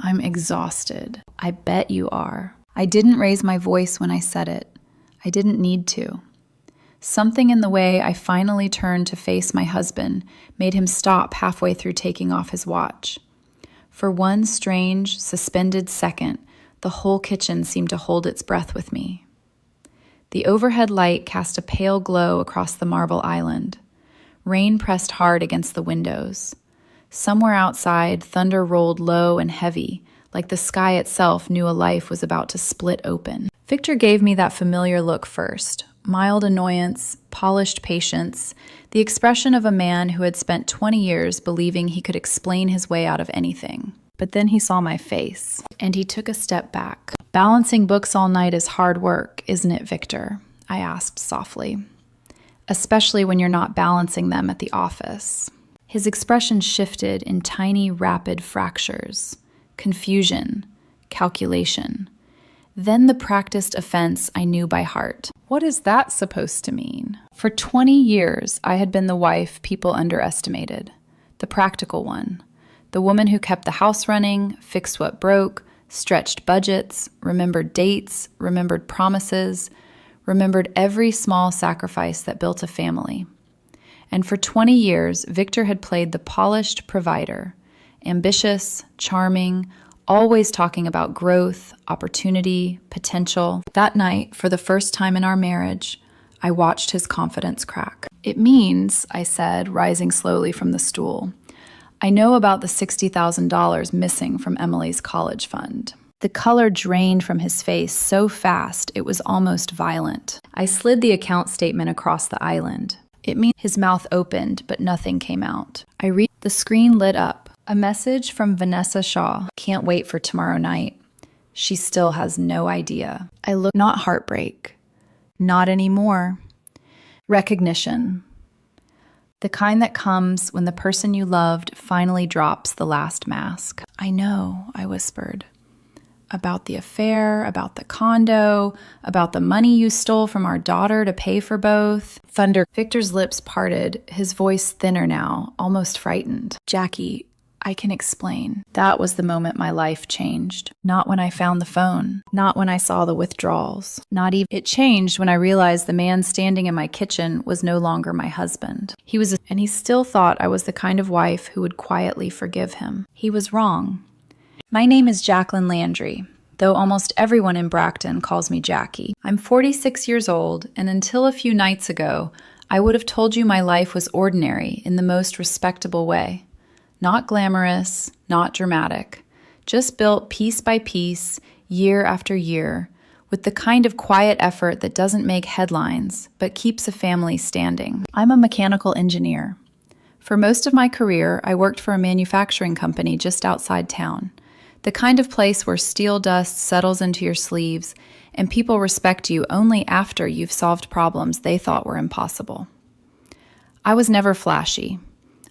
I'm exhausted. I bet you are. I didn't raise my voice when I said it. I didn't need to. Something in the way I finally turned to face my husband made him stop halfway through taking off his watch. For one strange, suspended second, the whole kitchen seemed to hold its breath with me. The overhead light cast a pale glow across the marble island. Rain pressed hard against the windows. Somewhere outside, thunder rolled low and heavy, like the sky itself knew a life was about to split open. Victor gave me that familiar look first. Mild annoyance, polished patience, the expression of a man who had spent 20 years believing he could explain his way out of anything. But then he saw my face, and he took a step back. Balancing books all night is hard work, isn't it, Victor? I asked softly. Especially when you're not balancing them at the office. His expression shifted in tiny, rapid fractures. Confusion, calculation. Then the practiced offense I knew by heart. What is that supposed to mean? For 20 years, I had been the wife people underestimated. The practical one. The woman who kept the house running, fixed what broke, stretched budgets, remembered dates, remembered promises, remembered every small sacrifice that built a family. And for 20 years, Victor had played the polished provider, ambitious, charming, always talking about growth, opportunity, potential. That night, for the first time in our marriage, I watched his confidence crack. It means, I said, rising slowly from the stool, I know about the $60,000 missing from Emily's college fund. The color drained from his face so fast it was almost violent. I slid the account statement across the island. It means his mouth opened, but nothing came out. The screen lit up. A message from Vanessa Shaw. Can't wait for tomorrow night. She still has no idea. I looked, not heartbreak. Not anymore. Recognition. The kind that comes when the person you loved finally drops the last mask. I know, I whispered. About the affair, about the condo, about the money you stole from our daughter to pay for both. Thunder. Victor's lips parted, his voice thinner now, almost frightened. Jackie, I can explain. That was the moment my life changed. Not when I found the phone. Not when I saw the withdrawals. Not even. It changed when I realized the man standing in my kitchen was no longer my husband. And he still thought I was the kind of wife who would quietly forgive him. He was wrong. My name is Jacqueline Landry, though almost everyone in Bracton calls me Jackie. I'm 46 years old, and until a few nights ago, I would have told you my life was ordinary in the most respectable way. Not glamorous, not dramatic, just built piece by piece, year after year, with the kind of quiet effort that doesn't make headlines, but keeps a family standing. I'm a mechanical engineer. For most of my career, I worked for a manufacturing company just outside town. The kind of place where steel dust settles into your sleeves and people respect you only after you've solved problems they thought were impossible. I was never flashy.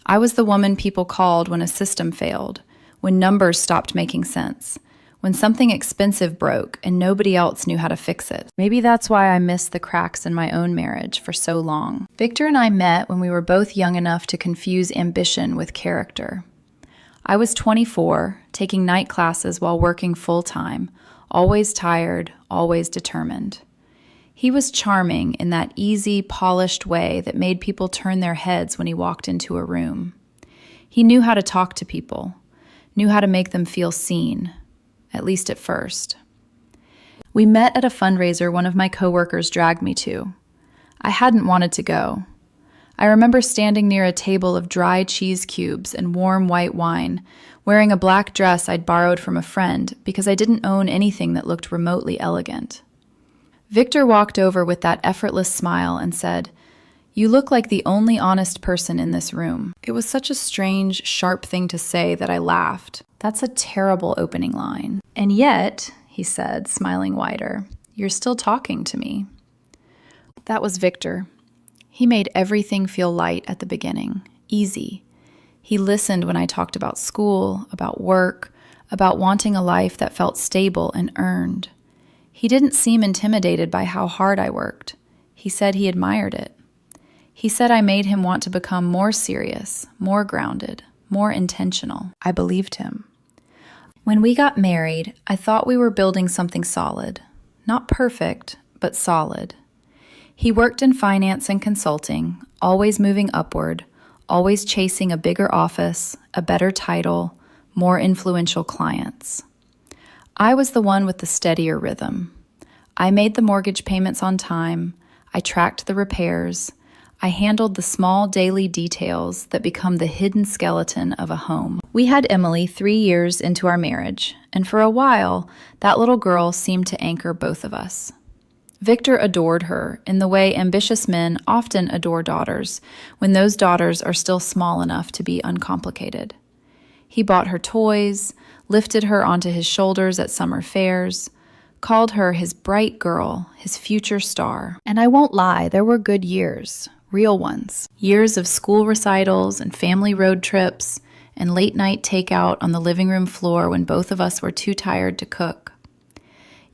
I was the woman people called when a system failed, when numbers stopped making sense, when something expensive broke and nobody else knew how to fix it. Maybe that's why I missed the cracks in my own marriage for so long. Victor and I met when we were both young enough to confuse ambition with character. I was 24, taking night classes while working full-time, always tired, always determined. He was charming in that easy, polished way that made people turn their heads when he walked into a room. He knew how to talk to people, knew how to make them feel seen, at least at first. We met at a fundraiser one of my coworkers dragged me to. I hadn't wanted to go. I remember standing near a table of dry cheese cubes and warm white wine, wearing a black dress I'd borrowed from a friend because I didn't own anything that looked remotely elegant. Victor walked over with that effortless smile and said, "You look like the only honest person in this room." It was such a strange, sharp thing to say that I laughed. That's a terrible opening line. "And yet," he said, smiling wider, "you're still talking to me." That was Victor. He made everything feel light at the beginning, easy. He listened when I talked about school, about work, about wanting a life that felt stable and earned. He didn't seem intimidated by how hard I worked. He said he admired it. He said I made him want to become more serious, more grounded, more intentional. I believed him. When we got married, I thought we were building something solid. Not perfect, but solid. He worked in finance and consulting, always moving upward, always chasing a bigger office, a better title, more influential clients. I was the one with the steadier rhythm. I made the mortgage payments on time. I tracked the repairs. I handled the small daily details that become the hidden skeleton of a home. We had Emily 3 years into our marriage, and for a while, that little girl seemed to anchor both of us. Victor adored her in the way ambitious men often adore daughters when those daughters are still small enough to be uncomplicated. He bought her toys, lifted her onto his shoulders at summer fairs, called her his bright girl, his future star. And I won't lie, there were good years, real ones. Years of school recitals and family road trips and late night takeout on the living room floor when both of us were too tired to cook.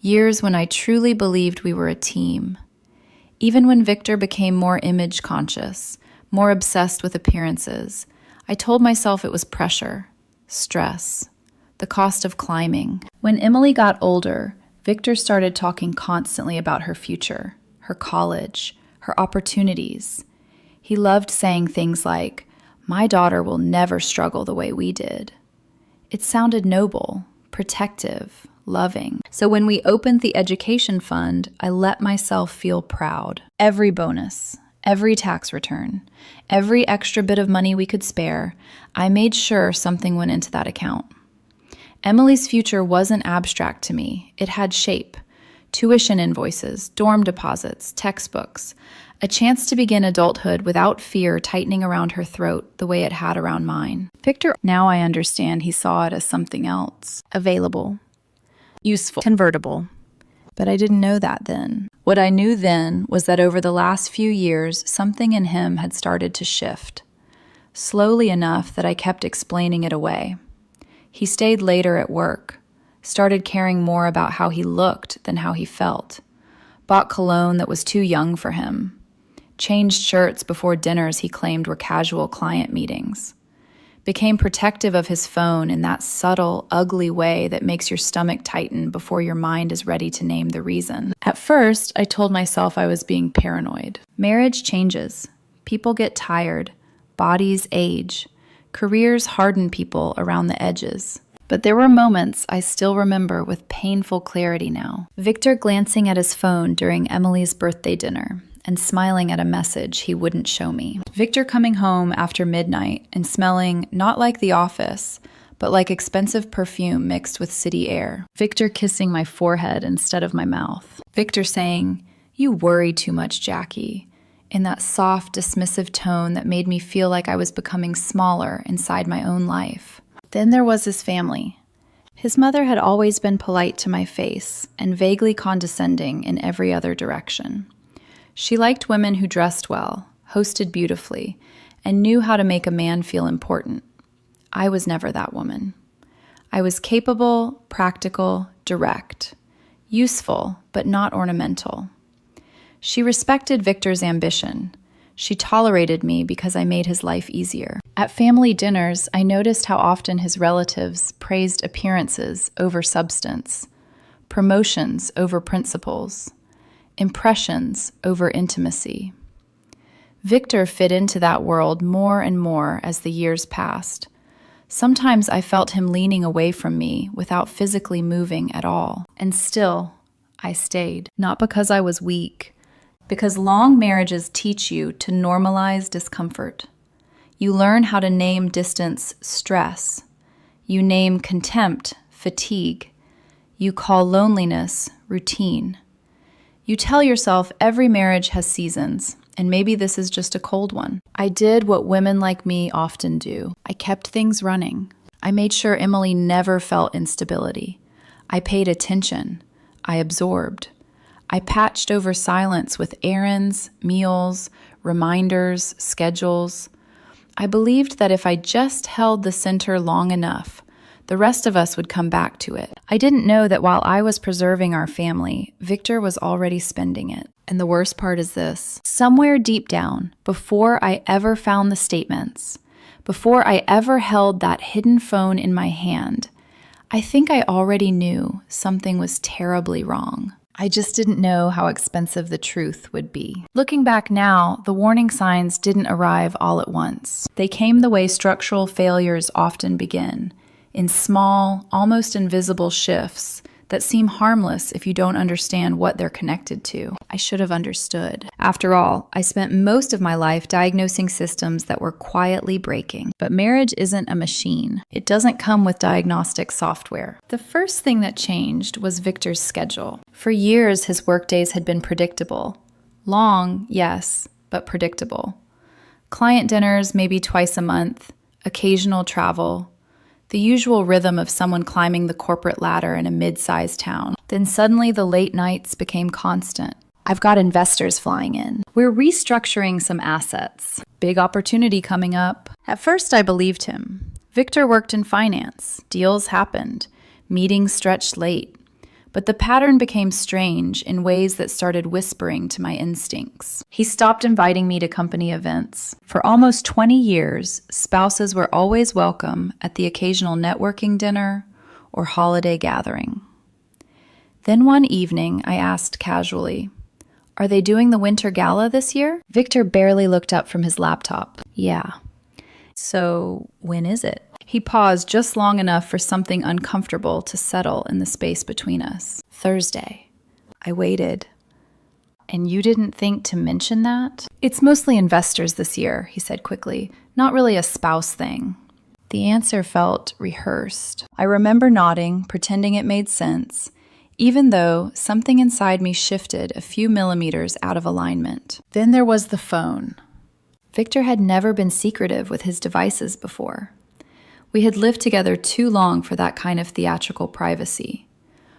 Years when I truly believed we were a team. Even when Victor became more image conscious, more obsessed with appearances, I told myself it was pressure, stress, the cost of climbing. When Emily got older, Victor started talking constantly about her future, her college, her opportunities. He loved saying things like, "My daughter will never struggle the way we did." It sounded noble, protective, loving. So when we opened the education fund, I let myself feel proud. Every bonus, every tax return, every extra bit of money we could spare, I made sure something went into that account. Emily's future wasn't abstract to me. It had shape. Tuition invoices, dorm deposits, textbooks, a chance to begin adulthood without fear tightening around her throat the way it had around mine. Victor, now I understand he saw it as something else. Available. Useful. Convertible. But I didn't know that then. What I knew then was that over the last few years, something in him had started to shift. Slowly enough that I kept explaining it away. He stayed later at work, started caring more about how he looked than how he felt, bought cologne that was too young for him, changed shirts before dinners he claimed were casual client meetings, became protective of his phone in that subtle, ugly way that makes your stomach tighten before your mind is ready to name the reason. At first, I told myself I was being paranoid. Marriage changes. People get tired. Bodies age. Careers harden people around the edges. But there were moments I still remember with painful clarity now. Victor glancing at his phone during Emily's birthday dinner and smiling at a message he wouldn't show me. Victor coming home after midnight and smelling not like the office, but like expensive perfume mixed with city air. Victor kissing my forehead instead of my mouth. Victor saying, "You worry too much, Jackie," in that soft, dismissive tone that made me feel like I was becoming smaller inside my own life. Then there was his family. His mother had always been polite to my face and vaguely condescending in every other direction. She liked women who dressed well, hosted beautifully, and knew how to make a man feel important. I was never that woman. I was capable, practical, direct, useful, but not ornamental. She respected Victor's ambition. She tolerated me because I made his life easier. At family dinners, I noticed how often his relatives praised appearances over substance, promotions over principles, impressions over intimacy. Victor fit into that world more and more as the years passed. Sometimes I felt him leaning away from me without physically moving at all. And still, I stayed. Not because I was weak, because long marriages teach you to normalize discomfort. You learn how to name distance stress. You name contempt fatigue. You call loneliness routine. You tell yourself every marriage has seasons, and maybe this is just a cold one. I did what women like me often do. I kept things running. I made sure Emily never felt instability. I paid attention. I absorbed. I patched over silence with errands, meals, reminders, schedules. I believed that if I just held the center long enough, the rest of us would come back to it. I didn't know that while I was preserving our family, Victor was already spending it. And the worst part is this. Somewhere deep down, before I ever found the statements, before I ever held that hidden phone in my hand, I think I already knew something was terribly wrong. I just didn't know how expensive the truth would be. Looking back now, the warning signs didn't arrive all at once. They came the way structural failures often begin, in small, almost invisible shifts that seem harmless if you don't understand what they're connected to. I should have understood. After all, I spent most of my life diagnosing systems that were quietly breaking. But marriage isn't a machine. It doesn't come with diagnostic software. The first thing that changed was Victor's schedule. For years, his workdays had been predictable. Long, yes, but predictable. Client dinners maybe twice a month, occasional travel, the usual rhythm of someone climbing the corporate ladder in a mid-sized town. Then suddenly the late nights became constant. I've got investors flying in. We're restructuring some assets. Big opportunity coming up. At first I believed him. Victor worked in finance. Deals happened. Meetings stretched late. But the pattern became strange in ways that started whispering to my instincts. He stopped inviting me to company events. For almost 20 years, spouses were always welcome at the occasional networking dinner or holiday gathering. Then one evening, I asked casually, "Are they doing the winter gala this year?" Victor barely looked up from his laptop. "Yeah." "So, when is it?" He paused just long enough for something uncomfortable to settle in the space between us. "Thursday." I waited. "And you didn't think to mention that?" "It's mostly investors this year," he said quickly. "Not really a spouse thing." The answer felt rehearsed. I remember nodding, pretending it made sense, even though something inside me shifted a few millimeters out of alignment. Then there was the phone. Victor had never been secretive with his devices before. We had lived together too long for that kind of theatrical privacy.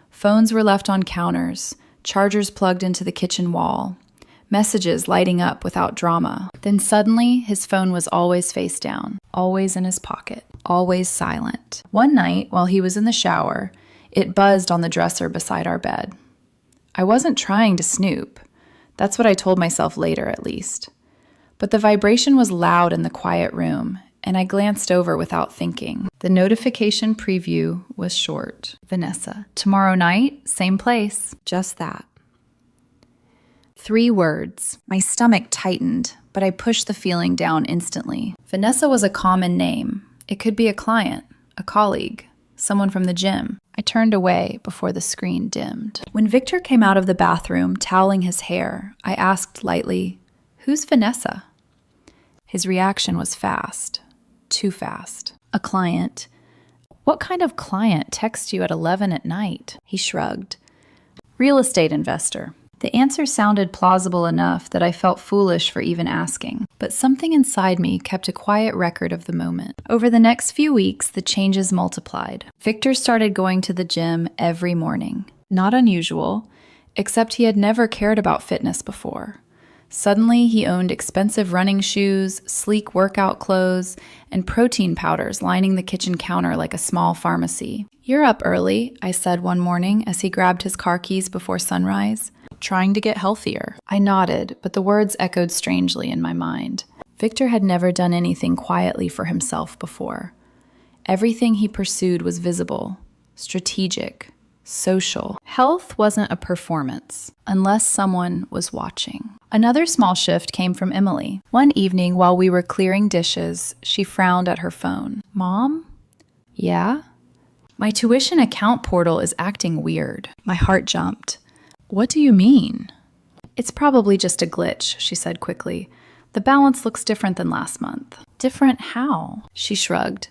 Phones were left on counters, chargers plugged into the kitchen wall, messages lighting up without drama. Then suddenly, his phone was always face down, always in his pocket, always silent. One night, while he was in the shower, it buzzed on the dresser beside our bed. I wasn't trying to snoop. That's what I told myself later, at least. But the vibration was loud in the quiet room, and I glanced over without thinking. The notification preview was short. "Vanessa, tomorrow night, same place." Just that. 3 words. My stomach tightened, but I pushed the feeling down instantly. Vanessa was a common name. It could be a client, a colleague, someone from the gym. I turned away before the screen dimmed. When Victor came out of the bathroom, toweling his hair, I asked lightly, "Who's Vanessa?" His reaction was fast. Too fast. "A client." "What kind of client texts you at 11 at night?" He shrugged. "Real estate investor." The answer sounded plausible enough that I felt foolish for even asking, but something inside me kept a quiet record of the moment. Over the next few weeks, the changes multiplied. Victor started going to the gym every morning. Not unusual, except he had never cared about fitness before. Suddenly, he owned expensive running shoes, sleek workout clothes, and protein powders lining the kitchen counter like a small pharmacy. "You're up early," I said one morning as he grabbed his car keys before sunrise. "Trying to get healthier." I nodded, but the words echoed strangely in my mind. Victor had never done anything quietly for himself before. Everything he pursued was visible, strategic, social. Health wasn't a performance, unless someone was watching. Another small shift came from Emily. One evening while we were clearing dishes, she frowned at her phone. "Mom?" "Yeah?" "My tuition account portal is acting weird." My heart jumped. "What do you mean?" "It's probably just a glitch," she said quickly. "The balance looks different than last month." "Different how?" She shrugged.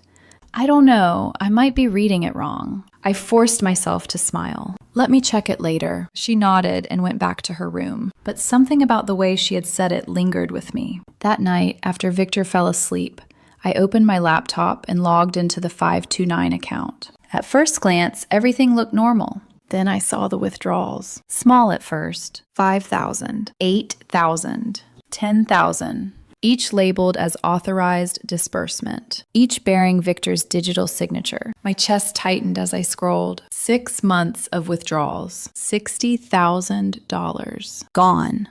"I don't know. I might be reading it wrong." I forced myself to smile. "Let me check it later." She nodded and went back to her room. But something about the way she had said it lingered with me. That night, after Victor fell asleep, I opened my laptop and logged into the 529 account. At first glance, everything looked normal. Then I saw the withdrawals. Small at first. 5,000, 8,000, 10,000. Each labeled as authorized disbursement, each bearing Victor's digital signature. My chest tightened as I scrolled. 6 months of withdrawals, $60,000. Gone.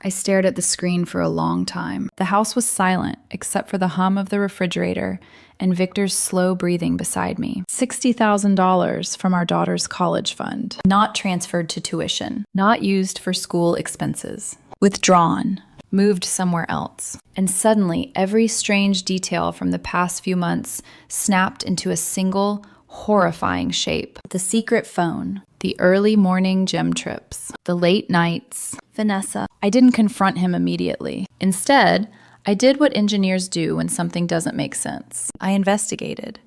I stared at the screen for a long time. The house was silent, except for the hum of the refrigerator and Victor's slow breathing beside me. $60,000 from our daughter's college fund, not transferred to tuition, not used for school expenses, withdrawn, moved somewhere else. And suddenly, every strange detail from the past few months snapped into a single, horrifying shape. The secret phone, the early morning gym trips, the late nights. Vanessa. I didn't confront him immediately. Instead, I did what engineers do when something doesn't make sense. I investigated.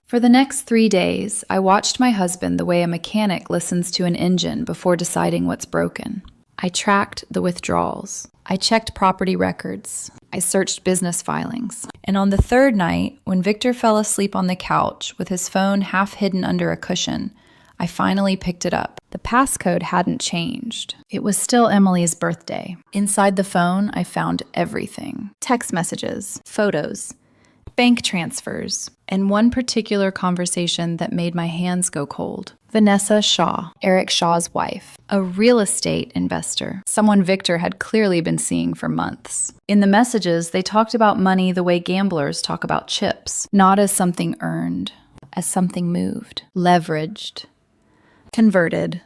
For the next 3 days, I watched my husband the way a mechanic listens to an engine before deciding what's broken. I tracked the withdrawals. I checked property records. I searched business filings. And on the third night, when Victor fell asleep on the couch with his phone half hidden under a cushion, I finally picked it up. The passcode hadn't changed. It was still Emily's birthday. Inside the phone, I found everything. Text messages, photos, bank transfers, and one particular conversation that made my hands go cold. Vanessa Shaw, Eric Shaw's wife, a real estate investor, someone Victor had clearly been seeing for months. In the messages, they talked about money the way gamblers talk about chips, not as something earned, as something moved, leveraged, converted.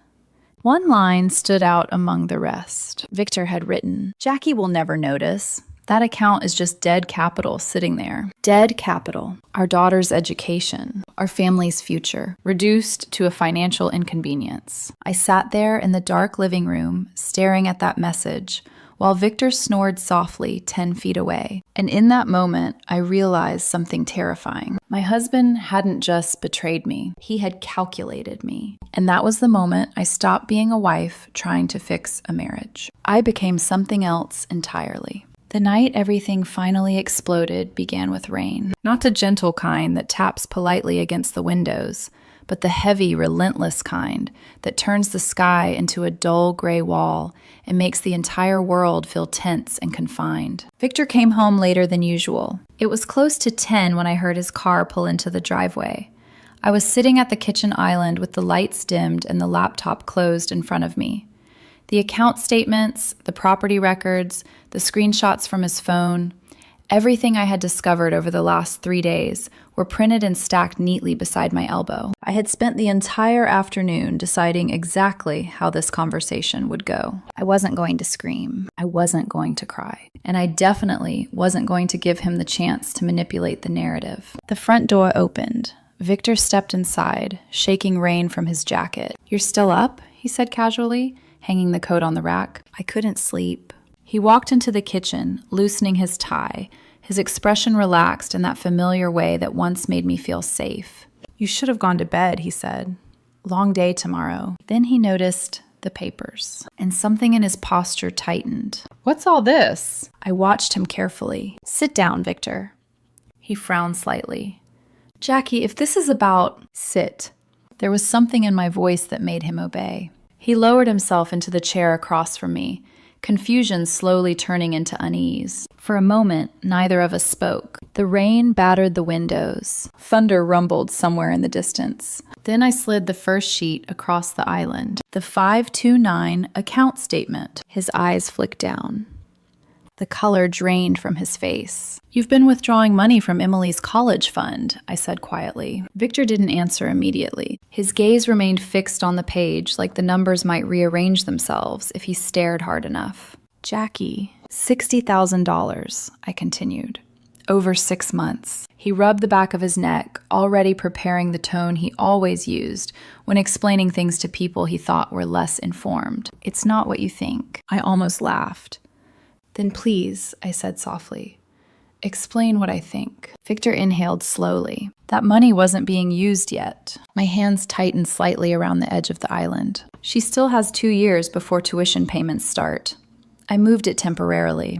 One line stood out among the rest. Victor had written, "Jackie will never notice. That account is just dead capital sitting there. Dead capital. Our daughter's education. Our family's future. Reduced to a financial inconvenience." I sat there in the dark living room, staring at that message, while Victor snored softly 10 feet away. And in that moment, I realized something terrifying. My husband hadn't just betrayed me. He had calculated me. And that was the moment I stopped being a wife trying to fix a marriage. I became something else entirely. The night everything finally exploded began with rain. Not the gentle kind that taps politely against the windows, but the heavy, relentless kind that turns the sky into a dull gray wall and makes the entire world feel tense and confined. Victor came home later than usual. It was close to 10 when I heard his car pull into the driveway. I was sitting at the kitchen island with the lights dimmed and the laptop closed in front of me. The account statements, the property records, the screenshots from his phone, everything I had discovered over the last 3 days were printed and stacked neatly beside my elbow. I had spent the entire afternoon deciding exactly how this conversation would go. I wasn't going to scream. I wasn't going to cry. And I definitely wasn't going to give him the chance to manipulate the narrative. The front door opened. Victor stepped inside, shaking rain from his jacket. "You're still up?" he said casually, hanging the coat on the rack. I couldn't sleep. He walked into the kitchen, loosening his tie, his expression relaxed in that familiar way that once made me feel safe. "You should have gone to bed," he said. "Long day tomorrow." Then he noticed the papers, and something in his posture tightened. "What's all this?" I watched him carefully. "Sit down, Victor." He frowned slightly. "Jackie, if this is about—" "Sit." There was something in my voice that made him obey. He lowered himself into the chair across from me, confusion slowly turning into unease. For a moment, neither of us spoke. The rain battered the windows. Thunder rumbled somewhere in the distance. Then I slid the first sheet across the island. The 529 account statement. His eyes flicked down. The color drained from his face. "You've been withdrawing money from Emily's college fund," I said quietly. Victor didn't answer immediately. His gaze remained fixed on the page, like the numbers might rearrange themselves if he stared hard enough. "Jackie, $60,000, I continued. "Over 6 months. He rubbed the back of his neck, already preparing the tone he always used when explaining things to people he thought were less informed. "It's not what you think." I almost laughed. "Then please," I said softly, "explain what I think." Victor inhaled slowly. That money wasn't being used yet. My hands tightened slightly around the edge of the island. "She still has 2 years before tuition payments start." I moved it temporarily.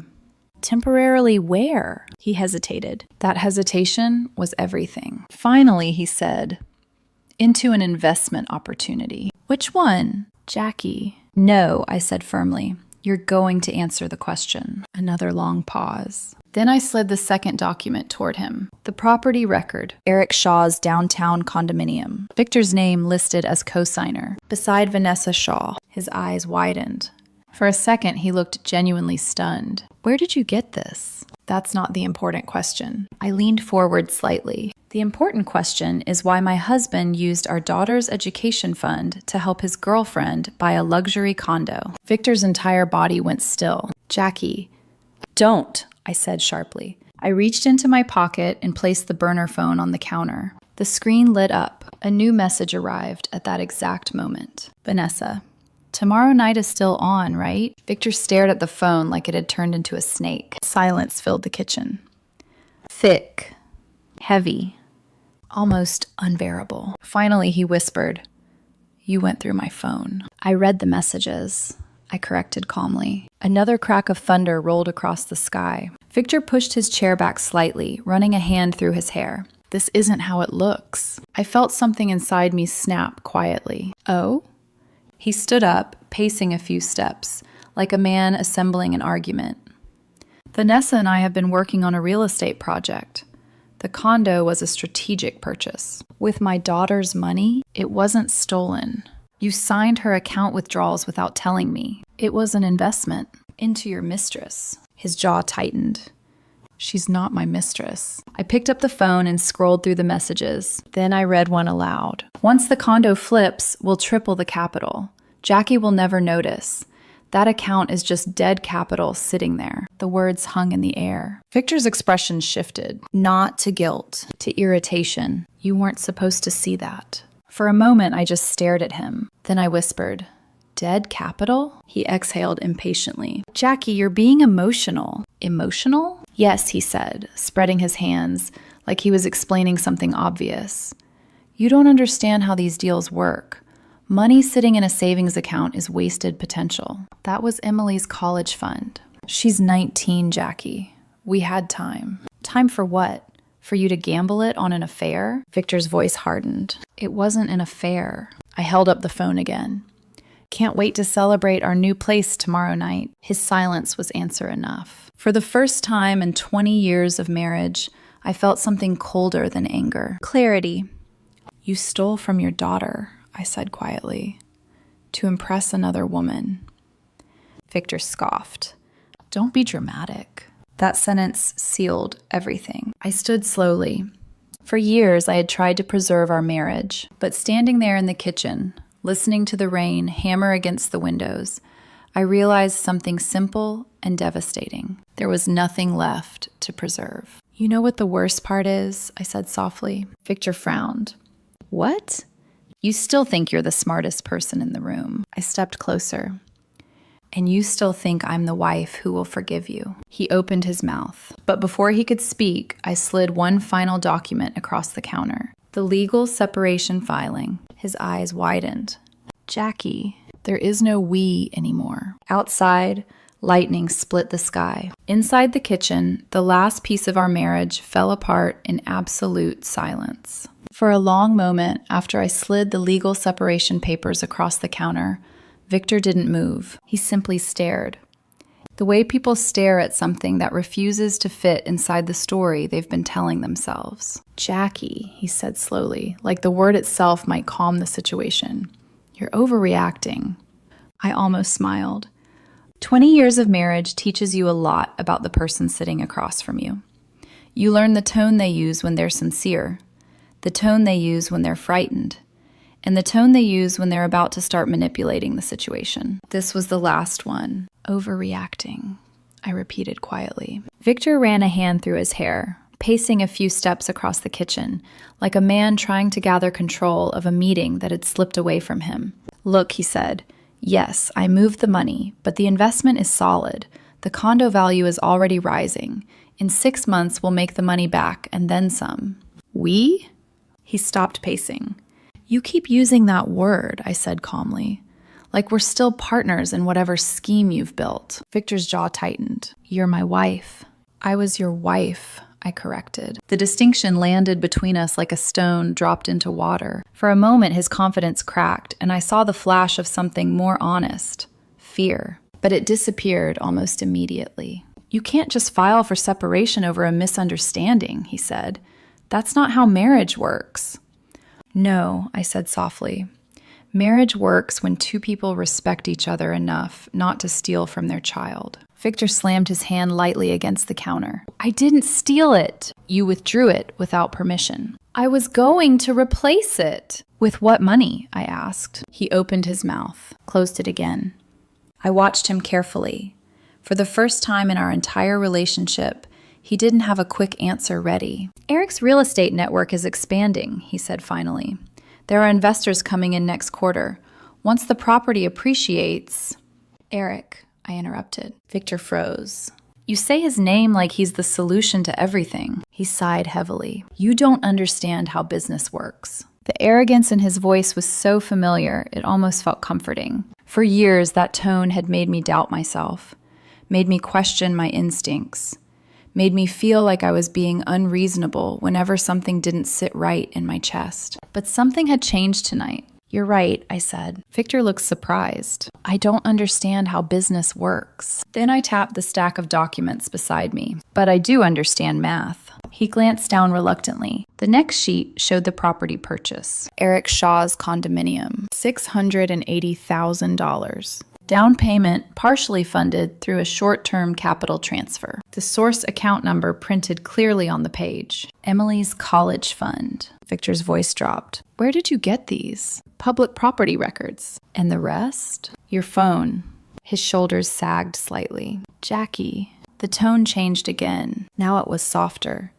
"Temporarily where?" He hesitated. That hesitation was everything. Finally, he said, "Into an investment opportunity." "Which one?" "Jackie." "No," I said firmly. "You're going to answer the question." Another long pause. Then I slid the second document toward him. The property record, Eric Shaw's downtown condominium. Victor's name listed as co-signer, beside Vanessa Shaw. His eyes widened. For a second, he looked genuinely stunned. Where did you get this? That's not the important question. I leaned forward slightly. The important question is why my husband used our daughter's education fund to help his girlfriend buy a luxury condo. Victor's entire body went still. Jackie, don't, I said sharply. I reached into my pocket and placed the burner phone on the counter. The screen lit up. A new message arrived at that exact moment. Vanessa, tomorrow night is still on, right? Victor stared at the phone like it had turned into a snake. Silence filled the kitchen. Thick, heavy, almost unbearable. Finally, he whispered, "You went through my phone." I read the messages, I corrected calmly. Another crack of thunder rolled across the sky. Victor pushed his chair back slightly, running a hand through his hair. This isn't how it looks. I felt something inside me snap quietly. Oh? He stood up, pacing a few steps, like a man assembling an argument. Vanessa and I have been working on a real estate project. The condo was a strategic purchase. With my daughter's money, it wasn't stolen. You signed her account withdrawals without telling me. It was an investment into your mistress. His jaw tightened. She's not my mistress. I picked up the phone and scrolled through the messages. Then I read one aloud. Once the condo flips, we'll triple the capital. Jackie will never notice. That account is just dead capital sitting there. The words hung in the air. Victor's expression shifted, not to guilt, to irritation. You weren't supposed to see that. For a moment, I just stared at him. Then I whispered, "Dead capital?" He exhaled impatiently. "Jackie, you're being emotional." Emotional? "Yes," he said, spreading his hands like he was explaining something obvious. "You don't understand how these deals work. Money sitting in a savings account is wasted potential. That was Emily's college fund. She's 19, Jackie. We had time." "Time for what? For you to gamble it on an affair?" Victor's voice hardened. "It wasn't an affair." I held up the phone again. "Can't wait to celebrate our new place tomorrow night." His silence was answer enough. For the first time in 20 years of marriage, I felt something colder than anger. Clarity. "You stole from your daughter," I said quietly, "to impress another woman." Victor scoffed. "Don't be dramatic." That sentence sealed everything. I stood slowly. For years, I had tried to preserve our marriage, but standing there in the kitchen, listening to the rain hammer against the windows, I realized something simple and devastating. There was nothing left to preserve. "You know what the worst part is?" I said softly. Victor frowned. "What?" "You still think you're the smartest person in the room." I stepped closer. "And you still think I'm the wife who will forgive you." He opened his mouth, but before he could speak, I slid one final document across the counter. The legal separation filing. His eyes widened. "Jackie, there is no we anymore." Outside, lightning split the sky. Inside the kitchen, the last piece of our marriage fell apart in absolute silence. For a long moment after I slid the legal separation papers across the counter, Victor didn't move. He simply stared. The way people stare at something that refuses to fit inside the story they've been telling themselves. "Jackie," he said slowly, like the word itself might calm the situation. "You're overreacting." I almost smiled. 20 years of marriage teaches you a lot about the person sitting across from you. You learn the tone they use when they're sincere, the tone they use when they're frightened, and the tone they use when they're about to start manipulating the situation. This was the last one. "Overreacting," I repeated quietly. Victor ran a hand through his hair, pacing a few steps across the kitchen, like a man trying to gather control of a meeting that had slipped away from him. "Look," he said, "yes, I moved the money, but the investment is solid. The condo value is already rising. In 6 months, we'll make the money back, and then some." "We?" He stopped pacing. "You keep using that word," I said calmly, "like we're still partners in whatever scheme you've built." Victor's jaw tightened. "You're my wife." "I was your wife," I corrected. The distinction landed between us like a stone dropped into water. For a moment, his confidence cracked, and I saw the flash of something more honest, fear. But it disappeared almost immediately. "You can't just file for separation over a misunderstanding," he said. "That's not how marriage works." "No," I said softly. Marriage works when two people respect each other enough not to steal from their child. Victor slammed his hand lightly against the counter. I didn't steal it. You withdrew it without permission. I was going to replace it. With what money? I asked. He opened his mouth, closed it again. I watched him carefully. For the first time in our entire relationship, he didn't have a quick answer ready. Eric's real estate network is expanding, he said finally. There are investors coming in next quarter. Once the property appreciates... Eric, I interrupted. Victor froze. You say his name like he's the solution to everything. He sighed heavily. You don't understand how business works. The arrogance in his voice was so familiar, it almost felt comforting. For years, that tone had made me doubt myself, made me question my instincts, made me feel like I was being unreasonable whenever something didn't sit right in my chest. But something had changed tonight. You're right, I said. Victor looked surprised. I don't understand how business works. Then I tapped the stack of documents beside me. But I do understand math. He glanced down reluctantly. The next sheet showed the property purchase. Eric Shaw's condominium. $680,000. Down payment partially funded through a short-term capital transfer. The source account number printed clearly on the page. Emily's college fund. Victor's voice dropped. Where did you get these? Public property records. And the rest? Your phone. His shoulders sagged slightly. Jackie. The tone changed again. Now it was softer.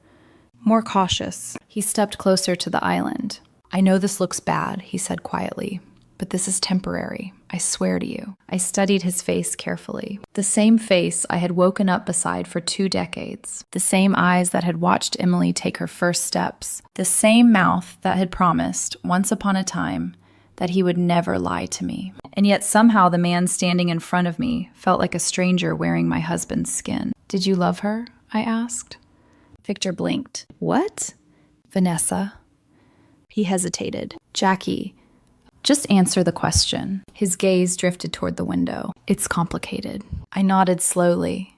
More cautious. He stepped closer to the island. I know this looks bad, he said quietly. But this is temporary. I swear to you. I studied his face carefully. The same face I had woken up beside for 2 decades. The same eyes that had watched Emily take her first steps. The same mouth that had promised, once upon a time, that he would never lie to me. And yet somehow the man standing in front of me felt like a stranger wearing my husband's skin. Did you love her? I asked. Victor blinked. What? Vanessa. He hesitated. Jackie. Just answer the question. His gaze drifted toward the window. It's complicated. I nodded slowly.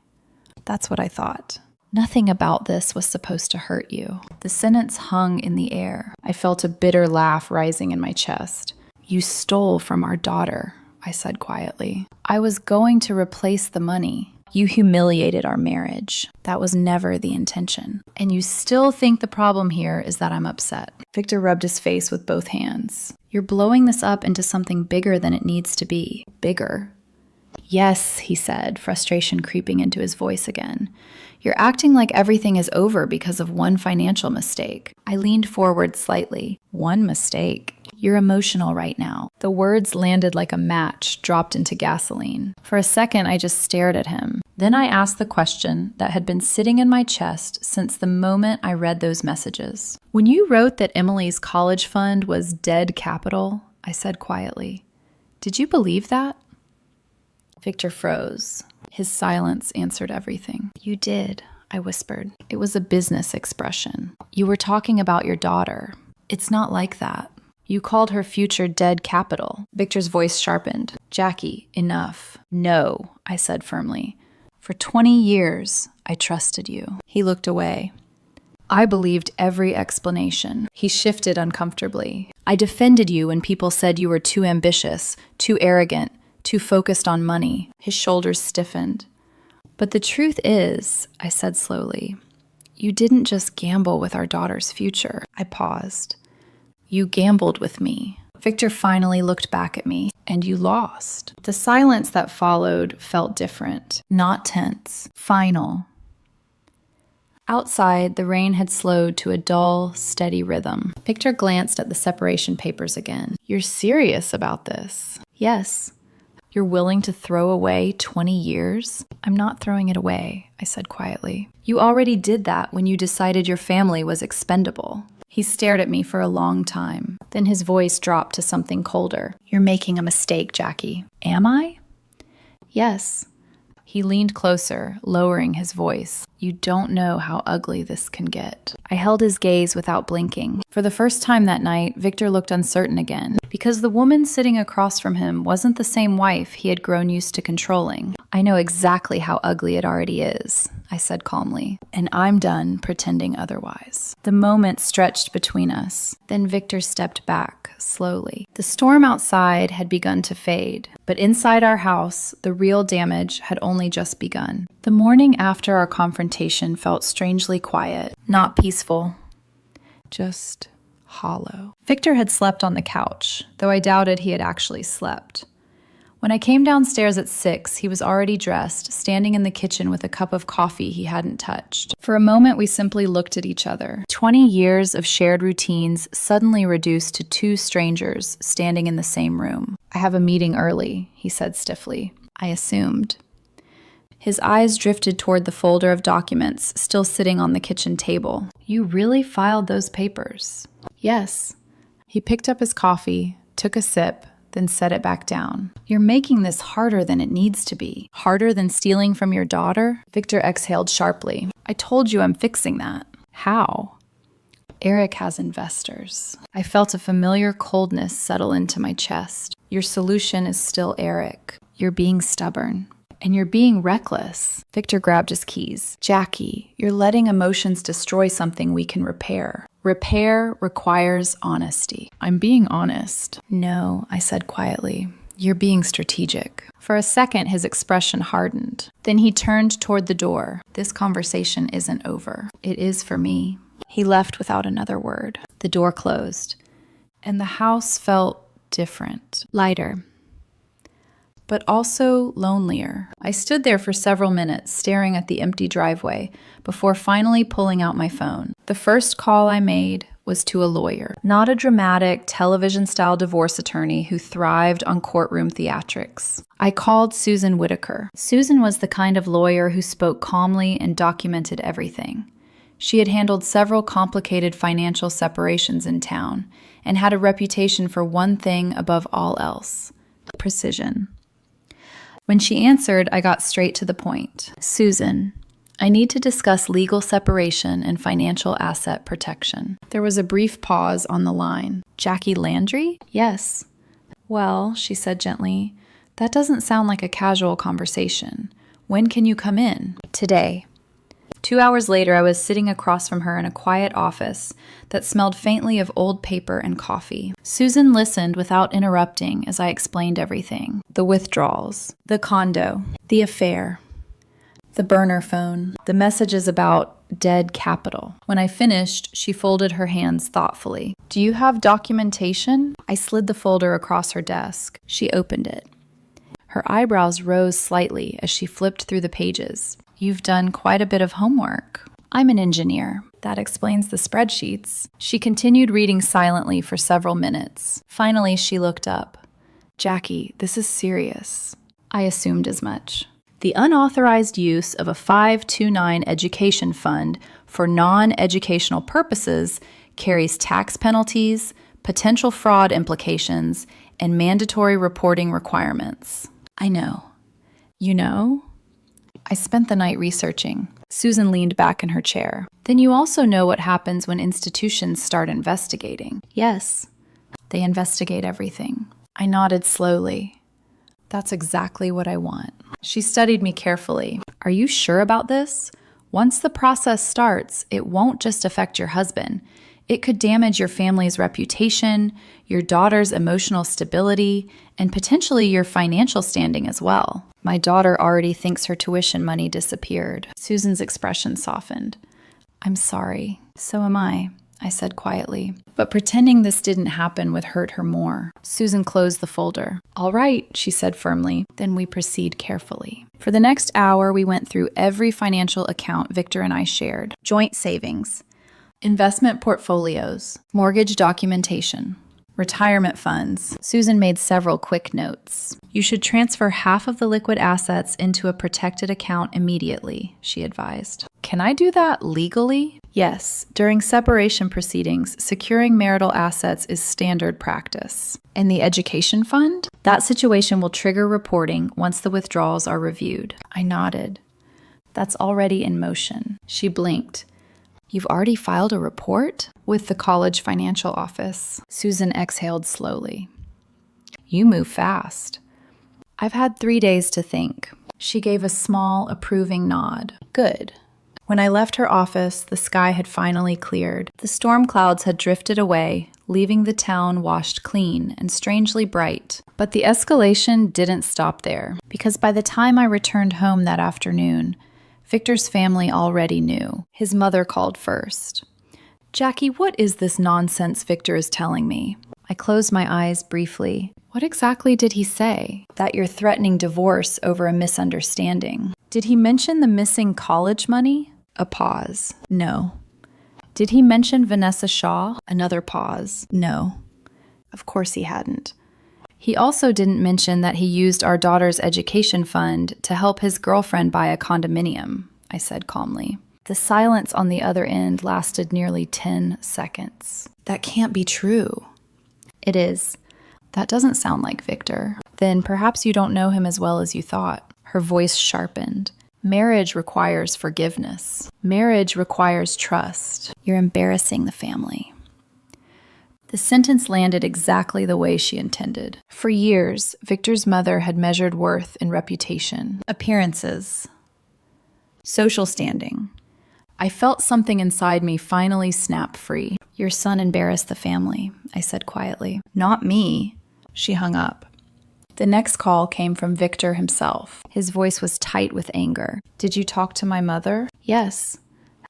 That's what I thought. Nothing about this was supposed to hurt you. The sentence hung in the air. I felt a bitter laugh rising in my chest. You stole from our daughter, I said quietly. I was going to replace the money. You humiliated our marriage. That was never the intention. And you still think the problem here is that I'm upset. Victor rubbed his face with both hands. You're blowing this up into something bigger than it needs to be. Bigger. Yes, he said, frustration creeping into his voice again. You're acting like everything is over because of one financial mistake. I leaned forward slightly. One mistake. You're emotional right now. The words landed like a match dropped into gasoline. For a second, I just stared at him. Then I asked the question that had been sitting in my chest since the moment I read those messages. When you wrote that Emily's college fund was dead capital, I said quietly, did you believe that? Victor froze. His silence answered everything. You did, I whispered. It was a business expression. You were talking about your daughter. It's not like that. You called her future dead capital. Victor's voice sharpened. Jackie, enough. No, I said firmly. For 20 years, I trusted you. He looked away. I believed every explanation. He shifted uncomfortably. I defended you when people said you were too ambitious, too arrogant, too focused on money. His shoulders stiffened. But the truth is, I said slowly, you didn't just gamble with our daughter's future. I paused. You gambled with me. Victor finally looked back at me, and you lost. The silence that followed felt different, not tense, final. Outside, the rain had slowed to a dull, steady rhythm. Victor glanced at the separation papers again. You're serious about this? Yes. You're willing to throw away 20 years? I'm not throwing it away, I said quietly. You already did that when you decided your family was expendable. He stared at me for a long time. Then his voice dropped to something colder. You're making a mistake, Jackie. Am I? Yes. He leaned closer, lowering his voice. You don't know how ugly this can get. I held his gaze without blinking. For the first time that night, Victor looked uncertain again, because the woman sitting across from him wasn't the same wife he had grown used to controlling. I know exactly how ugly it already is, I said calmly, and I'm done pretending otherwise. The moment stretched between us. Then Victor stepped back, slowly. The storm outside had begun to fade, but inside our house, the real damage had only just begun. The morning after our confrontation felt strangely quiet, not peaceful, just hollow. Victor had slept on the couch, though I doubted he had actually slept. When I came downstairs at 6, he was already dressed, standing in the kitchen with a cup of coffee he hadn't touched. For a moment, we simply looked at each other. 20 years of shared routines suddenly reduced to two strangers standing in the same room. I have a meeting early, he said stiffly. I assumed. His eyes drifted toward the folder of documents still sitting on the kitchen table. You really filed those papers? Yes. He picked up his coffee, took a sip, then set it back down. You're making this harder than it needs to be. Harder than stealing from your daughter? Victor exhaled sharply. I told you I'm fixing that. How? Eric has investors. I felt a familiar coldness settle into my chest. Your solution is still Eric. You're being stubborn. And you're being reckless. Victor grabbed his keys. Jackie, you're letting emotions destroy something we can repair. Repair requires honesty. I'm being honest. No, I said quietly. You're being strategic. For a second, his expression hardened. Then he turned toward the door. This conversation isn't over. It is for me. He left without another word. The door closed. And the house felt different. Lighter. But also lonelier. I stood there for several minutes, staring at the empty driveway, before finally pulling out my phone. The first call I made was to a lawyer, not a dramatic, television-style divorce attorney who thrived on courtroom theatrics. I called Susan Whitaker. Susan was the kind of lawyer who spoke calmly and documented everything. She had handled several complicated financial separations in town, and had a reputation for one thing above all else: precision. When she answered, I got straight to the point. Susan, I need to discuss legal separation and financial asset protection. There was a brief pause on the line. Jackie Landry? Yes. Well, she said gently, that doesn't sound like a casual conversation. When can you come in? Today. 2 hours later, I was sitting across from her in a quiet office that smelled faintly of old paper and coffee. Susan listened without interrupting as I explained everything. The withdrawals, the condo, the affair, the burner phone, the messages about dead capital. When I finished, she folded her hands thoughtfully. Do you have documentation? I slid the folder across her desk. She opened it. Her eyebrows rose slightly as she flipped through the pages. You've done quite a bit of homework. I'm an engineer. That explains the spreadsheets. She continued reading silently for several minutes. Finally, she looked up. Jackie, this is serious. I assumed as much. The unauthorized use of a 529 education fund for non-educational purposes carries tax penalties, potential fraud implications, and mandatory reporting requirements. I know. You know? I spent the night researching. Susan leaned back in her chair. Then you also know what happens when institutions start investigating. Yes. They investigate everything. I nodded slowly. That's exactly what I want. She studied me carefully. Are you sure about this? Once the process starts, it won't just affect your husband. It could damage your family's reputation, your daughter's emotional stability, and potentially your financial standing as well. My daughter already thinks her tuition money disappeared. Susan's expression softened. I'm sorry. So am I said quietly. But pretending this didn't happen would hurt her more. Susan closed the folder. All right, she said firmly. Then we proceed carefully. For the next hour, we went through every financial account Victor and I shared. Joint savings, investment portfolios, mortgage documentation, retirement funds. Susan made several quick notes. You should transfer half of the liquid assets into a protected account immediately, she advised. Can I do that legally? Yes. During separation proceedings, securing marital assets is standard practice. And the education fund? That situation will trigger reporting once the withdrawals are reviewed. I nodded. That's already in motion. She blinked. You've already filed a report? With the college financial office. Susan exhaled slowly. You move fast. I've had 3 days to think. She gave a small, approving nod. Good. When I left her office, the sky had finally cleared. The storm clouds had drifted away, leaving the town washed clean and strangely bright. But the escalation didn't stop there, because by the time I returned home that afternoon, Victor's family already knew. His mother called first. "Jackie, what is this nonsense Victor is telling me?" I closed my eyes briefly. "What exactly did he say?" "That you're threatening divorce over a misunderstanding." "Did he mention the missing college money?" A pause. "No." "Did he mention Vanessa Shaw?" Another pause. "No." Of course he hadn't. "He also didn't mention that he used our daughter's education fund to help his girlfriend buy a condominium," I said calmly. The silence on the other end lasted nearly 10 seconds. "That can't be true." "It is. That doesn't sound like Victor. Then perhaps you don't know him as well as you thought." Her voice sharpened. "Marriage requires forgiveness. Marriage requires trust. You're embarrassing the family." The sentence landed exactly the way she intended. For years, Victor's mother had measured worth in reputation, appearances, social standing. I felt something inside me finally snap free. "Your son embarrassed the family," I said quietly. "Not me." She hung up. The next call came from Victor himself. His voice was tight with anger. "Did you talk to my mother?" "Yes."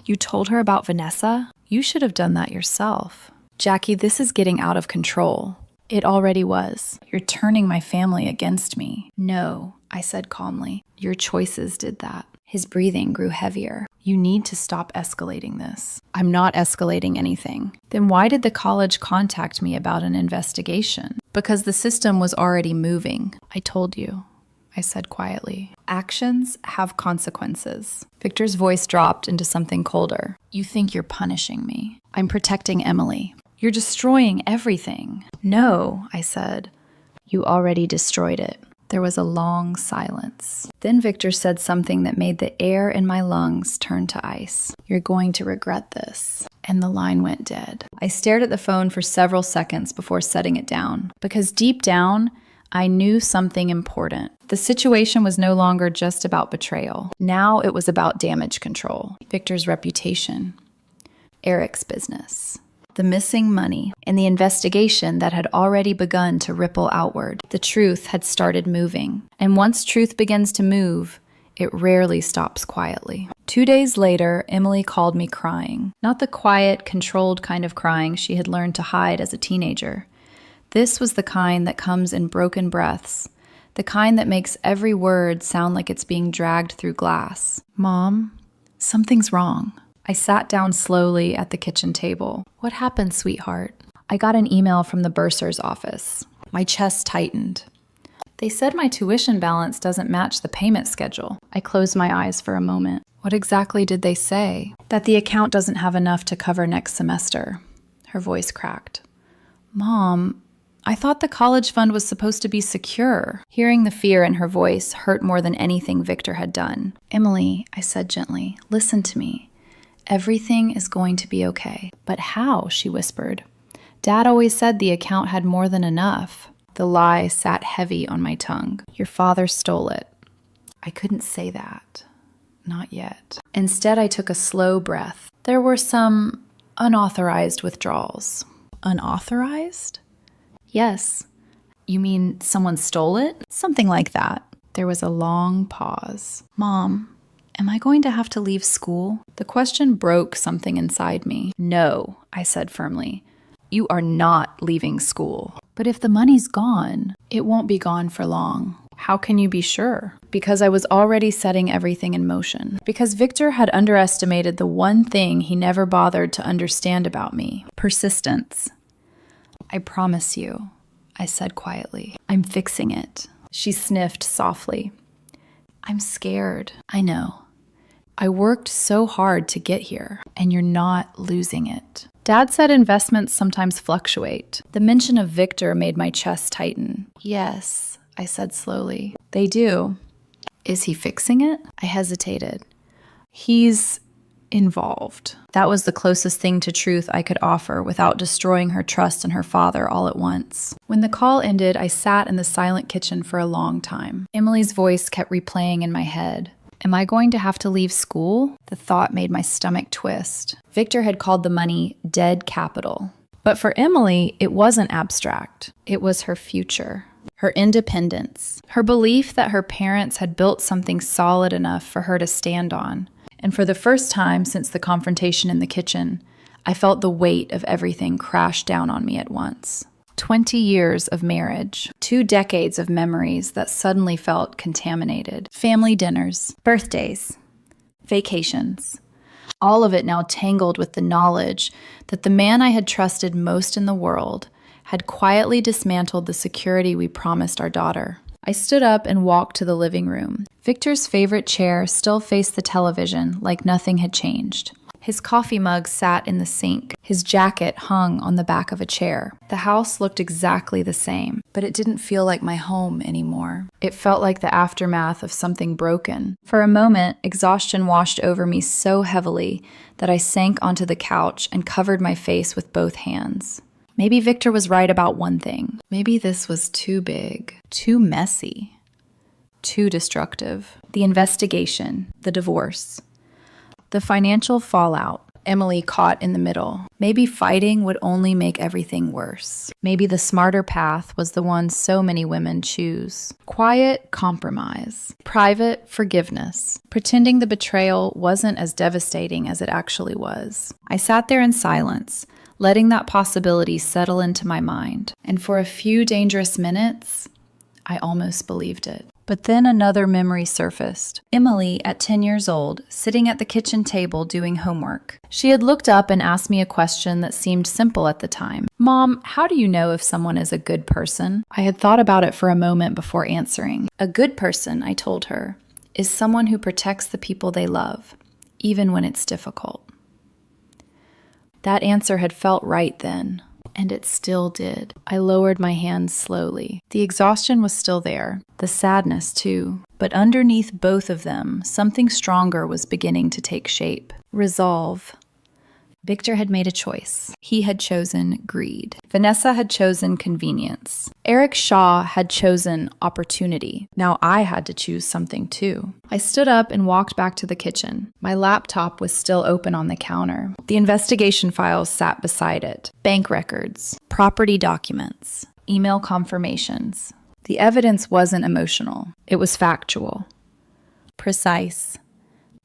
"You told her about Vanessa?" "You should have done that yourself." "Jackie, this is getting out of control." "It already was. You're turning my family against me." "No," I said calmly. "Your choices did that." His breathing grew heavier. "You need to stop escalating this." "I'm not escalating anything." "Then why did the college contact me about an investigation?" "Because the system was already moving." "I told you," I said quietly. "Actions have consequences." Victor's voice dropped into something colder. "You think you're punishing me." "I'm protecting Emily." "You're destroying everything." "No," I said. "You already destroyed it." There was a long silence. Then Victor said something that made the air in my lungs turn to ice. "You're going to regret this." And the line went dead. I stared at the phone for several seconds before setting it down, because deep down, I knew something important. The situation was no longer just about betrayal. Now it was about damage control, Victor's reputation, Eric's business, the missing money, and the investigation that had already begun to ripple outward. The truth had started moving. And once truth begins to move, it rarely stops quietly. 2 days later, Emily called me crying. Not the quiet, controlled kind of crying she had learned to hide as a teenager. This was the kind that comes in broken breaths, the kind that makes every word sound like it's being dragged through glass. "Mom, something's wrong." I sat down slowly at the kitchen table. "What happened, sweetheart?" I got an email from the bursar's office. My chest tightened. "They said my tuition balance doesn't match the payment schedule." I closed my eyes for a moment. "What exactly did they say?" "That the account doesn't have enough to cover next semester." Her voice cracked. "Mom, I thought the college fund was supposed to be secure." Hearing the fear in her voice hurt more than anything Victor had done. "Emily," I said gently, "listen to me. Everything is going to be okay." "But how?" she whispered. "Dad always said the account had more than enough." The lie sat heavy on my tongue. "Your father stole it." I couldn't say that. Not yet. Instead, I took a slow breath. There were some unauthorized withdrawals. Unauthorized? Yes. "You mean someone stole it?" "Something like that." There was a long pause. "Mom, am I going to have to leave school?" The question broke something inside me. "No," I said firmly. "You are not leaving school." "But if the money's gone," "It won't be gone for long." "How can you be sure?" Because I was already setting everything in motion. Because Victor had underestimated the one thing he never bothered to understand about me: persistence. "I promise you," I said quietly. "I'm fixing it." She sniffed softly. "I'm scared." "I know. I worked so hard to get here, and you're not losing it." Dad said investments sometimes fluctuate. The mention of Victor made my chest tighten. "Yes," I said slowly. "They do." "Is he fixing it?" I hesitated. "He's involved." That was the closest thing to truth I could offer without destroying her trust in her father all at once. When the call ended, I sat in the silent kitchen for a long time. Emily's voice kept replaying in my head. Am I going to have to leave school? The thought made my stomach twist. Victor had called the money dead capital. But for Emily, it wasn't abstract. It was her future, her independence, her belief that her parents had built something solid enough for her to stand on. And for the first time since the confrontation in the kitchen, I felt the weight of everything crash down on me at once. 20 years of marriage, 2 decades of memories that suddenly felt contaminated. Family dinners, birthdays, vacations. All of it now tangled with the knowledge that the man I had trusted most in the world had quietly dismantled the security we promised our daughter. I stood up and walked to the living room. Victor's favorite chair still faced the television like nothing had changed. His coffee mug sat in the sink. His jacket hung on the back of a chair. The house looked exactly the same, but it didn't feel like my home anymore. It felt like the aftermath of something broken. For a moment, exhaustion washed over me so heavily that I sank onto the couch and covered my face with both hands. Maybe Victor was right about one thing. Maybe this was too big, too messy, too destructive. The investigation, the divorce, the financial fallout, Emily caught in the middle. Maybe fighting would only make everything worse. Maybe the smarter path was the one so many women choose. Quiet compromise. Private forgiveness. Pretending the betrayal wasn't as devastating as it actually was. I sat there in silence, letting that possibility settle into my mind. And for a few dangerous minutes, I almost believed it. But then another memory surfaced. Emily, at 10 years old, sitting at the kitchen table doing homework. She had looked up and asked me a question that seemed simple at the time. "Mom, how do you know if someone is a good person?" I had thought about it for a moment before answering. "A good person," I told her, "is someone who protects the people they love, even when it's difficult." That answer had felt right then. And it still did. I lowered my hands slowly. The exhaustion was still there, the sadness too. But underneath both of them, something stronger was beginning to take shape. Resolve. Victor had made a choice. He had chosen greed. Vanessa had chosen convenience. Eric Shaw had chosen opportunity. Now I had to choose something too. I stood up and walked back to the kitchen. My laptop was still open on the counter. The investigation files sat beside it. Bank records, property documents, email confirmations. The evidence wasn't emotional. It was factual, precise,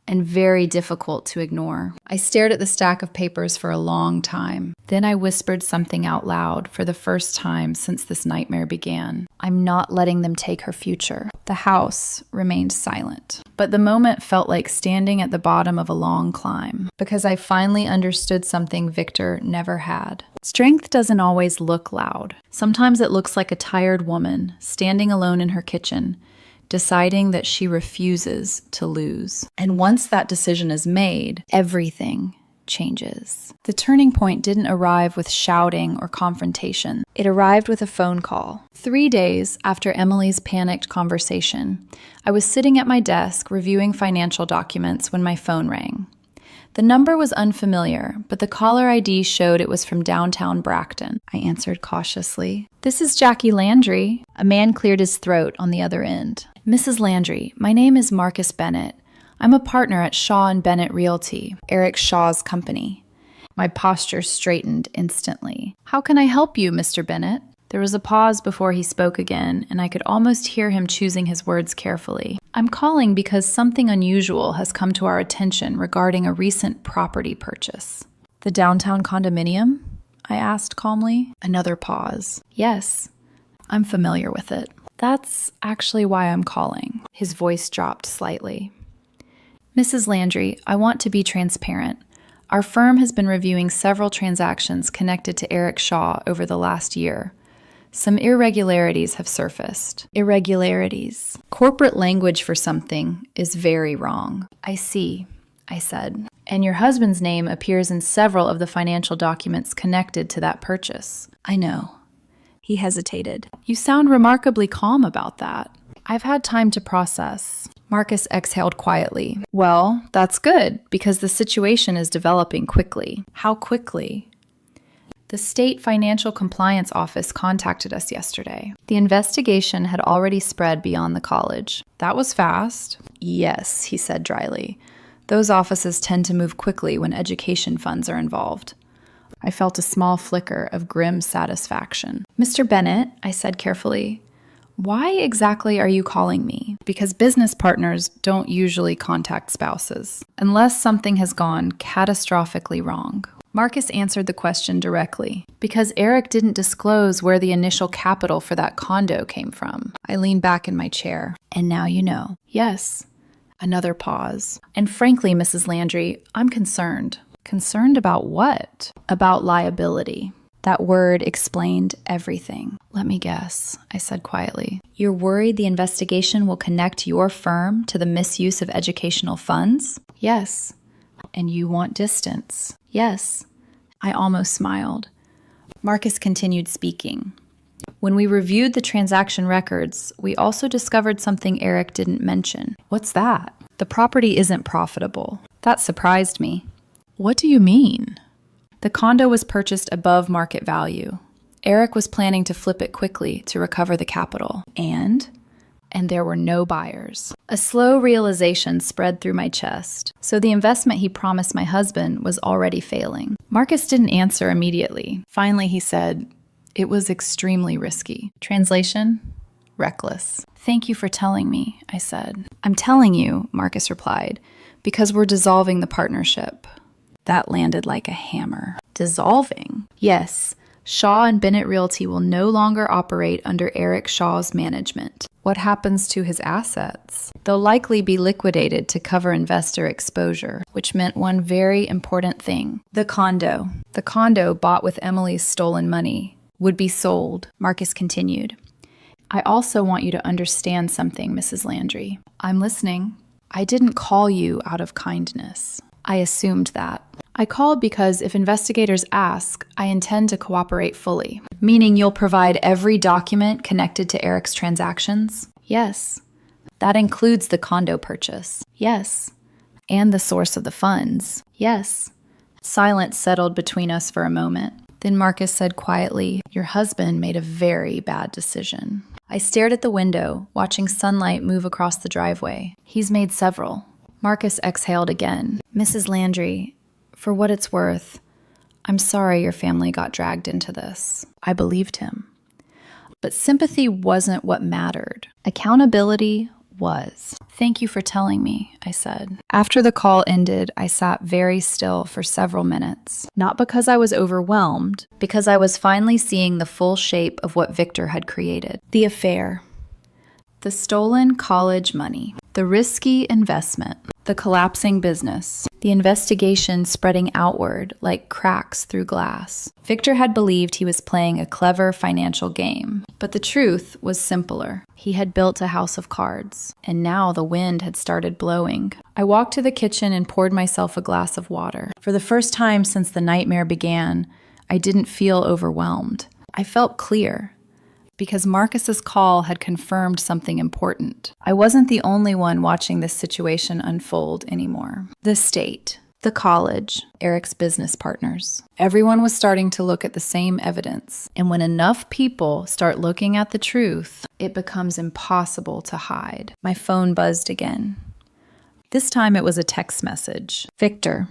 and very difficult to ignore. I stared at the stack of papers for a long time. Then I whispered something out loud for the first time since this nightmare began. "I'm not letting them take her future." The house remained silent. But the moment felt like standing at the bottom of a long climb, because I finally understood something Victor never had. Strength doesn't always look loud. Sometimes it looks like a tired woman standing alone in her kitchen, deciding that she refuses to lose. And once that decision is made, everything changes. The turning point didn't arrive with shouting or confrontation. It arrived with a phone call. 3 days after Emily's panicked conversation, I was sitting at my desk reviewing financial documents when my phone rang. The number was unfamiliar, but the caller ID showed it was from downtown Bracton. I answered cautiously. "This is Jackie Landry." A man cleared his throat on the other end. "Mrs. Landry, my name is Marcus Bennett. I'm a partner at Shaw and Bennett Realty, Eric Shaw's company." My posture straightened instantly. "How can I help you, Mr. Bennett?" There was a pause before he spoke again, and I could almost hear him choosing his words carefully. "I'm calling because something unusual has come to our attention regarding a recent property purchase." "The downtown condominium?" I asked calmly. Another pause. "Yes, I'm familiar with it. That's actually why I'm calling." His voice dropped slightly. "Mrs. Landry, I want to be transparent. Our firm has been reviewing several transactions connected to Eric Shaw over the last year. Some irregularities have surfaced." Irregularities. Corporate language for something is very wrong. "I see," I said. "And your husband's name appears in several of the financial documents connected to that purchase." "I know." He hesitated. "You sound remarkably calm about that." "I've had time to process." Marcus exhaled quietly. "Well, that's good, because the situation is developing quickly." "How quickly?" "The State Financial Compliance Office contacted us yesterday. The investigation had already spread beyond the college." "That was fast." Yes, he said dryly. Those offices tend to move quickly when education funds are involved. I felt a small flicker of grim satisfaction. Mr. Bennett, I said carefully, why exactly are you calling me? Because business partners don't usually contact spouses, unless something has gone catastrophically wrong. Marcus answered the question directly. Because Eric didn't disclose where the initial capital for that condo came from. I leaned back in my chair. And now you know. Yes. Another pause. And frankly, Mrs. Landry, I'm concerned. Concerned about what? About liability. That word explained everything. Let me guess, I said quietly. You're worried the investigation will connect your firm to the misuse of educational funds? Yes. And you want distance? Yes. I almost smiled. Marcus continued speaking. When we reviewed the transaction records, we also discovered something Eric didn't mention. What's that? The property isn't profitable. That surprised me. What do you mean? The condo was purchased above market value. Eric was planning to flip it quickly to recover the capital. And there were no buyers. A slow realization spread through my chest. So the investment he promised my husband was already failing. Marcus didn't answer immediately. Finally, he said, it was extremely risky. Translation? Reckless. Thank you for telling me, I said. I'm telling you, Marcus replied, because we're dissolving the partnership. That landed like a hammer. Dissolving? Yes. Shaw and Bennett Realty will no longer operate under Eric Shaw's management. What happens to his assets? They'll likely be liquidated to cover investor exposure, which meant one very important thing. The condo. The condo bought with Emily's stolen money would be sold, Marcus continued. I also want you to understand something, Mrs. Landry. I'm listening. I didn't call you out of kindness. I assumed that. I called because if investigators ask, I intend to cooperate fully. Meaning you'll provide every document connected to Eric's transactions? Yes. That includes the condo purchase? Yes. And the source of the funds? Yes. Silence settled between us for a moment. Then Marcus said quietly, your husband made a very bad decision. I stared at the window, watching sunlight move across the driveway. He's made several. Marcus exhaled again. Mrs. Landry, for what it's worth, I'm sorry your family got dragged into this. I believed him. But sympathy wasn't what mattered. Accountability was. Thank you for telling me, I said. After the call ended, I sat very still for several minutes. Not because I was overwhelmed, because I was finally seeing the full shape of what Victor had created. The affair. The stolen college money. The risky investment. The collapsing business. The investigation spreading outward like cracks through glass. Victor had believed he was playing a clever financial game, but the truth was simpler. He had built a house of cards, and now the wind had started blowing. I walked to the kitchen and poured myself a glass of water. For the first time since the nightmare began, I didn't feel overwhelmed. I felt clear. Because Marcus's call had confirmed something important. I wasn't the only one watching this situation unfold anymore. The state, the college, Eric's business partners. Everyone was starting to look at the same evidence. And when enough people start looking at the truth, it becomes impossible to hide. My phone buzzed again. This time it was a text message. Victor,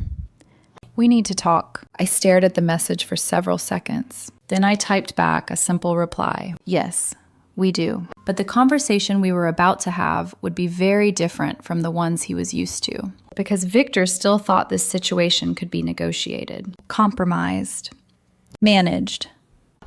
we need to talk. I stared at the message for several seconds. Then I typed back a simple reply. Yes, we do. But the conversation we were about to have would be very different from the ones he was used to. Because Victor still thought this situation could be negotiated, compromised, managed.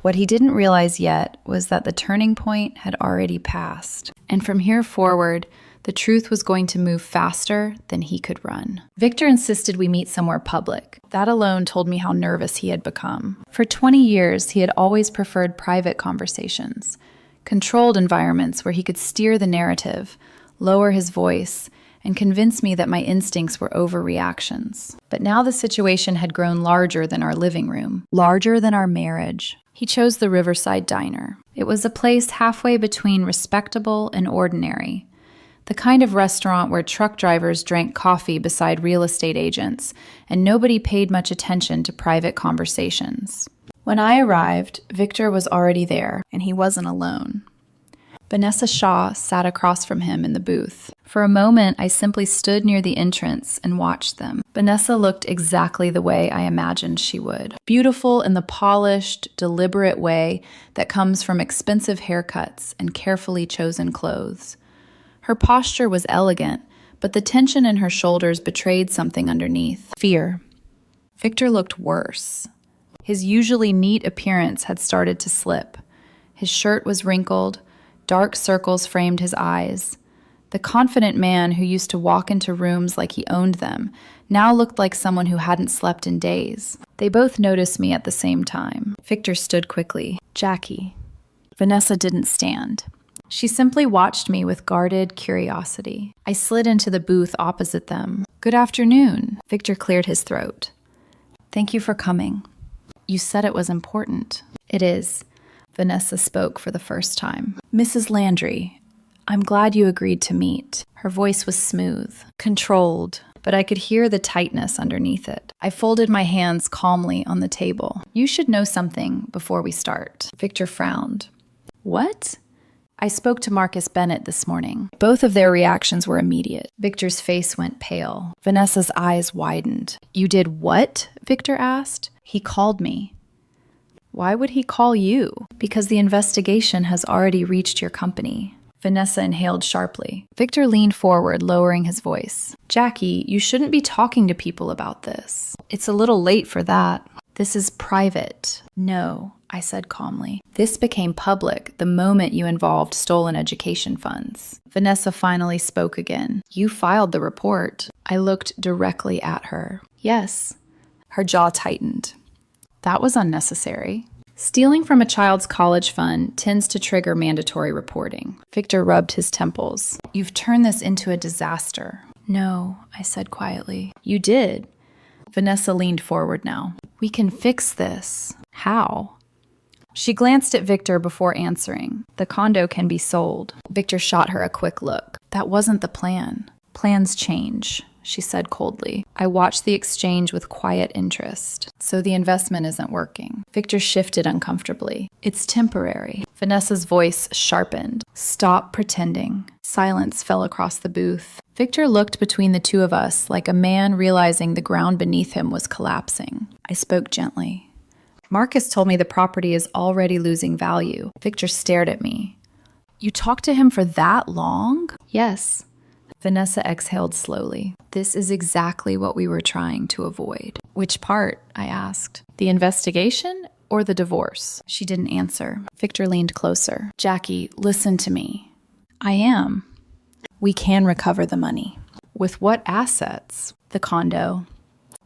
What he didn't realize yet was that the turning point had already passed. And from here forward, the truth was going to move faster than he could run. Victor insisted we meet somewhere public. That alone told me how nervous he had become. For 20 years, he had always preferred private conversations, controlled environments where he could steer the narrative, lower his voice, and convince me that my instincts were overreactions. But now the situation had grown larger than our living room, larger than our marriage. He chose the Riverside Diner. It was a place halfway between respectable and ordinary. The kind of restaurant where truck drivers drank coffee beside real estate agents, and nobody paid much attention to private conversations. When I arrived, Victor was already there, and he wasn't alone. Vanessa Shaw sat across from him in the booth. For a moment, I simply stood near the entrance and watched them. Vanessa looked exactly the way I imagined she would. Beautiful in the polished, deliberate way that comes from expensive haircuts and carefully chosen clothes. Her posture was elegant, but the tension in her shoulders betrayed something underneath. Fear. Victor looked worse. His usually neat appearance had started to slip. His shirt was wrinkled, dark circles framed his eyes. The confident man who used to walk into rooms like he owned them now looked like someone who hadn't slept in days. They both noticed me at the same time. Victor stood quickly. Jackie. Vanessa didn't stand. She simply watched me with guarded curiosity. I slid into the booth opposite them. Good afternoon. Victor cleared his throat. Thank you for coming. You said it was important. It is. Vanessa spoke for the first time. Mrs. Landry, I'm glad you agreed to meet. Her voice was smooth, controlled, but I could hear the tightness underneath it. I folded my hands calmly on the table. You should know something before we start. Victor frowned. What? I spoke to Marcus Bennett this morning. Both of their reactions were immediate. Victor's face went pale. Vanessa's eyes widened. You did what? Victor asked. He called me. Why would he call you? Because the investigation has already reached your company. Vanessa inhaled sharply. Victor leaned forward, lowering his voice. Jackie, you shouldn't be talking to people about this. It's a little late for that. This is private. No, I said calmly. This became public the moment you involved stolen education funds. Vanessa finally spoke again. You filed the report. I looked directly at her. Yes. Her jaw tightened. That was unnecessary. Stealing from a child's college fund tends to trigger mandatory reporting. Victor rubbed his temples. You've turned this into a disaster. No, I said quietly. You did. Vanessa leaned forward now. We can fix this. How? She glanced at Victor before answering. The condo can be sold. Victor shot her a quick look. That wasn't the plan. Plans change, she said coldly. I watched the exchange with quiet interest. So the investment isn't working. Victor shifted uncomfortably. It's temporary. Vanessa's voice sharpened. Stop pretending. Silence fell across the booth. Victor looked between the two of us like a man realizing the ground beneath him was collapsing. I spoke gently. Marcus told me the property is already losing value. Victor stared at me. You talked to him for that long? Yes. Vanessa exhaled slowly. This is exactly what we were trying to avoid. Which part? I asked. The investigation or the divorce? She didn't answer. Victor leaned closer. Jackie, listen to me. I am. We can recover the money. With what assets? The condo,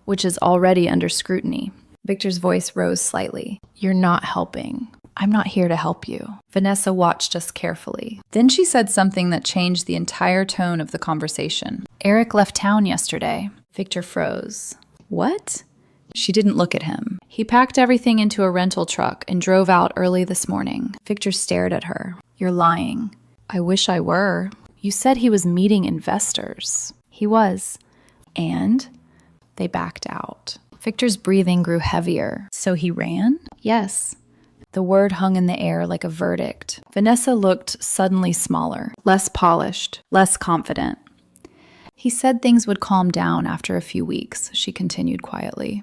which is already under scrutiny. Victor's voice rose slightly. You're not helping. I'm not here to help you. Vanessa watched us carefully. Then she said something that changed the entire tone of the conversation. Eric left town yesterday. Victor froze. What? She didn't look at him. He packed everything into a rental truck and drove out early this morning. Victor stared at her. You're lying. I wish I were. You said he was meeting investors. He was. And? They backed out. Victor's breathing grew heavier. So he ran? Yes. The word hung in the air like a verdict. Vanessa looked suddenly smaller, less polished, less confident. He said things would calm down after a few weeks, she continued quietly.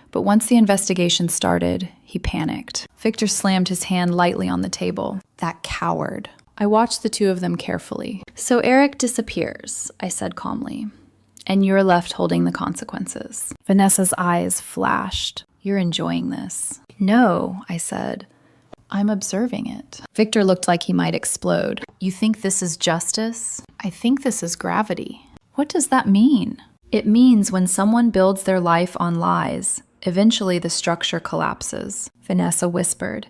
But once the investigation started, he panicked. Victor slammed his hand lightly on the table. That coward. I watched the two of them carefully. So Eric disappears, I said calmly. And you're left holding the consequences. Vanessa's eyes flashed. You're enjoying this. No, I said. I'm observing it. Victor looked like he might explode. You think this is justice? I think this is gravity. What does that mean? It means when someone builds their life on lies, eventually the structure collapses. Vanessa whispered.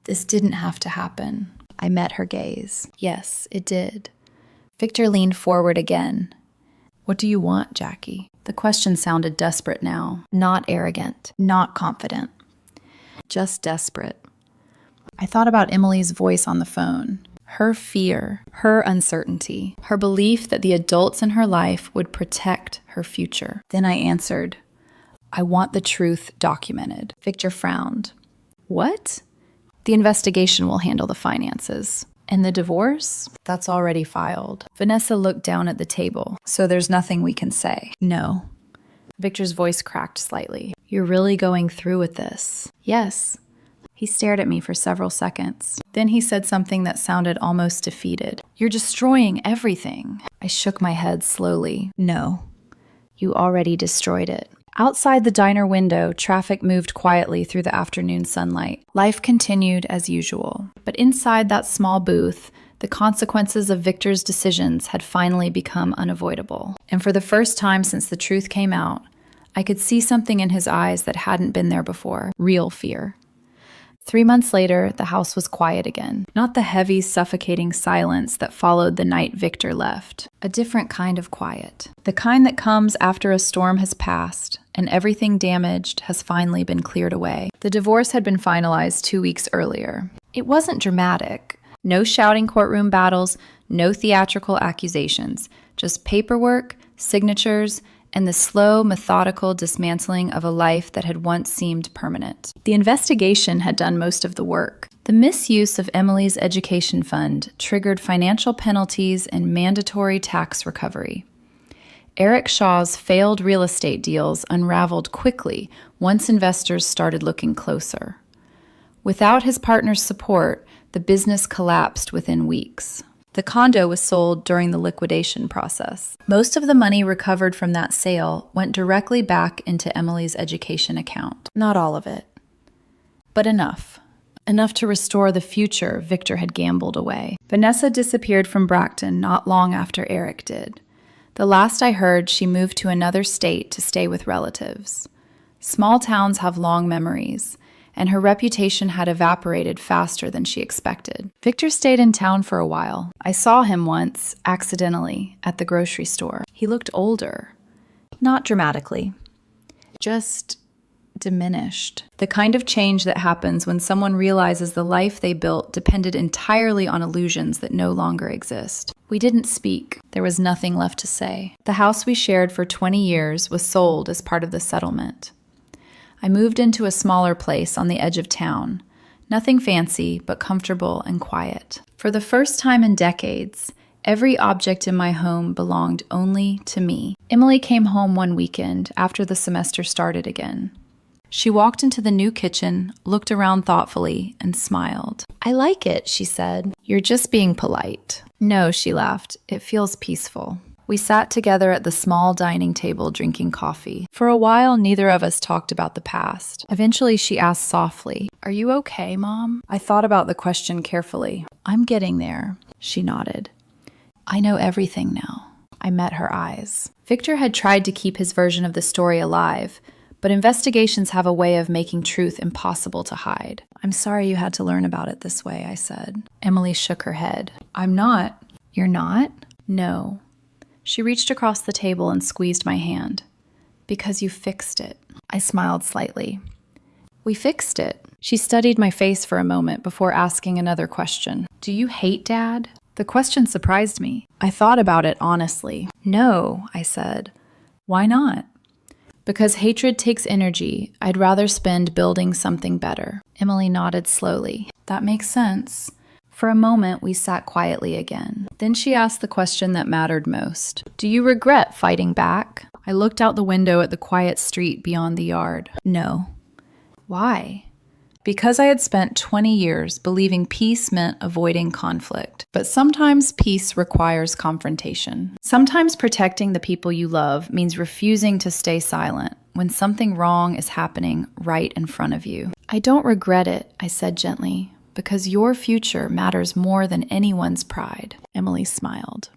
This didn't have to happen. I met her gaze. Yes, it did. Victor leaned forward again. What do you want, Jackie? The question sounded desperate now. Not arrogant, not confident. Just desperate. I thought about Emily's voice on the phone. Her fear, her uncertainty, her belief that the adults in her life would protect her future. Then I answered, I want the truth documented. Victor frowned. What? The investigation will handle the finances. And the divorce? That's already filed. Vanessa looked down at the table. So there's nothing we can say? No. Victor's voice cracked slightly. You're really going through with this? Yes. He stared at me for several seconds. Then he said something that sounded almost defeated. You're destroying everything. I shook my head slowly. No. You already destroyed it. Outside the diner window, traffic moved quietly through the afternoon sunlight. Life continued as usual. But inside that small booth, the consequences of Victor's decisions had finally become unavoidable. And for the first time since the truth came out, I could see something in his eyes that hadn't been there before. Real fear. 3 months later, the house was quiet again. Not the heavy, suffocating silence that followed the night Victor left. A different kind of quiet. The kind that comes after a storm has passed and everything damaged has finally been cleared away. The divorce had been finalized 2 weeks earlier. It wasn't dramatic. No shouting courtroom battles, no theatrical accusations. Just paperwork, signatures, and the slow, methodical dismantling of a life that had once seemed permanent. The investigation had done most of the work. The misuse of Emily's education fund triggered financial penalties and mandatory tax recovery. Eric Shaw's failed real estate deals unraveled quickly once investors started looking closer. Without his partner's support, the business collapsed within weeks. The condo was sold during the liquidation process. Most of the money recovered from that sale went directly back into Emily's education account. Not all of it, but enough. Enough to restore the future Victor had gambled away. Vanessa disappeared from Bracton not long after Eric did. The last I heard, she moved to another state to stay with relatives. Small towns have long memories, and her reputation had evaporated faster than she expected. Victor stayed in town for a while. I saw him once, accidentally, at the grocery store. He looked older. Not dramatically. Just diminished. The kind of change that happens when someone realizes the life they built depended entirely on illusions that no longer exist. We didn't speak. There was nothing left to say. The house we shared for 20 years was sold as part of the settlement. I moved into a smaller place on the edge of town. Nothing fancy, but comfortable and quiet. For the first time in decades, every object in my home belonged only to me. Emily came home one weekend after the semester started again. She walked into the new kitchen, looked around thoughtfully, and smiled. I like it, she said. You're just being polite. No, she laughed. It feels peaceful. We sat together at the small dining table drinking coffee. For a while, neither of us talked about the past. Eventually, she asked softly, "Are you okay, Mom?" I thought about the question carefully. I'm getting there, she nodded. I know everything now. I met her eyes. Victor had tried to keep his version of the story alive, but investigations have a way of making truth impossible to hide. I'm sorry you had to learn about it this way, I said. Emily shook her head. I'm not. You're not? No. She reached across the table and squeezed my hand. Because you fixed it. I smiled slightly. We fixed it. She studied my face for a moment before asking another question. Do you hate Dad? The question surprised me. I thought about it honestly. No, I said. Why not? Because hatred takes energy, I'd rather spend building something better. Emily nodded slowly. That makes sense. For a moment, we sat quietly again. Then she asked the question that mattered most. Do you regret fighting back? I looked out the window at the quiet street beyond the yard. No. Why? Because I had spent 20 years believing peace meant avoiding conflict. But sometimes peace requires confrontation. Sometimes protecting the people you love means refusing to stay silent when something wrong is happening right in front of you. I don't regret it, I said gently, because your future matters more than anyone's pride. Emily smiled.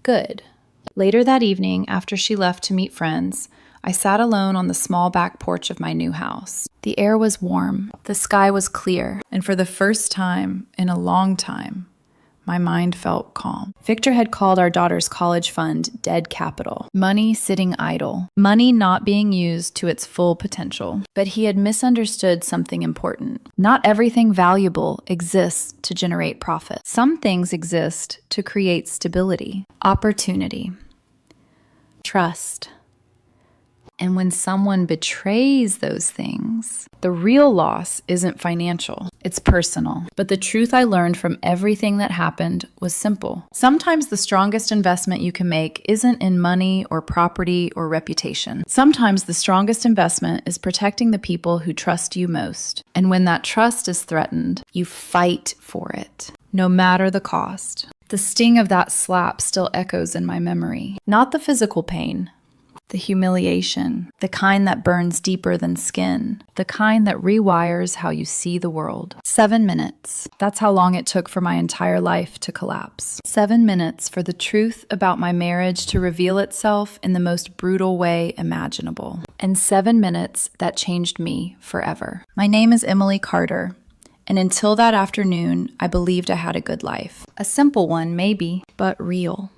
Good. Later that evening, after she left to meet friends, I sat alone on the small back porch of my new house. The air was warm, the sky was clear, and for the first time in a long time, my mind felt calm. Victor had called our daughter's college fund dead capital, money sitting idle, money not being used to its full potential. But he had misunderstood something important. Not everything valuable exists to generate profit. Some things exist to create stability, opportunity, trust. And when someone betrays those things, the real loss isn't financial, it's personal. But the truth I learned from everything that happened was simple. Sometimes the strongest investment you can make isn't in money or property or reputation. Sometimes the strongest investment is protecting the people who trust you most. And when that trust is threatened, you fight for it, no matter the cost. The sting of that slap still echoes in my memory. Not the physical pain, the humiliation, the kind that burns deeper than skin, the kind that rewires how you see the world. 7 minutes. That's how long it took for my entire life to collapse. 7 minutes for the truth about my marriage to reveal itself in the most brutal way imaginable. And 7 minutes that changed me forever. My name is Emily Carter. And until that afternoon, I believed I had a good life. A simple one, maybe, but real.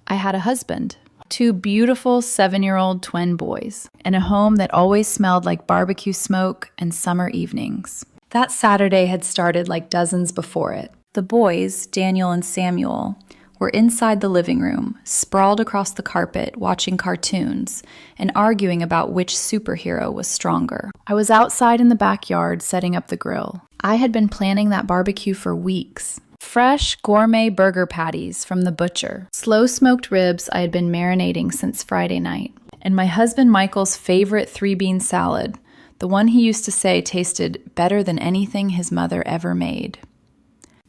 I had a husband, 2 beautiful 7-year-old twin boys, and a home that always smelled like barbecue smoke and summer evenings. That Saturday had started like dozens before it. The boys, Daniel and Samuel, were inside the living room, sprawled across the carpet, watching cartoons and arguing about which superhero was stronger. I was outside in the backyard setting up the grill. I had been planning that barbecue for weeks. Fresh gourmet burger patties from the butcher, slow-smoked ribs I had been marinating since Friday night, and my husband Michael's favorite 3-bean salad, the one he used to say tasted better than anything his mother ever made.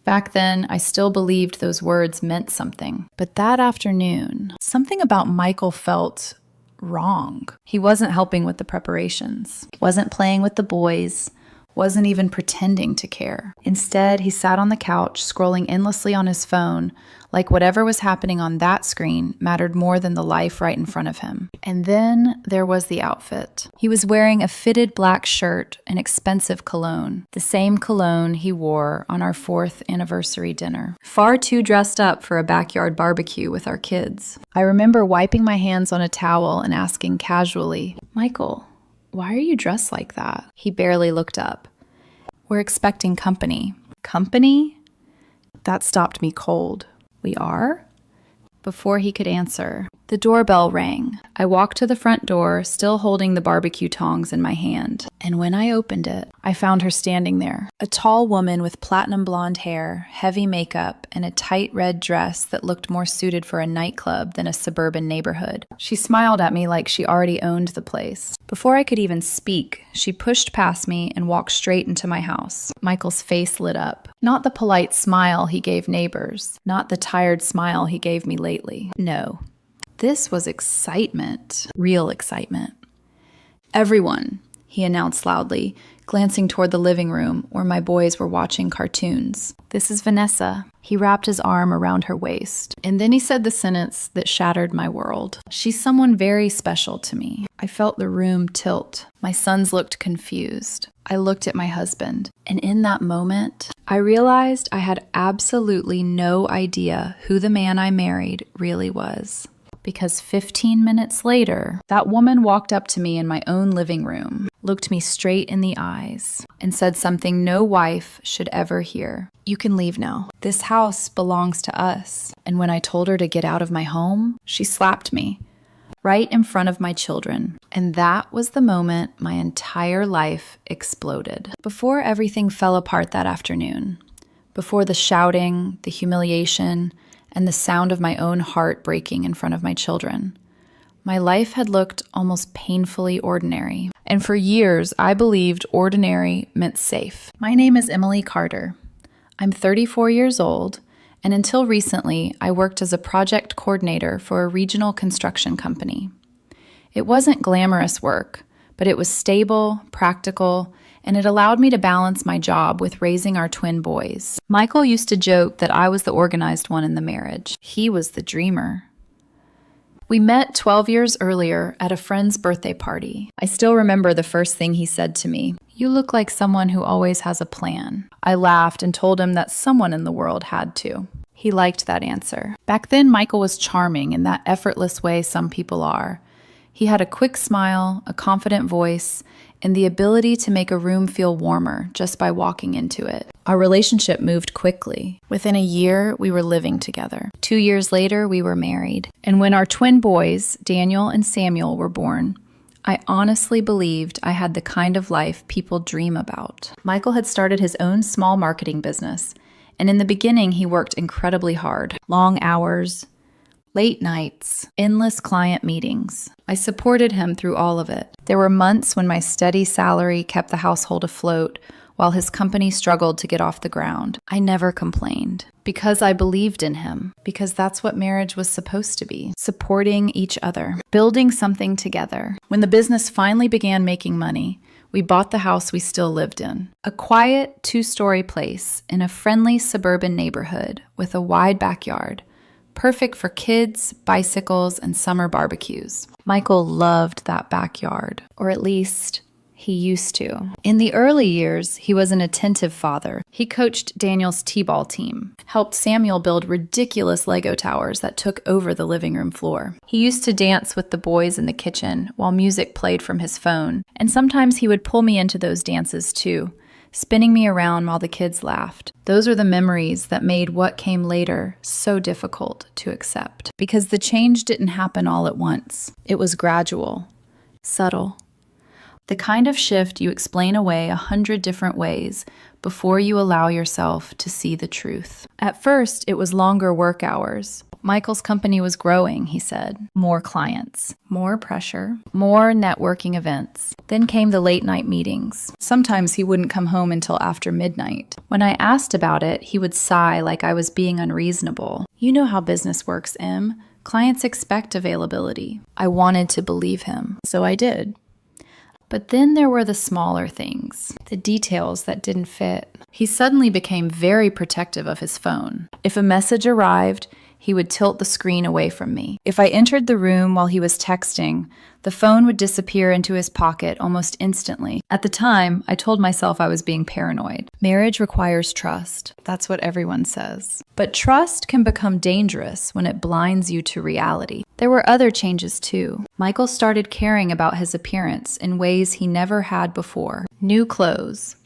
Back then, I still believed those words meant something. But that afternoon, something about Michael felt wrong. He wasn't helping with the preparations, wasn't playing with the boys, wasn't even pretending to care. Instead, he sat on the couch, scrolling endlessly on his phone, like whatever was happening on that screen mattered more than the life right in front of him. And then there was the outfit. He was wearing a fitted black shirt and expensive cologne, the same cologne he wore on our 4th anniversary dinner. Far too dressed up for a backyard barbecue with our kids. I remember wiping my hands on a towel and asking casually, "Michael, why are you dressed like that?" He barely looked up. "We're expecting company." Company? That stopped me cold. "We are?" Before he could answer, the doorbell rang. I walked to the front door, still holding the barbecue tongs in my hand. And when I opened it, I found her standing there. A tall woman with platinum blonde hair, heavy makeup, and a tight red dress that looked more suited for a nightclub than a suburban neighborhood. She smiled at me like she already owned the place. Before I could even speak, she pushed past me and walked straight into my house. Michael's face lit up. Not the polite smile he gave neighbors. Not the tired smile he gave me lately. No. This was excitement. Real excitement. "Everyone," he announced loudly, glancing toward the living room where my boys were watching cartoons. "This is Vanessa." He wrapped his arm around her waist, and then he said the sentence that shattered my world. "She's someone very special to me." I felt the room tilt. My sons looked confused. I looked at my husband, and in that moment, I realized I had absolutely no idea who the man I married really was. Because 15 minutes later, that woman walked up to me in my own living room, looked me straight in the eyes, and said something no wife should ever hear. "You can leave now. This house belongs to us." And when I told her to get out of my home, she slapped me right in front of my children. And that was the moment my entire life exploded. Before everything fell apart that afternoon, before the shouting, the humiliation, and the sound of my own heart breaking in front of my children, my life had looked almost painfully ordinary. And for years, I believed ordinary meant safe. My name is Emily Carter. I'm 34 years old, and until recently, I worked as a project coordinator for a regional construction company. It wasn't glamorous work, but it was stable, practical, and it allowed me to balance my job with raising our twin boys. Michael used to joke that I was the organized one in the marriage. He was the dreamer. We met 12 years earlier at a friend's birthday party. I still remember the first thing he said to me. "You look like someone who always has a plan." I laughed and told him that someone in the world had to. He liked that answer. Back then, Michael was charming in that effortless way some people are. He had a quick smile, a confident voice, and the ability to make a room feel warmer just by walking into it. Our relationship moved quickly. Within a year, we were living together. 2 years later, we were married. And when our twin boys, Daniel and Samuel, were born, I honestly believed I had the kind of life people dream about. Michael had started his own small marketing business, and in the beginning he worked incredibly hard. Long hours, late nights, endless client meetings. I supported him through all of it. There were months when my steady salary kept the household afloat, while his company struggled to get off the ground. I never complained, because I believed in him, because that's what marriage was supposed to be, supporting each other, building something together. When the business finally began making money, we bought the house we still lived in. A quiet 2-story place in a friendly suburban neighborhood with a wide backyard, perfect for kids, bicycles, and summer barbecues. Michael loved that backyard, or at least he used to. In the early years, he was an attentive father. He coached Daniel's t-ball team, helped Samuel build ridiculous Lego towers that took over the living room floor. He used to dance with the boys in the kitchen while music played from his phone, and sometimes he would pull me into those dances too, spinning me around while the kids laughed. Those are the memories that made what came later so difficult to accept, because the change didn't happen all at once. It was gradual, subtle. The kind of shift you explain away 100 different ways before you allow yourself to see the truth. At first, it was longer work hours. Michael's company was growing, he said. More clients, more pressure, more networking events. Then came the late night meetings. Sometimes he wouldn't come home until after midnight. When I asked about it, he would sigh like I was being unreasonable. You know how business works, Em. Clients expect availability. I wanted to believe him, so I did. But then there were the smaller things, the details that didn't fit. He suddenly became very protective of his phone. If a message arrived, he would tilt the screen away from me. If I entered the room while he was texting, the phone would disappear into his pocket almost instantly. At the time, I told myself I was being paranoid. Marriage requires trust. That's what everyone says. But trust can become dangerous when it blinds you to reality. There were other changes too. Michael started caring about his appearance in ways he never had before. New clothes,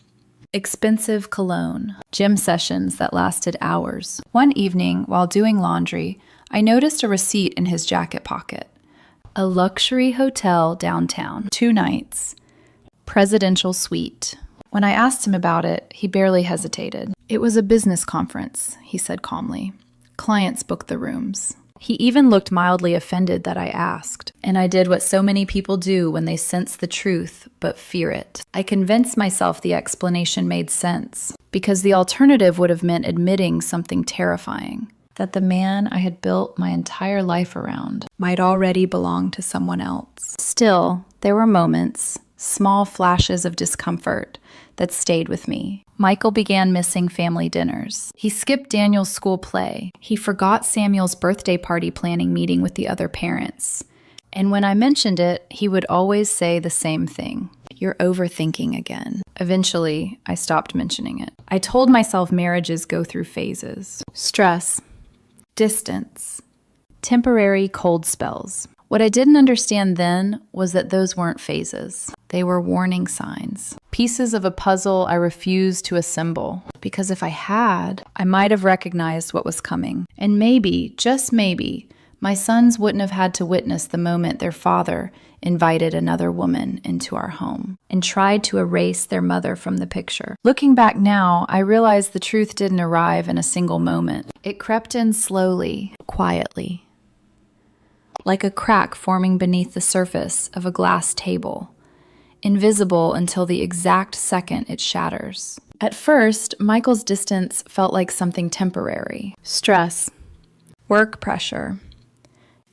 expensive cologne, gym sessions that lasted hours. One evening, while doing laundry, I noticed a receipt in his jacket pocket. A luxury hotel downtown, 2 nights, presidential suite. When I asked him about it, he barely hesitated. It was a business conference, he said calmly. Clients booked the rooms. He even looked mildly offended that I asked, and I did what so many people do when they sense the truth but fear it. I convinced myself the explanation made sense, because the alternative would have meant admitting something terrifying, that the man I had built my entire life around might already belong to someone else. Still, there were moments, small flashes of discomfort, that stayed with me. Michael began missing family dinners. He skipped Daniel's school play. He forgot Samuel's birthday party planning meeting with the other parents. And when I mentioned it, he would always say the same thing. You're overthinking again. Eventually, I stopped mentioning it. I told myself marriages go through phases. Stress, distance, temporary cold spells. What I didn't understand then was that those weren't phases. They were warning signs. Pieces of a puzzle I refused to assemble. Because if I had, I might have recognized what was coming. And maybe, just maybe, my sons wouldn't have had to witness the moment their father invited another woman into our home and tried to erase their mother from the picture. Looking back now, I realize the truth didn't arrive in a single moment. It crept in slowly, quietly, like a crack forming beneath the surface of a glass table, invisible until the exact second it shatters. At first, Michael's distance felt like something temporary. Stress, work pressure,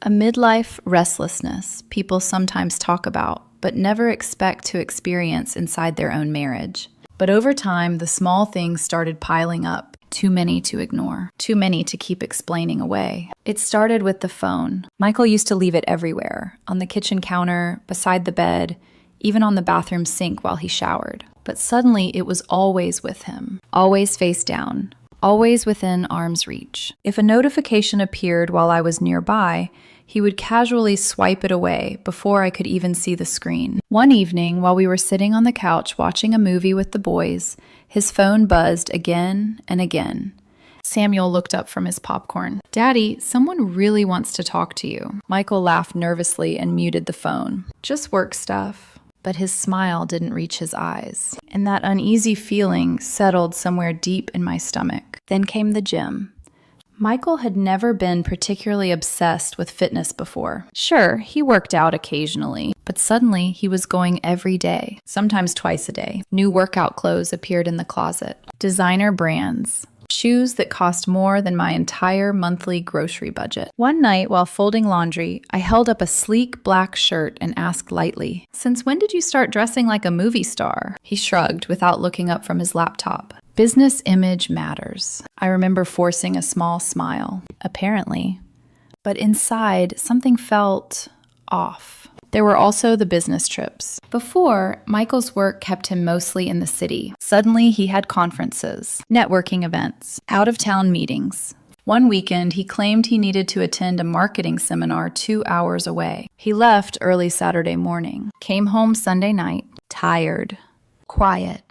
a midlife restlessness people sometimes talk about, but never expect to experience inside their own marriage. But over time, the small things started piling up. Too many to ignore. Too many to keep explaining away. It started with the phone. Michael used to leave it everywhere. On the kitchen counter, beside the bed, even on the bathroom sink while he showered. But suddenly, it was always with him. Always face down. Always within arm's reach. If a notification appeared while I was nearby, he would casually swipe it away before I could even see the screen. One evening, while we were sitting on the couch watching a movie with the boys, his phone buzzed again and again. Samuel looked up from his popcorn. "Daddy, someone really wants to talk to you." Michael laughed nervously and muted the phone. "Just work stuff." But his smile didn't reach his eyes, and that uneasy feeling settled somewhere deep in my stomach. Then came the gym. Michael had never been particularly obsessed with fitness before. Sure, he worked out occasionally, but suddenly he was going every day, sometimes twice a day. New workout clothes appeared in the closet. Designer brands. Shoes that cost more than my entire monthly grocery budget. One night while folding laundry, I held up a sleek black shirt and asked lightly, "Since when did you start dressing like a movie star?" He shrugged without looking up from his laptop. "Business image matters." I remember forcing a small smile, apparently. But inside, something felt off. There were also the business trips. Before, Michael's work kept him mostly in the city. Suddenly, he had conferences, networking events, out-of-town meetings. One weekend, he claimed he needed to attend a marketing seminar 2 hours away. He left early Saturday morning, came home Sunday night, tired, quiet,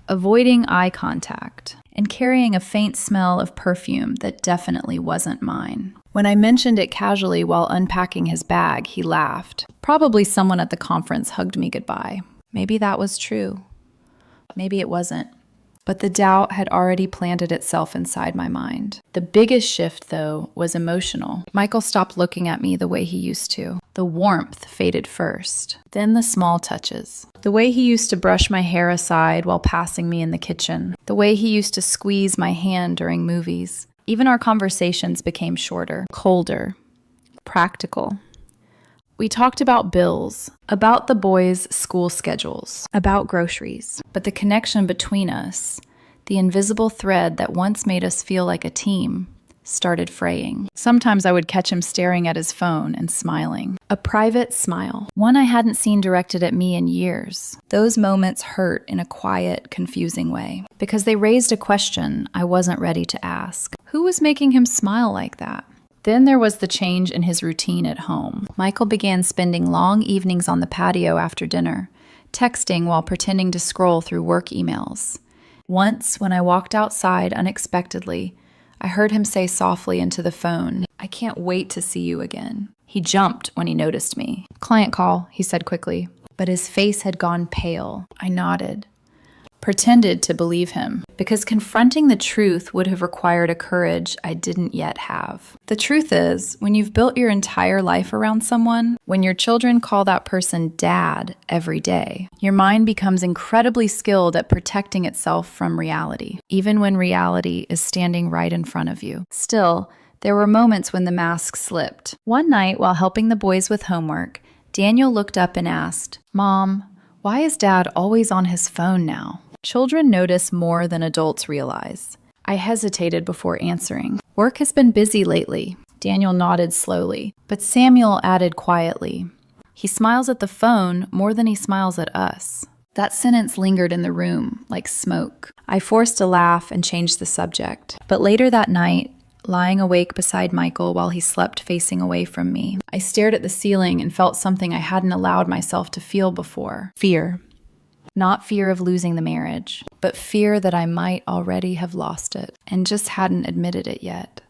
avoiding eye contact, and carrying a faint smell of perfume that definitely wasn't mine. When I mentioned it casually while unpacking his bag, he laughed. Probably someone at the conference hugged me goodbye. Maybe that was true. Maybe it wasn't. But the doubt had already planted itself inside my mind. The biggest shift, though, was emotional. Michael stopped looking at me the way he used to. The warmth faded first, then the small touches. The way he used to brush my hair aside while passing me in the kitchen. The way he used to squeeze my hand during movies. Even our conversations became shorter, colder, practical. We talked about bills, about the boys' school schedules, about groceries. But the connection between us, the invisible thread that once made us feel like a team, started fraying. Sometimes I would catch him staring at his phone and smiling. A private smile, one I hadn't seen directed at me in years. Those moments hurt in a quiet, confusing way, because they raised a question I wasn't ready to ask. Who was making him smile like that? Then there was the change in his routine at home. Michael began spending long evenings on the patio after dinner, texting while pretending to scroll through work emails. Once, when I walked outside unexpectedly, I heard him say softly into the phone, "I can't wait to see you again." He jumped when he noticed me. "Client call," he said quickly, but his face had gone pale. I nodded. Pretended to believe him, because confronting the truth would have required a courage I didn't yet have. The truth is, when you've built your entire life around someone, when your children call that person dad every day, your mind becomes incredibly skilled at protecting itself from reality, even when reality is standing right in front of you. Still, there were moments when the mask slipped. One night, while helping the boys with homework, Daniel looked up and asked, "Mom, why is Dad always on his phone now?" Children notice more than adults realize. I hesitated before answering. "Work has been busy lately." Daniel nodded slowly, but Samuel added quietly, "He smiles at the phone more than he smiles at us." That sentence lingered in the room like smoke. I forced a laugh and changed the subject. But later that night, lying awake beside Michael while he slept facing away from me, I stared at the ceiling and felt something I hadn't allowed myself to feel before. Fear. Not fear of losing the marriage, but fear that I might already have lost it and just hadn't admitted it yet.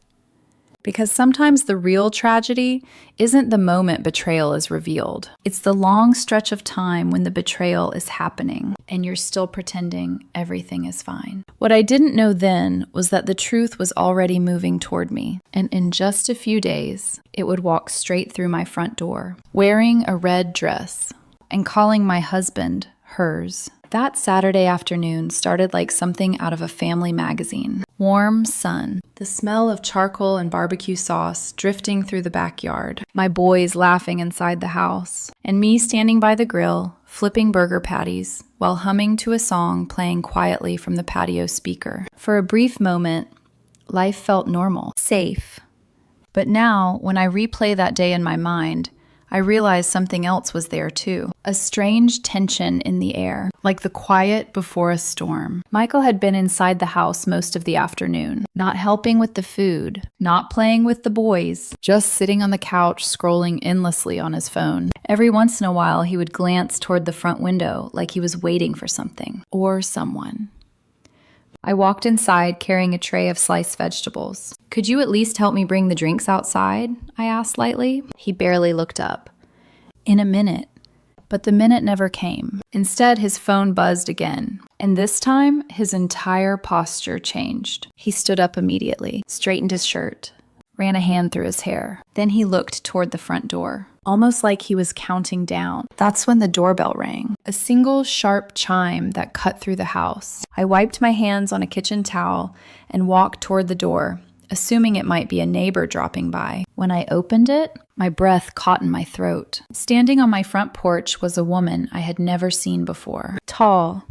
Because sometimes the real tragedy isn't the moment betrayal is revealed. It's the long stretch of time when the betrayal is happening and you're still pretending everything is fine. What I didn't know then was that the truth was already moving toward me, and in just a few days, it would walk straight through my front door, wearing a red dress and calling my husband hers. That Saturday afternoon started like something out of a family magazine. Warm sun, the smell of charcoal and barbecue sauce drifting through the backyard, my boys laughing inside the house, and me standing by the grill, flipping burger patties, while humming to a song playing quietly from the patio speaker. For a brief moment, life felt normal, safe. But now, when I replay that day in my mind, I realized something else was there too. A strange tension in the air, like the quiet before a storm. Michael had been inside the house most of the afternoon, not helping with the food, not playing with the boys, just sitting on the couch scrolling endlessly on his phone. Every once in a while, he would glance toward the front window like he was waiting for something or someone. I walked inside carrying a tray of sliced vegetables. "Could you at least help me bring the drinks outside?" I asked lightly. He barely looked up. "In a minute." But the minute never came. Instead, his phone buzzed again. And this time, his entire posture changed. He stood up immediately, straightened his shirt, ran a hand through his hair. Then he looked toward the front door, almost like he was counting down. That's when the doorbell rang, a single sharp chime that cut through the house. I wiped my hands on a kitchen towel and walked toward the door, assuming it might be a neighbor dropping by. When I opened it, my breath caught in my throat. Standing on my front porch was a woman I had never seen before. Tall,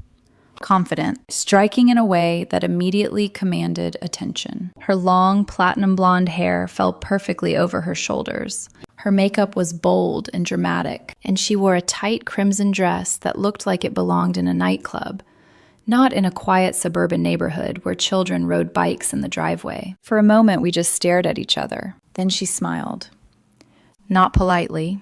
confident, striking in a way that immediately commanded attention. Her long, platinum blonde hair fell perfectly over her shoulders. Her makeup was bold and dramatic, and she wore a tight crimson dress that looked like it belonged in a nightclub, not in a quiet suburban neighborhood where children rode bikes in the driveway. For a moment, we just stared at each other. Then she smiled. Not politely,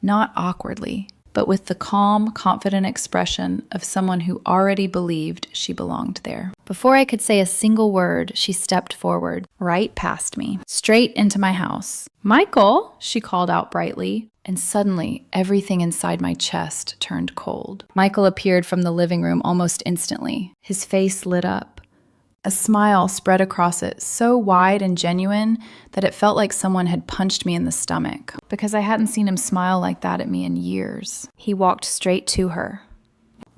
not awkwardly, but with the calm, confident expression of someone who already believed she belonged there. Before I could say a single word, she stepped forward, right past me, straight into my house. "Michael," she called out brightly, and suddenly everything inside my chest turned cold. Michael appeared from the living room almost instantly. His face lit up. A smile spread across it, so wide and genuine that it felt like someone had punched me in the stomach, because I hadn't seen him smile like that at me in years. He walked straight to her,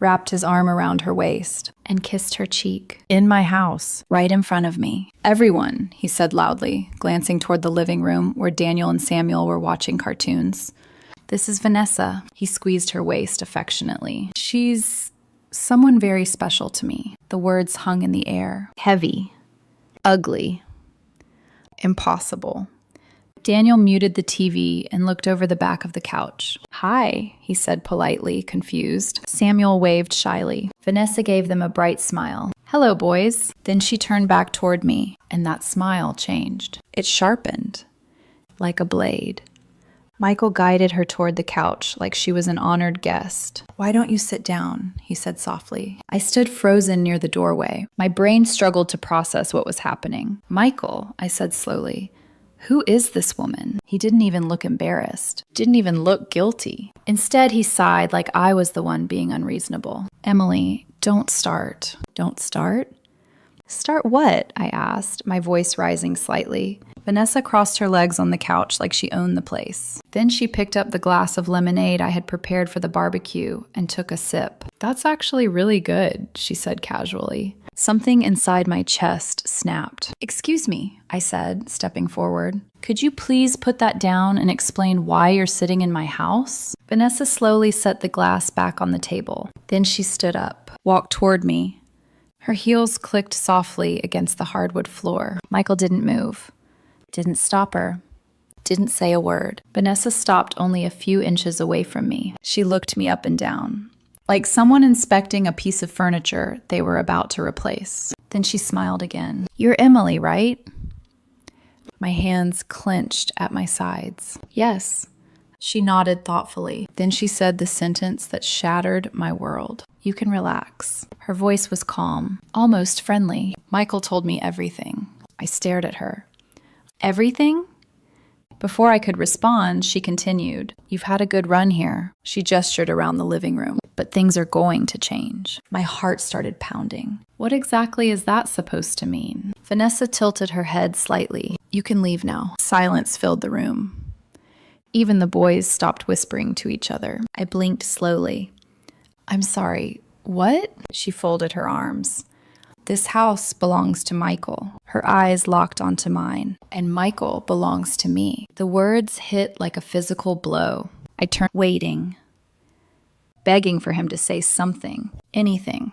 wrapped his arm around her waist, and kissed her cheek. In my house, right in front of me. "Everyone," he said loudly, glancing toward the living room where Daniel and Samuel were watching cartoons. "This is Vanessa." He squeezed her waist affectionately. "She's someone very special to me." The words hung in the air. Heavy. Ugly. Impossible. Daniel muted the TV and looked over the back of the couch. "Hi," he said politely, confused. Samuel waved shyly. Vanessa gave them a bright smile. "Hello, boys." Then she turned back toward me, and that smile changed. It sharpened, like a blade. Michael guided her toward the couch like she was an honored guest. "Why don't you sit down?" he said softly. I stood frozen near the doorway. My brain struggled to process what was happening. "Michael," I said slowly, "who is this woman?" He didn't even look embarrassed, didn't even look guilty. Instead, he sighed like I was the one being unreasonable. "Emily, don't start." "Don't start?" "Start what?" I asked, my voice rising slightly. Vanessa crossed her legs on the couch like she owned the place. Then she picked up the glass of lemonade I had prepared for the barbecue and took a sip. "That's actually really good," she said casually. Something inside my chest snapped. "Excuse me," I said, stepping forward. "Could you please put that down and explain why you're sitting in my house?" Vanessa slowly set the glass back on the table. Then she stood up, walked toward me. Her heels clicked softly against the hardwood floor. Michael didn't move. Didn't stop her. Didn't say a word. Vanessa stopped only a few inches away from me. She looked me up and down, like someone inspecting a piece of furniture they were about to replace. Then she smiled again. "You're Emily, right?" My hands clenched at my sides. "Yes." She nodded thoughtfully. Then she said the sentence that shattered my world. "You can relax." Her voice was calm, almost friendly. "Michael told me everything." I stared at her. "Everything?" Before I could respond, she continued. "You've had a good run here." She gestured around the living room. "But things are going to change." My heart started pounding. What exactly is that supposed to mean? Vanessa tilted her head slightly. "You can leave now." Silence filled the room. Even the boys stopped whispering to each other. I blinked slowly. "I'm sorry, what?" She folded her arms. "This house belongs to Michael." Her eyes locked onto mine. "And Michael belongs to me." The words hit like a physical blow. I turned, waiting, begging for him to say something, anything.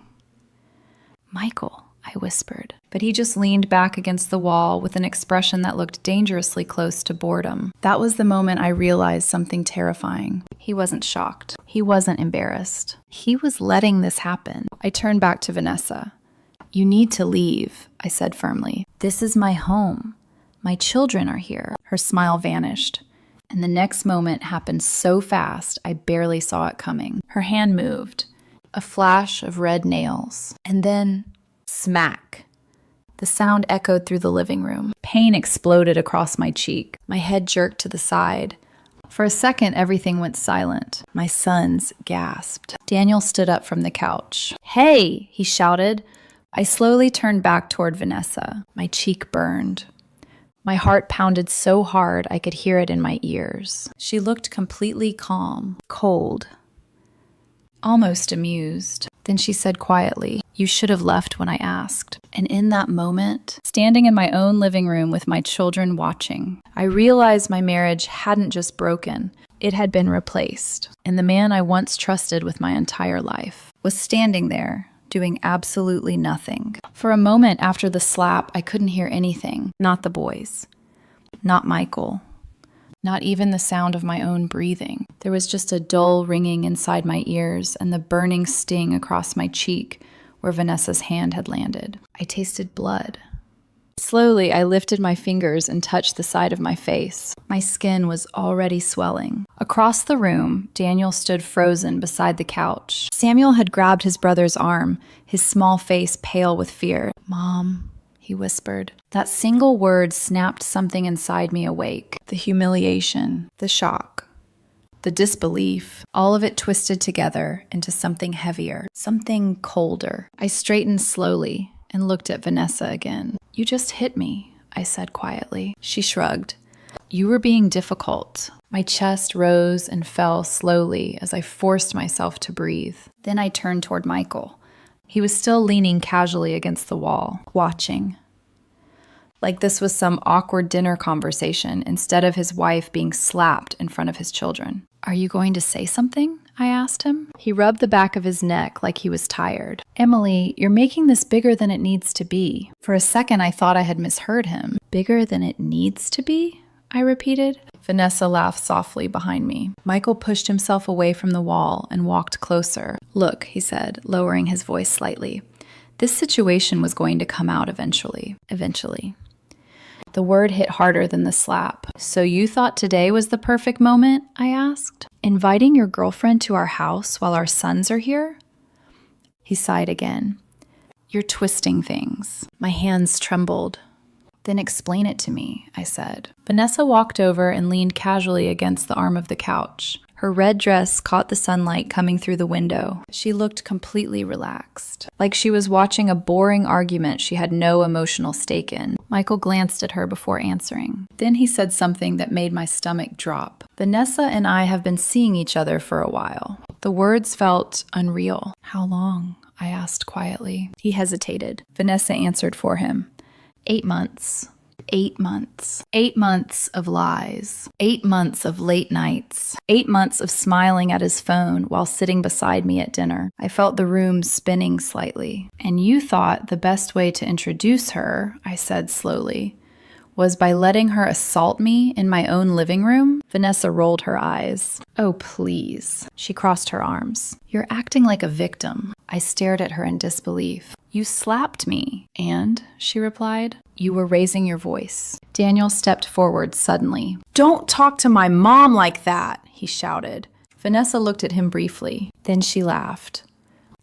"Michael," I whispered. But he just leaned back against the wall with an expression that looked dangerously close to boredom. That was the moment I realized something terrifying. He wasn't shocked. He wasn't embarrassed. He was letting this happen. I turned back to Vanessa. "You need to leave," I said firmly. "This is my home. My children are here." Her smile vanished, and the next moment happened so fast I barely saw it coming. Her hand moved, a flash of red nails, and then Smack. The sound echoed through the living room. Pain exploded across my cheek. My head jerked to the side. For a second, everything went silent. My sons gasped. Daniel stood up from the couch. "Hey!" he shouted. I slowly turned back toward Vanessa. My cheek burned. My heart pounded so hard I could hear it in my ears. She looked completely calm, cold, almost amused. Then she said quietly, "You should have left when I asked." And in that moment, standing in my own living room with my children watching, I realized my marriage hadn't just broken, it had been replaced. And the man I once trusted with my entire life was standing there, doing absolutely nothing. For a moment after the slap, I couldn't hear anything. Not the boys. Not Michael. Not even the sound of my own breathing. There was just a dull ringing inside my ears and the burning sting across my cheek where Vanessa's hand had landed. I tasted blood. Slowly, I lifted my fingers and touched the side of my face. My skin was already swelling. Across the room, Daniel stood frozen beside the couch. Samuel had grabbed his brother's arm, his small face pale with fear. "Mom," he whispered. That single word snapped something inside me awake. The humiliation, the shock, the disbelief, all of it twisted together into something heavier, something colder. I straightened slowly and looked at Vanessa again. "You just hit me," I said quietly. She shrugged. "You were being difficult." My chest rose and fell slowly as I forced myself to breathe. Then I turned toward Michael. He was still leaning casually against the wall, watching. Like this was some awkward dinner conversation instead of his wife being slapped in front of his children. "Are you going to say something?" I asked him. He rubbed the back of his neck like he was tired. "Emily, you're making this bigger than it needs to be." For a second, I thought I had misheard him. "Bigger than it needs to be?" I repeated. Vanessa laughed softly behind me. Michael pushed himself away from the wall and walked closer. "Look," he said, lowering his voice slightly. "This situation was going to come out eventually. Eventually." The word hit harder than the slap. "So you thought today was the perfect moment?" I asked. "Inviting your girlfriend to our house while our sons are here?" He sighed again. "You're twisting things." My hands trembled. "Then explain it to me," I said. Vanessa walked over and leaned casually against the arm of the couch. Her red dress caught the sunlight coming through the window. She looked completely relaxed, like she was watching a boring argument she had no emotional stake in. Michael glanced at her before answering. Then he said something that made my stomach drop. "Vanessa and I have been seeing each other for a while." The words felt unreal. "How long?" I asked quietly. He hesitated. Vanessa answered for him. 8 months. 8 months. 8 months of lies. 8 months of late nights. 8 months of smiling at his phone while sitting beside me at dinner. I felt the room spinning slightly. "And you thought the best way to introduce her," I said slowly, "was by letting her assault me in my own living room?" Vanessa rolled her eyes. "Oh, please." She crossed her arms. "You're acting like a victim." I stared at her in disbelief. "You slapped me." "And?" she replied. "You were raising your voice." Daniel stepped forward suddenly. "Don't talk to my mom like that," he shouted. Vanessa looked at him briefly. Then she laughed.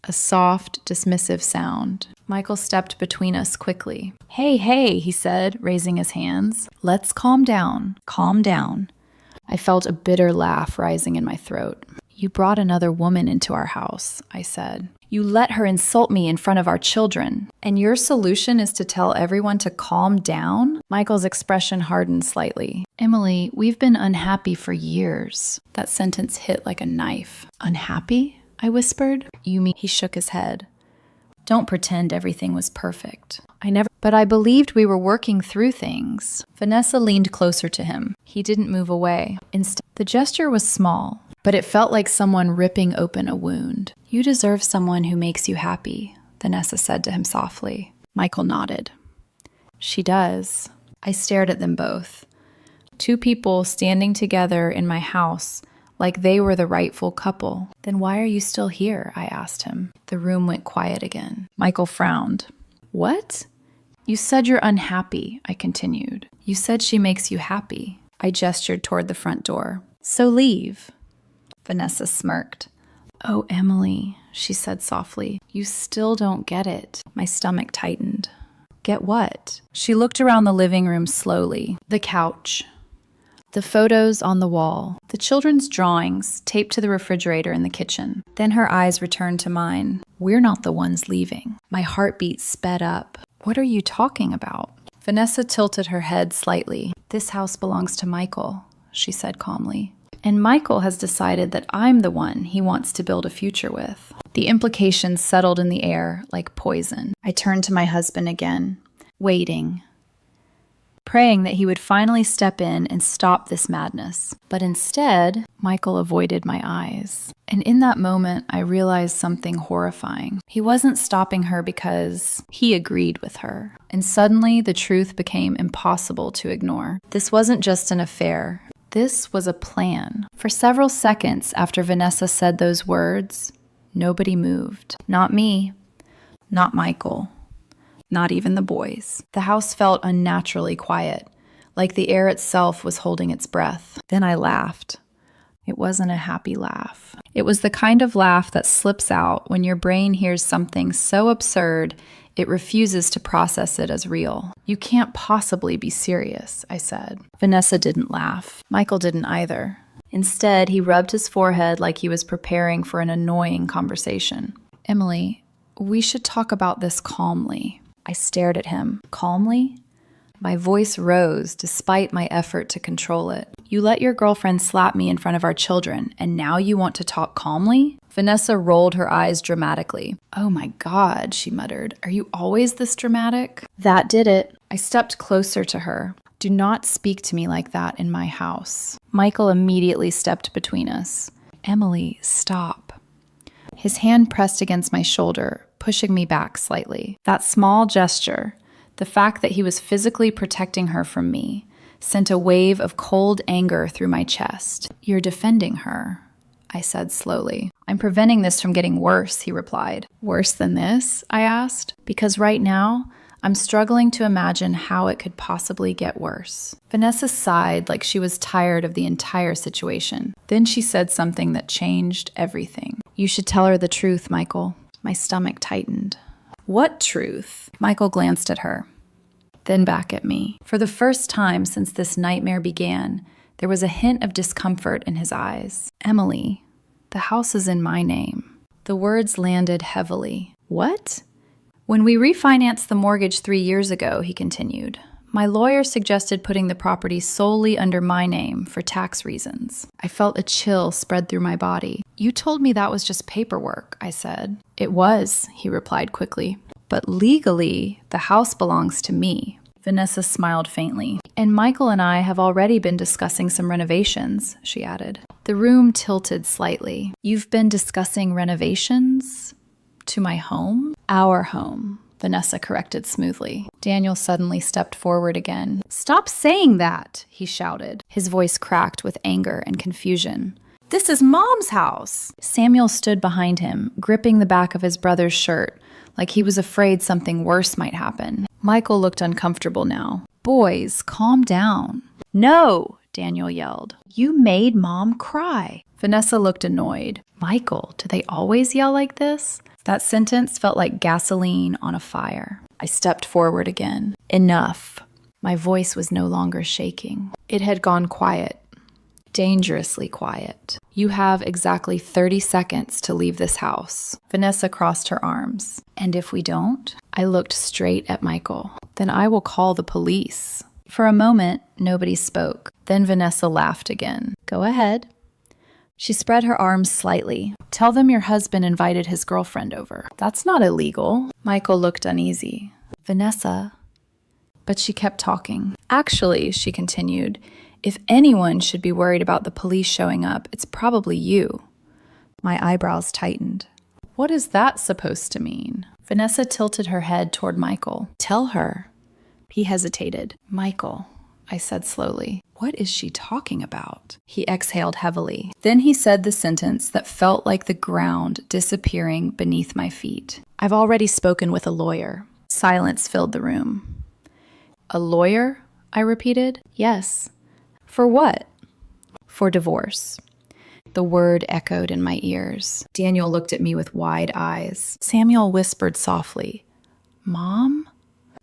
A soft, dismissive sound. Michael stepped between us quickly. "Hey, hey," he said, raising his hands. "Let's calm down. Calm down." I felt a bitter laugh rising in my throat. "You brought another woman into our house," I said. "You let her insult me in front of our children. And your solution is to tell everyone to calm down?" Michael's expression hardened slightly. "Emily, we've been unhappy for years." That sentence hit like a knife. "Unhappy?" I whispered. "You mean?" He shook his head. "Don't pretend everything was perfect. But I believed we were working through things." Vanessa leaned closer to him. He didn't move away. Instead, the gesture was small, but it felt like someone ripping open a wound. "You deserve someone who makes you happy," Vanessa said to him softly. Michael nodded. "She does." I stared at them both. Two people standing together in my house like they were the rightful couple. "Then why are you still here?" I asked him. The room went quiet again. Michael frowned. "What?" "You said you're unhappy," I continued. "You said she makes you happy." I gestured toward the front door. "So leave." Vanessa smirked. "Oh, Emily," she said softly, "you still don't get it." My stomach tightened. "Get what?" She looked around the living room slowly. The couch, the photos on the wall, the children's drawings taped to the refrigerator in the kitchen. Then her eyes returned to mine. "We're not the ones leaving." My heartbeat sped up. "What are you talking about?" Vanessa tilted her head slightly. "This house belongs to Michael," she said calmly. "And Michael has decided that I'm the one he wants to build a future with." The implications settled in the air like poison. I turned to my husband again, waiting, praying that he would finally step in and stop this madness. But instead, Michael avoided my eyes. And in that moment, I realized something horrifying. He wasn't stopping her because he agreed with her. And suddenly, the truth became impossible to ignore. This wasn't just an affair. This was a plan. For several seconds after Vanessa said those words, nobody moved. Not me, not Michael, not even the boys. The house felt unnaturally quiet, like the air itself was holding its breath. Then I laughed. It wasn't a happy laugh. It was the kind of laugh that slips out when your brain hears something so absurd it refuses to process it as real. "You can't possibly be serious," I said. Vanessa didn't laugh. Michael didn't either. Instead, he rubbed his forehead like he was preparing for an annoying conversation. "Emily, we should talk about this calmly." I stared at him. Calmly? My voice rose despite my effort to control it. "You let your girlfriend slap me in front of our children, and now you want to talk calmly?" Vanessa rolled her eyes dramatically. "Oh my God," she muttered. "Are you always this dramatic?" That did it. I stepped closer to her. "Do not speak to me like that in my house." Michael immediately stepped between us. "Emily, stop." His hand pressed against my shoulder, pushing me back slightly. That small gesture, the fact that he was physically protecting her from me, sent a wave of cold anger through my chest. "You're defending her," I said slowly. "I'm preventing this from getting worse," he replied. "Worse than this?" I asked. "Because right now, I'm struggling to imagine how it could possibly get worse." Vanessa sighed like she was tired of the entire situation. Then she said something that changed everything. "You should tell her the truth, Michael." My stomach tightened. "What truth?" Michael glanced at her, then back at me. For the first time since this nightmare began, there was a hint of discomfort in his eyes. "Emily, the house is in my name." The words landed heavily. "What?" "When we refinanced the mortgage 3 years ago," he continued, "my lawyer suggested putting the property solely under my name for tax reasons." I felt a chill spread through my body. "You told me that was just paperwork," I said. "It was," he replied quickly. "But legally, the house belongs to me." Vanessa smiled faintly. "And Michael and I have already been discussing some renovations," she added. The room tilted slightly. "You've been discussing renovations? To my home?" "Our home," Vanessa corrected smoothly. Daniel suddenly stepped forward again. "Stop saying that," he shouted. His voice cracked with anger and confusion. "This is Mom's house." Samuel stood behind him, gripping the back of his brother's shirt, like he was afraid something worse might happen. Michael looked uncomfortable now. "Boys, calm down." "No," Daniel yelled. "You made Mom cry." Vanessa looked annoyed. "Michael, do they always yell like this?" That sentence felt like gasoline on a fire. I stepped forward again. Enough. My voice was no longer shaking. It had gone quiet. Dangerously quiet. "You have exactly 30 seconds to leave this house." Vanessa crossed her arms. "And if we don't?" I looked straight at Michael. "Then I will call the police." For a moment, nobody spoke. Then Vanessa laughed again. "Go ahead." She spread her arms slightly. "Tell them your husband invited his girlfriend over." "That's not illegal." Michael looked uneasy. "Vanessa." But she kept talking. "Actually," she continued, "if anyone should be worried about the police showing up, it's probably you." My eyebrows tightened. "What is that supposed to mean?" Vanessa tilted her head toward Michael. "Tell her." He hesitated. "Michael," I said slowly. "What is she talking about?" He exhaled heavily. Then he said the sentence that felt like the ground disappearing beneath my feet. "I've already spoken with a lawyer." Silence filled the room. "A lawyer?" I repeated. "Yes." "For what?" "For divorce." The word echoed in my ears. Daniel looked at me with wide eyes. Samuel whispered softly, "Mom?"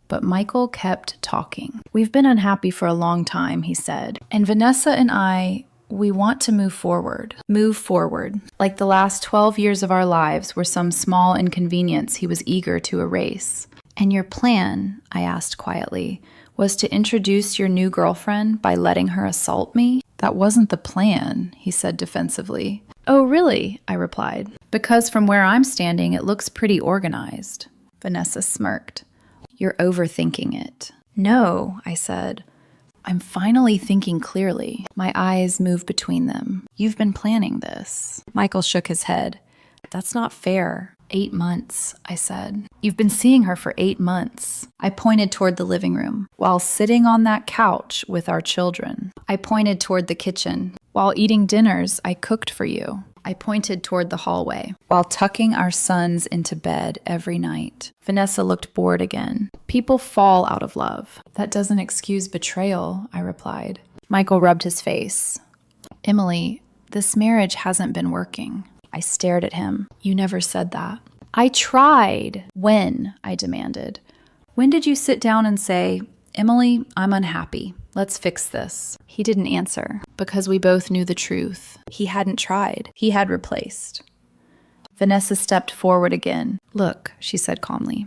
But Michael kept talking. "We've been unhappy for a long time," he said. "And Vanessa and I, we want to move forward. Move forward. Like the last 12 years of our lives were some small inconvenience he was eager to erase." "And your plan," I asked quietly, "was to introduce your new girlfriend by letting her assault me?" "That wasn't the plan," he said defensively. "Oh, really?" I replied. "Because from where I'm standing, it looks pretty organized." Vanessa smirked. "You're overthinking it." "No," I said. "I'm finally thinking clearly." My eyes moved between them. "You've been planning this." Michael shook his head. "That's not fair." 8 months, I said. "You've been seeing her for 8 months. I pointed toward the living room. "While sitting on that couch with our children." I pointed toward the kitchen. "While eating dinners I cooked for you." I pointed toward the hallway. "While tucking our sons into bed every night." Vanessa looked bored again. "People fall out of love." "That doesn't excuse betrayal," I replied. Michael rubbed his face. "Emily, this marriage hasn't been working." I stared at him. "You never said that." "I tried." "When?" I demanded. "When did you sit down and say, 'Emily, I'm unhappy. Let's fix this'?" He didn't answer, because we both knew the truth. He hadn't tried. He had replaced. Vanessa stepped forward again. "Look," she said calmly.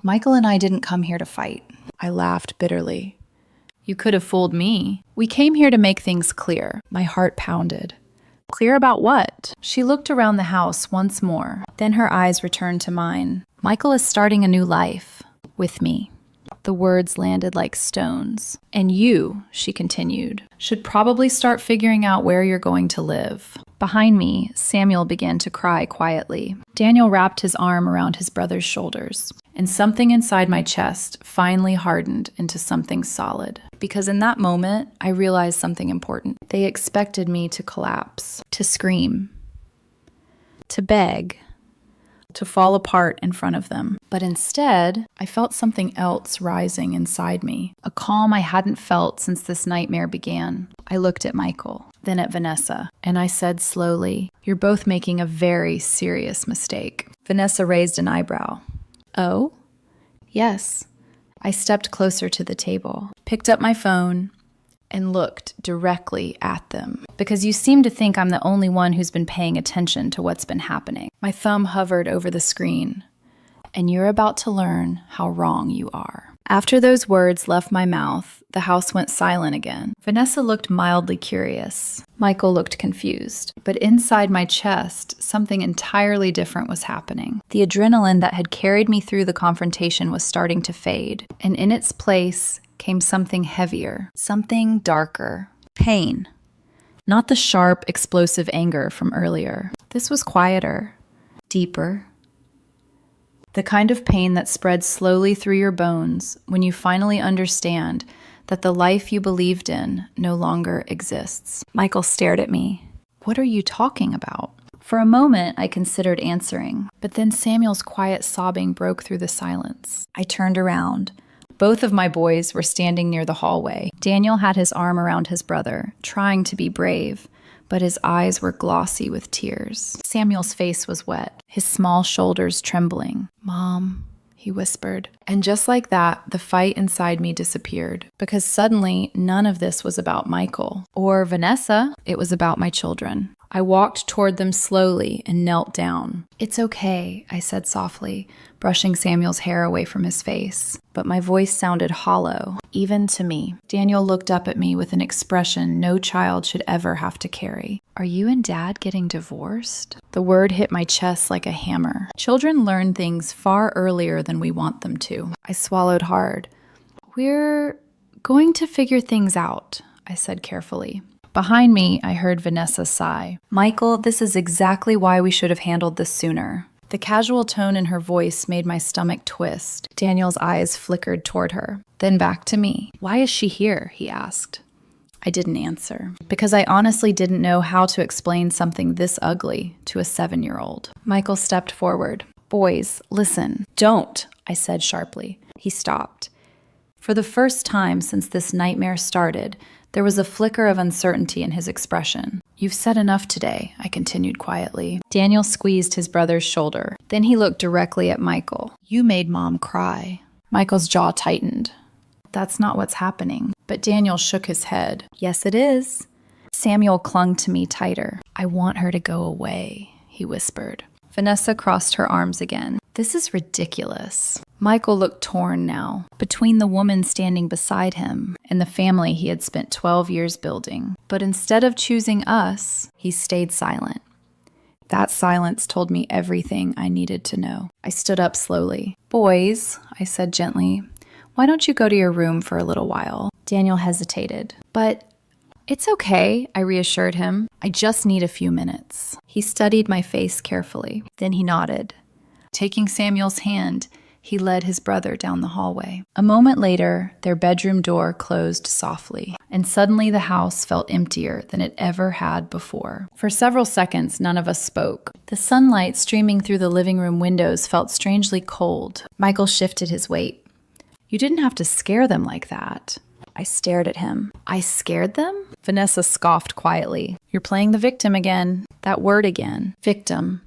"Michael and I didn't come here to fight." I laughed bitterly. "You could have fooled me. We came here to make things clear." My heart pounded. "Clear about what?" She looked around the house once more. Then her eyes returned to mine. "Michael is starting a new life. With me." The words landed like stones. "And you," she continued, "should probably start figuring out where you're going to live." Behind me, Samuel began to cry quietly. Daniel wrapped his arm around his brother's shoulders, and something inside my chest finally hardened into something solid. Because in that moment, I realized something important. They expected me to collapse, to scream, to beg, to fall apart in front of them. But instead, I felt something else rising inside me, a calm I hadn't felt since this nightmare began. I looked at Michael, then at Vanessa, and I said slowly, "You're both making a very serious mistake." Vanessa raised an eyebrow. "Oh?" "Yes." I stepped closer to the table, picked up my phone, and looked directly at them. "Because you seem to think I'm the only one who's been paying attention to what's been happening." My thumb hovered over the screen. "And you're about to learn how wrong you are." After those words left my mouth, the house went silent again. Vanessa looked mildly curious. Michael looked confused. But inside my chest, something entirely different was happening. The adrenaline that had carried me through the confrontation was starting to fade. And in its place came something heavier, something darker. Pain. Not the sharp, explosive anger from earlier. This was quieter, deeper. The kind of pain that spreads slowly through your bones when you finally understand that the life you believed in no longer exists. Michael stared at me. "What are you talking about?" For a moment, I considered answering, but then Samuel's quiet sobbing broke through the silence. I turned around. Both of my boys were standing near the hallway. Daniel had his arm around his brother, trying to be brave, but his eyes were glossy with tears. Samuel's face was wet, his small shoulders trembling. "Mom," he whispered. And just like that, the fight inside me disappeared, because suddenly none of this was about Michael or Vanessa. It was about my children. I walked toward them slowly and knelt down. "It's okay," I said softly, brushing Samuel's hair away from his face. But my voice sounded hollow, even to me. Daniel looked up at me with an expression no child should ever have to carry. "Are you and Dad getting divorced?" The word hit my chest like a hammer. Children learn things far earlier than we want them to. I swallowed hard. "We're going to figure things out," I said carefully. Behind me, I heard Vanessa sigh. "Michael, this is exactly why we should have handled this sooner." The casual tone in her voice made my stomach twist. Daniel's eyes flickered toward her, then back to me. "Why is she here?" he asked. I didn't answer, because I honestly didn't know how to explain something this ugly to a 7-year-old. Michael stepped forward. "Boys, listen." "Don't," I said sharply. He stopped. For the first time since this nightmare started, there was a flicker of uncertainty in his expression. You've said enough today, I continued quietly. Daniel squeezed his brother's shoulder. Then he looked directly at Michael. You made Mom cry. Michael's jaw tightened. That's not what's happening. But Daniel shook his head. Yes, it is. Samuel clung to me tighter. I want her to go away, he whispered. Vanessa crossed her arms again. This is ridiculous. Michael looked torn now, between the woman standing beside him and the family he had spent 12 years building. But instead of choosing us, he stayed silent. That silence told me everything I needed to know. I stood up slowly. Boys, I said gently, why don't you go to your room for a little while? Daniel hesitated. But it's okay, I reassured him. I just need a few minutes. He studied my face carefully. Then he nodded. Taking Samuel's hand, he led his brother down the hallway. A moment later, their bedroom door closed softly, and suddenly the house felt emptier than it ever had before. For several seconds, none of us spoke. The sunlight streaming through the living room windows felt strangely cold. Michael shifted his weight. You didn't have to scare them like that. I stared at him. I scared them? Vanessa scoffed quietly. You're playing the victim again. That word again. Victim.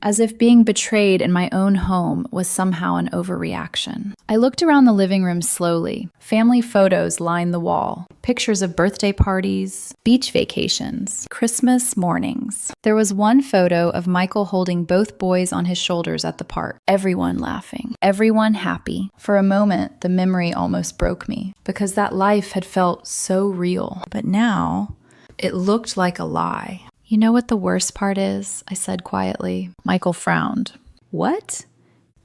As if being betrayed in my own home was somehow an overreaction. I looked around the living room slowly. Family photos lined the wall. Pictures of birthday parties, beach vacations, Christmas mornings. There was one photo of Michael holding both boys on his shoulders at the park. Everyone laughing. Everyone happy. For a moment, the memory almost broke me, because that life had felt so real. But now, it looked like a lie. You know what the worst part is? I said quietly. Michael frowned. What?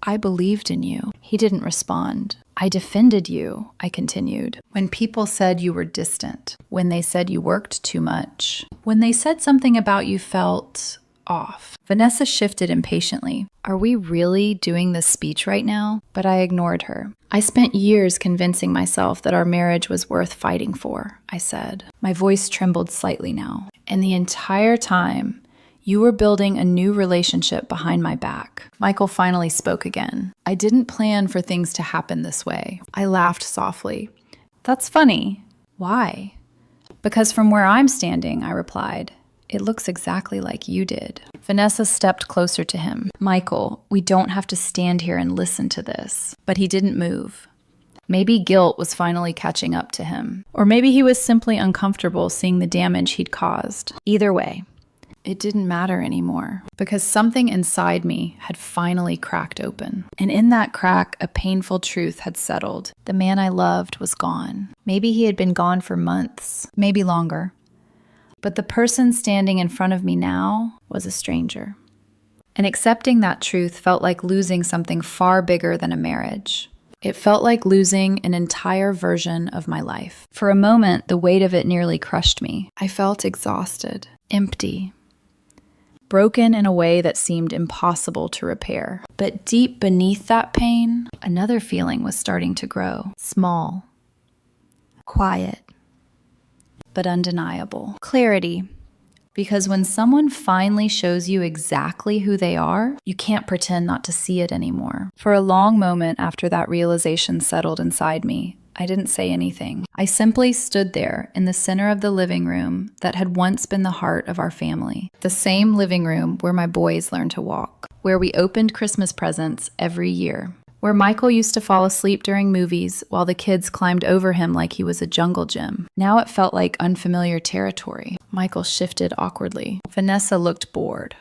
I believed in you. He didn't respond. I defended you, I continued. When people said you were distant, when they said you worked too much, when they said something about you felt off. Vanessa shifted impatiently. Are we really doing this speech right now? But I ignored her. I spent years convincing myself that our marriage was worth fighting for, I said. My voice trembled slightly now. And the entire time, you were building a new relationship behind my back. Michael finally spoke again. I didn't plan for things to happen this way. I laughed softly. That's funny. Why? Because from where I'm standing, I replied, it looks exactly like you did. Vanessa stepped closer to him. Michael, we don't have to stand here and listen to this. But he didn't move. Maybe guilt was finally catching up to him. Or maybe he was simply uncomfortable seeing the damage he'd caused. Either way, it didn't matter anymore, because something inside me had finally cracked open. And in that crack, a painful truth had settled. The man I loved was gone. Maybe he had been gone for months, maybe longer. But the person standing in front of me now was a stranger. And accepting that truth felt like losing something far bigger than a marriage. It felt like losing an entire version of my life. For a moment, the weight of it nearly crushed me. I felt exhausted, empty, broken in a way that seemed impossible to repair. But deep beneath that pain, another feeling was starting to grow. Small, quiet, but undeniable. Clarity. Because when someone finally shows you exactly who they are, you can't pretend not to see it anymore. For a long moment after that realization settled inside me, I didn't say anything. I simply stood there in the center of the living room that had once been the heart of our family. The same living room where my boys learned to walk, where we opened Christmas presents every year, where Michael used to fall asleep during movies while the kids climbed over him like he was a jungle gym. Now it felt like unfamiliar territory. Michael shifted awkwardly. Vanessa looked bored.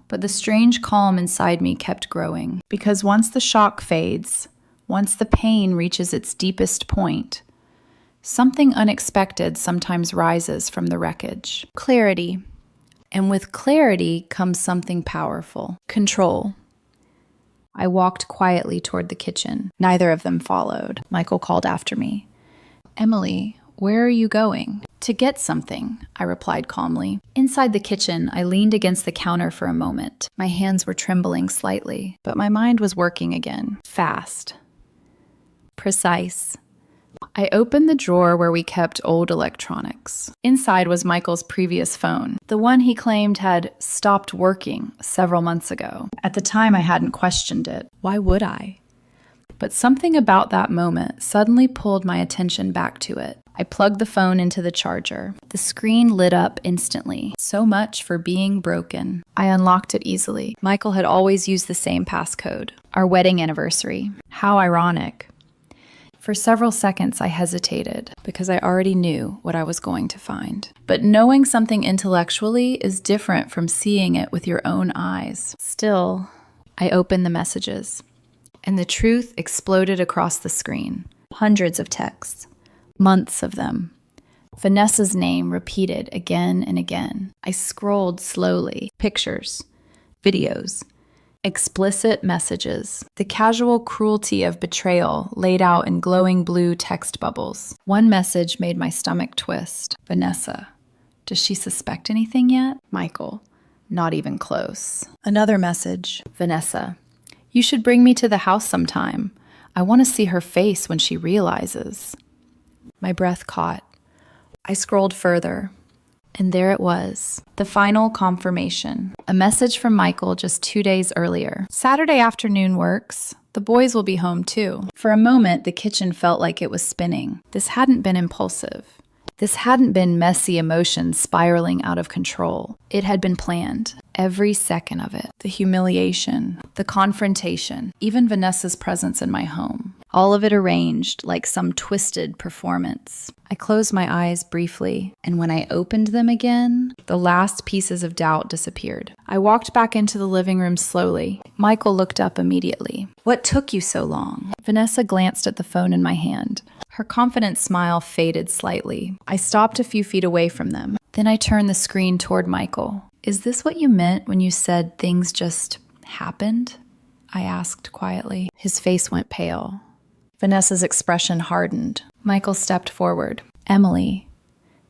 But the strange calm inside me kept growing, because once the shock fades, once the pain reaches its deepest point, something unexpected sometimes rises from the wreckage. Clarity. And with clarity comes something powerful. Control. I walked quietly toward the kitchen. Neither of them followed. Michael called after me. Emily, where are you going? To get something, I replied calmly. Inside the kitchen, I leaned against the counter for a moment. My hands were trembling slightly, but my mind was working again. Fast. Precise. I opened the drawer where we kept old electronics. Inside was Michael's previous phone, the one he claimed had stopped working several months ago. At the time, I hadn't questioned it. Why would I? But something about that moment suddenly pulled my attention back to it. I plugged the phone into the charger. The screen lit up instantly. So much for being broken. I unlocked it easily. Michael had always used the same passcode. Our wedding anniversary. How ironic. For several seconds, I hesitated because I already knew what I was going to find. But knowing something intellectually is different from seeing it with your own eyes. Still, I opened the messages, and the truth exploded across the screen. Hundreds of texts, months of them. Vanessa's name repeated again and again. I scrolled slowly. Pictures, videos, explicit messages. The casual cruelty of betrayal laid out in glowing blue text bubbles. One message made my stomach twist. Vanessa, does she suspect anything yet? Michael, not even close. Another message. Vanessa, you should bring me to the house sometime. I want to see her face when she realizes. My breath caught. I scrolled further. And there it was, the final confirmation. A message from Michael just 2 days earlier. Saturday afternoon works. The boys will be home too. For a moment, the kitchen felt like it was spinning. This hadn't been impulsive. This hadn't been messy emotions spiraling out of control. It had been planned. Every second of it. The humiliation, the confrontation, even Vanessa's presence in my home. All of it arranged like some twisted performance. I closed my eyes briefly, and when I opened them again, the last pieces of doubt disappeared. I walked back into the living room slowly. Michael looked up immediately. What took you so long? Vanessa glanced at the phone in my hand. Her confident smile faded slightly. I stopped a few feet away from them. Then I turned the screen toward Michael. Is this what you meant when you said things just happened? I asked quietly. His face went pale. Vanessa's expression hardened. Michael stepped forward. Emily.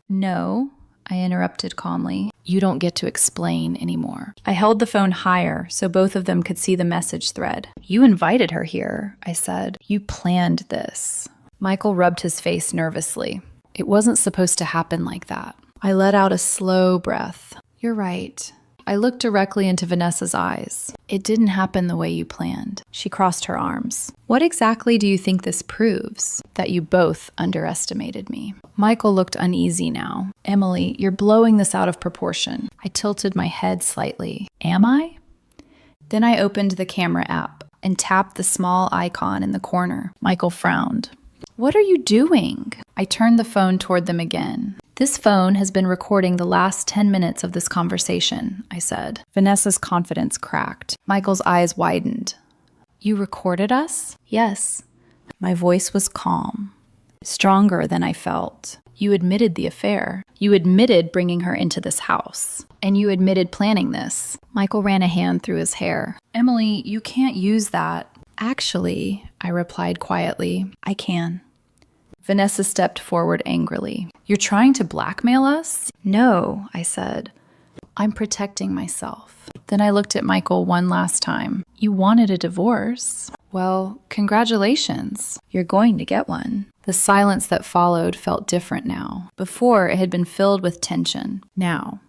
No, I interrupted calmly. You don't get to explain anymore. I held the phone higher so both of them could see the message thread. You invited her here, I said. You planned this. Michael rubbed his face nervously. It wasn't supposed to happen like that. I let out a slow breath. You're right. I looked directly into Vanessa's eyes. It didn't happen the way you planned. She crossed her arms. What exactly do you think this proves? That you both underestimated me. Michael looked uneasy now. Emily, you're blowing this out of proportion. I tilted my head slightly. Am I? Then I opened the camera app and tapped the small icon in the corner. Michael frowned. What are you doing? I turned the phone toward them again. This phone has been recording the last 10 minutes of this conversation, I said. Vanessa's confidence cracked. Michael's eyes widened. You recorded us? Yes. My voice was calm, stronger than I felt. You admitted the affair. You admitted bringing her into this house. And you admitted planning this. Michael ran a hand through his hair. Emily, you can't use that. Actually, I replied quietly, I can. Vanessa stepped forward angrily. You're trying to blackmail us? No, I said. I'm protecting myself. Then I looked at Michael one last time. You wanted a divorce. Well, congratulations. You're going to get one. The silence that followed felt different now. Before, it had been filled with tension. Now,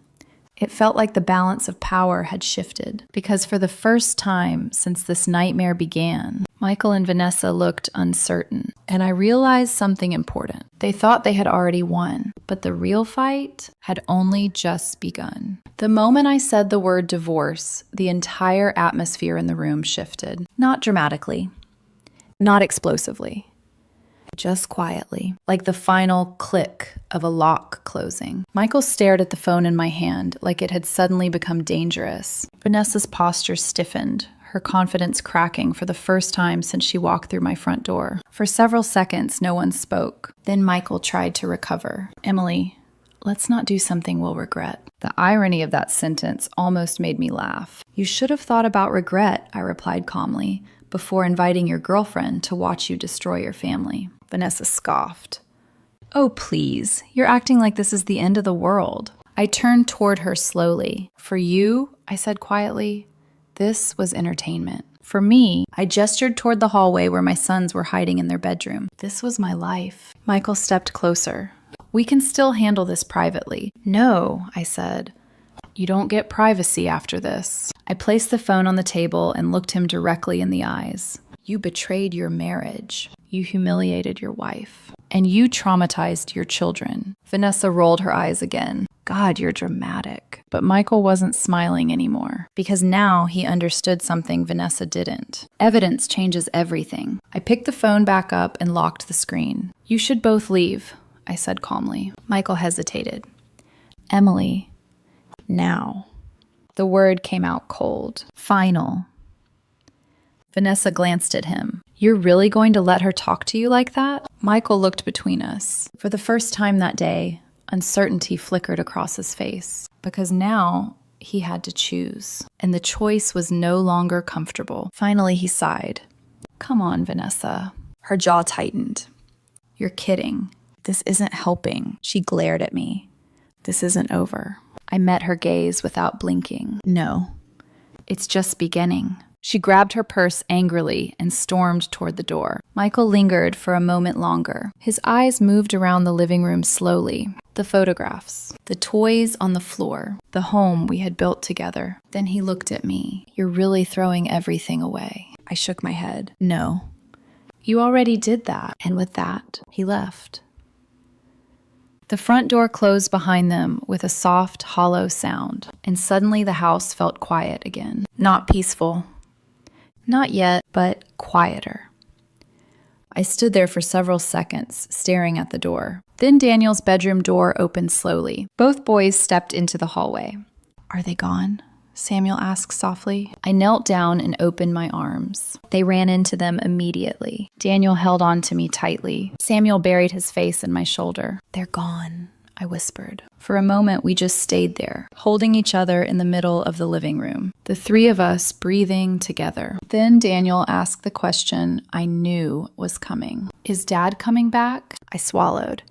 it felt like the balance of power had shifted, because for the first time since this nightmare began, Michael and Vanessa looked uncertain, and I realized something important. They thought they had already won, but the real fight had only just begun. The moment I said the word divorce, the entire atmosphere in the room shifted. Not dramatically, not explosively. Just quietly, like the final click of a lock closing. Michael stared at the phone in my hand like it had suddenly become dangerous. Vanessa's posture stiffened, her confidence cracking for the first time since she walked through my front door. For several seconds, no one spoke. Then Michael tried to recover. Emily, let's not do something we'll regret. The irony of that sentence almost made me laugh. You should have thought about regret, I replied calmly, before inviting your girlfriend to watch you destroy your family. Vanessa scoffed. Oh, please. You're acting like this is the end of the world. I turned toward her slowly. For you, I said quietly, this was entertainment. For me, I gestured toward the hallway where my sons were hiding in their bedroom. This was my life. Michael stepped closer. We can still handle this privately. No, I said. You don't get privacy after this. I placed the phone on the table and looked him directly in the eyes. You betrayed your marriage. You humiliated your wife. and you traumatized your children. Vanessa rolled her eyes again. God, you're dramatic. But Michael wasn't smiling anymore, because now he understood something Vanessa didn't. Evidence changes everything. I picked the phone back up and locked the screen. You should both leave, I said calmly. Michael hesitated. Emily, now. The word came out cold. Final. Vanessa glanced at him. You're really going to let her talk to you like that? Michael looked between us. For the first time that day, uncertainty flickered across his face, because now he had to choose, and the choice was no longer comfortable. Finally, he sighed. Come on, Vanessa. Her jaw tightened. You're kidding. This isn't helping. She glared at me. This isn't over. I met her gaze without blinking. No, it's just beginning. She grabbed her purse angrily and stormed toward the door. Michael lingered for a moment longer. His eyes moved around the living room slowly. The photographs, the toys on the floor, the home we had built together. Then he looked at me. You're really throwing everything away. I shook my head. No. You already did that. And with that, he left. The front door closed behind them with a soft, hollow sound, and suddenly the house felt quiet again. Not peaceful. Not yet, but quieter. I stood there for several seconds, staring at the door. Then Daniel's bedroom door opened slowly. Both boys stepped into the hallway. Are they gone? Samuel asked softly. I knelt down and opened my arms. They ran into them immediately. Daniel held on to me tightly. Samuel buried his face in my shoulder. They're gone, I whispered. For a moment, we just stayed there, holding each other in the middle of the living room, the three of us breathing together. Then Daniel asked the question I knew was coming. Is Dad coming back? I swallowed.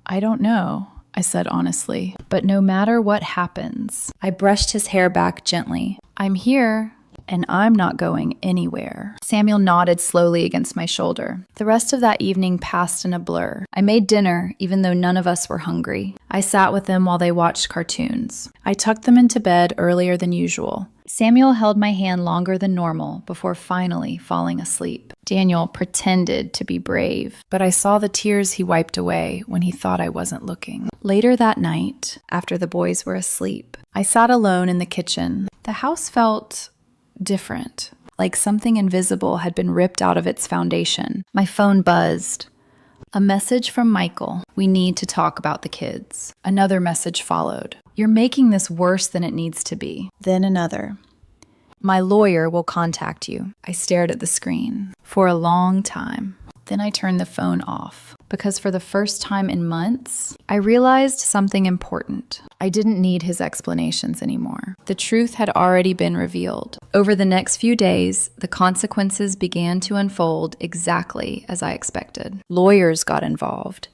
I don't know, I said honestly, but no matter what happens, I brushed his hair back gently. I'm here, and I'm not going anywhere. Samuel nodded slowly against my shoulder. The rest of that evening passed in a blur. I made dinner, even though none of us were hungry. I sat with them while they watched cartoons. I tucked them into bed earlier than usual. Samuel held my hand longer than normal before finally falling asleep. Daniel pretended to be brave, but I saw the tears he wiped away when he thought I wasn't looking. Later that night, after the boys were asleep, I sat alone in the kitchen. The house felt different, like something invisible had been ripped out of its foundation. My phone buzzed. A message from Michael. We need to talk about the kids. Another message followed. You're making this worse than it needs to be. Then another. My lawyer will contact you. I stared at the screen for a long time. Then I turned the phone off because for the first time in months, I realized something important. I didn't need his explanations anymore. The truth had already been revealed. Over the next few days, the consequences began to unfold exactly as I expected. Lawyers got involved.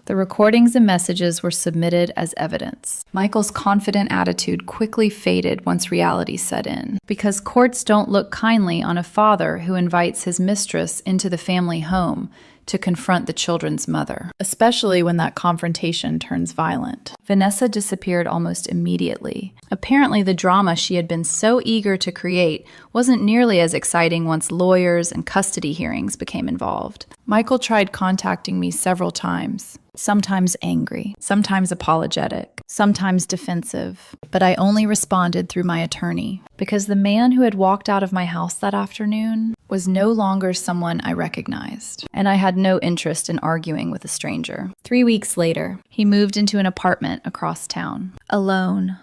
The recordings and messages were submitted as evidence. Michael's confident attitude quickly faded once reality set in, because courts don't look kindly on a father who invites his mistress into the family home to confront the children's mother, especially when that confrontation turns violent. Vanessa disappeared almost immediately. Apparently, the drama she had been so eager to create wasn't nearly as exciting once lawyers and custody hearings became involved. Michael tried contacting me several times, sometimes angry, sometimes apologetic, sometimes defensive, but I only responded through my attorney, because the man who had walked out of my house that afternoon was no longer someone I recognized, and I had no interest in arguing with a stranger. 3 weeks later, he moved into an apartment across town, alone.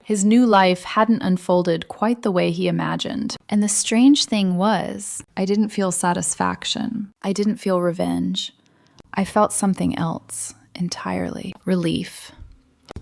His new life hadn't unfolded quite the way he imagined. And the strange thing was, I didn't feel satisfaction. I didn't feel revenge. I felt something else entirely. Relief.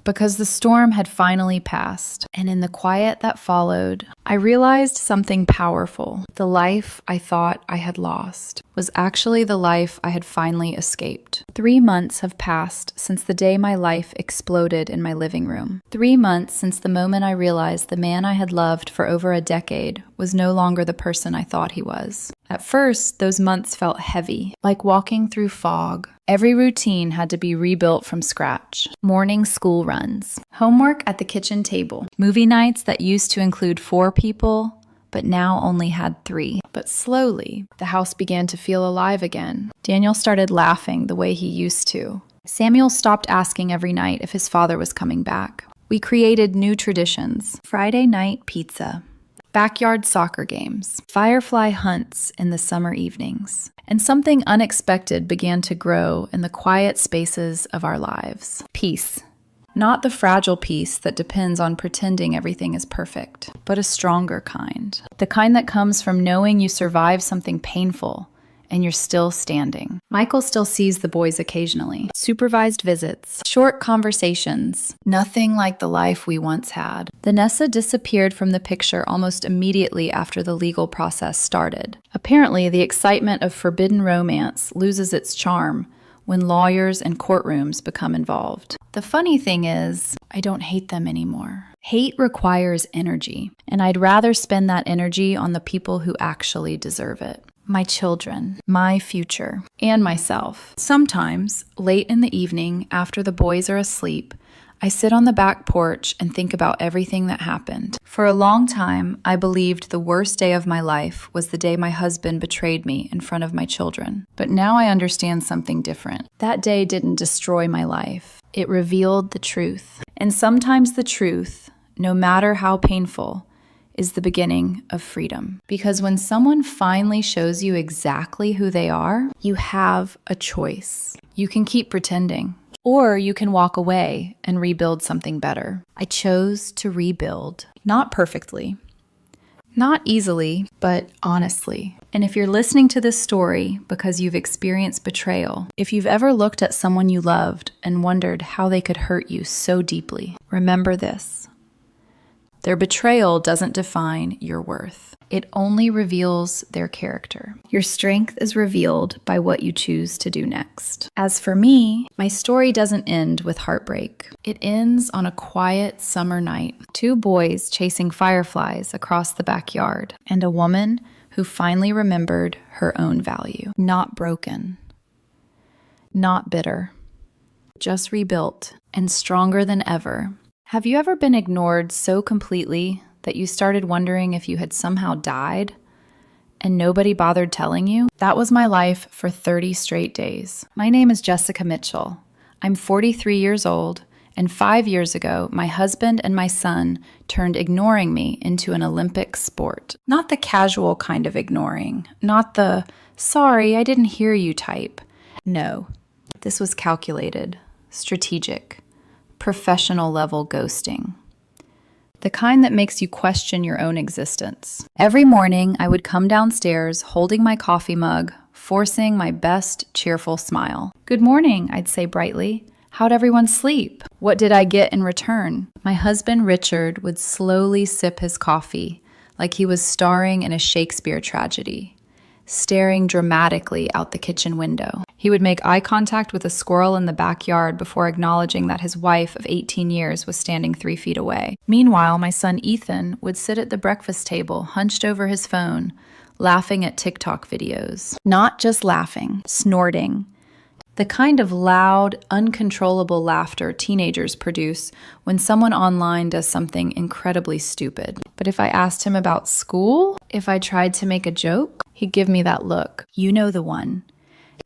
Because the storm had finally passed, and in the quiet that followed, I realized something powerful. The life I thought I had lost was actually the life I had finally escaped. 3 months have passed since the day my life exploded in my living room. 3 months since the moment I realized the man I had loved for over a decade was no longer the person I thought he was. At first, those months felt heavy, like walking through fog. Every routine had to be rebuilt from scratch. Morning school runs, homework at the kitchen table, movie nights that used to include 4 people but now only had 3. But slowly, the house began to feel alive again. Daniel started laughing the way he used to. Samuel stopped asking every night if his father was coming back. We created new traditions. Friday night pizza, backyard soccer games, firefly hunts in the summer evenings. And something unexpected began to grow in the quiet spaces of our lives. Peace. Not the fragile peace that depends on pretending everything is perfect, but a stronger kind. The kind that comes from knowing you survived something painful and you're still standing. Michael still sees the boys occasionally. Supervised visits, short conversations, nothing like the life we once had. Vanessa disappeared from the picture almost immediately after the legal process started. Apparently, the excitement of forbidden romance loses its charm when lawyers and courtrooms become involved. The funny thing is, I don't hate them anymore. Hate requires energy, and I'd rather spend that energy on the people who actually deserve it. My children, my future, and myself. Sometimes, late in the evening, after the boys are asleep, I sit on the back porch and think about everything that happened. For a long time, I believed the worst day of my life was the day my husband betrayed me in front of my children. But now I understand something different. That day didn't destroy my life. It revealed the truth. And sometimes the truth, no matter how painful, is the beginning of freedom. Because when someone finally shows you exactly who they are, you have a choice. You can keep pretending, or you can walk away and rebuild something better. I chose to rebuild, not perfectly, not easily, but honestly. And if you're listening to this story because you've experienced betrayal, if you've ever looked at someone you loved and wondered how they could hurt you so deeply, remember this. Their betrayal doesn't define your worth. It only reveals their character. Your strength is revealed by what you choose to do next. As for me, my story doesn't end with heartbreak. It ends on a quiet summer night. 2 boys chasing fireflies across the backyard, and a woman who finally remembered her own value. Not broken, not bitter, just rebuilt and stronger than ever. Have you ever been ignored so completely that you started wondering if you had somehow died and nobody bothered telling you? That was my life for 30 straight days. My name is Jessica Mitchell. I'm 43 years old, and 5 years ago, my husband and my son turned ignoring me into an Olympic sport. Not the casual kind of ignoring, not the, sorry, I didn't hear you type. No, this was calculated, strategic, professional level ghosting. The kind that makes you question your own existence. Every morning, I would come downstairs holding my coffee mug, forcing my best cheerful smile. Good morning, I'd say brightly. How'd everyone sleep? What did I get in return? My husband, Richard, would slowly sip his coffee like he was starring in a Shakespeare tragedy, staring dramatically out the kitchen window. He would make eye contact with a squirrel in the backyard before acknowledging that his wife of 18 years was standing 3 feet away. Meanwhile, my son Ethan would sit at the breakfast table, hunched over his phone, laughing at TikTok videos. Not just laughing, snorting. The kind of loud, uncontrollable laughter teenagers produce when someone online does something incredibly stupid. But if I asked him about school, if I tried to make a joke, he'd give me that look. You know the one.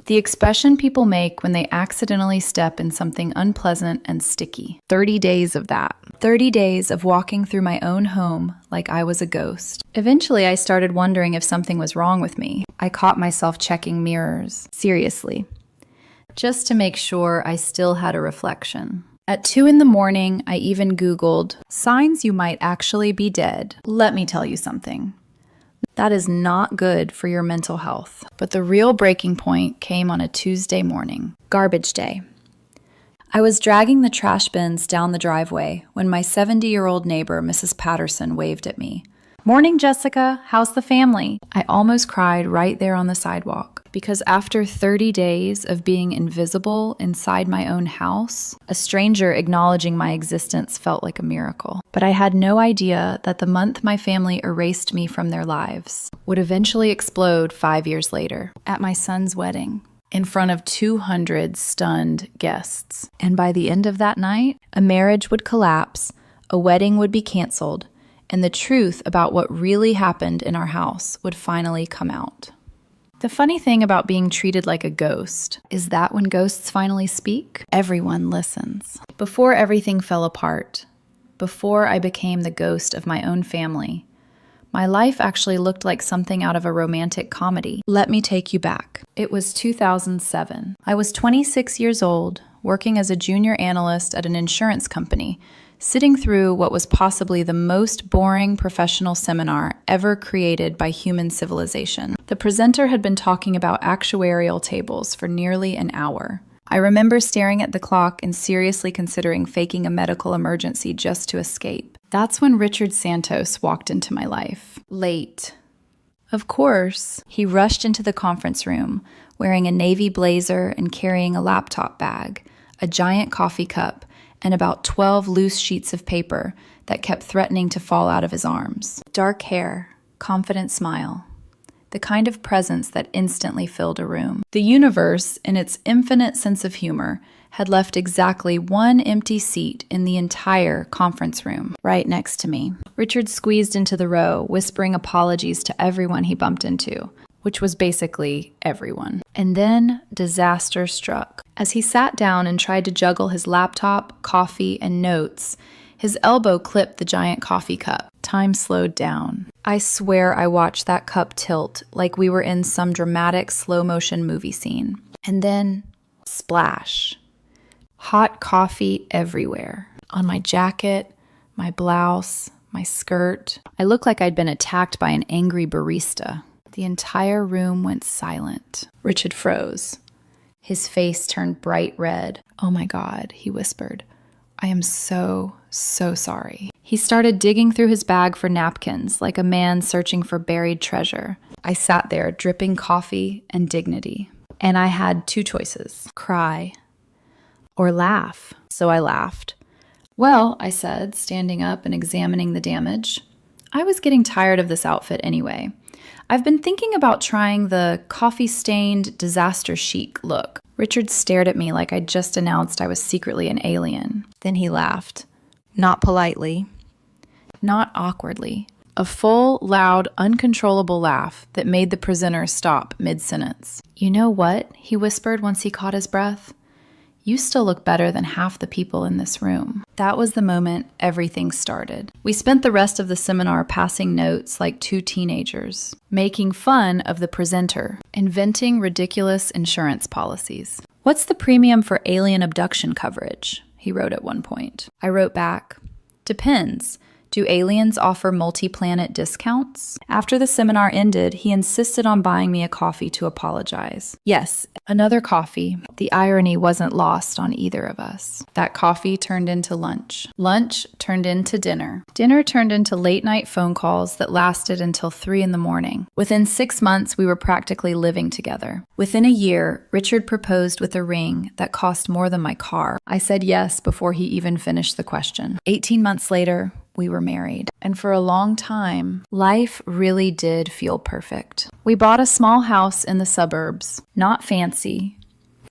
The expression people make when they accidentally step in something unpleasant and sticky. 30 days of that. 30 days of walking through my own home like I was a ghost. Eventually, I started wondering if something was wrong with me. I caught myself checking mirrors. Seriously. Just to make sure I still had a reflection. At 2 a.m, I even Googled, signs you might actually be dead. Let me tell you something. That is not good for your mental health. But the real breaking point came on a Tuesday morning. Garbage day. I was dragging the trash bins down the driveway when my 70-year-old neighbor, Mrs. Patterson, waved at me. Morning, Jessica. How's the family? I almost cried right there on the sidewalk. Because after 30 days of being invisible inside my own house, a stranger acknowledging my existence felt like a miracle. But I had no idea that the month my family erased me from their lives would eventually explode 5 years later at my son's wedding in front of 200 stunned guests. And by the end of that night, a marriage would collapse, a wedding would be canceled, and the truth about what really happened in our house would finally come out. The funny thing about being treated like a ghost is that when ghosts finally speak, everyone listens. Before everything fell apart, before I became the ghost of my own family, my life actually looked like something out of a romantic comedy. Let me take you back. It was 2007. I was 26 years old, working as a junior analyst at an insurance company, sitting through what was possibly the most boring professional seminar ever created by human civilization. The presenter had been talking about actuarial tables for nearly an hour. I remember staring at the clock and seriously considering faking a medical emergency just to escape. That's when Richard Santos walked into my life. Late. Of course, he rushed into the conference room, wearing a navy blazer and carrying a laptop bag, a giant coffee cup, and about 12 loose sheets of paper that kept threatening to fall out of his arms. Dark hair, confident smile, the kind of presence that instantly filled a room. The universe, in its infinite sense of humor, had left exactly one empty seat in the entire conference room, right next to me. Richard squeezed into the row, whispering apologies to everyone he bumped into, which was basically everyone. And then disaster struck. As he sat down and tried to juggle his laptop, coffee, and notes, his elbow clipped the giant coffee cup. Time slowed down. I swear I watched that cup tilt like we were in some dramatic slow-motion movie scene. And then, splash. Hot coffee everywhere. On my jacket, my blouse, my skirt. I looked like I'd been attacked by an angry barista. The entire room went silent. Richard froze. His face turned bright red. "Oh my God," he whispered. "I am so sorry." He started digging through his bag for napkins like a man searching for buried treasure. I sat there dripping coffee and dignity. And I had two choices: cry or laugh. So I laughed. "Well," I said, standing up and examining the damage. I was getting tired of this outfit anyway. I've been thinking about trying the coffee-stained disaster chic look. Richard stared at me like I'd just announced I was secretly an alien. Then he laughed. Not politely, not awkwardly. A full, loud, uncontrollable laugh that made the presenter stop mid-sentence. "You know what?" he whispered once he caught his breath. "You still look better than half the people in this room." That was the moment everything started. We spent the rest of the seminar passing notes like two teenagers, making fun of the presenter, inventing ridiculous insurance policies. "What's the premium for alien abduction coverage?" he wrote at one point. I wrote back, "Depends. Do aliens offer multi-planet discounts?" After the seminar ended, he insisted on buying me a coffee to apologize. Yes, another coffee. The irony wasn't lost on either of us. That coffee turned into lunch. Lunch turned into dinner. Dinner turned into late-night phone calls that lasted until 3 a.m. Within 6 months, we were practically living together. Within a year, Richard proposed with a ring that cost more than my car. I said yes before he even finished the question. 18 months later, we were married. And for a long time, life really did feel perfect. We bought a small house in the suburbs, not fancy,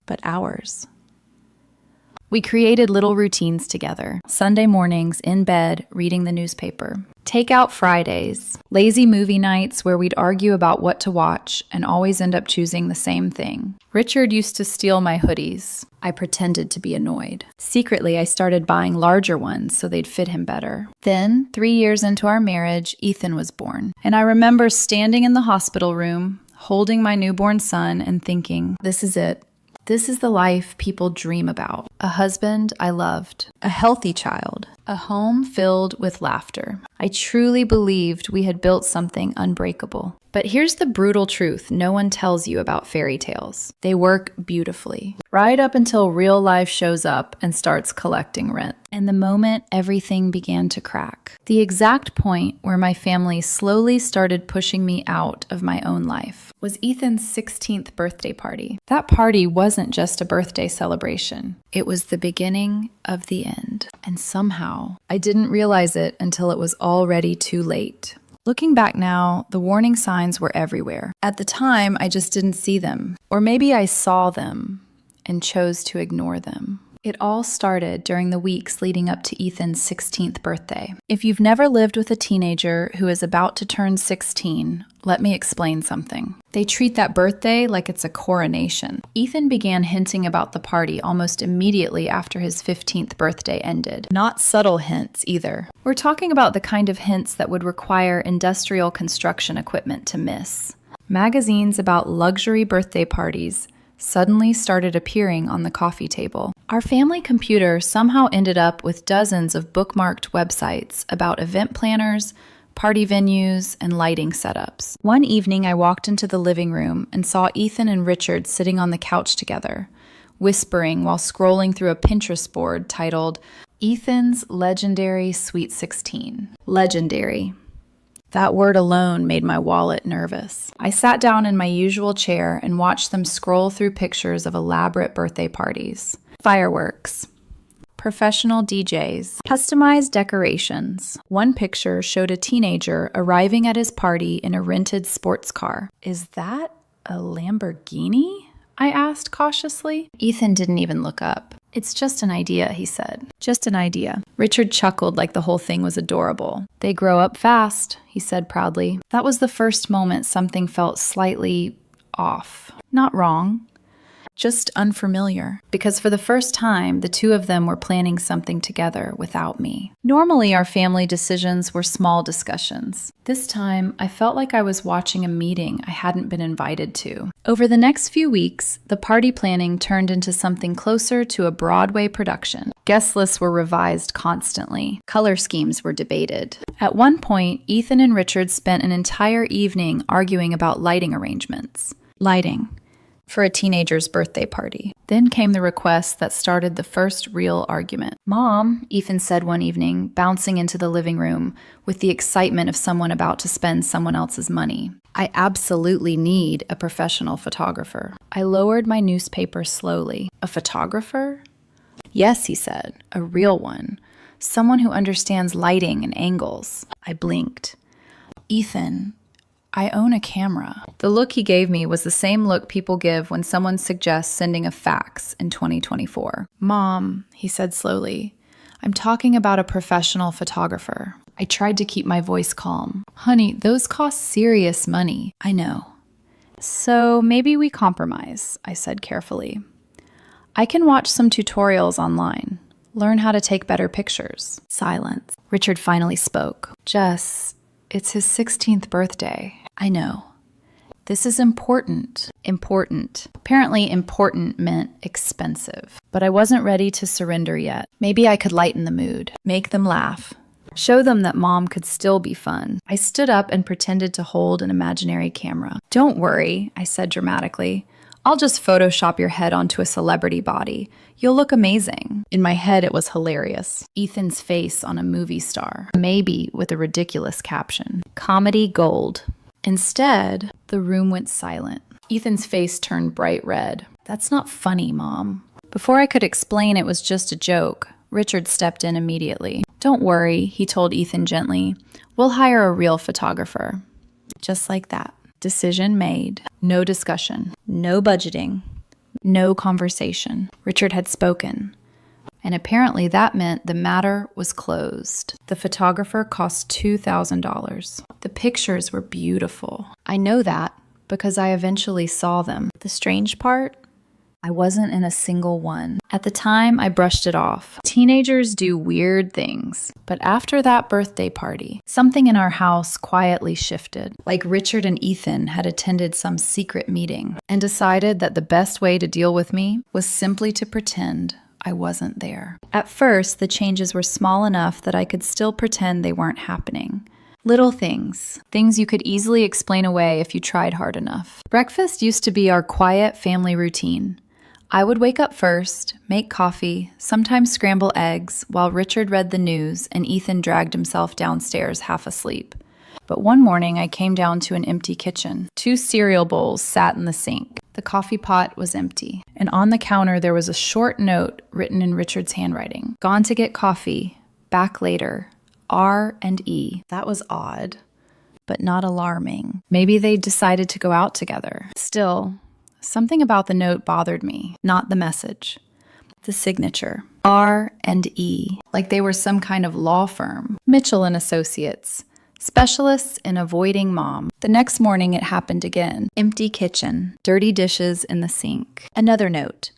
but ours. We created little routines together. Sunday mornings in bed, reading the newspaper. Takeout Fridays. Lazy movie nights where we'd argue about what to watch and always end up choosing the same thing. Richard used to steal my hoodies. I pretended to be annoyed. Secretly, I started buying larger ones so they'd fit him better. Then, 3 years into our marriage, Ethan was born. And I remember standing in the hospital room, holding my newborn son and thinking, this is it. This is the life people dream about. A husband I loved. A healthy child. A home filled with laughter. I truly believed we had built something unbreakable. But here's the brutal truth no one tells you about fairy tales. They work beautifully. Right up until real life shows up and starts collecting rent. And the moment everything began to crack. The exact point where my family slowly started pushing me out of my own life was Ethan's 16th birthday party. That party wasn't just a birthday celebration. It was the beginning of the end. And somehow, I didn't realize it until it was already too late. Looking back now, the warning signs were everywhere. At the time, I just didn't see them. Or maybe I saw them and chose to ignore them. It all started during the weeks leading up to Ethan's 16th birthday. If you've never lived with a teenager who is about to turn 16, let me explain something. They treat that birthday like it's a coronation. Ethan began hinting about the party almost immediately after his 15th birthday ended. Not subtle hints either. We're talking about the kind of hints that would require industrial construction equipment to miss. Magazines about luxury birthday parties suddenly started appearing on the coffee table. Our family computer somehow ended up with dozens of bookmarked websites about event planners, party venues, and lighting setups. One evening, I walked into the living room and saw Ethan and Richard sitting on the couch together, whispering while scrolling through a Pinterest board titled, Ethan's Legendary Sweet 16. Legendary. That word alone made my wallet nervous. I sat down in my usual chair and watched them scroll through pictures of elaborate birthday parties, fireworks, professional DJs, customized decorations. One picture showed a teenager arriving at his party in a rented sports car. Is that a Lamborghini? I asked cautiously. Ethan didn't even look up. It's just an idea, he said. Just an idea. Richard chuckled like the whole thing was adorable. They grow up fast, he said proudly. That was the first moment something felt slightly off. Not wrong. Just unfamiliar, because for the first time, the two of them were planning something together without me. Normally, our family decisions were small discussions. This time, I felt like I was watching a meeting I hadn't been invited to. Over the next few weeks, the party planning turned into something closer to a Broadway production. Guest lists were revised constantly. Color schemes were debated. At one point, Ethan and Richard spent an entire evening arguing about lighting arrangements. Lighting. For a teenager's birthday party. Then came the request that started the first real argument. Mom, Ethan said one evening, bouncing into the living room with the excitement of someone about to spend someone else's money. I absolutely need a professional photographer. I lowered my newspaper slowly. A photographer? Yes, he said, a real one. Someone who understands lighting and angles. I blinked. Ethan, I own a camera. The look he gave me was the same look people give when someone suggests sending a fax in 2024. Mom, he said slowly, I'm talking about a professional photographer. I tried to keep my voice calm. Honey, those cost serious money. I know. So maybe we compromise, I said carefully. I can watch some tutorials online. Learn how to take better pictures. Silence. Richard finally spoke. Jess, it's his 16th birthday. I know. This is important. Important. Apparently important meant expensive. But I wasn't ready to surrender yet. Maybe I could lighten the mood. Make them laugh. Show them that mom could still be fun. I stood up and pretended to hold an imaginary camera. Don't worry, I said dramatically. I'll just Photoshop your head onto a celebrity body. You'll look amazing. In my head, it was hilarious. Ethan's face on a movie star. Maybe with a ridiculous caption. Comedy gold. Instead, the room went silent. Ethan's face turned bright red. That's not funny, Mom. Before I could explain it was just a joke, Richard stepped in immediately. Don't worry, he told Ethan gently. We'll hire a real photographer. Just like that. Decision made. No discussion. No budgeting. No conversation. Richard had spoken. And apparently that meant the matter was closed. The photographer cost $2,000. The pictures were beautiful. I know that because I eventually saw them. The strange part? I wasn't in a single one. At the time, I brushed it off. Teenagers do weird things. But after that birthday party, something in our house quietly shifted. Like Richard and Ethan had attended some secret meeting and decided that the best way to deal with me was simply to pretend I wasn't there. At first, the changes were small enough that I could still pretend they weren't happening. Little things. Things you could easily explain away if you tried hard enough. Breakfast used to be our quiet family routine. I would wake up first, make coffee, sometimes scramble eggs, while Richard read the news and Ethan dragged himself downstairs half asleep. But one morning I came down to an empty kitchen. 2 cereal bowls sat in the sink. The coffee pot was empty. And on the counter there was a short note written in Richard's handwriting. Gone to get coffee. Back later. R&E. That was odd, but not alarming. Maybe they decided to go out together. Still, something about the note bothered me, not the message. the signature. R&E, like they were some kind of law firm. Mitchell and Associates, specialists in avoiding mom. The next morning it happened again. Empty kitchen, dirty dishes in the sink. Another note.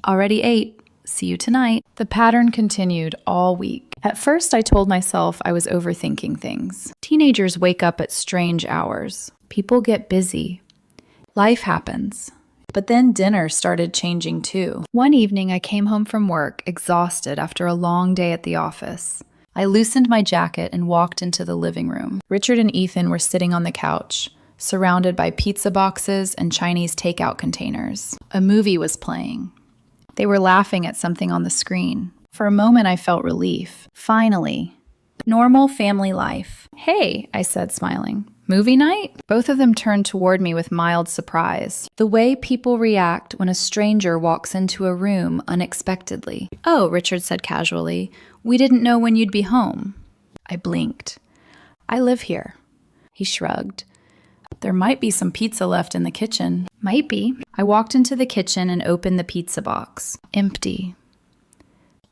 Already ate. See you tonight. The pattern continued all week. At first, I told myself I was overthinking things. Teenagers wake up at strange hours. People get busy. Life happens. But then dinner started changing too. One evening, I came home from work, exhausted after a long day at the office. I loosened my jacket and walked into the living room. Richard and Ethan were sitting on the couch, surrounded by pizza boxes and Chinese takeout containers. A movie was playing. They were laughing at something on the screen. For a moment, I felt relief. Finally. Normal family life. Hey, I said, smiling. Movie night? Both of them turned toward me with mild surprise. The way people react when a stranger walks into a room unexpectedly. Oh, Richard said casually. We didn't know when you'd be home. I blinked. I live here. He shrugged. There might be some pizza left in the kitchen. Might be. I walked into the kitchen and opened the pizza box. Empty.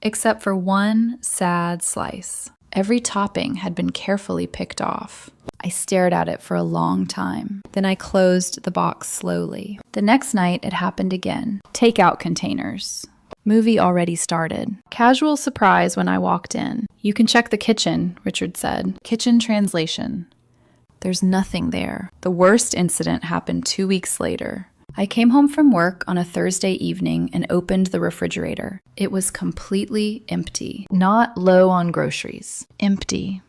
Except for one sad slice. Every topping had been carefully picked off. I stared at it for a long time. Then I closed the box slowly. The next night, it happened again. Takeout containers. Movie already started. Casual surprise when I walked in. You can check the kitchen, Richard said. Kitchen translation. There's nothing there. The worst incident happened 2 weeks later. I came home from work on a Thursday evening and opened the refrigerator. It was completely empty. Not low on groceries. Empty.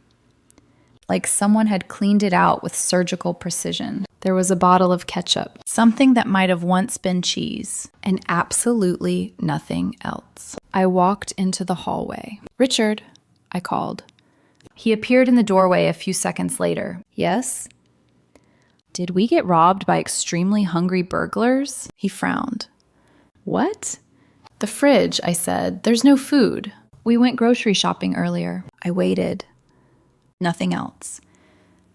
Like someone had cleaned it out with surgical precision. There was a bottle of ketchup, something that might have once been cheese, and absolutely nothing else. I walked into the hallway. Richard, I called. He appeared in the doorway a few seconds later. Yes? Did we get robbed by extremely hungry burglars? He frowned. What? The fridge, I said. There's no food. We went grocery shopping earlier. I waited. Nothing else.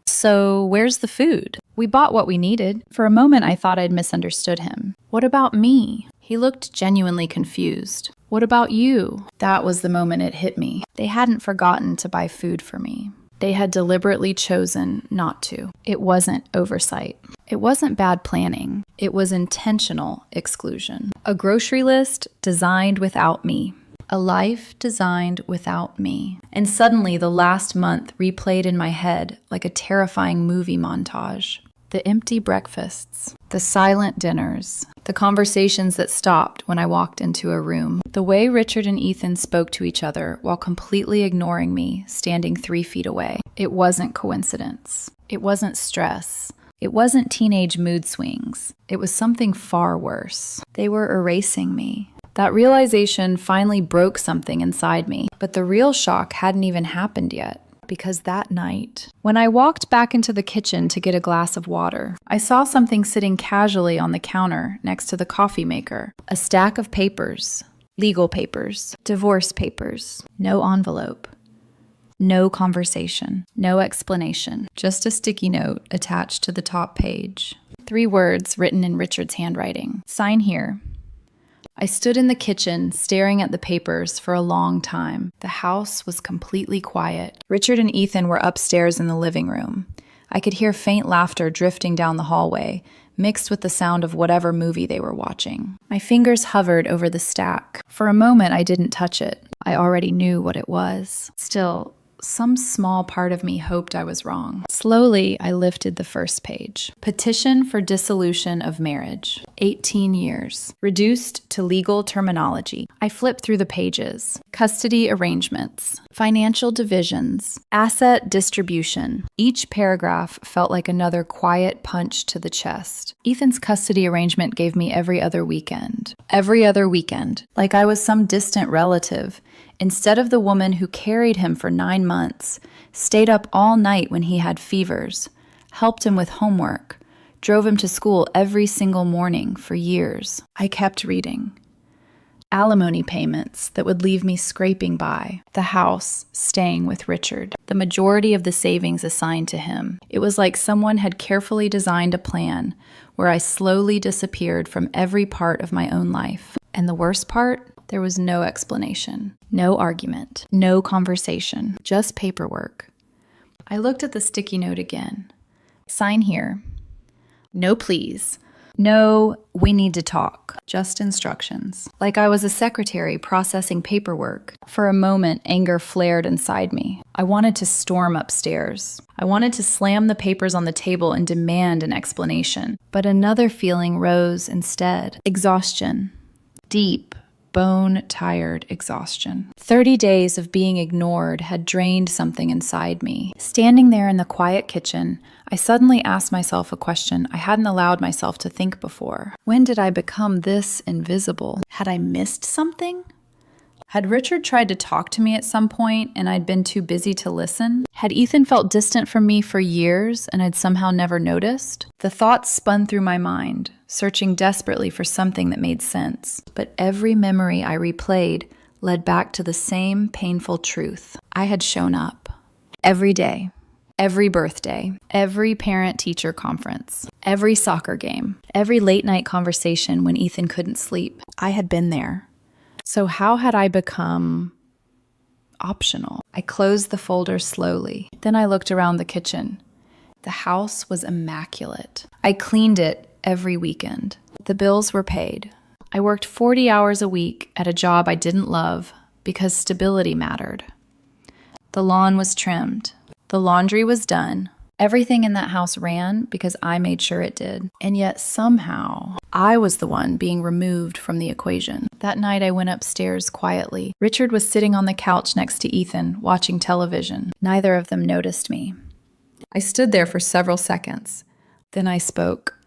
So where's the food? We bought what we needed. For a moment, I thought I'd misunderstood him. What about me? He looked genuinely confused. What about you? That was the moment it hit me. They hadn't forgotten to buy food for me. They had deliberately chosen not to. It wasn't oversight. It wasn't bad planning. It was intentional exclusion. A grocery list designed without me. A life designed without me. And suddenly the last month replayed in my head like a terrifying movie montage. The empty breakfasts, the silent dinners, the conversations that stopped when I walked into a room, the way Richard and Ethan spoke to each other while completely ignoring me, standing 3 feet away. It wasn't coincidence. It wasn't stress. It wasn't teenage mood swings. It was something far worse. They were erasing me. That realization finally broke something inside me, but the real shock hadn't even happened yet. Because that night, when I walked back into the kitchen to get a glass of water, I saw something sitting casually on the counter next to the coffee maker. A stack of papers. Legal papers. Divorce papers. No envelope. No conversation. No explanation. Just a sticky note attached to the top page. 3 words written in Richard's handwriting. Sign here. I stood in the kitchen, staring at the papers for a long time. The house was completely quiet. Richard and Ethan were upstairs in the living room. I could hear faint laughter drifting down the hallway, mixed with the sound of whatever movie they were watching. My fingers hovered over the stack. For a moment, I didn't touch it. I already knew what it was. Still, some small part of me hoped I was wrong. Slowly, I lifted the first page. Petition for dissolution of marriage. 18 years. Reduced to legal terminology. I flipped through the pages. Custody arrangements. Financial divisions. Asset distribution. Each paragraph felt like another quiet punch to the chest. Ethan's custody arrangement gave me every other weekend. Every other weekend. Like I was some distant relative. Instead of the woman who carried him for 9 months, stayed up all night when he had fevers, helped him with homework, drove him to school every single morning for years. I kept reading. Alimony payments that would leave me scraping by. The house staying with Richard. The majority of the savings assigned to him. It was like someone had carefully designed a plan where I slowly disappeared from every part of my own life. And the worst part? There was no explanation, no argument, no conversation, just paperwork. I looked at the sticky note again. Sign here. No, please. No, we need to talk. Just instructions. Like I was a secretary processing paperwork. For a moment, anger flared inside me. I wanted to storm upstairs. I wanted to slam the papers on the table and demand an explanation. But another feeling rose instead. Exhaustion. Deep, bone-tired exhaustion. 30 days of being ignored had drained something inside me. Standing there in the quiet kitchen, I suddenly asked myself a question I hadn't allowed myself to think before. When did I become this invisible? Had I missed something? Had Richard tried to talk to me at some point and I'd been too busy to listen? Had Ethan felt distant from me for years and I'd somehow never noticed? The thoughts spun through my mind, searching desperately for something that made sense. But every memory I replayed led back to the same painful truth. I had shown up. Every day. Every birthday, every parent-teacher conference, every soccer game, every late-night conversation when Ethan couldn't sleep. I had been there. So how had I become optional? I closed the folder slowly. Then I looked around the kitchen. The house was immaculate. I cleaned it every weekend. The bills were paid. I worked 40 hours a week at a job I didn't love because stability mattered. The lawn was trimmed. The laundry was done. Everything in that house ran because I made sure it did. And yet somehow, I was the one being removed from the equation. That night I went upstairs quietly. Richard was sitting on the couch next to Ethan, watching television. Neither of them noticed me. I stood there for several seconds. Then I spoke.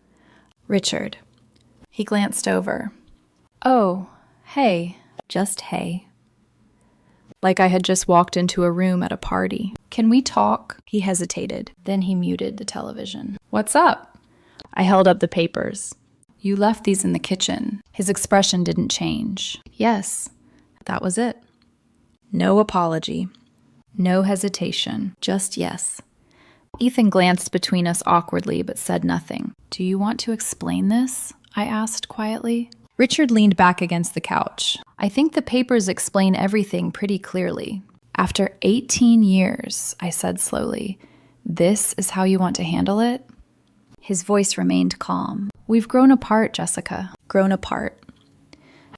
Richard. He glanced over. Oh, hey. Just hey. Like I had just walked into a room at a party. Can we talk? He hesitated. Then he muted the television. What's up? I held up the papers. You left these in the kitchen. His expression didn't change. Yes, that was it. No apology. No hesitation. Just yes. Ethan glanced between us awkwardly but said nothing. Do you want to explain this? I asked quietly. Richard leaned back against the couch. I think the papers explain everything pretty clearly. After 18 years, I said slowly, this is how you want to handle it? His voice remained calm. We've grown apart, Jessica. Grown apart.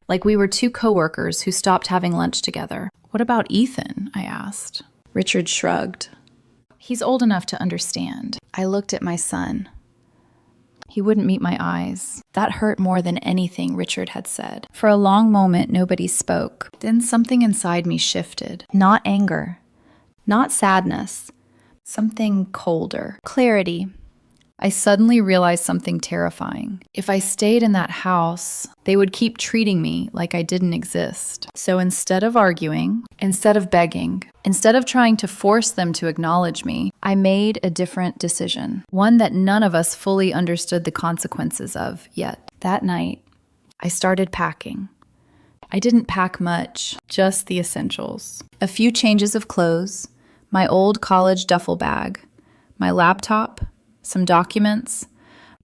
Like we were two coworkers who stopped having lunch together. What about Ethan? I asked. Richard shrugged. He's old enough to understand. I looked at my son. He wouldn't meet my eyes. That hurt more than anything Richard had said. For a long moment, nobody spoke. Then something inside me shifted. Not anger. Not sadness. Something colder. Clarity. I suddenly realized something terrifying. If I stayed in that house, they would keep treating me like I didn't exist. So instead of arguing, instead of begging, instead of trying to force them to acknowledge me, I made a different decision. One that none of us fully understood the consequences of yet. That night, I started packing. I didn't pack much, just the essentials. A few changes of clothes, my old college duffel bag, my laptop, some documents.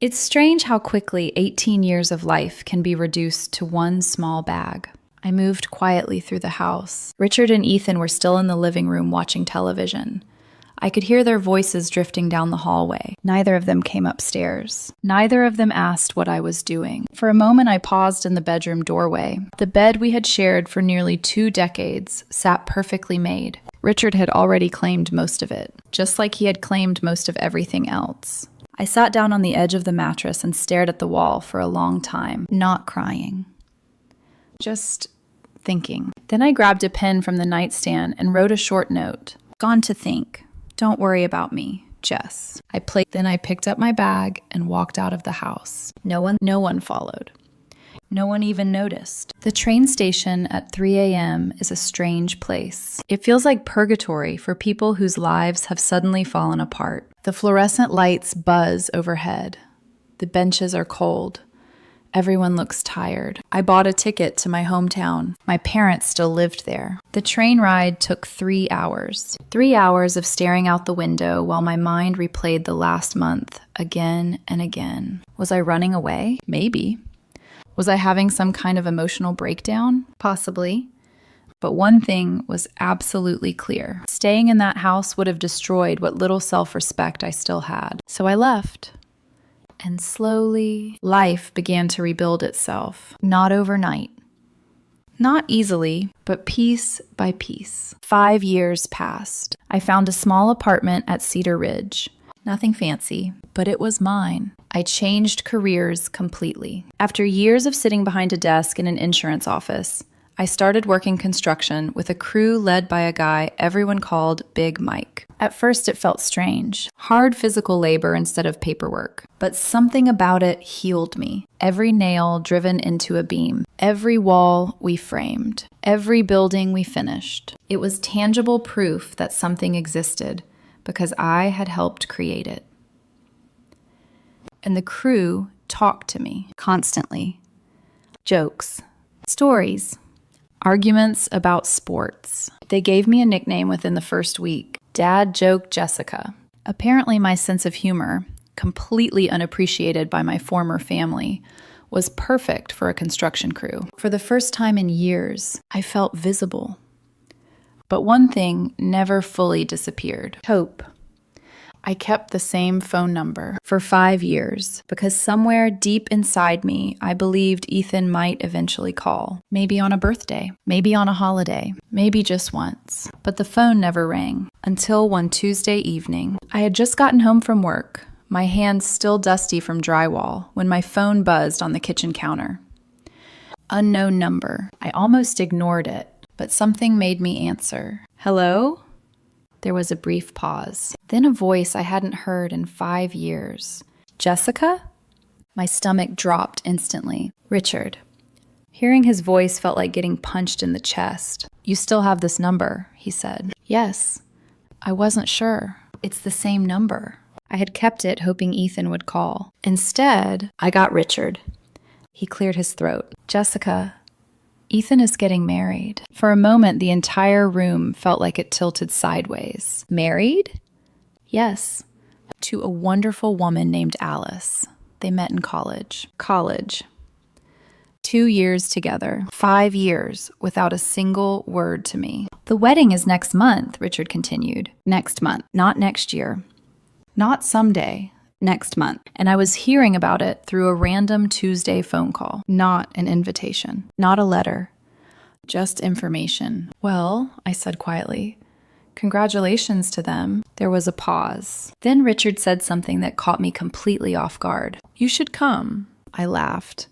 It's strange how quickly 18 years of life can be reduced to one small bag. I moved quietly through the house. Richard and Ethan were still in the living room watching television. I could hear their voices drifting down the hallway. Neither of them came upstairs. Neither of them asked what I was doing. For a moment, I paused in the bedroom doorway. The bed we had shared for nearly 2 decades sat perfectly made. Richard had already claimed most of it, just like he had claimed most of everything else. I sat down on the edge of the mattress and stared at the wall for a long time, not crying. Just thinking. Then I grabbed a pen from the nightstand and wrote a short note. Gone to think. Don't worry about me, Jess. Then I picked up my bag and walked out of the house. No one followed. No one even noticed. The train station at 3 a.m. is a strange place. It feels like purgatory for people whose lives have suddenly fallen apart. The fluorescent lights buzz overhead. The benches are cold. Everyone looks tired. I bought a ticket to my hometown. My parents still lived there. The train ride took 3 hours. 3 hours of staring out the window while my mind replayed the last month again and again. Was I running away? Maybe. Was I having some kind of emotional breakdown? Possibly. But one thing was absolutely clear. Staying in that house would have destroyed what little self-respect I still had. So I left. And slowly, life began to rebuild itself. Not overnight. Not easily, but piece by piece. 5 years passed. I found a small apartment at Cedar Ridge. Nothing fancy, but it was mine. I changed careers completely. After years of sitting behind a desk in an insurance office, I started working construction with a crew led by a guy everyone called Big Mike. At first it felt strange. Hard physical labor instead of paperwork. But something about it healed me. Every nail driven into a beam. Every wall we framed. Every building we finished. It was tangible proof that something existed because I had helped create it. And the crew talked to me constantly. Jokes. Stories. Arguments about sports. They gave me a nickname within the first week. Dad Joke Jessica. Apparently my sense of humor, completely unappreciated by my former family, was perfect for a construction crew. For the first time in years, I felt visible. But one thing never fully disappeared. Hope. I kept the same phone number for 5 years because somewhere deep inside me, I believed Ethan might eventually call. Maybe on a birthday, maybe on a holiday, maybe just once. But the phone never rang until one Tuesday evening. I had just gotten home from work, my hands still dusty from drywall, when my phone buzzed on the kitchen counter. Unknown number. I almost ignored it, but something made me answer. Hello? There was a brief pause. Then a voice I hadn't heard in 5 years. Jessica? My stomach dropped instantly. Richard. Hearing his voice felt like getting punched in the chest. You still have this number, he said. Yes. I wasn't sure. It's the same number. I had kept it hoping Ethan would call. Instead, I got Richard. He cleared his throat. Jessica, Ethan is getting married. For a moment, the entire room felt like it tilted sideways. Married? Yes. To a wonderful woman named Alice. They met in college. 2 years together. 5 years without a single word to me. The wedding is next month, Richard continued. Next month, not next year. Not someday. Next month. And I was hearing about it through a random Tuesday phone call. Not an invitation. Not a letter. Just information. Well, I said quietly, congratulations to them. There was a pause. Then Richard said something that caught me completely off guard. You should come. I laughed.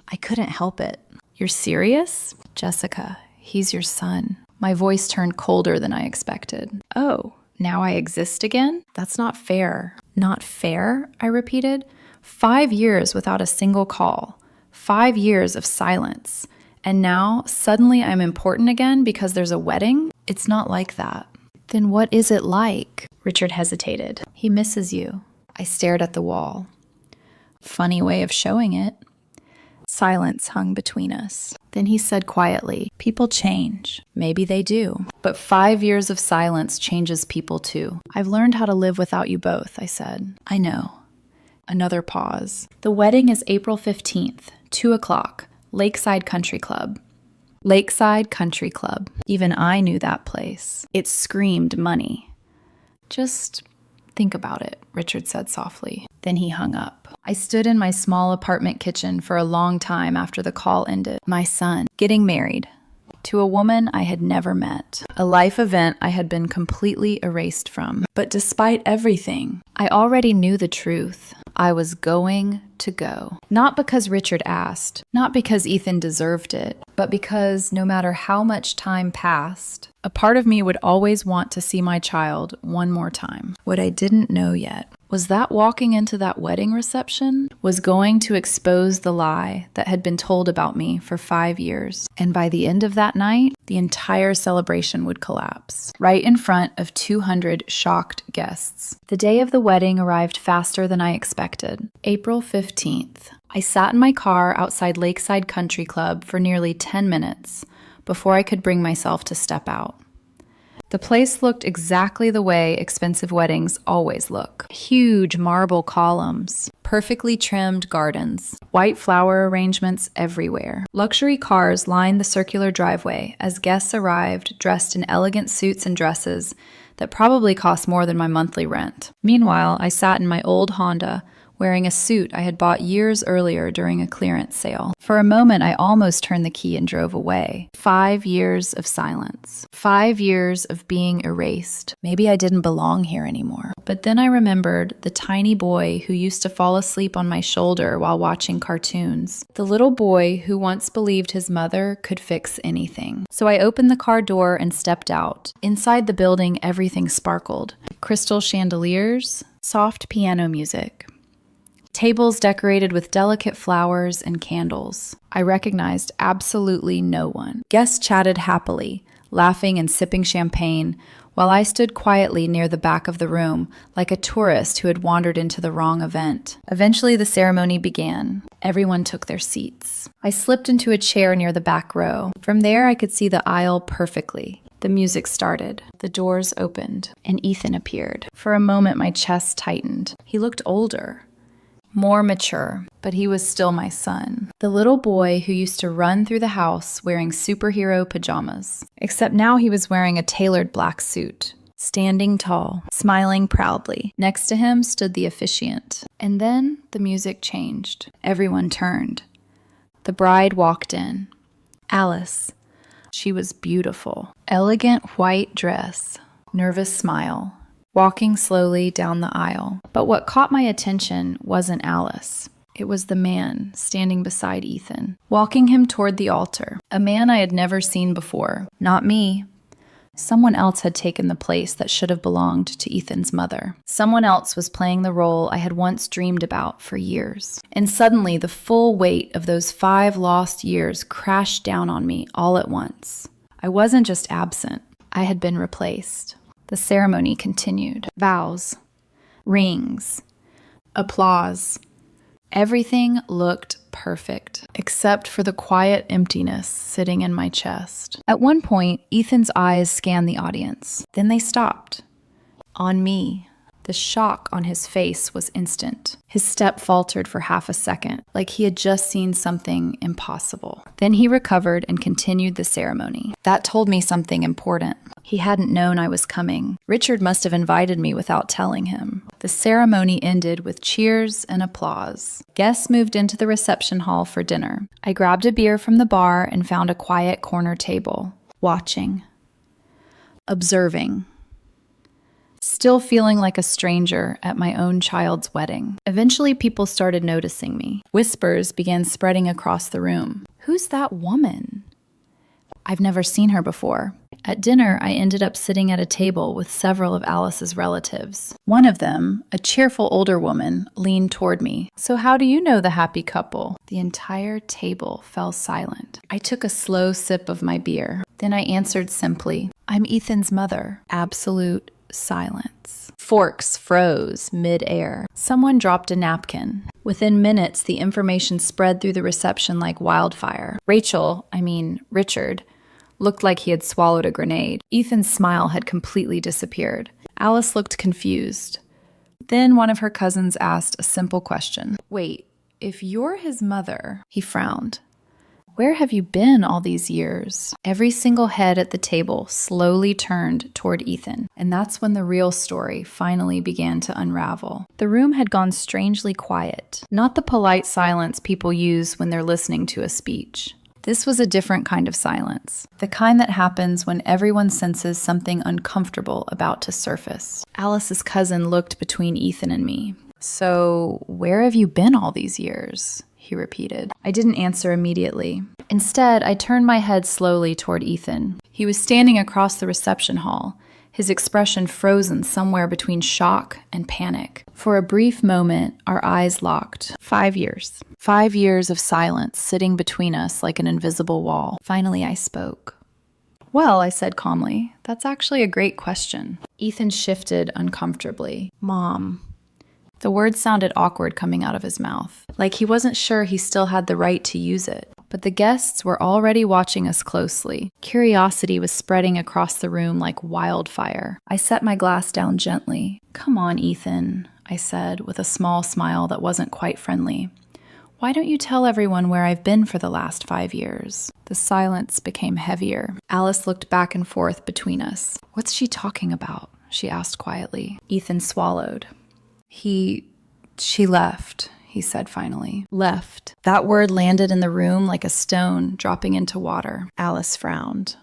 I couldn't help it. You're serious? Jessica, he's your son. My voice turned colder than I expected. Oh. Now I exist again? That's not fair. Not fair? I repeated. 5 years without a single call. 5 years of silence. And now, suddenly I'm important again because there's a wedding? It's not like that. Then what is it like? Richard hesitated. He misses you. I stared at the wall. Funny way of showing it. Silence hung between us. Then he said quietly, people change. Maybe they do. But 5 years of silence changes people too. I've learned how to live without you both, I said. I know. Another pause. The wedding is April 15th, 2 o'clock, Lakeside Country Club. Lakeside Country Club. Even I knew that place. It screamed money. Just think about it, Richard said softly. Then he hung up. I stood in my small apartment kitchen for a long time after the call ended. My son, getting married, to a woman I had never met. A life event I had been completely erased from. But despite everything, I already knew the truth. I was going to go. Not because Richard asked, not because Ethan deserved it, but because no matter how much time passed, a part of me would always want to see my child one more time. What I didn't know yet was that walking into that wedding reception was going to expose the lie that had been told about me for 5 years. And by the end of that night, the entire celebration would collapse, right in front of 200 shocked guests. The day of the wedding arrived faster than I expected. April 15th. I sat in my car outside Lakeside Country Club for nearly 10 minutes before I could bring myself to step out. The place looked exactly the way expensive weddings always look. Huge marble columns, perfectly trimmed gardens, white flower arrangements everywhere. Luxury cars lined the circular driveway as guests arrived dressed in elegant suits and dresses that probably cost more than my monthly rent. Meanwhile, I sat in my old Honda, wearing a suit I had bought years earlier during a clearance sale. For a moment, I almost turned the key and drove away. 5 years of silence. 5 years of being erased. Maybe I didn't belong here anymore. But then I remembered the tiny boy who used to fall asleep on my shoulder while watching cartoons. The little boy who once believed his mother could fix anything. So I opened the car door and stepped out. Inside the building, everything sparkled. Crystal chandeliers, soft piano music. Tables decorated with delicate flowers and candles. I recognized absolutely no one. Guests chatted happily, laughing and sipping champagne, while I stood quietly near the back of the room, like a tourist who had wandered into the wrong event. Eventually, the ceremony began. Everyone took their seats. I slipped into a chair near the back row. From there, I could see the aisle perfectly. The music started. The doors opened, and Ethan appeared. For a moment, my chest tightened. He looked older. More mature, but he was still my son. The little boy who used to run through the house wearing superhero pajamas. Except now he was wearing a tailored black suit, standing tall, smiling proudly. Next to him stood the officiant. And then the music changed. Everyone turned. The bride walked in. Alice. She was beautiful. Elegant white dress. Nervous smile. Walking slowly down the aisle. But what caught my attention wasn't Alice. It was the man standing beside Ethan, walking him toward the altar. A man I had never seen before. Not me. Someone else had taken the place that should have belonged to Ethan's mother. Someone else was playing the role I had once dreamed about for years. And suddenly, the full weight of those 5 lost years crashed down on me all at once. I wasn't just absent. I had been replaced. The ceremony continued. Vows, rings, applause. Everything looked perfect, except for the quiet emptiness sitting in my chest. At one point, Ethan's eyes scanned the audience. Then they stopped. On me. The shock on his face was instant. His step faltered for half a second, like he had just seen something impossible. Then he recovered and continued the ceremony. That told me something important. He hadn't known I was coming. Richard must have invited me without telling him. The ceremony ended with cheers and applause. Guests moved into the reception hall for dinner. I grabbed a beer from the bar and found a quiet corner table. Watching. Observing. Still feeling like a stranger at my own child's wedding. Eventually, people started noticing me. Whispers began spreading across the room. Who's that woman? I've never seen her before. At dinner, I ended up sitting at a table with several of Alice's relatives. One of them, a cheerful older woman, leaned toward me. So how do you know the happy couple? The entire table fell silent. I took a slow sip of my beer. Then I answered simply, I'm Ethan's mother. Absolute silence. Forks froze mid-air. Someone dropped a napkin. Within minutes, the information spread through the reception like wildfire. Richard, looked like he had swallowed a grenade. Ethan's smile had completely disappeared. Alice looked confused. Then one of her cousins asked a simple question. Wait, if you're his mother, he frowned. Where have you been all these years? Every single head at the table slowly turned toward Ethan, and that's when the real story finally began to unravel. The room had gone strangely quiet, not the polite silence people use when they're listening to a speech. This was a different kind of silence, the kind that happens when everyone senses something uncomfortable about to surface. Alice's cousin looked between Ethan and me. So, where have you been all these years? He repeated. I didn't answer immediately. Instead, I turned my head slowly toward Ethan. He was standing across the reception hall, his expression frozen somewhere between shock and panic. For a brief moment, our eyes locked. 5 years. 5 years of silence sitting between us like an invisible wall. Finally, I spoke. Well, I said calmly, that's actually a great question. Ethan shifted uncomfortably. Mom. The word sounded awkward coming out of his mouth, like he wasn't sure he still had the right to use it. But the guests were already watching us closely. Curiosity was spreading across the room like wildfire. I set my glass down gently. Come on, Ethan. I said with a small smile that wasn't quite friendly. Why don't you tell everyone where I've been for the last 5 years? The silence became heavier. Alice looked back and forth between us. What's she talking about? She asked quietly. Ethan swallowed. She left, he said finally. Left. That word landed in the room like a stone dropping into water. Alice frowned.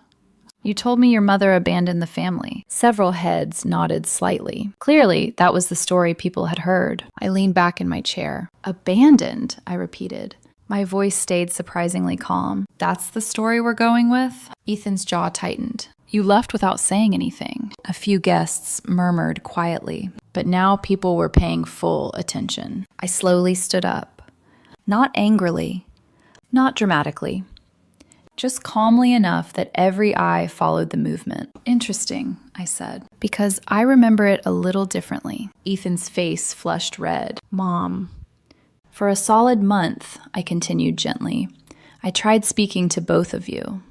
You told me your mother abandoned the family. Several heads nodded slightly. Clearly, that was the story people had heard. I leaned back in my chair. Abandoned, I repeated. My voice stayed surprisingly calm. That's the story we're going with? Ethan's jaw tightened. You left without saying anything. A few guests murmured quietly, but now people were paying full attention. I slowly stood up. Not angrily, not dramatically. Just calmly enough that every eye followed the movement. Interesting, I said, because I remember it a little differently. Ethan's face flushed red. Mom. For a solid month, I continued gently, I tried speaking to both of you.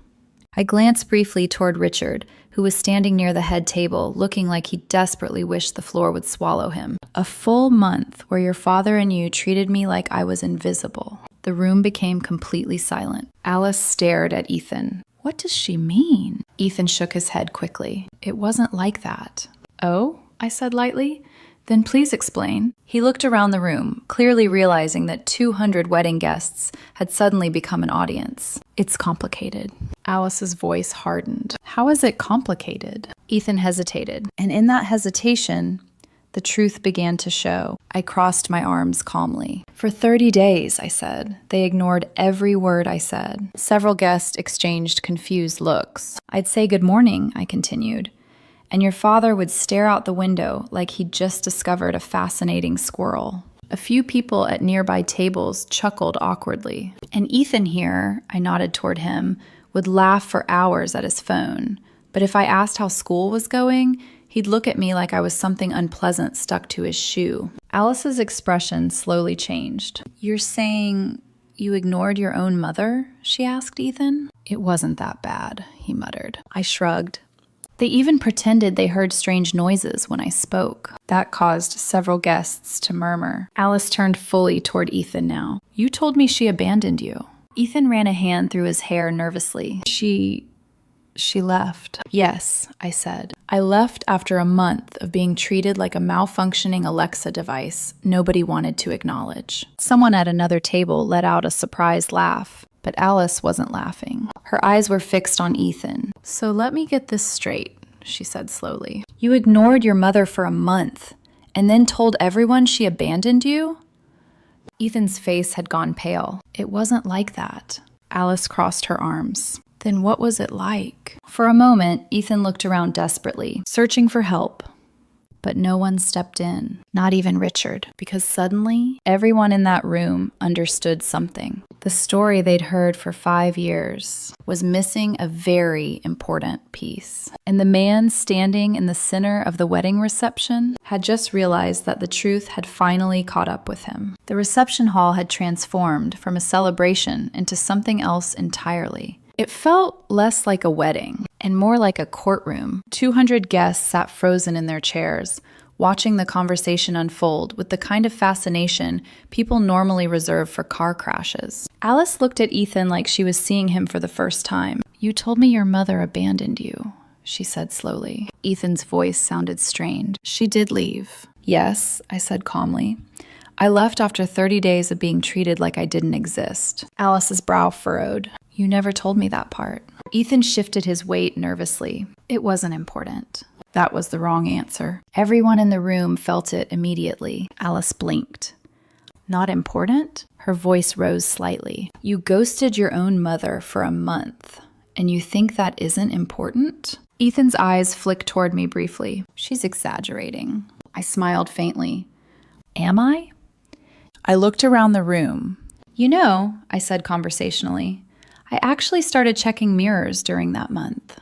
I glanced briefly toward Richard, who was standing near the head table, looking like he desperately wished the floor would swallow him. A full month where your father and you treated me like I was invisible. The room became completely silent. Alice stared at Ethan. What does she mean? Ethan shook his head quickly. It wasn't like that. Oh, I said lightly. Then please explain. He looked around the room, clearly realizing that 200 wedding guests had suddenly become an audience. It's complicated. Alice's voice hardened. How is it complicated? Ethan hesitated, and in that hesitation, the truth began to show. I crossed my arms calmly. For 30 days, I said. They ignored every word I said. Several guests exchanged confused looks. I'd say good morning, I continued, and your father would stare out the window like he'd just discovered a fascinating squirrel. A few people at nearby tables chuckled awkwardly. And Ethan here, I nodded toward him, would laugh for hours at his phone. But if I asked how school was going, he'd look at me like I was something unpleasant stuck to his shoe. Alice's expression slowly changed. You're saying you ignored your own mother? She asked Ethan. It wasn't that bad, he muttered. I shrugged. They even pretended they heard strange noises when I spoke. That caused several guests to murmur. Alice turned fully toward Ethan now. You told me she abandoned you. Ethan ran a hand through his hair nervously. She left. Yes, I said. I left after a month of being treated like a malfunctioning Alexa device nobody wanted to acknowledge. Someone at another table let out a surprised laugh, but Alice wasn't laughing. Her eyes were fixed on Ethan. So let me get this straight, she said slowly. You ignored your mother for a month and then told everyone she abandoned you? Ethan's face had gone pale. It wasn't like that. Alice crossed her arms. Then what was it like? For a moment, Ethan looked around desperately, searching for help. But no one stepped in, not even Richard, because suddenly, everyone in that room understood something. The story they'd heard for 5 years was missing a very important piece. And the man standing in the center of the wedding reception had just realized that the truth had finally caught up with him. The reception hall had transformed from a celebration into something else entirely. It felt less like a wedding and more like a courtroom. 200 guests sat frozen in their chairs, watching the conversation unfold with the kind of fascination people normally reserve for car crashes. Alice looked at Ethan like she was seeing him for the first time. You told me your mother abandoned you, she said slowly. Ethan's voice sounded strained. She did leave. Yes, I said calmly. I left after 30 days of being treated like I didn't exist. Alice's brow furrowed. You never told me that part. Ethan shifted his weight nervously. It wasn't important. That was the wrong answer. Everyone in the room felt it immediately. Alice blinked. Not important? Her voice rose slightly. You ghosted your own mother for a month, and you think that isn't important? Ethan's eyes flicked toward me briefly. She's exaggerating. I smiled faintly. Am I? I looked around the room. You know, I said conversationally, I actually started checking mirrors during that month.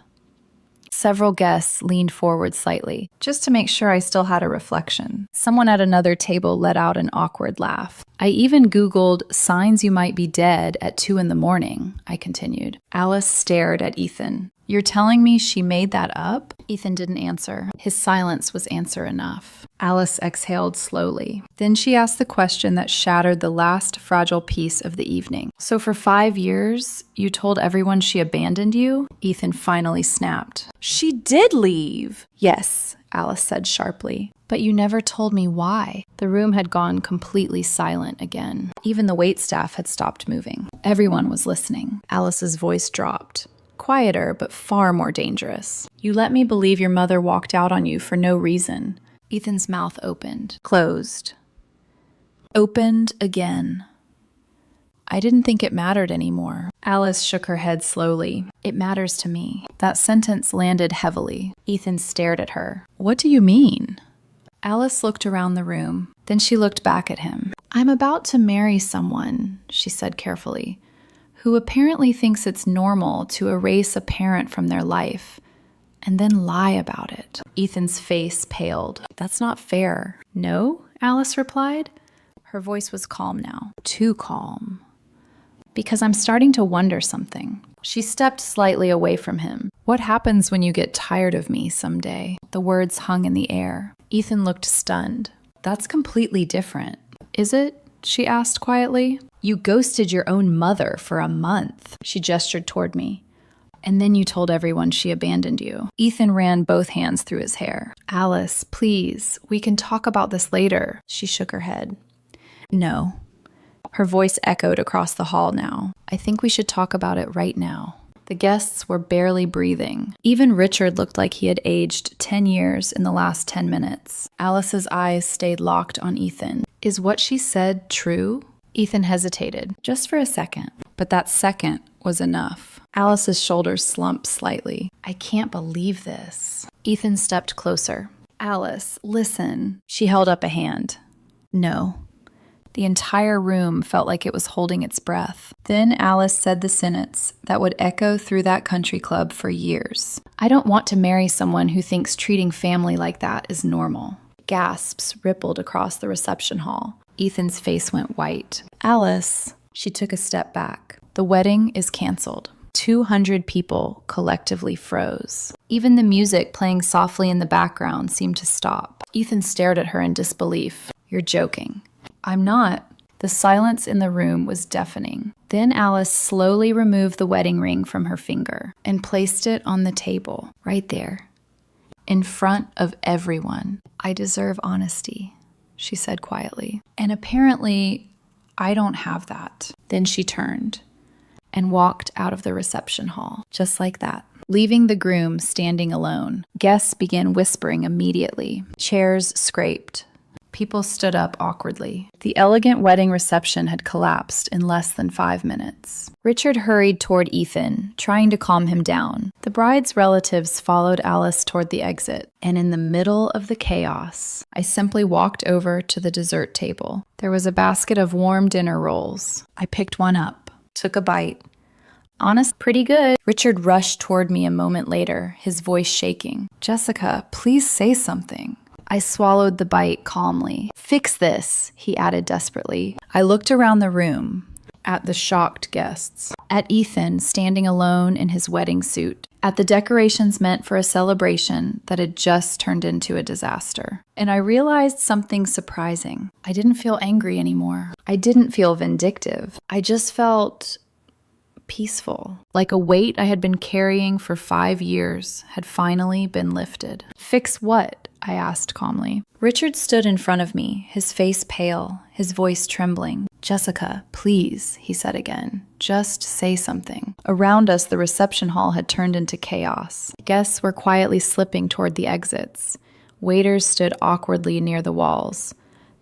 Several guests leaned forward slightly, just to make sure I still had a reflection. Someone at another table let out an awkward laugh. I even Googled signs you might be dead at 2 a.m, I continued. Alice stared at Ethan. You're telling me she made that up? Ethan didn't answer. His silence was answer enough. Alice exhaled slowly. Then she asked the question that shattered the last fragile piece of the evening. So for 5 years, you told everyone she abandoned you? Ethan finally snapped. She did leave! Yes, Alice said sharply. But you never told me why. The room had gone completely silent again. Even the waitstaff had stopped moving. Everyone was listening. Alice's voice dropped. Quieter, but far more dangerous. You let me believe your mother walked out on you for no reason. Ethan's mouth opened, closed, opened again. I didn't think it mattered anymore. Alice shook her head slowly. It matters to me. That sentence landed heavily. Ethan stared at her. What do you mean? Alice looked around the room. Then she looked back at him. I'm about to marry someone, she said carefully, who apparently thinks it's normal to erase a parent from their life and then lie about it. Ethan's face paled. That's not fair. No, Alice replied. Her voice was calm now. Too calm. Because I'm starting to wonder something. She stepped slightly away from him. What happens when you get tired of me someday? The words hung in the air. Ethan looked stunned. That's completely different. Is it? She asked quietly. You ghosted your own mother for a month. She gestured toward me. And then you told everyone she abandoned you. Ethan ran both hands through his hair. Alice, please, we can talk about this later. She shook her head. No. Her voice echoed across the hall now. I think we should talk about it right now. The guests were barely breathing. Even Richard looked like he had aged 10 years in the last 10 minutes. Alice's eyes stayed locked on Ethan. Is what she said true? Ethan hesitated, just for a second. But that second was enough. Alice's shoulders slumped slightly. I can't believe this. Ethan stepped closer. Alice, listen. She held up a hand. No. The entire room felt like it was holding its breath. Then Alice said the sentence that would echo through that country club for years. I don't want to marry someone who thinks treating family like that is normal. Gasps rippled across the reception hall. Ethan's face went white. Alice, she took a step back. The wedding is canceled. 200 people collectively froze. Even the music playing softly in the background seemed to stop. Ethan stared at her in disbelief. You're joking. I'm not. The silence in the room was deafening. Then Alice slowly removed the wedding ring from her finger and placed it on the table, right there, in front of everyone. I deserve honesty, she said quietly. And apparently, I don't have that. Then she turned and walked out of the reception hall, just like that, leaving the groom standing alone. Guests began whispering immediately. Chairs scraped. People stood up awkwardly. The elegant wedding reception had collapsed in less than 5 minutes. Richard hurried toward Ethan, trying to calm him down. The bride's relatives followed Alice toward the exit, and in the middle of the chaos, I simply walked over to the dessert table. There was a basket of warm dinner rolls. I picked one up, took a bite. Honest, pretty good. Richard rushed toward me a moment later, his voice shaking. Jessica, please say something. I swallowed the bite calmly. Fix this, he added desperately. I looked around the room, at the shocked guests, at Ethan standing alone in his wedding suit, at the decorations meant for a celebration that had just turned into a disaster. And I realized something surprising. I didn't feel angry anymore. I didn't feel vindictive. I just felt peaceful, like a weight I had been carrying for 5 years had finally been lifted. Fix what? I asked calmly. Richard stood in front of me, his face pale, his voice trembling. Jessica, please, he said again. Just say something. Around us, the reception hall had turned into chaos. Guests were quietly slipping toward the exits. Waiters stood awkwardly near the walls.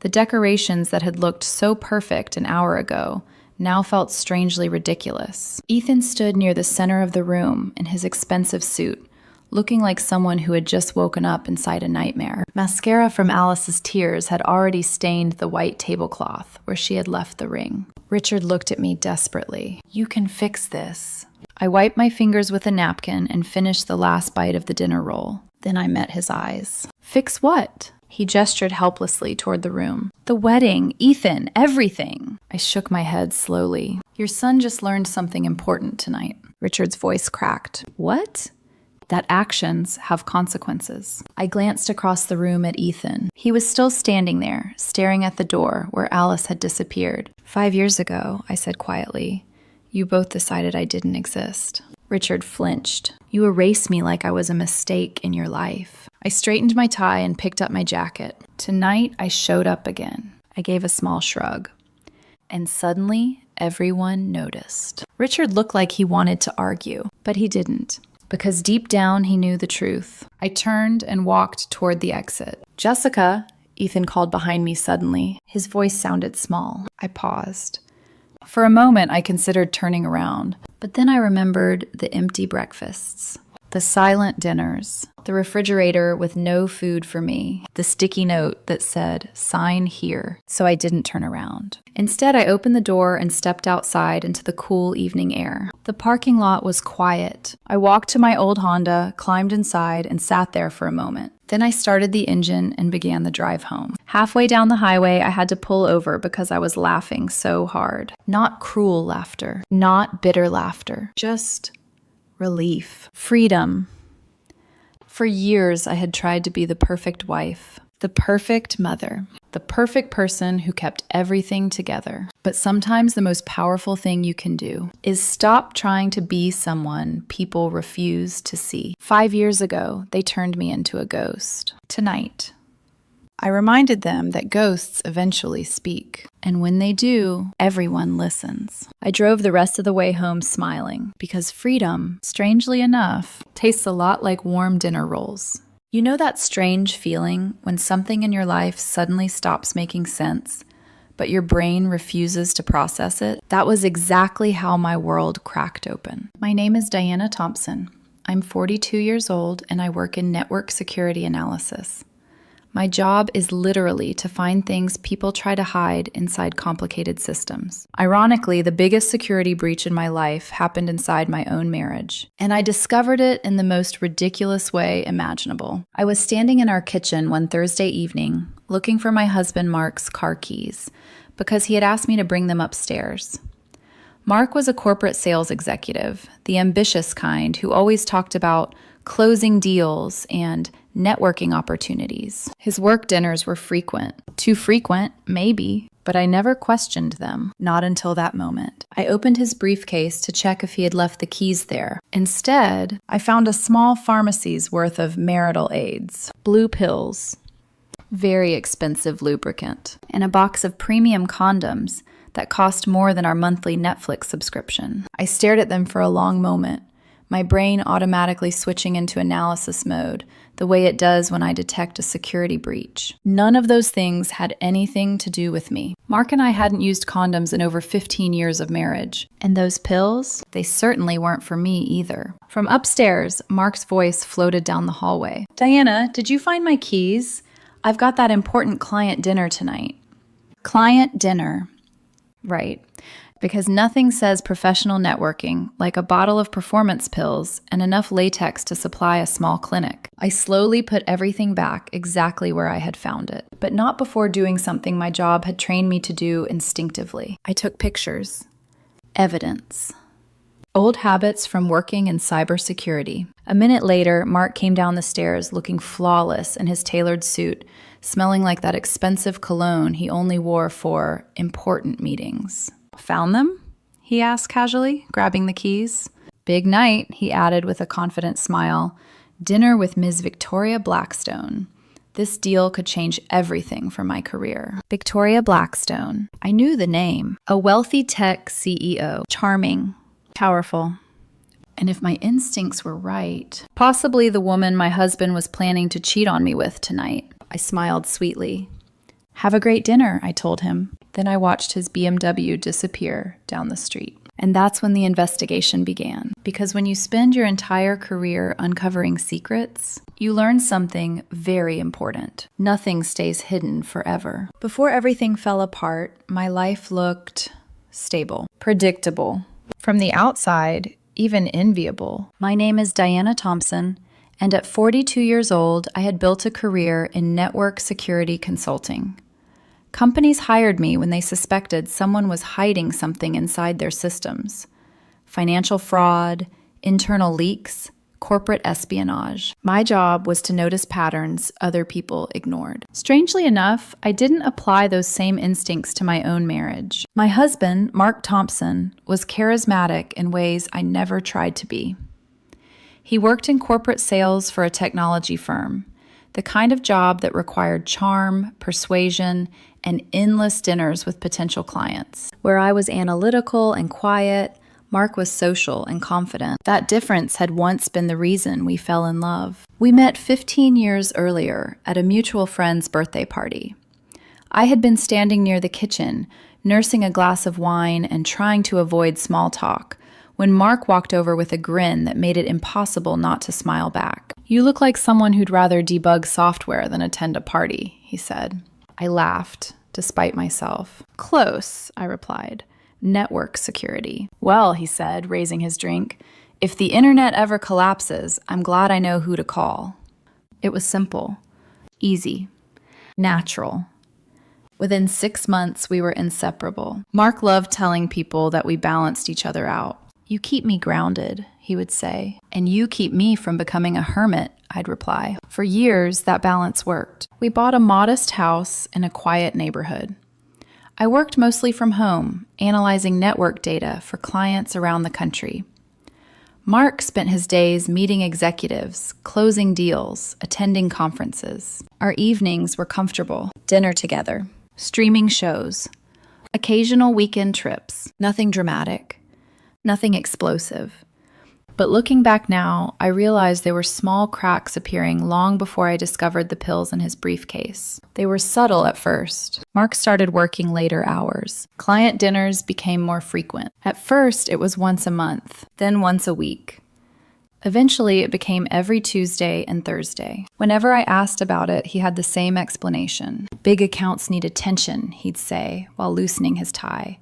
The decorations that had looked so perfect an hour ago now felt strangely ridiculous. Ethan stood near the center of the room in his expensive suit, looking like someone who had just woken up inside a nightmare. Mascara from Alice's tears had already stained the white tablecloth where she had left the ring. Richard looked at me desperately. You can fix this. I wiped my fingers with a napkin and finished the last bite of the dinner roll. Then I met his eyes. Fix what? He gestured helplessly toward the room. The wedding, Ethan, everything. I shook my head slowly. Your son just learned something important tonight. Richard's voice cracked. What? that actions have consequences. I glanced across the room at Ethan. He was still standing there, staring at the door where Alice had disappeared. 5 years ago, I said quietly, you both decided I didn't exist. Richard flinched. You erased me like I was a mistake in your life. I straightened my tie and picked up my jacket. Tonight, I showed up again. I gave a small shrug. And suddenly, everyone noticed. Richard looked like he wanted to argue, but he didn't, because deep down he knew the truth. I turned and walked toward the exit. Jessica, Ethan called behind me suddenly. His voice sounded small. I paused. For a moment, I considered turning around, but then I remembered the empty breakfasts, the silent dinners, the refrigerator with no food for me, the sticky note that said, sign here, so I didn't turn around. Instead, I opened the door and stepped outside into the cool evening air. The parking lot was quiet. I walked to my old Honda, climbed inside, and sat there for a moment. Then I started the engine and began the drive home. Halfway down the highway, I had to pull over because I was laughing so hard. Not cruel laughter, not bitter laughter, just relief, freedom. For years, I had tried to be the perfect wife, the perfect mother, the perfect person who kept everything together. But sometimes the most powerful thing you can do is stop trying to be someone people refuse to see. 5 years ago, they turned me into a ghost. Tonight, I reminded them that ghosts eventually speak. And when they do, everyone listens. I drove the rest of the way home smiling, because freedom, strangely enough, tastes a lot like warm dinner rolls. You know that strange feeling when something in your life suddenly stops making sense, but your brain refuses to process it? That was exactly how my world cracked open. My name is Diana Thompson. I'm 42 years old and I work in network security analysis. My job is literally to find things people try to hide inside complicated systems. Ironically, the biggest security breach in my life happened inside my own marriage, and I discovered it in the most ridiculous way imaginable. I was standing in our kitchen one Thursday evening, looking for my husband Mark's car keys, because he had asked me to bring them upstairs. Mark was a corporate sales executive, the ambitious kind who always talked about closing deals and networking opportunities. His work dinners were frequent. Too frequent, maybe, but I never questioned them, not until that moment. I opened his briefcase to check if he had left the keys there. Instead, I found a small pharmacy's worth of marital aids, blue pills, very expensive lubricant, and a box of premium condoms that cost more than our monthly Netflix subscription. I stared at them for a long moment, my brain automatically switching into analysis mode, the way it does when I detect a security breach. None of those things had anything to do with me. Mark and I hadn't used condoms in over 15 years of marriage. And those pills? They certainly weren't for me either. From upstairs, Mark's voice floated down the hallway. Diana, did you find my keys? I've got that important client dinner tonight. Client dinner. Right. Because nothing says professional networking like a bottle of performance pills and enough latex to supply a small clinic. I slowly put everything back exactly where I had found it, but not before doing something my job had trained me to do instinctively. I took pictures. Evidence. Old habits from working in cybersecurity. A minute later, Mark came down the stairs looking flawless in his tailored suit, smelling like that expensive cologne he only wore for important meetings. Found them? He asked casually, grabbing the keys. Big night, he added with a confident smile. Dinner with Ms. Victoria Blackstone. This deal could change everything for my career. Victoria Blackstone. I knew the name. A wealthy tech CEO. Charming. Powerful. And if my instincts were right, possibly the woman my husband was planning to cheat on me with tonight. I smiled sweetly. Have a great dinner, I told him. Then I watched his BMW disappear down the street. And that's when the investigation began. Because when you spend your entire career uncovering secrets, you learn something very important. Nothing stays hidden forever. Before everything fell apart, my life looked stable, predictable. From the outside, even enviable. My name is Diana Thompson, and at 42 years old, I had built a career in network security consulting. Companies hired me when they suspected someone was hiding something inside their systems. Financial fraud, internal leaks, corporate espionage. My job was to notice patterns other people ignored. Strangely enough, I didn't apply those same instincts to my own marriage. My husband, Mark Thompson, was charismatic in ways I never tried to be. He worked in corporate sales for a technology firm, the kind of job that required charm, persuasion, and endless dinners with potential clients. Where I was analytical and quiet, Mark was social and confident. That difference had once been the reason we fell in love. We met 15 years earlier at a mutual friend's birthday party. I had been standing near the kitchen, nursing a glass of wine and trying to avoid small talk, when Mark walked over with a grin that made it impossible not to smile back. "You look like someone who'd rather debug software than attend a party," he said. I laughed, despite myself. "Close," I replied. "Network security." "Well," he said, raising his drink, "if the internet ever collapses, I'm glad I know who to call." It was simple, easy, natural. Within 6 months, we were inseparable. Mark loved telling people that we balanced each other out. "You keep me grounded," he would say, "and you keep me from becoming a hermit," I'd reply. For years, that balance worked. We bought a modest house in a quiet neighborhood. I worked mostly from home, analyzing network data for clients around the country. Mark spent his days meeting executives, closing deals, attending conferences. Our evenings were comfortable. Dinner together, streaming shows, occasional weekend trips. Nothing dramatic, nothing explosive. But looking back now, I realized there were small cracks appearing long before I discovered the pills in his briefcase. They were subtle at first. Mark started working later hours. Client dinners became more frequent. At first, it was once a month, then once a week. Eventually, it became every Tuesday and Thursday. Whenever I asked about it, he had the same explanation. "Big accounts need attention," he'd say, while loosening his tie.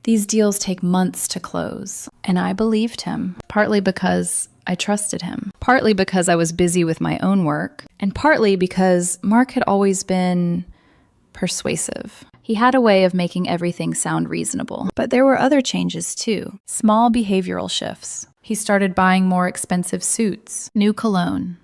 "These deals take months to close." And I believed him, partly because I trusted him, partly because I was busy with my own work, and partly because Mark had always been persuasive. He had a way of making everything sound reasonable. But there were other changes too, small behavioral shifts. He started buying more expensive suits, new cologne,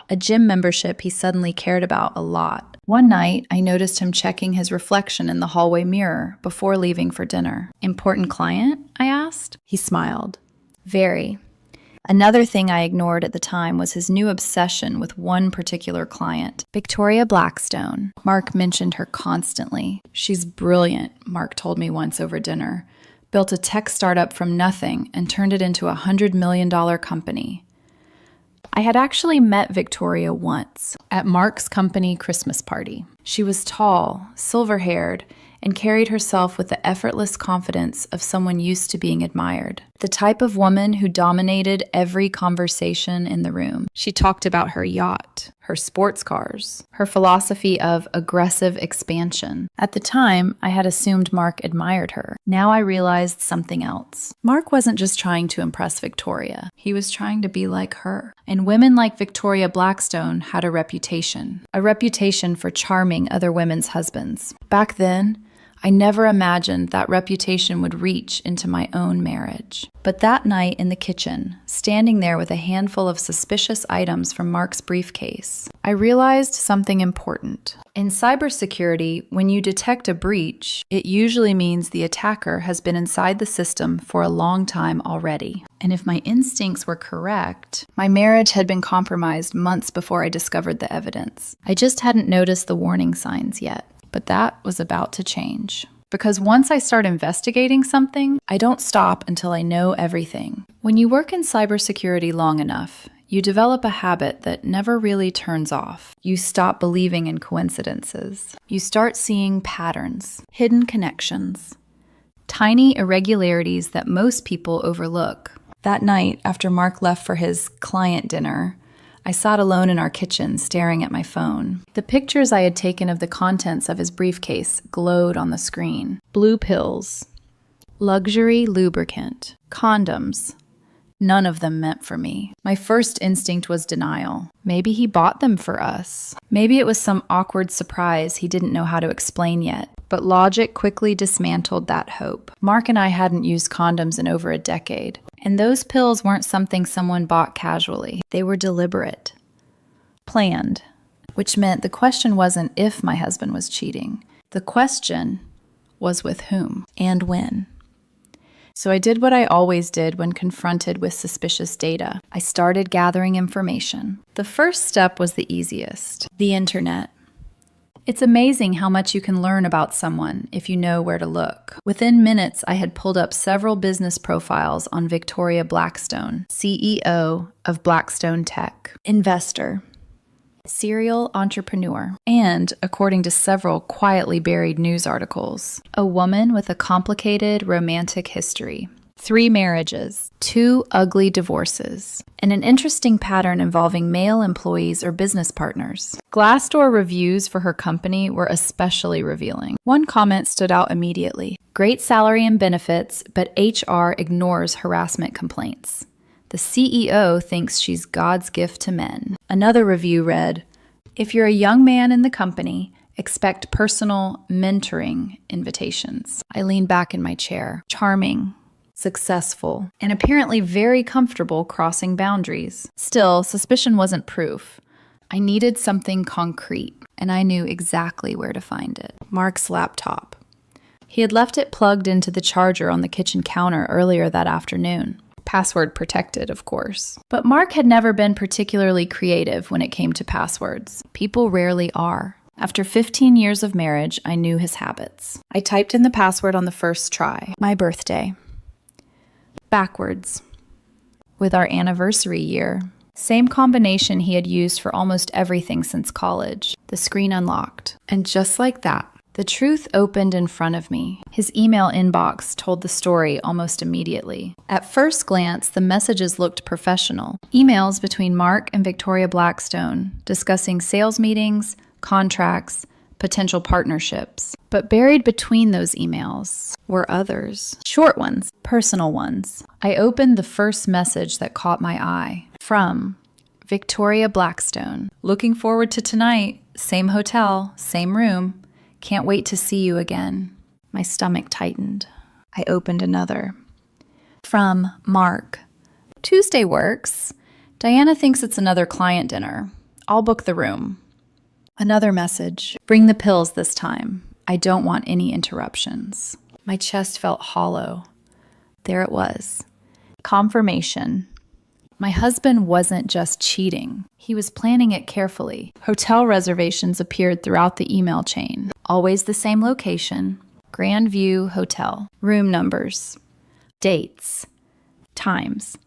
a gym membership he suddenly cared about a lot. One night, I noticed him checking his reflection in the hallway mirror before leaving for dinner. "Important client?" I asked. He smiled. "Very." Another thing I ignored at the time was his new obsession with one particular client, Victoria Blackstone. Mark mentioned her constantly. "She's brilliant," Mark told me once over dinner. "Built a tech startup from nothing and turned it into a $100 million company." I had actually met Victoria once at Mark's company Christmas party. She was tall, silver-haired, and carried herself with the effortless confidence of someone used to being admired. The type of woman who dominated every conversation in the room. She talked about her yacht, her sports cars, her philosophy of aggressive expansion. At the time, I had assumed Mark admired her. Now I realized something else. Mark wasn't just trying to impress Victoria. He was trying to be like her. And women like Victoria Blackstone had a reputation for charming other women's husbands. Back then, I never imagined that reputation would reach into my own marriage. But that night in the kitchen, standing there with a handful of suspicious items from Mark's briefcase, I realized something important. In cybersecurity, when you detect a breach, it usually means the attacker has been inside the system for a long time already. And if my instincts were correct, my marriage had been compromised months before I discovered the evidence. I just hadn't noticed the warning signs yet. But that was about to change. Because once I start investigating something, I don't stop until I know everything. When you work in cybersecurity long enough, you develop a habit that never really turns off. You stop believing in coincidences. You start seeing patterns, hidden connections, tiny irregularities that most people overlook. That night, after Mark left for his client dinner, I sat alone in our kitchen staring at my phone. The pictures I had taken of the contents of his briefcase glowed on the screen. Blue pills, luxury lubricant, condoms. None of them meant for me. My first instinct was denial. Maybe he bought them for us. Maybe it was some awkward surprise he didn't know how to explain yet. But logic quickly dismantled that hope. Mark and I hadn't used condoms in over a decade, and those pills weren't something someone bought casually. They were deliberate, planned, which meant the question wasn't if my husband was cheating. The question was with whom and when. So I did what I always did when confronted with suspicious data. I started gathering information. The first step was the easiest: the internet. It's amazing how much you can learn about someone if you know where to look. Within minutes, I had pulled up several business profiles on Victoria Blackstone, CEO of Blackstone Tech, investor, serial entrepreneur, and, according to several quietly buried news articles, a woman with a complicated romantic history. 3 marriages, 2 ugly divorces, and an interesting pattern involving male employees or business partners. Glassdoor reviews for her company were especially revealing. One comment stood out immediately: great salary and benefits, but HR ignores harassment complaints. The CEO thinks she's God's gift to men. Another review read, if you're a young man in the company, expect personal mentoring invitations. I leaned back in my chair. Charming, successful, and apparently very comfortable crossing boundaries. Still, suspicion wasn't proof. I needed something concrete, and I knew exactly where to find it. Mark's laptop. He had left it plugged into the charger on the kitchen counter earlier that afternoon. Password protected, of course. But Mark had never been particularly creative when it came to passwords. People rarely are. After 15 years of marriage, I knew his habits. I typed in the password on the first try. My birthday. Backwards. With our anniversary year. Same combination he had used for almost everything since college. The screen unlocked. And just like that, the truth opened in front of me. His email inbox told the story almost immediately. At first glance, the messages looked professional. Emails between Mark and Victoria Blackstone discussing sales meetings, contracts, potential partnerships. But buried between those emails were others. Short ones, personal ones. I opened the first message that caught my eye. From Victoria Blackstone. Looking forward to tonight. Same hotel, same room. Can't wait to see you again. My stomach tightened. I opened another. From Mark. Tuesday works. Diana thinks it's another client dinner. I'll book the room. Another message. Bring the pills this time. I don't want any interruptions. My chest felt hollow. There it was. Confirmation. My husband wasn't just cheating. He was planning it carefully. Hotel reservations appeared throughout the email chain. Always the same location. Grand View Hotel. Room numbers. Dates. Times.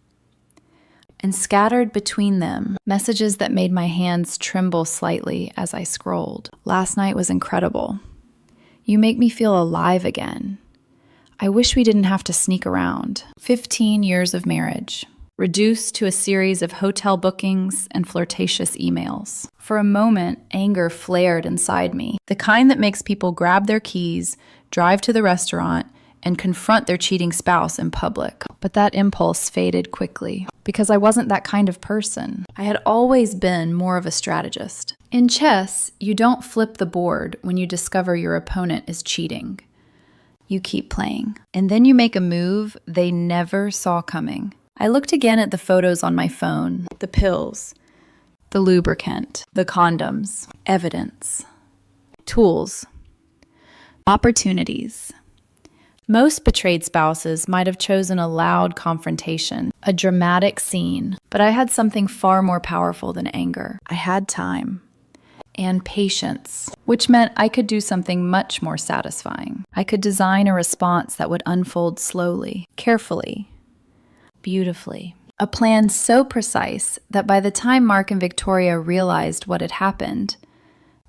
And scattered between them, messages that made my hands tremble slightly as I scrolled. Last night was incredible. You make me feel alive again. I wish we didn't have to sneak around. 15 years of marriage. Reduced to a series of hotel bookings and flirtatious emails. For a moment, anger flared inside me, the kind that makes people grab their keys, drive to the restaurant, and confront their cheating spouse in public. But that impulse faded quickly, because I wasn't that kind of person. I had always been more of a strategist. In chess, you don't flip the board when you discover your opponent is cheating. You keep playing, and then you make a move they never saw coming. I looked again at the photos on my phone, the pills, the lubricant, the condoms, evidence, tools, opportunities. Most betrayed spouses might have chosen a loud confrontation, a dramatic scene, but I had something far more powerful than anger. I had time and patience, which meant I could do something much more satisfying. I could design a response that would unfold slowly, carefully, beautifully. A plan so precise that by the time Mark and Victoria realized what had happened,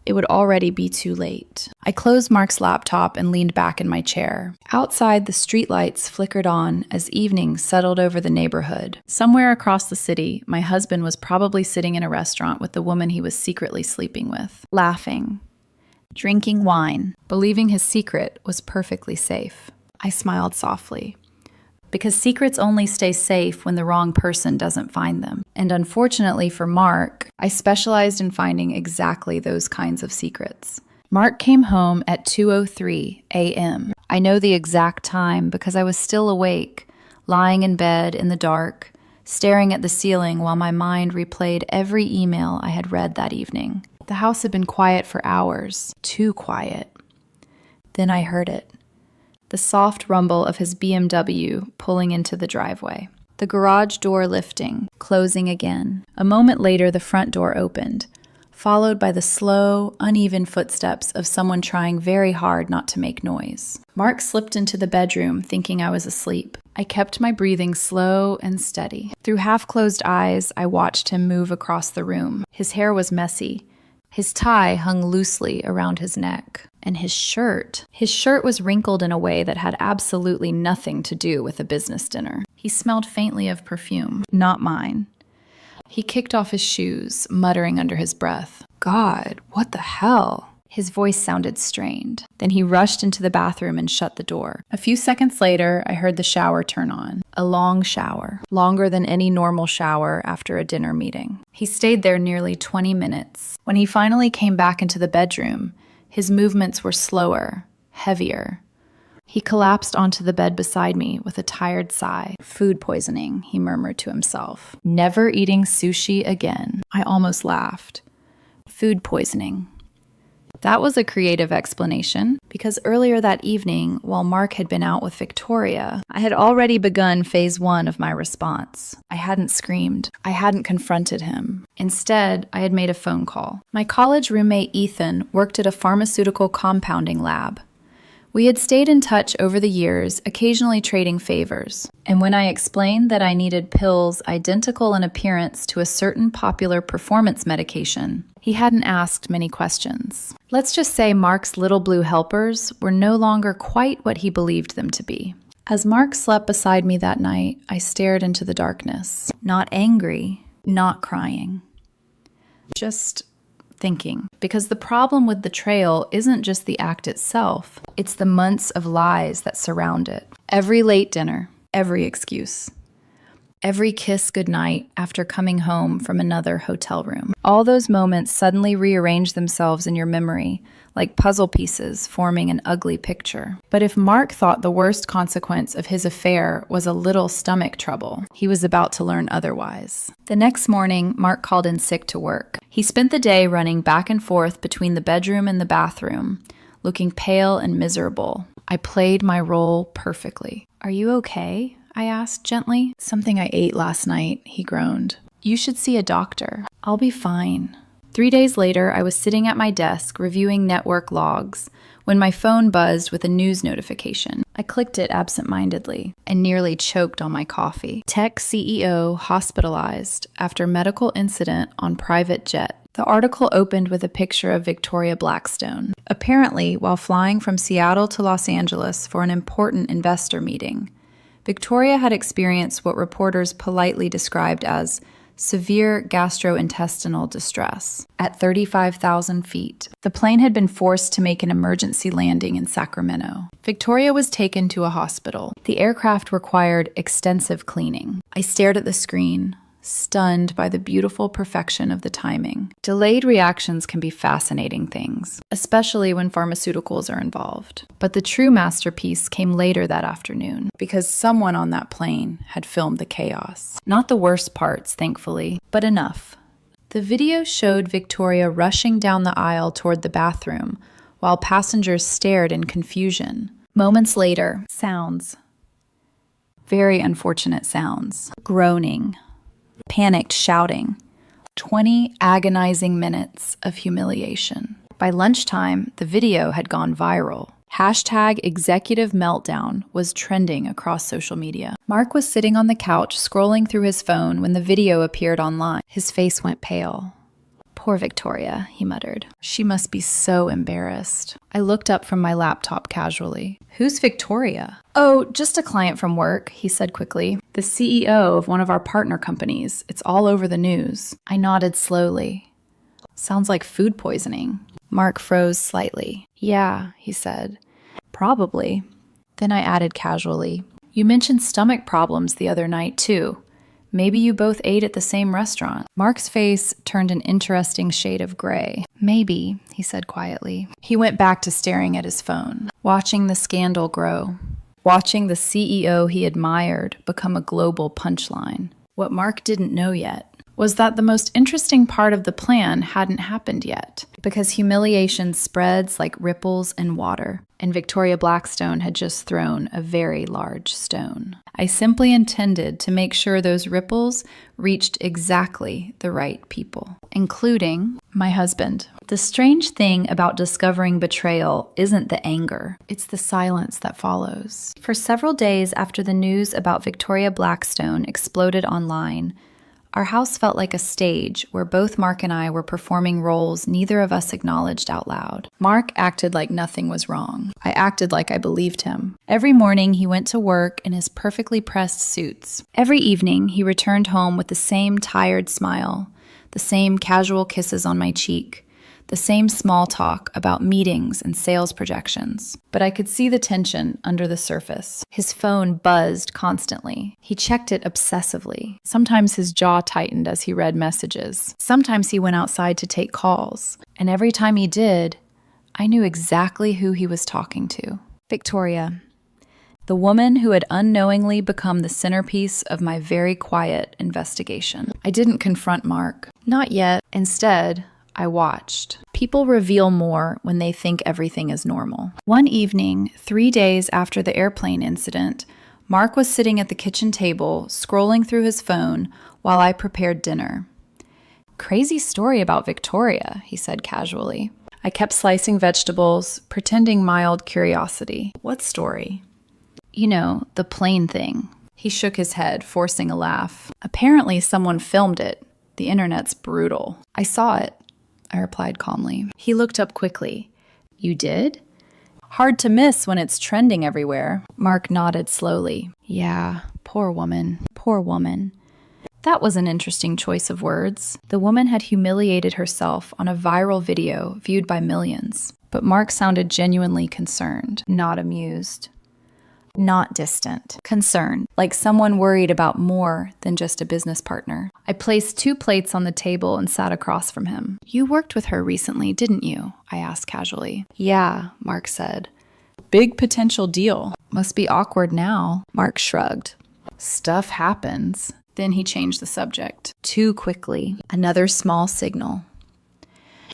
it would already be too late. I closed Mark's laptop and leaned back in my chair. Outside, the streetlights flickered on as evening settled over the neighborhood. Somewhere across the city, my husband was probably sitting in a restaurant with the woman he was secretly sleeping with, laughing, drinking wine, believing his secret was perfectly safe. I smiled softly. Because secrets only stay safe when the wrong person doesn't find them. And unfortunately for Mark, I specialized in finding exactly those kinds of secrets. Mark came home at 2:03 a.m. I know the exact time because I was still awake, lying in bed in the dark, staring at the ceiling while my mind replayed every email I had read that evening. The house had been quiet for hours, too quiet. Then I heard it. The soft rumble of his BMW pulling into the driveway. The garage door lifting, closing again. A moment later, the front door opened, followed by the slow, uneven footsteps of someone trying very hard not to make noise. Mark slipped into the bedroom, thinking I was asleep. I kept my breathing slow and steady. Through half-closed eyes, I watched him move across the room. His hair was messy. His tie hung loosely around his neck. And his shirt was wrinkled in a way that had absolutely nothing to do with a business dinner. He smelled faintly of perfume, not mine. He kicked off his shoes, muttering under his breath, "God, what the hell?" His voice sounded strained. Then he rushed into the bathroom and shut the door. A few seconds later, I heard the shower turn on. A long shower, longer than any normal shower after a dinner meeting. He stayed there nearly 20 minutes. When he finally came back into the bedroom, his movements were slower, heavier. He collapsed onto the bed beside me with a tired sigh. "Food poisoning," he murmured to himself. "Never eating sushi again." I almost laughed. Food poisoning. That was a creative explanation, because earlier that evening, while Mark had been out with Victoria, I had already begun phase 1 of my response. I hadn't screamed. I hadn't confronted him. Instead, I had made a phone call. My college roommate Ethan worked at a pharmaceutical compounding lab. We had stayed in touch over the years, occasionally trading favors. And when I explained that I needed pills identical in appearance to a certain popular performance medication, he hadn't asked many questions. Let's just say Mark's little blue helpers were no longer quite what he believed them to be. As Mark slept beside me that night, I stared into the darkness. Not angry, not crying. Just thinking. Because the problem with betrayal isn't just the act itself, it's the months of lies that surround it. Every late dinner, every excuse, every kiss goodnight after coming home from another hotel room. All those moments suddenly rearrange themselves in your memory, like puzzle pieces forming an ugly picture. But if Mark thought the worst consequence of his affair was a little stomach trouble, he was about to learn otherwise. The next morning, Mark called in sick to work. He spent the day running back and forth between the bedroom and the bathroom, looking pale and miserable. I played my role perfectly. "Are you okay?" I asked gently. "Something I ate last night," he groaned. "You should see a doctor." "I'll be fine." 3 days later, I was sitting at my desk reviewing network logs when my phone buzzed with a news notification. I clicked it absentmindedly and nearly choked on my coffee. Tech CEO hospitalized after medical incident on private jet. The article opened with a picture of Victoria Blackstone. Apparently, while flying from Seattle to Los Angeles for an important investor meeting, Victoria had experienced what reporters politely described as severe gastrointestinal distress at 35,000 feet. The plane had been forced to make an emergency landing in Sacramento. Victoria was taken to a hospital. The aircraft required extensive cleaning. I stared at the screen, stunned by the beautiful perfection of the timing. Delayed reactions can be fascinating things, especially when pharmaceuticals are involved. But the true masterpiece came later that afternoon, because someone on that plane had filmed the chaos. Not the worst parts, thankfully, but enough. The video showed Victoria rushing down the aisle toward the bathroom, while passengers stared in confusion. Moments later, sounds. Very unfortunate sounds. Groaning. Panicked shouting. 20 agonizing minutes of humiliation. By lunchtime, the video had gone viral. #executive meltdown was trending across social media. Mark was sitting on the couch scrolling through his phone when the video appeared online. His face went pale. "Poor Victoria," he muttered. "She must be so embarrassed." I looked up from my laptop casually. "Who's Victoria?" "Oh, just a client from work," he said quickly. "The CEO of one of our partner companies. It's all over the news." I nodded slowly. "Sounds like food poisoning." Mark froze slightly. "Yeah," he said. "Probably." Then I added casually, "You mentioned stomach problems the other night, too. Maybe you both ate at the same restaurant. Mark's face turned an interesting shade of gray. Maybe, he said quietly. He went back to staring at his phone, watching the scandal grow, watching the CEO he admired become a global punchline. What Mark didn't know yet was that the most interesting part of the plan hadn't happened yet, because humiliation spreads like ripples in water, and Victoria Blackstone had just thrown a very large stone. I simply intended to make sure those ripples reached exactly the right people, including my husband. The strange thing about discovering betrayal isn't the anger, it's the silence that follows. For several days after the news about Victoria Blackstone exploded online, our house felt like a stage where both Mark and I were performing roles neither of us acknowledged out loud. Mark acted like nothing was wrong. I acted like I believed him. Every morning he went to work in his perfectly pressed suits. Every evening he returned home with the same tired smile, the same casual kisses on my cheek, the same small talk about meetings and sales projections. But I could see the tension under the surface. His phone buzzed constantly. He checked it obsessively. Sometimes his jaw tightened as he read messages. Sometimes he went outside to take calls. And every time he did, I knew exactly who he was talking to. Victoria, the woman who had unknowingly become the centerpiece of my very quiet investigation. I didn't confront Mark. Not yet. Instead, I watched. People reveal more when they think everything is normal. One evening, 3 days after the airplane incident, Mark was sitting at the kitchen table, scrolling through his phone while I prepared dinner. "Crazy story about Victoria," he said casually. I kept slicing vegetables, pretending mild curiosity. "What story?" "You know, the plane thing." He shook his head, forcing a laugh. "Apparently someone filmed it. The internet's brutal." "I saw it," I replied calmly. He looked up quickly. "You did?" "Hard to miss when it's trending everywhere." Mark nodded slowly. "Yeah, poor woman, poor woman." That was an interesting choice of words. The woman had humiliated herself on a viral video viewed by millions. But Mark sounded genuinely concerned, not amused. Not distant. Concerned, like someone worried about more than just a business partner. I placed 2 plates on the table and sat across from him. "You worked with her recently, didn't you?" I asked casually. "Yeah," Mark said. "Big potential deal. Must be awkward now." Mark shrugged. "Stuff happens." Then he changed the subject. Too quickly. Another small signal.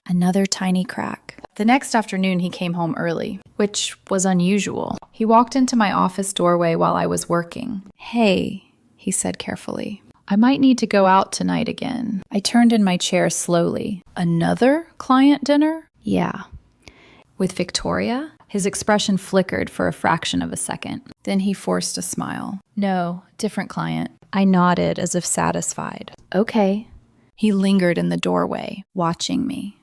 Another tiny crack. The next afternoon he came home early, which was unusual. He walked into my office doorway while I was working. "Hey," he said carefully. "I might need to go out tonight again." I turned in my chair slowly. "Another client dinner?" "Yeah." "With Victoria?" His expression flickered for a fraction of a second. Then he forced a smile. "No, different client." I nodded as if satisfied. "Okay." He lingered in the doorway, watching me,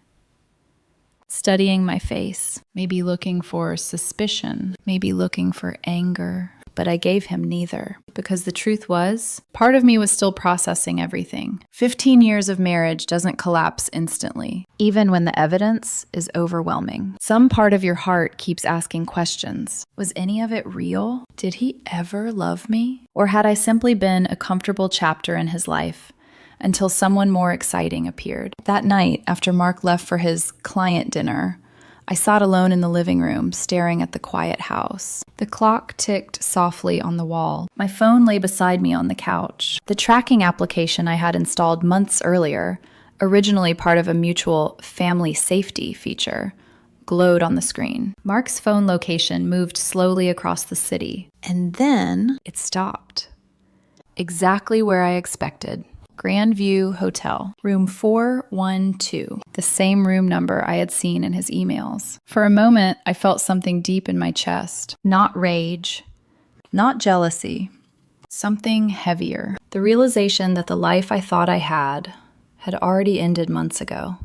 studying my face, maybe looking for suspicion, maybe looking for anger. But I gave him neither, because the truth was, part of me was still processing everything. 15 years of marriage doesn't collapse instantly, even when the evidence is overwhelming. Some part of your heart keeps asking questions. Was any of it real? Did he ever love me? Or had I simply been a comfortable chapter in his life? Until someone more exciting appeared. That night, after Mark left for his client dinner, I sat alone in the living room, staring at the quiet house. The clock ticked softly on the wall. My phone lay beside me on the couch. The tracking application I had installed months earlier, originally part of a mutual family safety feature, glowed on the screen. Mark's phone location moved slowly across the city, and then it stopped. Exactly where I expected. Grandview Hotel, room 412, the same room number I had seen in his emails. For a moment, I felt something deep in my chest. Not rage, not jealousy, something heavier. The realization that the life I thought I had already ended months ago.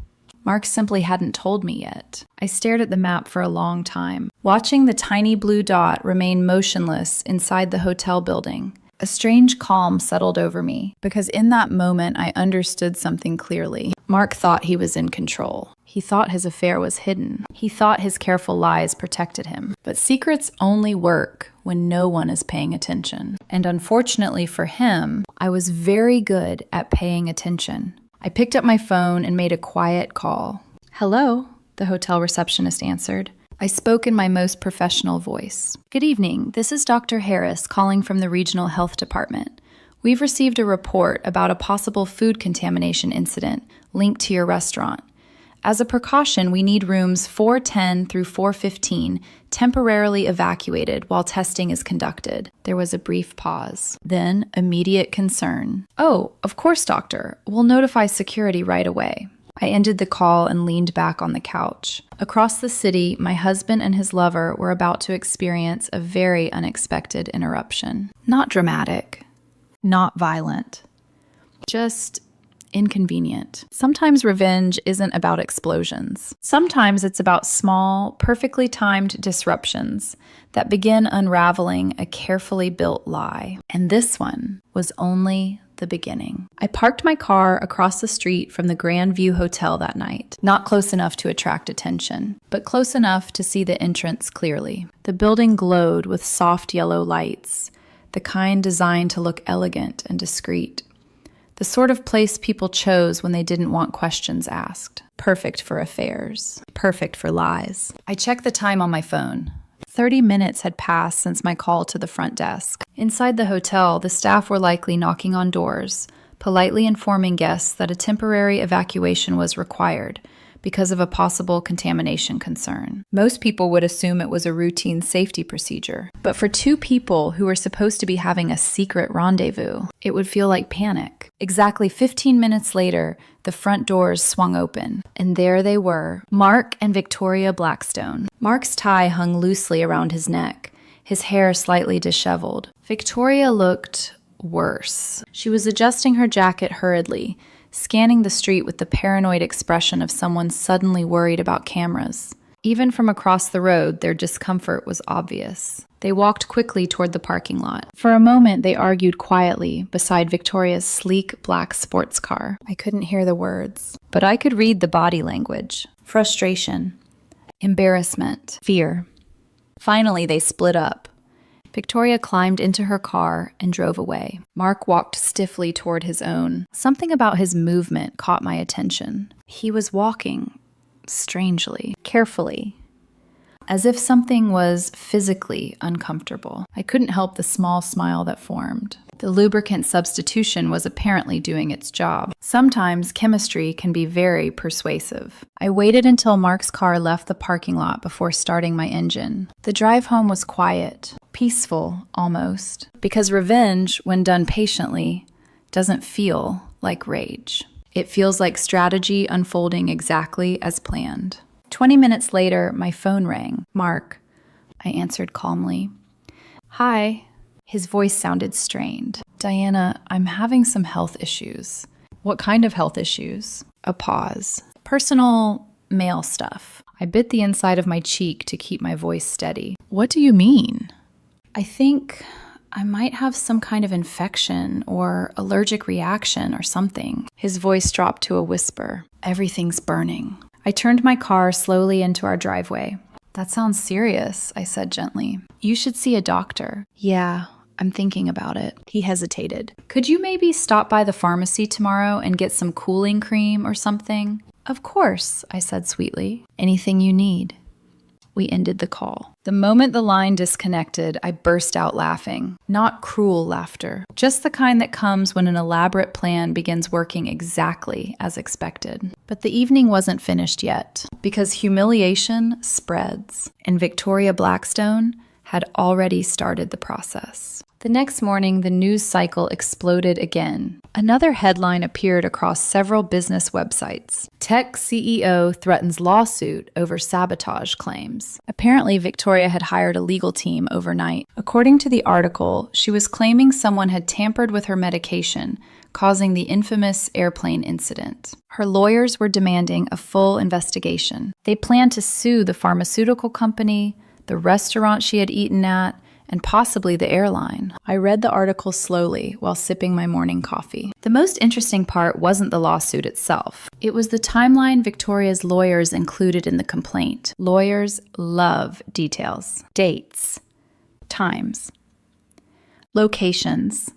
Mark simply hadn't told me yet. I stared at the map for a long time, watching the tiny blue dot remain motionless inside the hotel building. A strange calm settled over me, because in that moment I understood something clearly. Mark thought he was in control. He thought his affair was hidden. He thought his careful lies protected him. But secrets only work when no one is paying attention. And unfortunately for him, I was very good at paying attention. I picked up my phone and made a quiet call. "Hello," the hotel receptionist answered. I spoke in my most professional voice. "Good evening. This is Dr. Harris calling from the Regional Health Department. We've received a report about a possible food contamination incident linked to your restaurant. As a precaution, we need rooms 410 through 415 temporarily evacuated while testing is conducted." There was a brief pause, then immediate concern. "Oh, of course, doctor. We'll notify security right away." I ended the call and leaned back on the couch. Across the city, my husband and his lover were about to experience a very unexpected interruption. Not dramatic, not violent, just inconvenient. Sometimes revenge isn't about explosions. Sometimes it's about small, perfectly timed disruptions that begin unraveling a carefully built lie. And this one was only the beginning. I parked my car across the street from the Grand View Hotel that night, not close enough to attract attention, but close enough to see the entrance clearly. The building glowed with soft yellow lights, the kind designed to look elegant and discreet. The sort of place people chose when they didn't want questions asked. Perfect for affairs. Perfect for lies. I checked the time on my phone. 30 minutes had passed since my call to the front desk. Inside the hotel, the staff were likely knocking on doors, politely informing guests that a temporary evacuation was required because of a possible contamination concern. Most people would assume it was a routine safety procedure. But for two people who were supposed to be having a secret rendezvous, it would feel like panic. Exactly 15 minutes later, the front doors swung open, and there they were, Mark and Victoria Blackstone. Mark's tie hung loosely around his neck, his hair slightly disheveled. Victoria looked worse. She was adjusting her jacket hurriedly, scanning the street with the paranoid expression of someone suddenly worried about cameras. Even from across the road, their discomfort was obvious. They walked quickly toward the parking lot. For a moment, they argued quietly beside Victoria's sleek black sports car. I couldn't hear the words, but I could read the body language. Frustration, embarrassment, fear. Finally, they split up. Victoria climbed into her car and drove away. Mark walked stiffly toward his own. Something about his movement caught my attention. He was walking, strangely, carefully, as if something was physically uncomfortable. I couldn't help the small smile that formed. The lubricant substitution was apparently doing its job. Sometimes chemistry can be very persuasive. I waited until Mark's car left the parking lot before starting my engine. The drive home was quiet, peaceful almost, because revenge, when done patiently, doesn't feel like rage. It feels like strategy unfolding exactly as planned. 20 minutes later, my phone rang. "Mark," I answered calmly. "Hi." His voice sounded strained. "Diana, I'm having some health issues." "What kind of health issues?" A pause. "Personal male stuff." I bit the inside of my cheek to keep my voice steady. "What do you mean?" "I think I might have some kind of infection or allergic reaction or something." His voice dropped to a whisper. "Everything's burning." I turned my car slowly into our driveway. "That sounds serious," I said gently. "You should see a doctor." "Yeah, I'm thinking about it." He hesitated. "Could you maybe stop by the pharmacy tomorrow and get some cooling cream or something?" "Of course," I said sweetly. "Anything you need." We ended the call. The moment the line disconnected, I burst out laughing. Not cruel laughter, just the kind that comes when an elaborate plan begins working exactly as expected. But the evening wasn't finished yet, because humiliation spreads, and Victoria Blackstone had already started the process. The next morning, the news cycle exploded again. Another headline appeared across several business websites. Tech CEO threatens lawsuit over sabotage claims. Apparently, Victoria had hired a legal team overnight. According to the article, she was claiming someone had tampered with her medication, causing the infamous airplane incident. Her lawyers were demanding a full investigation. They planned to sue the pharmaceutical company, the restaurant she had eaten at, and possibly the airline. I read the article slowly while sipping my morning coffee. The most interesting part wasn't the lawsuit itself. It was the timeline Victoria's lawyers included in the complaint. Lawyers love details. Dates. Times. Locations.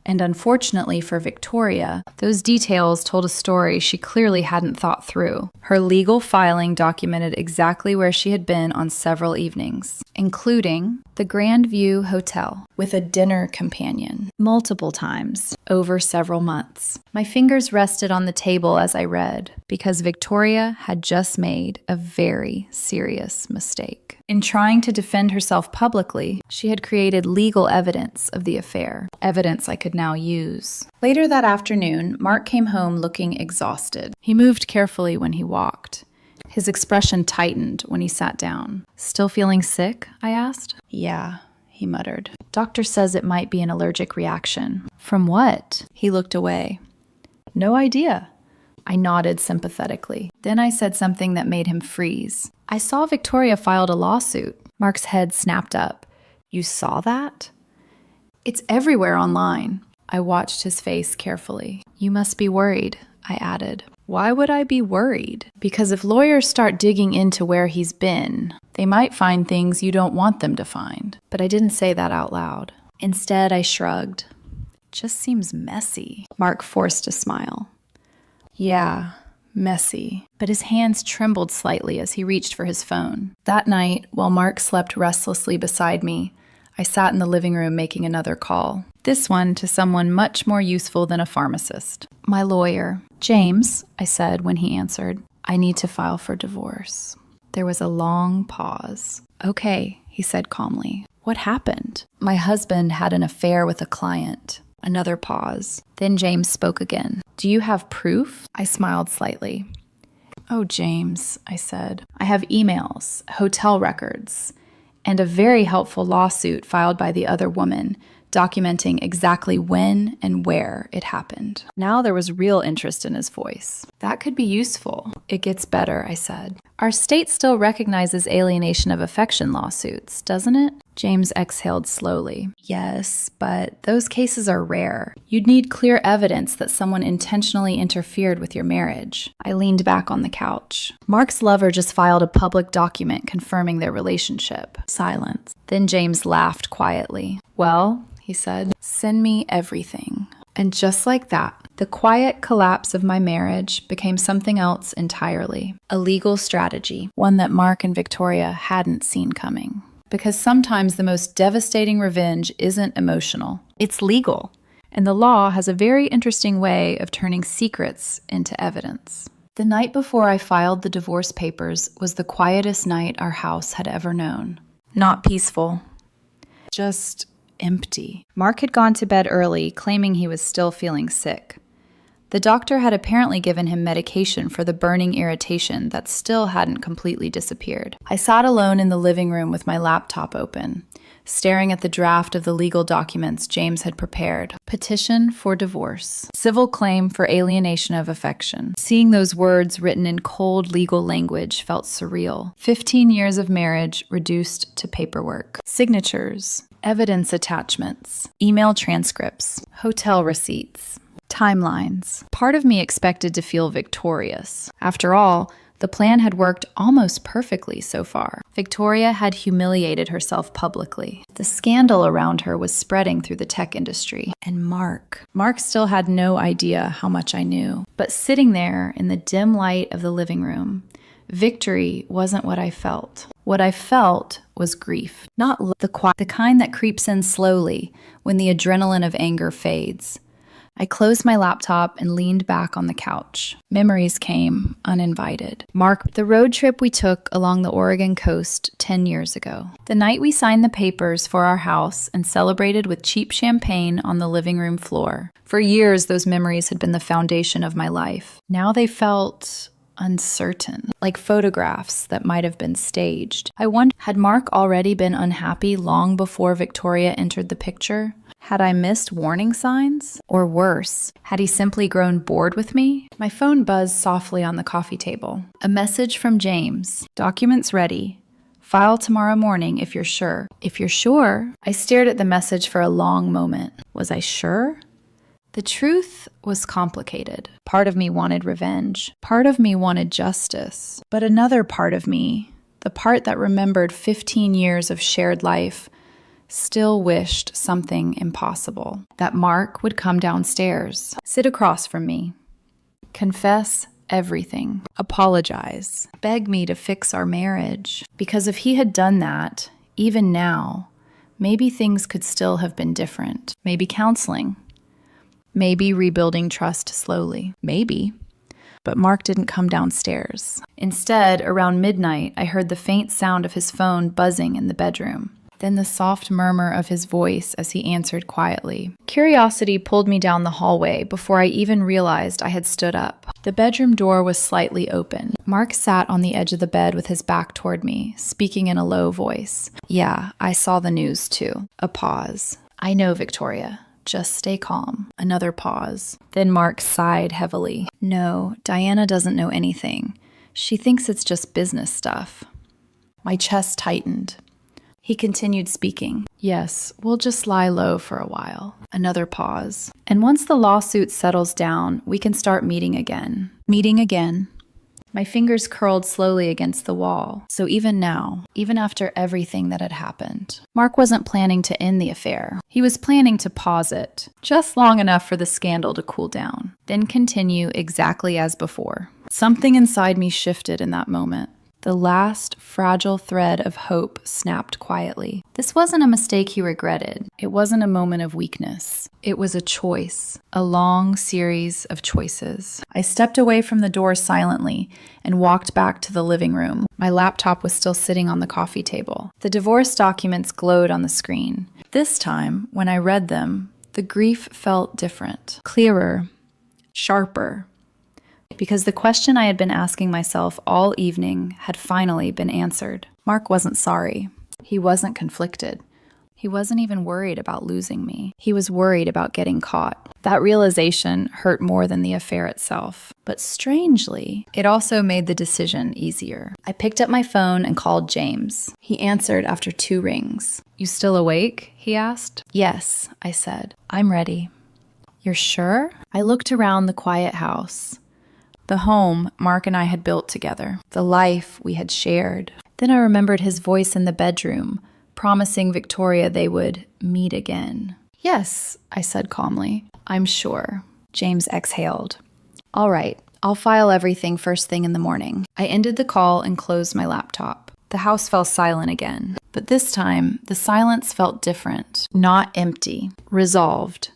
And unfortunately for Victoria, those details told a story she clearly hadn't thought through. Her legal filing documented exactly where she had been on several evenings, including the Grand View Hotel with a dinner companion multiple times over several months. My fingers rested on the table as I read because Victoria had just made a very serious mistake. In trying to defend herself publicly, she had created legal evidence of the affair, evidence I could now use. Later that afternoon, Mark came home looking exhausted. He moved carefully when he walked. His expression tightened when he sat down. "Still feeling sick?" I asked. "Yeah," he muttered. "Doctor says it might be an allergic reaction." "From what?" He looked away. "No idea." I nodded sympathetically. Then I said something that made him freeze. "I saw Victoria filed a lawsuit." Mark's head snapped up. "You saw that?" "It's everywhere online." I watched his face carefully. "You must be worried," I added. "Why would I be worried?" "Because if lawyers start digging into where he's been, they might find things you don't want them to find." But I didn't say that out loud. Instead, I shrugged. "It just seems messy." Mark forced a smile. "Yeah, messy." But his hands trembled slightly as he reached for his phone. That night, while Mark slept restlessly beside me, I sat in the living room making another call. This one to someone much more useful than a pharmacist. My lawyer. "James," I said when he answered, "I need to file for divorce." There was a long pause. "Okay," he said calmly. "What happened?" "My husband had an affair with a client." Another pause. Then James spoke again. "Do you have proof?" I smiled slightly. "Oh, James," I said. "I have emails, hotel records, and a very helpful lawsuit filed by the other woman documenting exactly when and where it happened." Now there was real interest in his voice. "That could be useful." "It gets better," I said. "Our state still recognizes alienation of affection lawsuits, doesn't it?" James exhaled slowly. "Yes, but those cases are rare. You'd need clear evidence that someone intentionally interfered with your marriage." I leaned back on the couch. "Mark's lover just filed a public document confirming their relationship." Silence. Then James laughed quietly. "Well," he said, "send me everything." And just like that, the quiet collapse of my marriage became something else entirely. A legal strategy, one that Mark and Victoria hadn't seen coming. Because sometimes the most devastating revenge isn't emotional, it's legal. And the law has a very interesting way of turning secrets into evidence. The night before I filed the divorce papers was the quietest night our house had ever known. Not peaceful, just empty. Mark had gone to bed early, claiming he was still feeling sick. The doctor had apparently given him medication for the burning irritation that still hadn't completely disappeared. I sat alone in the living room with my laptop open, staring at the draft of the legal documents James had prepared. Petition for divorce. Civil claim for alienation of affection. Seeing those words written in cold legal language felt surreal. 15 years of marriage reduced to paperwork. Signatures. Evidence attachments. Email transcripts. Hotel receipts. Timelines. Part of me expected to feel victorious. After all, the plan had worked almost perfectly so far. Victoria had humiliated herself publicly. The scandal around her was spreading through the tech industry. And Mark still had no idea how much I knew. But sitting there in the dim light of the living room, victory wasn't what I felt. What I felt was grief. Not the kind that creeps in slowly when the adrenaline of anger fades. I closed my laptop and leaned back on the couch. Memories came uninvited. Mark, the road trip we took along the Oregon coast 10 years ago. The night we signed the papers for our house and celebrated with cheap champagne on the living room floor. For years, those memories had been the foundation of my life. Now they felt uncertain, like photographs that might have been staged. I wondered, had Mark already been unhappy long before Victoria entered the picture? Had I missed warning signs? Or worse, had he simply grown bored with me? My phone buzzed softly on the coffee table. A message from James. Documents ready. File tomorrow morning if you're sure. If you're sure? I stared at the message for a long moment. Was I sure? The truth was complicated. Part of me wanted revenge. Part of me wanted justice. But another part of me, the part that remembered 15 years of shared life, still wished something impossible. That Mark would come downstairs, sit across from me, confess everything, apologize, beg me to fix our marriage. Because if he had done that, even now, maybe things could still have been different. Maybe counseling. Maybe rebuilding trust slowly. Maybe. But Mark didn't come downstairs. Instead, around midnight, I heard the faint sound of his phone buzzing in the bedroom. Then the soft murmur of his voice as he answered quietly. Curiosity pulled me down the hallway before I even realized I had stood up. The bedroom door was slightly open. Mark sat on the edge of the bed with his back toward me, speaking in a low voice. Yeah, I saw the news too. A pause. I know, Victoria. Just stay calm. Another pause. Then Mark sighed heavily. No, Diana doesn't know anything. She thinks it's just business stuff. My chest tightened. He continued speaking. Yes, we'll just lie low for a while. Another pause. And once the lawsuit settles down, we can start meeting again. Meeting again. My fingers curled slowly against the wall. So even now, even after everything that had happened, Mark wasn't planning to end the affair. He was planning to pause it, just long enough for the scandal to cool down, then continue exactly as before. Something inside me shifted in that moment. The last fragile thread of hope snapped quietly. This wasn't a mistake he regretted. It wasn't a moment of weakness. It was a choice, a long series of choices. I stepped away from the door silently and walked back to the living room. My laptop was still sitting on the coffee table. The divorce documents glowed on the screen. This time, when I read them, the grief felt different, clearer, sharper. Because the question I had been asking myself all evening had finally been answered. Mark wasn't sorry. He wasn't conflicted. He wasn't even worried about losing me. He was worried about getting caught. That realization hurt more than the affair itself. But strangely, it also made the decision easier. I picked up my phone and called James. He answered after 2 rings. You still awake? He asked. Yes, I said. I'm ready. You're sure? I looked around the quiet house. The home Mark and I had built together, the life we had shared. Then I remembered his voice in the bedroom, promising Victoria they would meet again. Yes, I said calmly. I'm sure. James exhaled. All right, I'll file everything first thing in the morning. I ended the call and closed my laptop. The house fell silent again, but this time the silence felt different, not empty, resolved.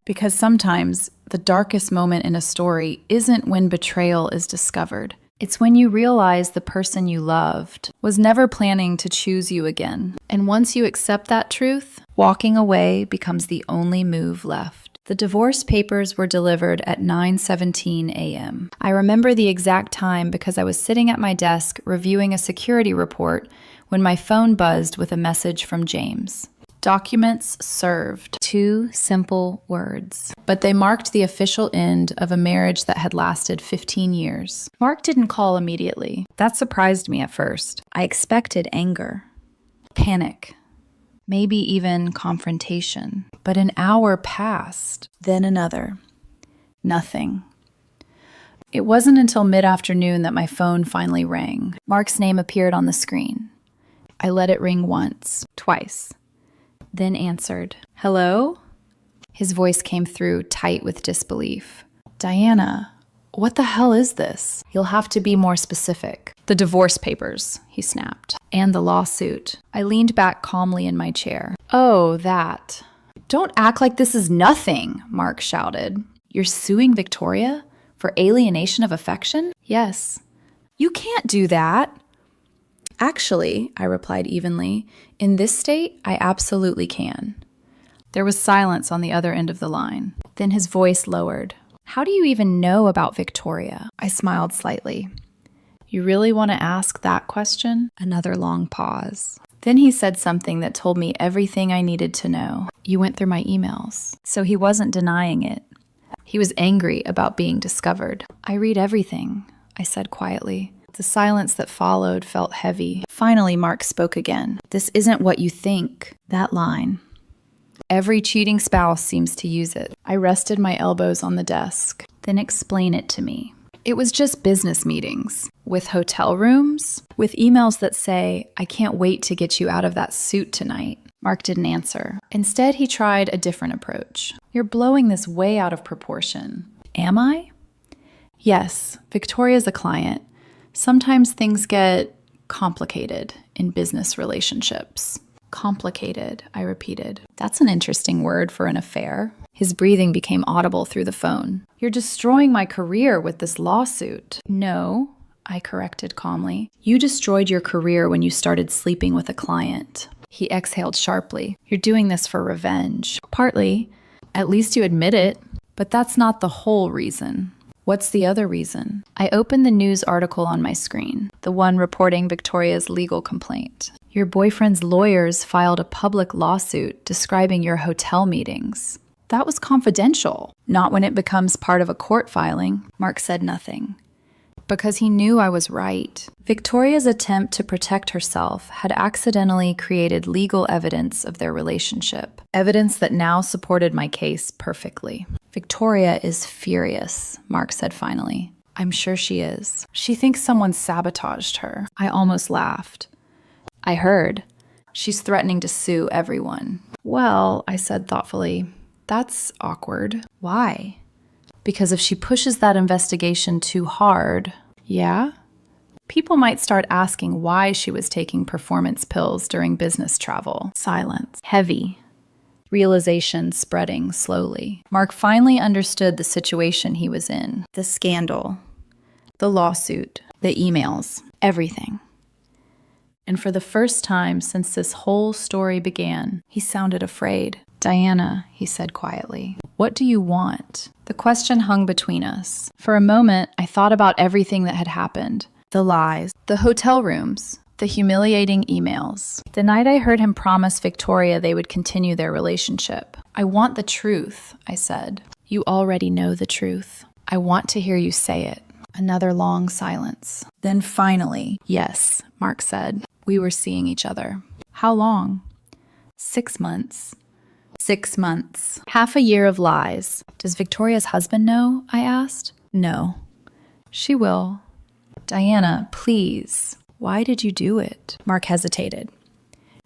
Because sometimes the darkest moment in a story isn't when betrayal is discovered. It's when you realize the person you loved was never planning to choose you again. And once you accept that truth, walking away becomes the only move left. The divorce papers were delivered at 9:17 a.m. I remember the exact time because I was sitting at my desk reviewing a security report when my phone buzzed with a message from James. Documents served. 2 simple words. But they marked the official end of a marriage that had lasted 15 years. Mark didn't call immediately. That surprised me at first. I expected anger, panic, maybe even confrontation. But an hour passed, then another. Nothing. It wasn't until mid-afternoon that my phone finally rang. Mark's name appeared on the screen. I let it ring once, twice. Then answered. Hello? His voice came through tight with disbelief. Diana, what the hell is this? You'll have to be more specific. The divorce papers, he snapped. And the lawsuit. I leaned back calmly in my chair. Oh, that. Don't act like this is nothing, Mark shouted. You're suing Victoria for alienation of affection? Yes. You can't do that. Actually, I replied evenly, in this state, I absolutely can. There was silence on the other end of the line. Then his voice lowered. How do you even know about Victoria? I smiled slightly. You really want to ask that question? Another long pause. Then he said something that told me everything I needed to know. You went through my emails. So he wasn't denying it. He was angry about being discovered. I read everything, I said quietly. The silence that followed felt heavy. Finally, Mark spoke again. This isn't what you think. That line. Every cheating spouse seems to use it. I rested my elbows on the desk. Then explain it to me. It was just business meetings. With hotel rooms. With emails that say, I can't wait to get you out of that suit tonight. Mark didn't answer. Instead, he tried a different approach. You're blowing this way out of proportion. Am I? Yes, Victoria's a client. Sometimes things get complicated in business relationships. Complicated, I repeated. That's an interesting word for an affair. His breathing became audible through the phone. You're destroying my career with this lawsuit. No, I corrected calmly. You destroyed your career when you started sleeping with a client. He exhaled sharply. You're doing this for revenge. Partly. At least you admit it. But that's not the whole reason. What's the other reason? I opened the news article on my screen, the one reporting Victoria's legal complaint. Your boyfriend's lawyers filed a public lawsuit describing your hotel meetings. That was confidential. Not when it becomes part of a court filing. Mark said nothing. Because he knew I was right. Victoria's attempt to protect herself had accidentally created legal evidence of their relationship. Evidence that now supported my case perfectly. Victoria is furious, Mark said finally. I'm sure she is. She thinks someone sabotaged her. I almost laughed. I heard. She's threatening to sue everyone. Well, I said thoughtfully, that's awkward. Why? Because if she pushes that investigation too hard, yeah? People might start asking why she was taking performance pills during business travel. Silence. Heavy. Realization spreading slowly. Mark finally understood the situation he was in. The scandal. The lawsuit. The emails. Everything. And for the first time since this whole story began, he sounded afraid. Diana, he said quietly, what do you want? The question hung between us. For a moment, I thought about everything that had happened. The lies, the hotel rooms, the humiliating emails. The night I heard him promise Victoria they would continue their relationship. I want the truth, I said. You already know the truth. I want to hear you say it. Another long silence. Then finally, yes, Mark said. We were seeing each other. How long? 6 months. 6 months. Half a year of lies. Does Victoria's husband know? I asked. No. She will. Diana, please. Why did you do it? Mark hesitated.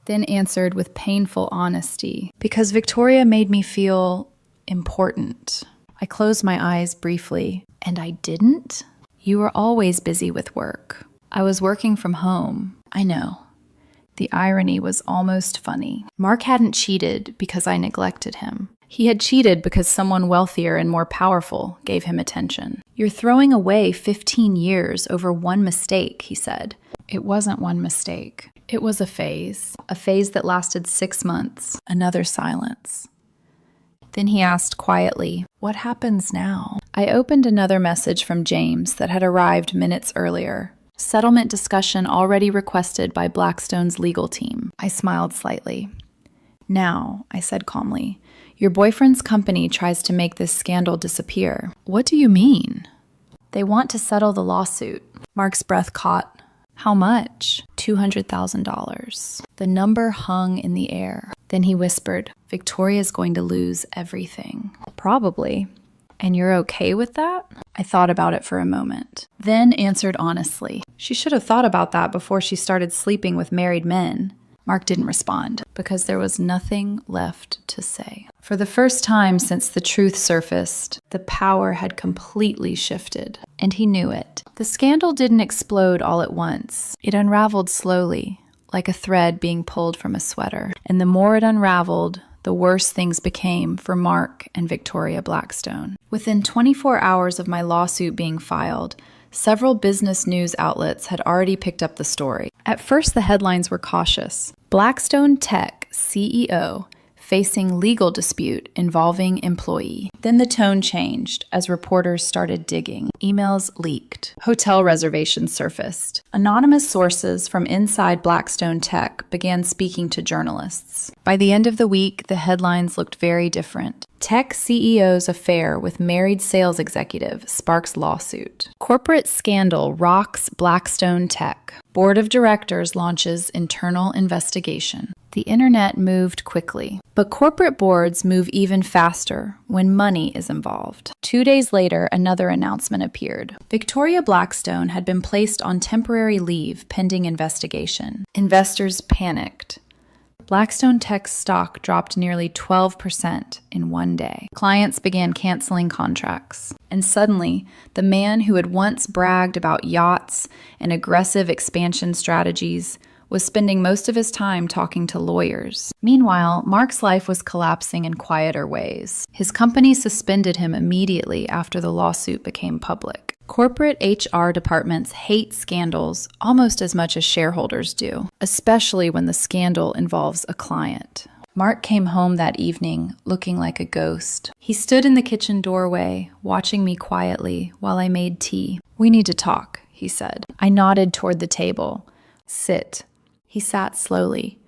Then answered with painful honesty. Because Victoria made me feel important. I closed my eyes briefly. And I didn't? You were always busy with work. I was working from home. I know. The irony was almost funny. Mark hadn't cheated because I neglected him. He had cheated because someone wealthier and more powerful gave him attention. You're throwing away 15 years over one mistake, he said. It wasn't one mistake. It was a phase that lasted 6 months. Another silence. Then he asked quietly, what happens now? I opened another message from James that had arrived minutes earlier. Settlement discussion already requested by Blackstone's legal team. I smiled slightly. Now, I said calmly, your boyfriend's company tries to make this scandal disappear. What do you mean? They want to settle the lawsuit. Mark's breath caught. How much? $200,000. The number hung in the air. Then he whispered, Victoria's going to lose everything. Probably. And you're okay with that? I thought about it for a moment, then answered honestly. She should have thought about that before she started sleeping with married men. Mark didn't respond, because there was nothing left to say. For the first time since the truth surfaced, the power had completely shifted, and he knew it. The scandal didn't explode all at once. It unraveled slowly, like a thread being pulled from a sweater. And the more it unraveled, the worse things became for Mark and Victoria Blackstone. Within 24 hours of my lawsuit being filed, several business news outlets had already picked up the story. At first, the headlines were cautious. Blackstone Tech CEO facing legal dispute involving employee. Then the tone changed as reporters started digging. Emails leaked. Hotel reservations surfaced. Anonymous sources from inside Blackstone Tech began speaking to journalists. By the end of the week, the headlines looked very different. Tech CEO's affair with married sales executive sparks lawsuit. Corporate scandal rocks Blackstone Tech. Board of directors launches internal investigation. The internet moved quickly, but corporate boards move even faster when money is involved. 2 days later, another announcement appeared. Victoria Blackstone had been placed on temporary leave pending investigation. Investors panicked. Blackstone Tech's stock dropped nearly 12% in one day. Clients began canceling contracts. And suddenly, the man who had once bragged about yachts and aggressive expansion strategies was spending most of his time talking to lawyers. Meanwhile, Mark's life was collapsing in quieter ways. His company suspended him immediately after the lawsuit became public. Corporate HR departments hate scandals almost as much as shareholders do, especially when the scandal involves a client. Mark came home that evening looking like a ghost. He stood in the kitchen doorway, watching me quietly while I made tea. "We need to talk," he said. I nodded toward the table. "Sit." He sat slowly.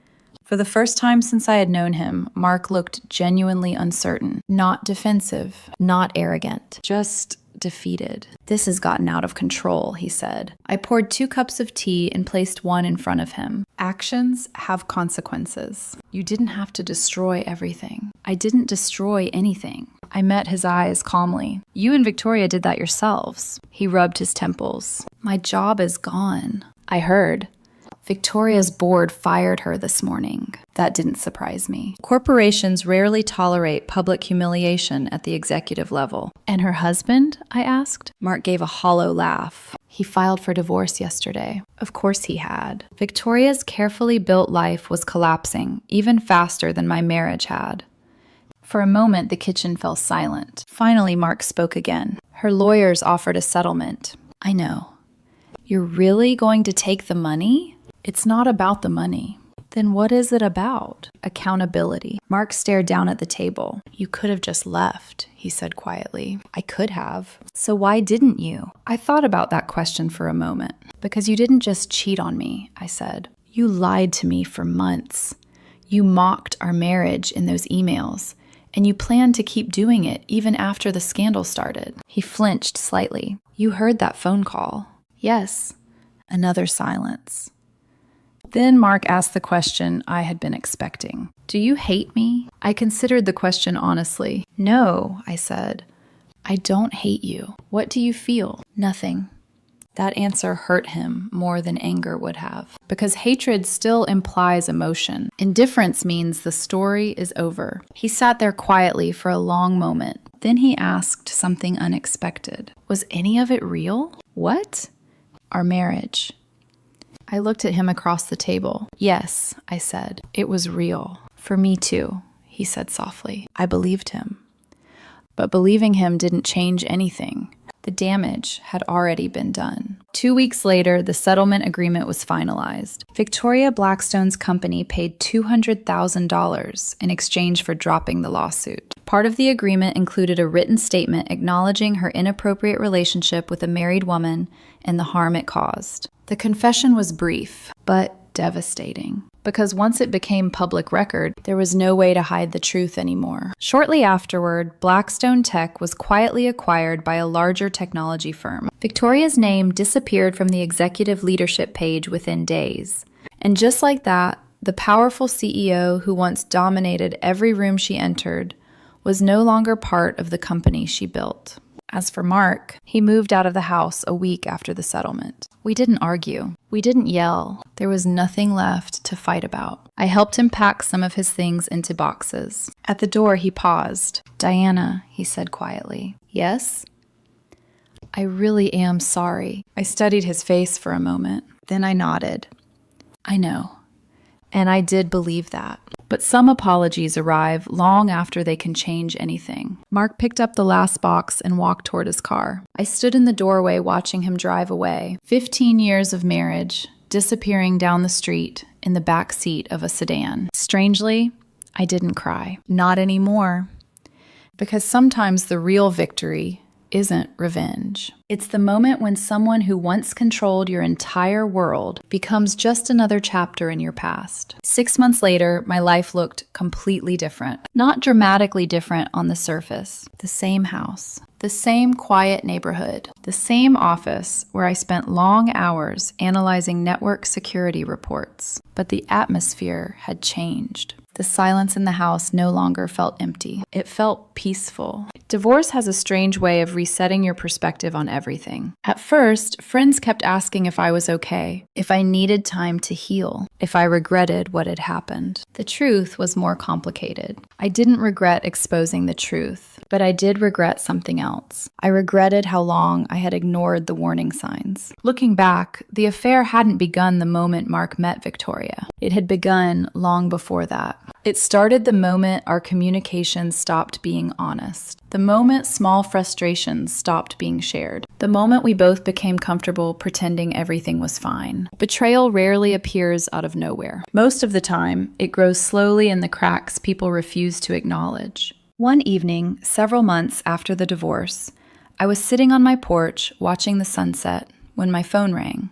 For the first time since I had known him, Mark looked genuinely uncertain, not defensive, not arrogant, just defeated. "This has gotten out of control," he said. I poured 2 cups of tea and placed one in front of him. "Actions have consequences. You didn't have to destroy everything." "I didn't destroy anything." I met his eyes calmly. "You and Victoria did that yourselves." He rubbed his temples. "My job is gone." "I heard. Victoria's board fired her this morning." That didn't surprise me. Corporations rarely tolerate public humiliation at the executive level. "And her husband?" I asked. Mark gave a hollow laugh. "He filed for divorce yesterday." Of course he had. Victoria's carefully built life was collapsing, even faster than my marriage had. For a moment, the kitchen fell silent. Finally, Mark spoke again. "Her lawyers offered a settlement." "I know." "You're really going to take the money?" "It's not about the money." "Then what is it about?" "Accountability." Mark stared down at the table. "You could have just left," he said quietly. "I could have." "So why didn't you?" I thought about that question for a moment. "Because you didn't just cheat on me," I said. "You lied to me for months. You mocked our marriage in those emails, and you planned to keep doing it even after the scandal started." He flinched slightly. "You heard that phone call?" "Yes." Another silence. Then Mark asked the question I had been expecting. "Do you hate me?" I considered the question honestly. "No," I said. "I don't hate you." "What do you feel?" "Nothing." That answer hurt him more than anger would have, because hatred still implies emotion. Indifference means the story is over. He sat there quietly for a long moment. Then he asked something unexpected. "Was any of it real?" "What?" "Our marriage." I looked at him across the table. "Yes," I said. "It was real. For me too," he said softly. I believed him. But believing him didn't change anything. The damage had already been done. 2 weeks later, the settlement agreement was finalized. Victoria Blackstone's company paid $200,000 in exchange for dropping the lawsuit. Part of the agreement included a written statement acknowledging her inappropriate relationship with a married woman and the harm it caused. The confession was brief, but devastating. Because once it became public record, there was no way to hide the truth anymore. Shortly afterward, Blackstone Tech was quietly acquired by a larger technology firm. Victoria's name disappeared from the executive leadership page within days. And just like that, the powerful CEO who once dominated every room she entered was no longer part of the company she built. As for Mark, he moved out of the house a week after the settlement. We didn't argue. We didn't yell. There was nothing left to fight about. I helped him pack some of his things into boxes. At the door, he paused. "Diana," he said quietly. "Yes?" "I really am sorry." I studied his face for a moment. Then I nodded. "I know." And I did believe that. But some apologies arrive long after they can change anything. Mark picked up the last box and walked toward his car. I stood in the doorway watching him drive away. 15 years of marriage, disappearing down the street in the back seat of a sedan. Strangely, I didn't cry. Not anymore. Because sometimes the real victory isn't revenge. It's the moment when someone who once controlled your entire world becomes just another chapter in your past. 6 months later, my life looked completely different. Not dramatically different on the surface. The same house, the same quiet neighborhood, the same office where I spent long hours analyzing network security reports. But the atmosphere had changed. The The silence in the house no longer felt empty. It felt peaceful. Divorce has a strange way of resetting your perspective on everything. At first, friends kept asking if I was okay, if I needed time to heal, if I regretted what had happened. The truth was more complicated. I didn't regret exposing the truth, but I did regret something else. I regretted how long I had ignored the warning signs. Looking back, the affair hadn't begun the moment Mark met Victoria. It had begun long before that. It started the moment our communication stopped being honest. The moment small frustrations stopped being shared. The moment we both became comfortable pretending everything was fine. Betrayal rarely appears out of nowhere. Most of the time, it grows slowly in the cracks people refuse to acknowledge. One evening, several months after the divorce, I was sitting on my porch watching the sunset when my phone rang.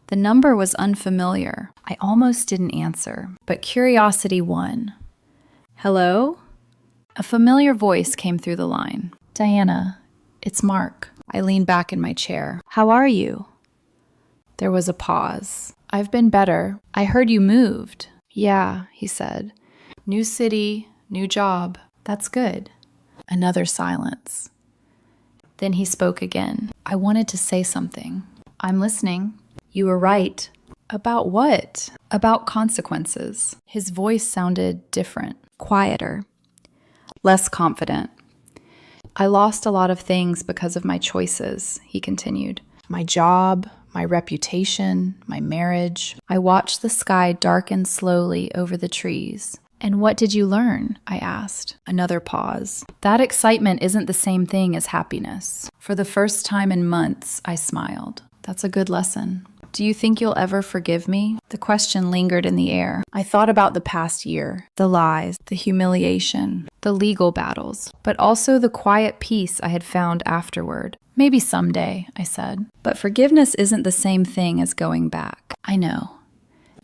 The number was unfamiliar. I almost didn't answer, but curiosity won. Hello? A familiar voice came through the line. Diana, it's Mark. I leaned back in my chair. How are you? There was a pause. I've been better. I heard you moved. Yeah, he said. New city, new job. That's good. Another silence. Then he spoke again. I wanted to say something. I'm listening. You were right. About what? About consequences. His voice sounded different, quieter, less confident. I lost a lot of things because of my choices, he continued. My job, my reputation, my marriage. I watched the sky darken slowly over the trees. And what did you learn? I asked. Another pause. That excitement isn't the same thing as happiness. For the first time in months, I smiled. That's a good lesson. Do you think you'll ever forgive me? The question lingered in the air. I thought about the past year, the lies, the humiliation, the legal battles, but also the quiet peace I had found afterward. Maybe someday, I said. But forgiveness isn't the same thing as going back. I know.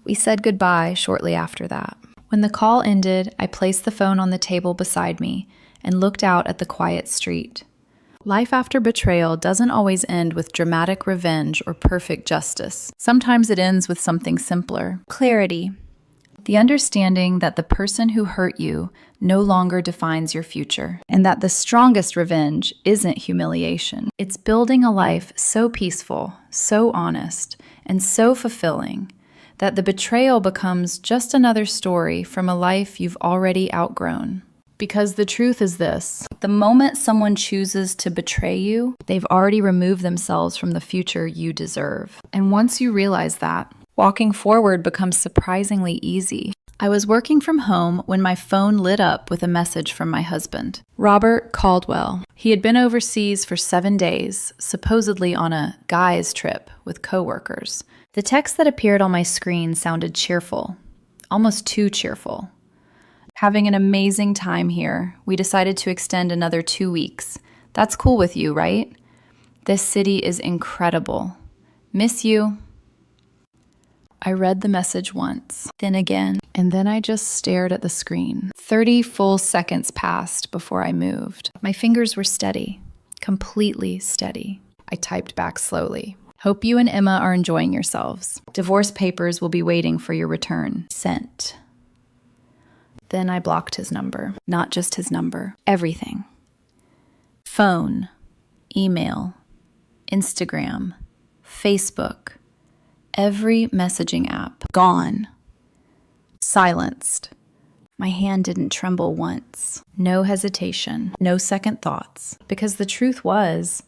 We said goodbye shortly after that. When the call ended, I placed the phone on the table beside me and looked out at the quiet street. Life after betrayal doesn't always end with dramatic revenge or perfect justice. Sometimes it ends with something simpler. Clarity. The understanding that the person who hurt you no longer defines your future, and that the strongest revenge isn't humiliation. It's building a life so peaceful, so honest, and so fulfilling that the betrayal becomes just another story from a life you've already outgrown. Because the truth is this: the moment someone chooses to betray you, they've already removed themselves from the future you deserve. And once you realize that, walking forward becomes surprisingly easy. I was working from home when my phone lit up with a message from my husband, Robert Caldwell. He had been overseas for 7 days, supposedly on a guys trip with coworkers. The text that appeared on my screen sounded cheerful, almost too cheerful. Having an amazing time here. We decided to extend another 2 weeks. That's cool with you, right? This city is incredible. Miss you. I read the message once, then again, and then I just stared at the screen. 30 full seconds passed before I moved. My fingers were steady, completely steady. I typed back slowly. Hope you and Emma are enjoying yourselves. Divorce papers will be waiting for your return. Sent. Then I blocked his number. Not just his number. Everything. Phone, email, Instagram, Facebook, every messaging app. Gone. Silenced. My hand didn't tremble once. No hesitation. No second thoughts. Because the truth was,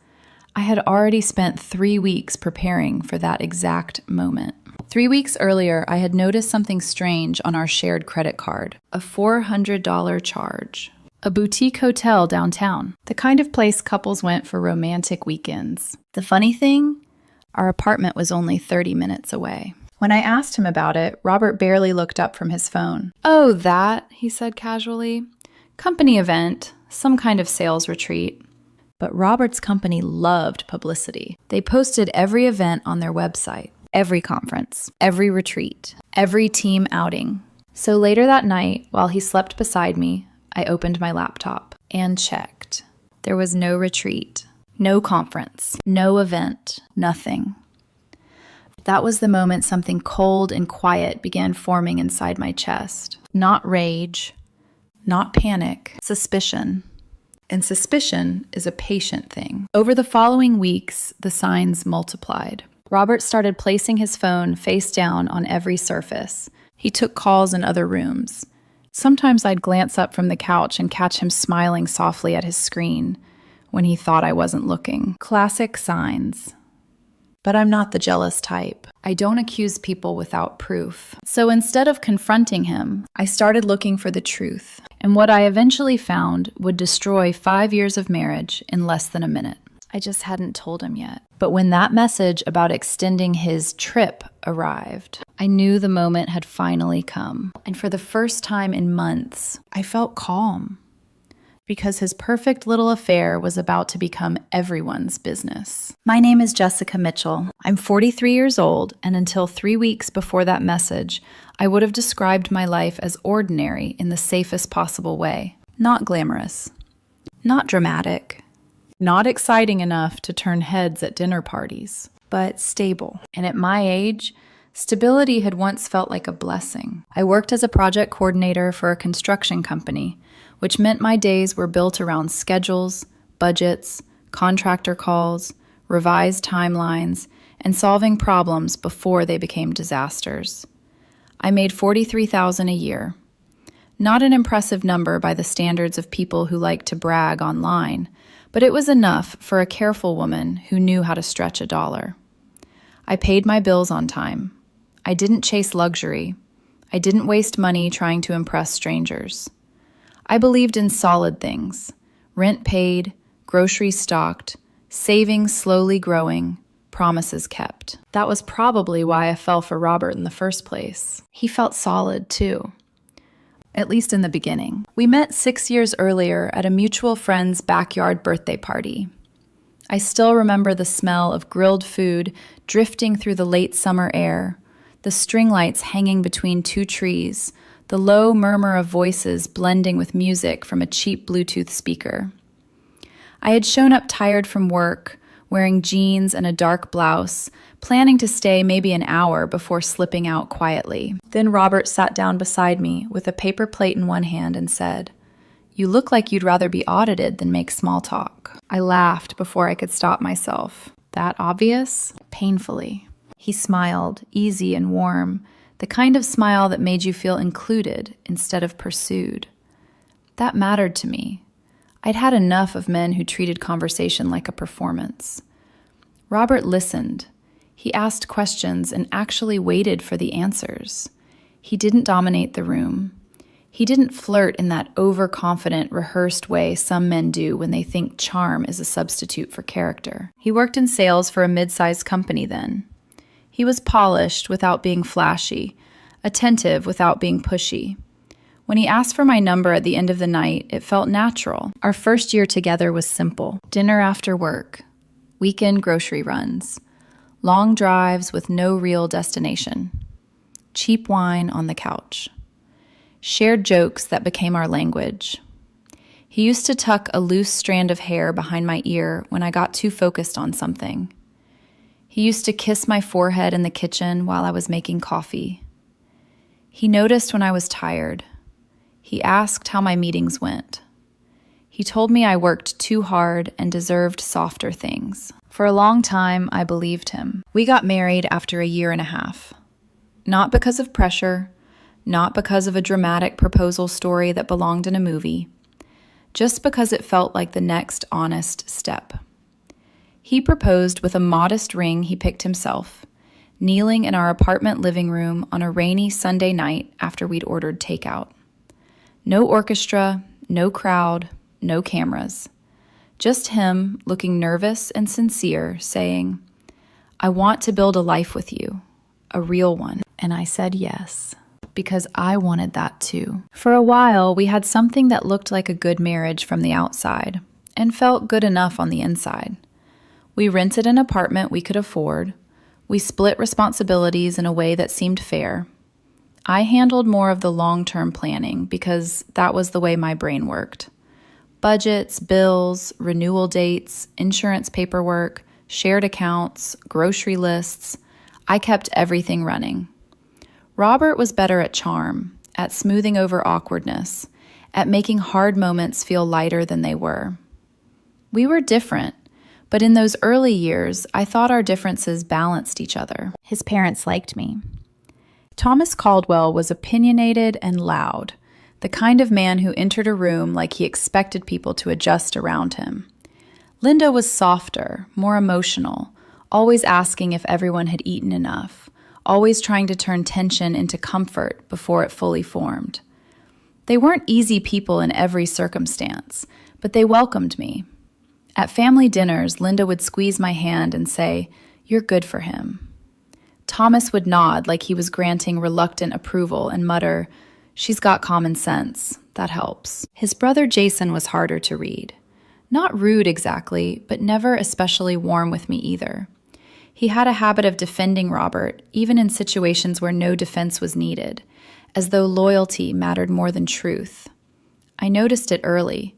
I had already spent 3 weeks preparing for that exact moment. 3 weeks earlier, I had noticed something strange on our shared credit card. A $400 charge. A boutique hotel downtown. The kind of place couples went for romantic weekends. The funny thing? Our apartment was only 30 minutes away. When I asked him about it, Robert barely looked up from his phone. Oh, that, he said casually. Company event. Some kind of sales retreat. But Robert's company loved publicity. They posted every event on their website. Every conference, every retreat, every team outing. So later that night, while he slept beside me, I opened my laptop and checked. There was no retreat, no conference, no event, nothing. That was the moment something cold and quiet began forming inside my chest. Not rage, not panic, suspicion. And suspicion is a patient thing. Over the following weeks, the signs multiplied. Robert started placing his phone face down on every surface. He took calls in other rooms. Sometimes I'd glance up from the couch and catch him smiling softly at his screen when he thought I wasn't looking. Classic signs. But I'm not the jealous type. I don't accuse people without proof. So instead of confronting him, I started looking for the truth. And what I eventually found would destroy 5 years of marriage in less than a minute. I just hadn't told him yet. But when that message about extending his trip arrived, I knew the moment had finally come. And for the first time in months, I felt calm. Because his perfect little affair was about to become everyone's business. My name is Jessica Mitchell. I'm 43 years old, and until 3 weeks before that message, I would have described my life as ordinary in the safest possible way. Not glamorous. Not dramatic. Not exciting enough to turn heads at dinner parties. But stable. And at my age, stability had once felt like a blessing. I worked as a project coordinator for a construction company, which meant my days were built around schedules, budgets, contractor calls, revised timelines, and solving problems before they became disasters. I made $43,000 a year. Not an impressive number by the standards of people who like to brag online, but it was enough for a careful woman who knew how to stretch a dollar. I paid my bills on time. I didn't chase luxury. I didn't waste money trying to impress strangers. I believed in solid things: rent paid, groceries stocked, savings slowly growing, promises kept. That was probably why I fell for Robert in the first place. He felt solid, too. At least in the beginning. We met 6 years earlier at a mutual friend's backyard birthday party. I still remember the smell of grilled food drifting through the late summer air, the string lights hanging between two trees, the low murmur of voices blending with music from a cheap Bluetooth speaker. I had shown up tired from work, wearing jeans and a dark blouse, planning to stay maybe an hour before slipping out quietly. Then Robert sat down beside me with a paper plate in one hand and said, "You look like you'd rather be audited than make small talk." I laughed before I could stop myself. That obvious? Painfully. He smiled, easy and warm, the kind of smile that made you feel included instead of pursued. That mattered to me. I'd had enough of men who treated conversation like a performance. Robert listened. He asked questions and actually waited for the answers. He didn't dominate the room. He didn't flirt in that overconfident, rehearsed way some men do when they think charm is a substitute for character. He worked in sales for a mid-sized company then. He was polished without being flashy, attentive without being pushy. When he asked for my number at the end of the night, it felt natural. Our first year together was simple. Dinner after work, weekend grocery runs, long drives with no real destination, cheap wine on the couch, shared jokes that became our language. He used to tuck a loose strand of hair behind my ear when I got too focused on something. He used to kiss my forehead in the kitchen while I was making coffee. He noticed when I was tired. He asked how my meetings went. He told me I worked too hard and deserved softer things. For a long time, I believed him. We got married after a year and a half. Not because of pressure, not because of a dramatic proposal story that belonged in a movie, just because it felt like the next honest step. He proposed with a modest ring he picked himself, kneeling in our apartment living room on a rainy Sunday night after we'd ordered takeout. No orchestra, no crowd, no cameras. Just him looking nervous and sincere, saying, "I want to build a life with you, a real one." And I said yes, because I wanted that too. For a while, we had something that looked like a good marriage from the outside and felt good enough on the inside. We rented an apartment we could afford. We split responsibilities in a way that seemed fair. I handled more of the long-term planning because that was the way my brain worked. Budgets, bills, renewal dates, insurance paperwork, shared accounts, grocery lists. I kept everything running. Robert was better at charm, at smoothing over awkwardness, at making hard moments feel lighter than they were. We were different, but in those early years, I thought our differences balanced each other. His parents liked me. Thomas Caldwell was opinionated and loud, the kind of man who entered a room like he expected people to adjust around him. Linda was softer, more emotional, always asking if everyone had eaten enough, always trying to turn tension into comfort before it fully formed. They weren't easy people in every circumstance, but they welcomed me. At family dinners, Linda would squeeze my hand and say, "You're good for him." Thomas would nod like he was granting reluctant approval and mutter, "She's got common sense. That helps." His brother Jason was harder to read. Not rude exactly, but never especially warm with me either. He had a habit of defending Robert, even in situations where no defense was needed, as though loyalty mattered more than truth. I noticed it early.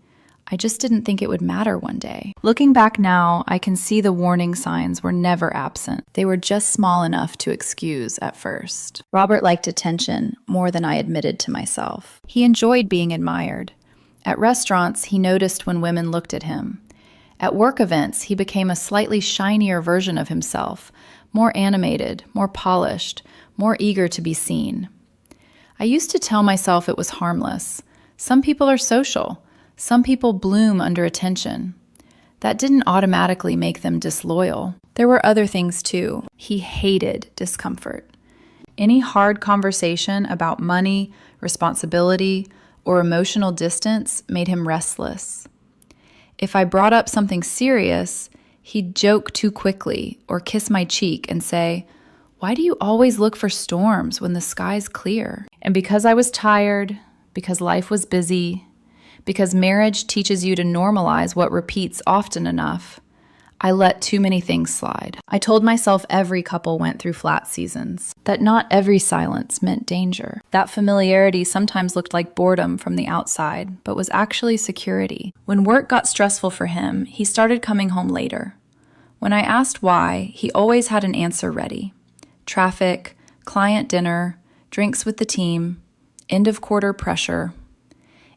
I just didn't think it would matter one day. Looking back now, I can see the warning signs were never absent. They were just small enough to excuse at first. Robert liked attention more than I admitted to myself. He enjoyed being admired. At restaurants, he noticed when women looked at him. At work events, he became a slightly shinier version of himself, more animated, more polished, more eager to be seen. I used to tell myself it was harmless. Some people are social. Some people bloom under attention. That didn't automatically make them disloyal. There were other things too. He hated discomfort. Any hard conversation about money, responsibility, or emotional distance made him restless. If I brought up something serious, he'd joke too quickly or kiss my cheek and say, "Why do you always look for storms when the sky's clear?" And because I was tired, because life was busy, because marriage teaches you to normalize what repeats often enough, I let too many things slide. I told myself every couple went through flat seasons, that not every silence meant danger, that familiarity sometimes looked like boredom from the outside, but was actually security. When work got stressful for him, he started coming home later. When I asked why, he always had an answer ready. Traffic, client dinner, drinks with the team, end of quarter pressure.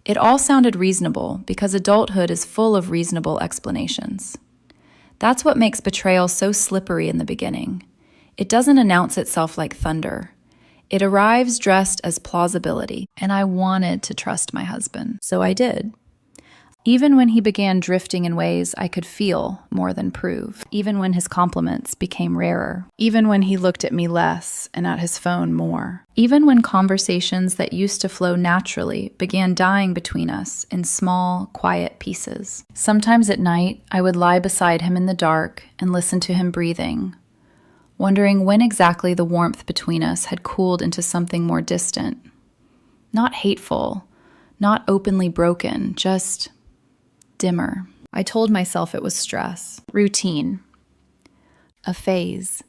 It all sounded reasonable because adulthood is full of reasonable explanations. That's what makes betrayal so slippery in the beginning. It doesn't announce itself like thunder. It arrives dressed as plausibility, and I wanted to trust my husband, so I did. Even when he began drifting in ways I could feel more than prove, even when his compliments became rarer, even when he looked at me less and at his phone more, even when conversations that used to flow naturally began dying between us in small, quiet pieces. Sometimes at night, I would lie beside him in the dark and listen to him breathing, wondering when exactly the warmth between us had cooled into something more distant. Not hateful, not openly broken, just dimmer. I told myself it was stress, routine, a phase.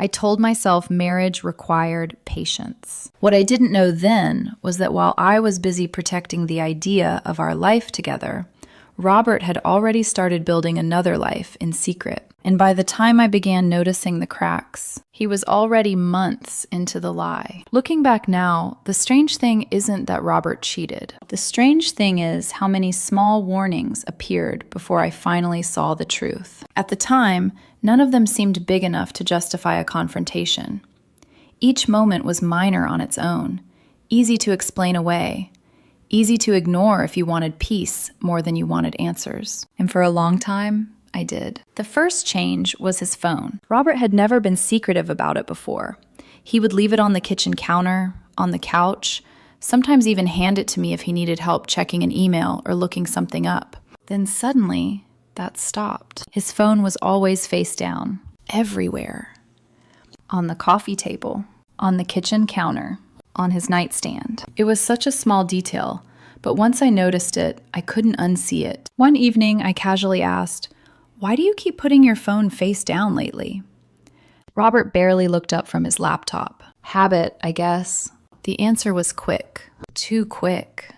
I told myself marriage required patience. What I didn't know then was that while I was busy protecting the idea of our life together, Robert had already started building another life in secret. And by the time I began noticing the cracks, he was already months into the lie. Looking back now, the strange thing isn't that Robert cheated. The strange thing is how many small warnings appeared before I finally saw the truth. At the time, none of them seemed big enough to justify a confrontation. Each moment was minor on its own, easy to explain away, easy to ignore if you wanted peace more than you wanted answers. And for a long time, I did. The first change was his phone. Robert had never been secretive about it before. He would leave it on the kitchen counter, on the couch, sometimes even hand it to me if he needed help checking an email or looking something up. Then suddenly, that stopped. His phone was always face down, everywhere. On the coffee table, on the kitchen counter, on his nightstand. It was such a small detail, but once I noticed it, I couldn't unsee it. One evening, I casually asked, "Why do you keep putting your phone face down lately?" Robert barely looked up from his laptop. Habit, I guess. The answer was quick. Too quick.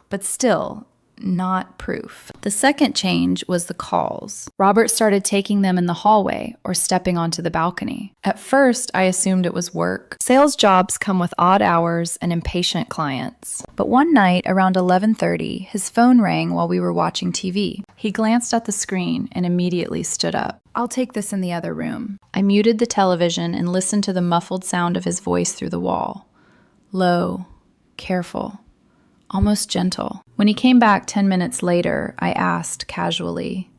But still, not proof. The second change was the calls. Robert started taking them in the hallway or stepping onto the balcony. At first, I assumed it was work. Sales jobs come with odd hours and impatient clients. But one night, around 11:30, his phone rang while we were watching TV. He glanced at the screen and immediately stood up. "I'll take this in the other room." I muted the television and listened to the muffled sound of his voice through the wall. Low, careful, almost gentle. When he came back 10 minutes later, I asked casually,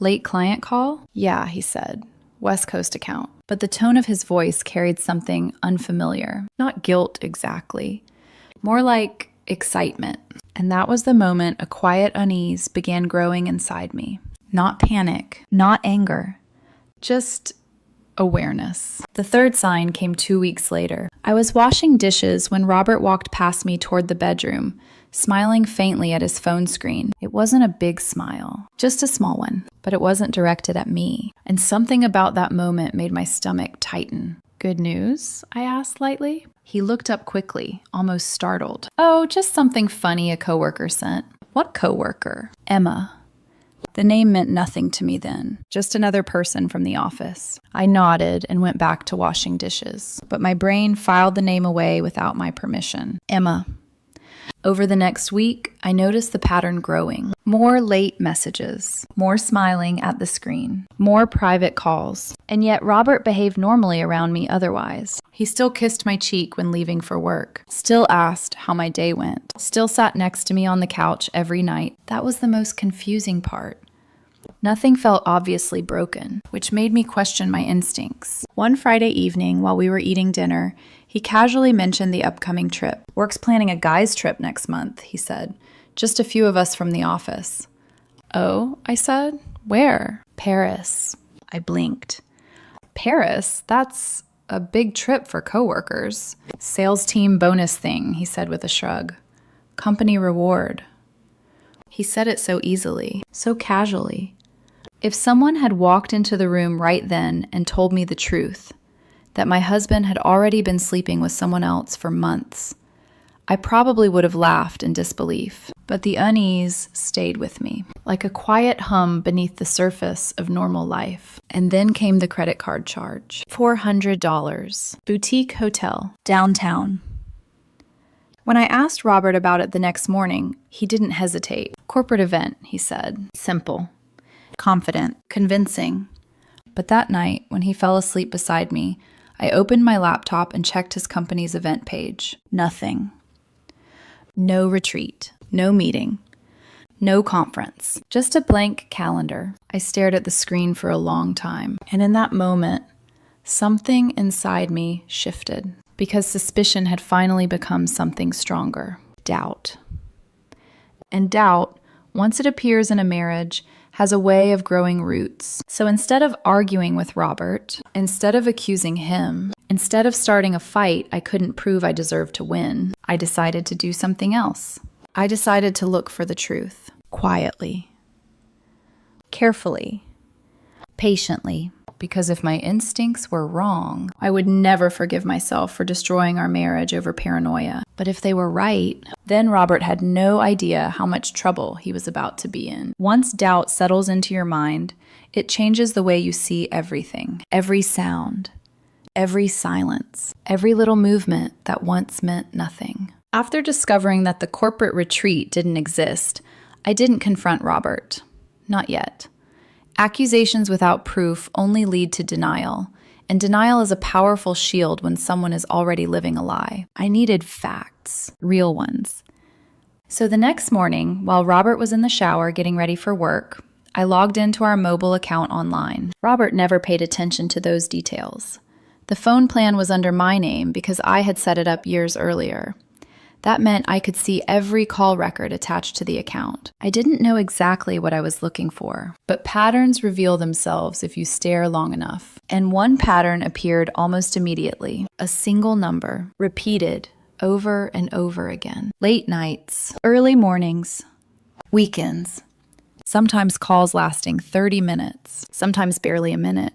"Late client call?" "Yeah," he said, "West Coast account." But the tone of his voice carried something unfamiliar. Not guilt exactly, more like excitement. And that was the moment a quiet unease began growing inside me. Not panic, not anger, just awareness. The third sign came 2 weeks later. I was washing dishes when Robert walked past me toward the bedroom, smiling faintly at his phone screen. It wasn't a big smile, just a small one, but it wasn't directed at me. And something about that moment made my stomach tighten. "Good news?" I asked lightly. He looked up quickly, almost startled. "Oh, just something funny a coworker sent." "What coworker?" "Emma." The name meant nothing to me then, just another person from the office. I nodded and went back to washing dishes, but my brain filed the name away without my permission. Emma. Over the next week, I noticed the pattern growing. More late messages, more smiling at the screen, more private calls. And yet Robert behaved normally around me otherwise. He still kissed my cheek when leaving for work, still asked how my day went, still sat next to me on the couch every night. That was the most confusing part. Nothing felt obviously broken, which made me question my instincts. One Friday evening, while we were eating dinner, he casually mentioned the upcoming trip. "Work's planning a guys' trip next month," he said. "Just a few of us from the office." "Oh," I said. "Where?" "Paris." I blinked. "Paris? That's a big trip for coworkers." "Sales team bonus thing," he said with a shrug. "Company reward." He said it so easily, so casually. If someone had walked into the room right then and told me the truth, that my husband had already been sleeping with someone else for months, I probably would have laughed in disbelief. But the unease stayed with me, like a quiet hum beneath the surface of normal life. And then came the credit card charge. $400. Boutique hotel, downtown. When I asked Robert about it the next morning, he didn't hesitate. "Corporate event," he said. Simple, confident, convincing. But that night, when he fell asleep beside me, I opened my laptop and checked his company's event page. Nothing. No retreat, no meeting, no conference, just a blank calendar. I stared at the screen for a long time, and in that moment, something inside me shifted, because suspicion had finally become something stronger. Doubt. And doubt, once it appears in a marriage, has a way of growing roots. So instead of arguing with Robert, instead of accusing him, instead of starting a fight I couldn't prove I deserved to win, I decided to do something else. I decided to look for the truth, quietly, carefully, patiently. Because if my instincts were wrong, I would never forgive myself for destroying our marriage over paranoia. But if they were right, then Robert had no idea how much trouble he was about to be in. Once doubt settles into your mind, it changes the way you see everything. Every sound, every silence, every little movement that once meant nothing. After discovering that the corporate retreat didn't exist, I didn't confront Robert. Not yet. Accusations without proof only lead to denial, and denial is a powerful shield when someone is already living a lie. I needed facts, real ones. So the next morning, while Robert was in the shower getting ready for work, I logged into our mobile account online. Robert never paid attention to those details. The phone plan was under my name because I had set it up years earlier. That meant I could see every call record attached to the account. I didn't know exactly what I was looking for, but patterns reveal themselves if you stare long enough. And one pattern appeared almost immediately. A single number, repeated over and over again. Late nights, early mornings, weekends. Sometimes calls lasting 30 minutes, sometimes barely a minute.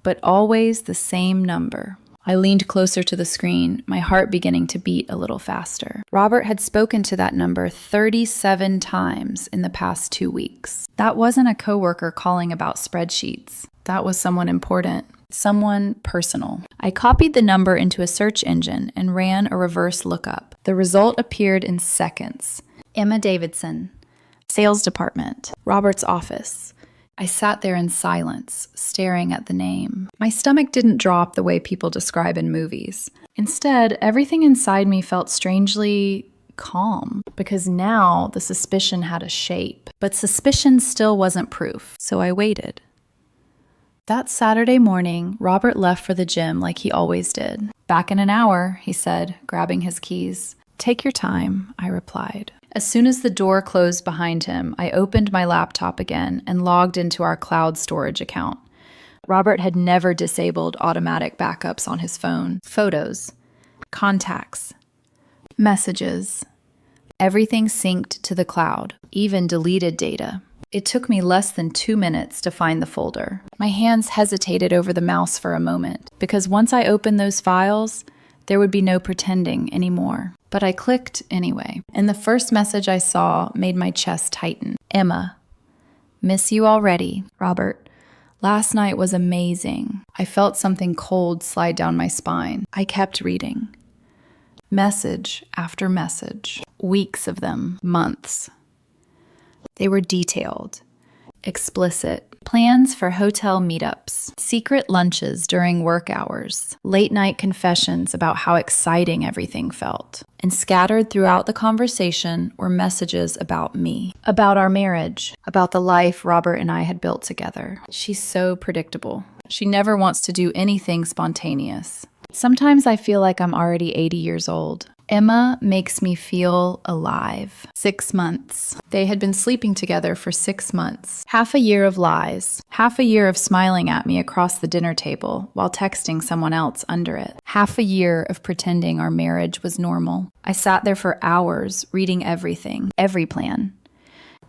But always the same number. I leaned closer to the screen, my heart beginning to beat a little faster. Robert had spoken to that number 37 times in the past 2 weeks. That wasn't a coworker calling about spreadsheets. That was someone important. Someone personal. I copied the number into a search engine and ran a reverse lookup. The result appeared in seconds. Emma Davidson, sales department, Robert's office. I sat there in silence, staring at the name. My stomach didn't drop the way people describe in movies. Instead, everything inside me felt strangely calm, because now the suspicion had a shape. But suspicion still wasn't proof, so I waited. That Saturday morning, Robert left for the gym like he always did. "Back in an hour," he said, grabbing his keys. "Take your time," I replied. As soon as the door closed behind him, I opened my laptop again and logged into our cloud storage account. Robert had never disabled automatic backups on his phone. Photos, contacts, messages, everything synced to the cloud, even deleted data. It took me less than 2 minutes to find the folder. My hands hesitated over the mouse for a moment, because once I opened those files, there would be no pretending anymore. But I clicked anyway, and the first message I saw made my chest tighten. Emma, miss you already. Robert, last night was amazing. I felt something cold slide down my spine. I kept reading. Message after message. Weeks of them, months. They were detailed, explicit. Plans for hotel meetups, secret lunches during work hours, late-night confessions about how exciting everything felt. And scattered throughout the conversation were messages about me, about our marriage, about the life Robert and I had built together. She's so predictable. She never wants to do anything spontaneous. Sometimes I feel like I'm already 80 years old. Emma makes me feel alive. 6 months. They had been sleeping together for 6 months. Half a year of lies. Half a year of smiling at me across the dinner table while texting someone else under it. Half a year of pretending our marriage was normal. I sat there for hours reading everything, every plan,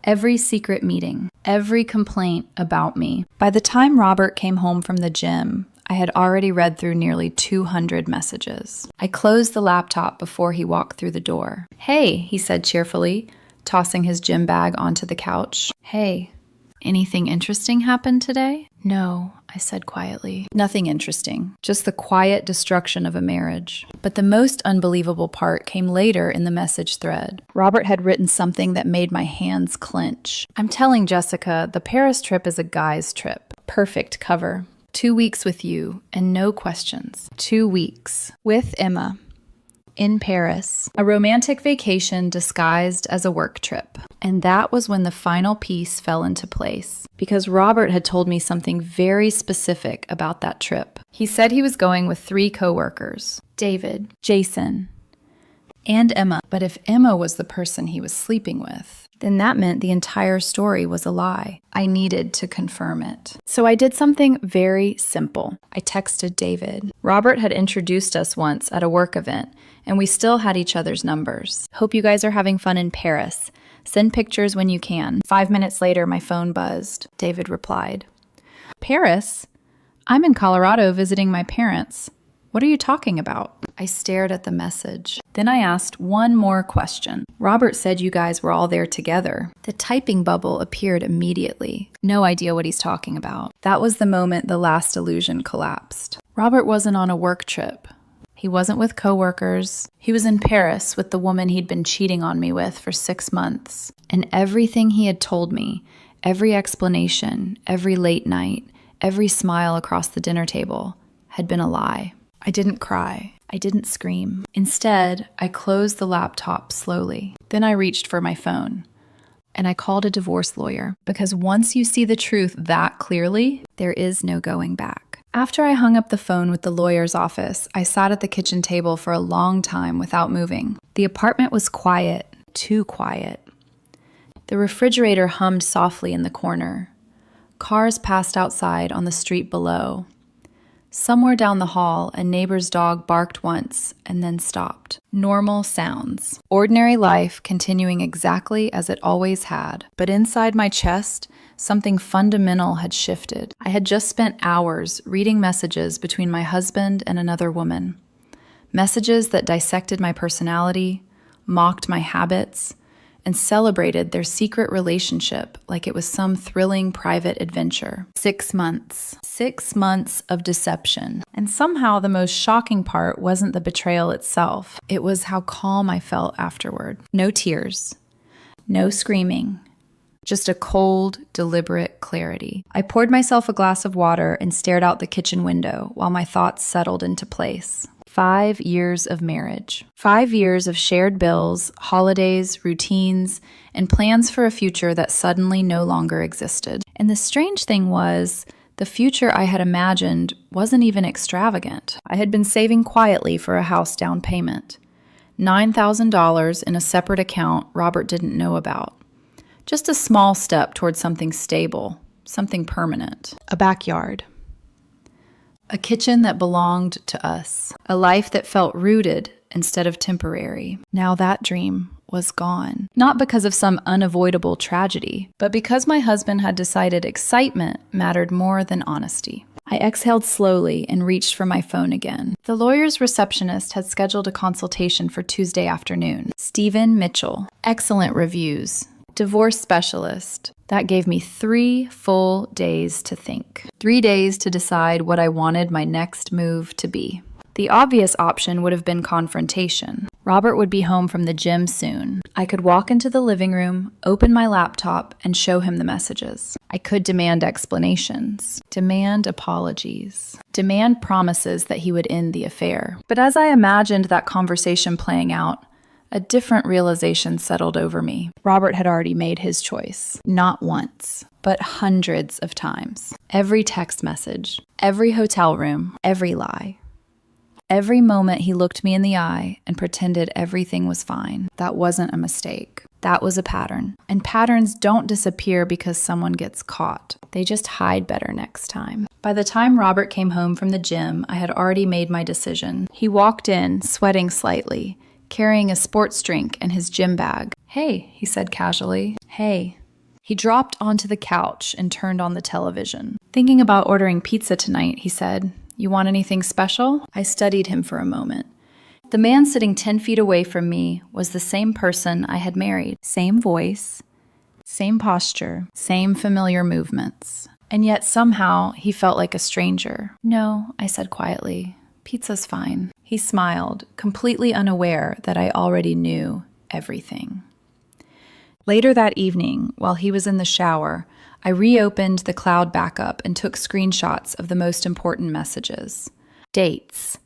every secret meeting, every complaint about me. By the time Robert came home from the gym, I had already read through nearly 200 messages. I closed the laptop before he walked through the door. "Hey," he said cheerfully, tossing his gym bag onto the couch. "Hey, anything interesting happened today?" "No," I said quietly. "Nothing interesting, just the quiet destruction of a marriage." But the most unbelievable part came later in the message thread. Robert had written something that made my hands clench. "I'm telling Jessica, the Paris trip is a guy's trip. Perfect cover. 2 weeks with you and no questions. 2 weeks with Emma in Paris. A romantic vacation disguised as a work trip." And that was when the final piece fell into place, because Robert had told me something very specific about that trip. He said he was going with 3 coworkers, David, Jason, and Emma. But if Emma was the person he was sleeping with, then that meant the entire story was a lie. I needed to confirm it. So I did something very simple. I texted David. Robert had introduced us once at a work event, and we still had each other's numbers. "Hope you guys are having fun in Paris. Send pictures when you can." 5 minutes later, my phone buzzed. David replied. "Paris? I'm in Colorado visiting my parents. What are you talking about?" I stared at the message. Then I asked one more question. "Robert said you guys were all there together." The typing bubble appeared immediately. No idea what he's talking about. That was the moment the last illusion collapsed. Robert wasn't on a work trip. He wasn't with coworkers. He was in Paris with the woman he'd been cheating on me with for 6 months. And everything he had told me, every explanation, every late night, every smile across the dinner table, had been a lie. I didn't cry. I didn't scream. Instead, I closed the laptop slowly. Then I reached for my phone. And I called a divorce lawyer, because once you see the truth that clearly, there is no going back. After I hung up the phone with the lawyer's office, I sat at the kitchen table for a long time without moving. The apartment was quiet, too quiet. The refrigerator hummed softly in the corner. Cars passed outside on the street below. Somewhere down the hall, a neighbor's dog barked once and then stopped. Normal sounds. Ordinary life continuing exactly as it always had. But inside my chest, something fundamental had shifted. I had just spent hours reading messages between my husband and another woman. Messages that dissected my personality, mocked my habits, and celebrated their secret relationship like it was some thrilling private adventure. 6 months. 6 months of deception. And somehow the most shocking part wasn't the betrayal itself. It was how calm I felt afterward. No tears. No screaming. Just a cold, deliberate clarity. I poured myself a glass of water and stared out the kitchen window while my thoughts settled into place. 5 years of marriage. 5 years of shared bills, holidays, routines, and plans for a future that suddenly no longer existed. And the strange thing was, the future I had imagined wasn't even extravagant. I had been saving quietly for a house down payment. $9,000 in a separate account Robert didn't know about. Just a small step towards something stable, something permanent. A backyard. A kitchen that belonged to us. A life that felt rooted instead of temporary. Now that dream was gone. Not because of some unavoidable tragedy, but because my husband had decided excitement mattered more than honesty. I exhaled slowly and reached for my phone again. The lawyer's receptionist had scheduled a consultation for Tuesday afternoon. Stephen Mitchell. Excellent reviews. Divorce specialist. That gave me 3 full days to think. 3 days to decide what I wanted my next move to be. The obvious option would have been confrontation. Robert would be home from the gym soon. I could walk into the living room, open my laptop, and show him the messages. I could demand explanations, demand apologies, demand promises that he would end the affair. But as I imagined that conversation playing out, a different realization settled over me. Robert had already made his choice. Not once, but hundreds of times. Every text message, every hotel room, every lie. Every moment he looked me in the eye and pretended everything was fine. That wasn't a mistake. That was a pattern. And patterns don't disappear because someone gets caught. They just hide better next time. By the time Robert came home from the gym, I had already made my decision. He walked in, sweating slightly, carrying a sports drink and his gym bag. "Hey," he said casually. "Hey." He dropped onto the couch and turned on the television. "Thinking about ordering pizza tonight," he said. "You want anything special?" I studied him for a moment. The man sitting 10 feet away from me was the same person I had married. Same voice, same posture, same familiar movements. And yet somehow he felt like a stranger. "No," I said quietly. "Pizza's fine." He smiled, completely unaware that I already knew everything. Later that evening, while he was in the shower, I reopened the cloud backup and took screenshots of the most important messages. Dates.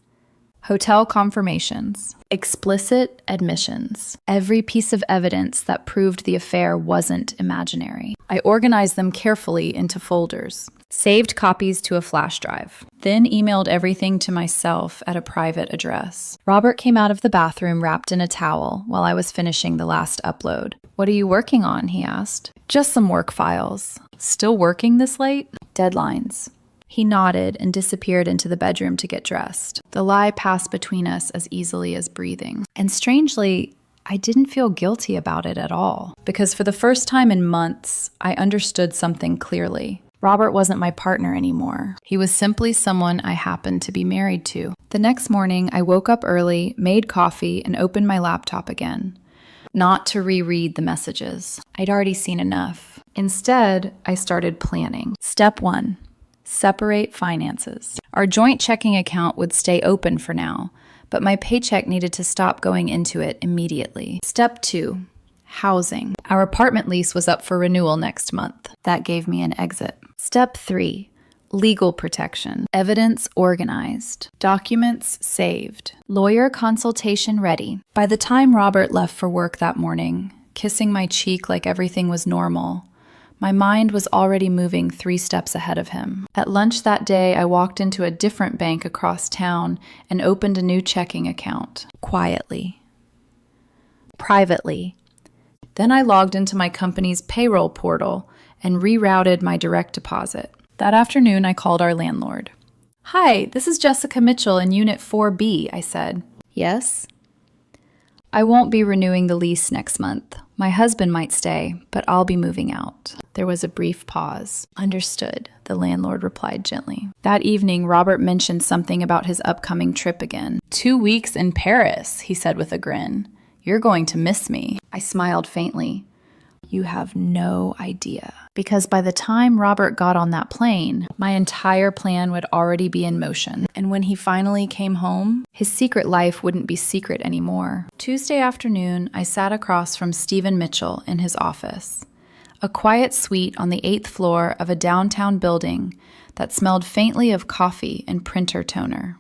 Hotel confirmations. Explicit admissions. Every piece of evidence that proved the affair wasn't imaginary. I organized them carefully into folders. Saved copies to a flash drive. Then emailed everything to myself at a private address. Robert came out of the bathroom wrapped in a towel while I was finishing the last upload. "What are you working on?" he asked. "Just some work files." "Still working this late?" "Deadlines." He nodded and disappeared into the bedroom to get dressed. The lie passed between us as easily as breathing. And strangely, I didn't feel guilty about it at all. Because for the first time in months, I understood something clearly. Robert wasn't my partner anymore. He was simply someone I happened to be married to. The next morning, I woke up early, made coffee, and opened my laptop again. Not to reread the messages. I'd already seen enough. Instead, I started planning. Step 1. Separate finances. Our joint checking account would stay open for now, but my paycheck needed to stop going into it immediately. Step 2. Housing. Our apartment lease was up for renewal next month. That gave me an exit. Step 3. Legal protection. Evidence organized. Documents saved. Lawyer consultation ready. By the time Robert left for work that morning, kissing my cheek like everything was normal, my mind was already moving 3 steps ahead of him. At lunch that day, I walked into a different bank across town and opened a new checking account. Quietly. Privately. Then I logged into my company's payroll portal and rerouted my direct deposit. That afternoon, I called our landlord. Hi, this is Jessica Mitchell in Unit 4B, I said. Yes? I won't be renewing the lease next month. My husband might stay, but I'll be moving out. There was a brief pause. Understood, the landlord replied gently. That evening, Robert mentioned something about his upcoming trip again. 2 weeks in Paris, he said with a grin. You're going to miss me. I smiled faintly. You have no idea. Because by the time Robert got on that plane, my entire plan would already be in motion. And when he finally came home, his secret life wouldn't be secret anymore. Tuesday afternoon, I sat across from Stephen Mitchell in his office. A quiet suite on the 8th floor of a downtown building that smelled faintly of coffee and printer toner.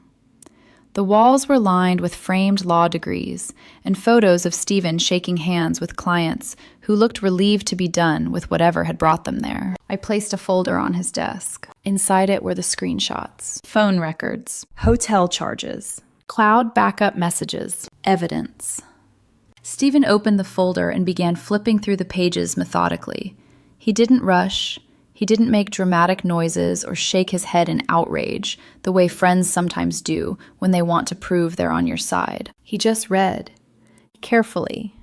The walls were lined with framed law degrees and photos of Stephen shaking hands with clients who looked relieved to be done with whatever had brought them there. I placed a folder on his desk. Inside it were the screenshots, phone records, hotel charges, cloud backup messages, evidence. Stephen opened the folder and began flipping through the pages methodically. He didn't rush. He didn't make dramatic noises or shake his head in outrage, the way friends sometimes do when they want to prove they're on your side. He just read, carefully.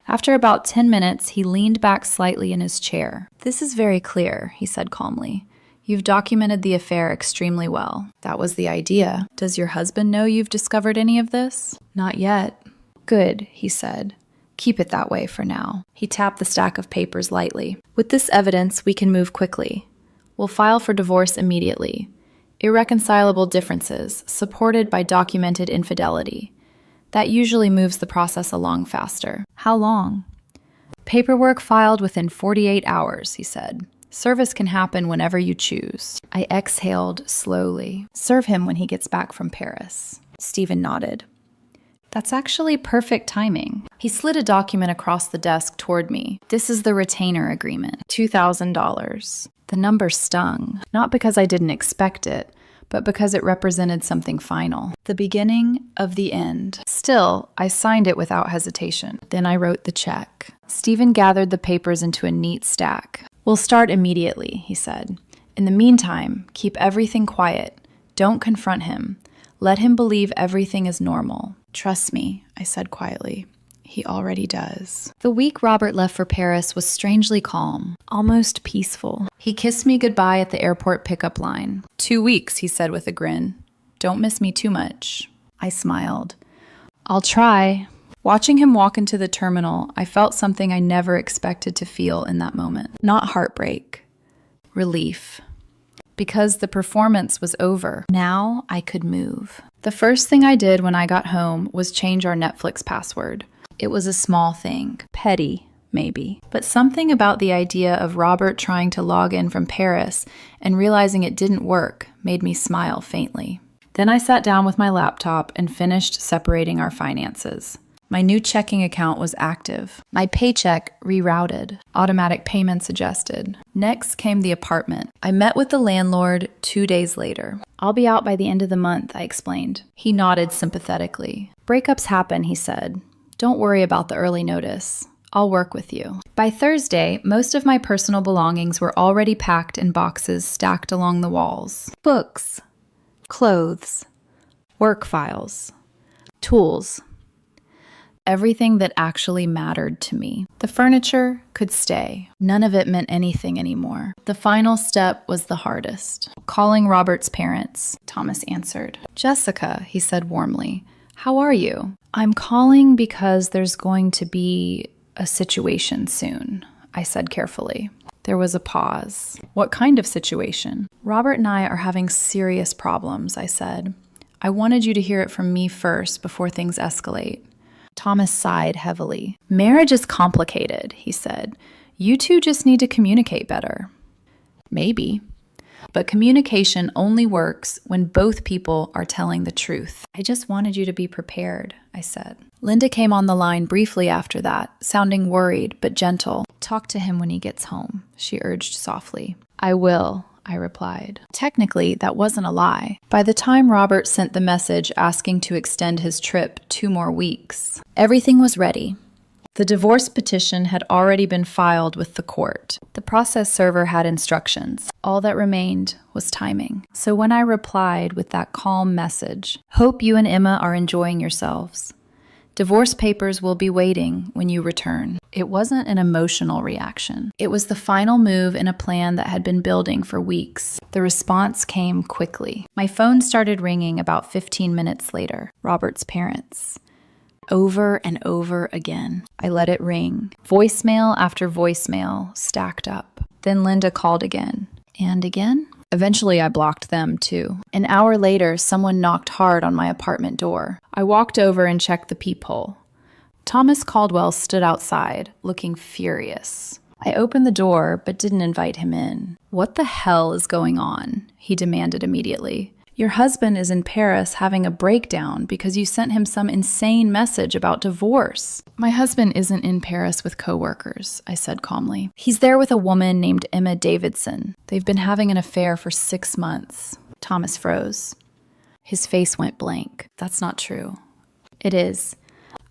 After about 10 minutes, he leaned back slightly in his chair. This is very clear, he said calmly. You've documented the affair extremely well. That was the idea. Does your husband know you've discovered any of this? Not yet. Good, he said. Keep it that way for now. He tapped the stack of papers lightly. With this evidence, we can move quickly. We'll file for divorce immediately. Irreconcilable differences, supported by documented infidelity. That usually moves the process along faster. How long? Paperwork filed within 48 hours, he said. Service can happen whenever you choose. I exhaled slowly. Serve him when he gets back from Paris. Stephen nodded. That's actually perfect timing. He slid a document across the desk toward me. This is the retainer agreement, $2,000. The number stung, not because I didn't expect it, but because it represented something final. The beginning of the end. Still, I signed it without hesitation. Then I wrote the check. Stephen gathered the papers into a neat stack. We'll start immediately, he said. In the meantime, keep everything quiet. Don't confront him. Let him believe everything is normal. Trust me, I said quietly. He already does. The week Robert left for Paris was strangely calm, almost peaceful. He kissed me goodbye at the airport pickup line. 2 weeks, he said with a grin. Don't miss me too much. I smiled. I'll try. Watching him walk into the terminal, I felt something I never expected to feel in that moment. Not heartbreak. Relief. Because the performance was over. Now I could move. The first thing I did when I got home was change our Netflix password. It was a small thing. Petty, maybe. But something about the idea of Robert trying to log in from Paris and realizing it didn't work made me smile faintly. Then I sat down with my laptop and finished separating our finances. My new checking account was active. My paycheck rerouted. Automatic payments adjusted. Next came the apartment. I met with the landlord 2 days later. I'll be out by the end of the month, I explained. He nodded sympathetically. Breakups happen, he said. Don't worry about the early notice. I'll work with you. By Thursday, most of my personal belongings were already packed in boxes stacked along the walls. Books, clothes, work files, tools. Everything that actually mattered to me. The furniture could stay. None of it meant anything anymore. The final step was the hardest. Calling Robert's parents, Thomas answered. Jessica, he said warmly, how are you? I'm calling because there's going to be a situation soon, I said carefully. There was a pause. What kind of situation? Robert and I are having serious problems, I said. I wanted you to hear it from me first before things escalate. Thomas sighed heavily. Marriage is complicated, he said. You two just need to communicate better. Maybe. But communication only works when both people are telling the truth. I just wanted you to be prepared, I said. Linda came on the line briefly after that, sounding worried but gentle. Talk to him when he gets home, she urged softly. I will, I replied. Technically, that wasn't a lie. By the time Robert sent the message asking to extend his trip 2 more weeks, everything was ready. The divorce petition had already been filed with the court. The process server had instructions. All that remained was timing. So when I replied with that calm message, "Hope you and Emma are enjoying yourselves. Divorce papers will be waiting when you return," it wasn't an emotional reaction. It was the final move in a plan that had been building for weeks. The response came quickly. My phone started ringing about 15 minutes later. Robert's parents. Over and over again. I let it ring. Voicemail after voicemail stacked up. Then Linda called again. And again? Eventually, I blocked them too. An hour later, someone knocked hard on my apartment door. I walked over and checked the peephole. Thomas Caldwell stood outside, looking furious. I opened the door, but didn't invite him in. "What the hell is going on?" he demanded immediately. "Your husband is in Paris having a breakdown because you sent him some insane message about divorce." "My husband isn't in Paris with coworkers," I said calmly. "He's there with a woman named Emma Davidson. They've been having an affair for 6 months. Thomas froze. His face went blank. "That's not true." "It is.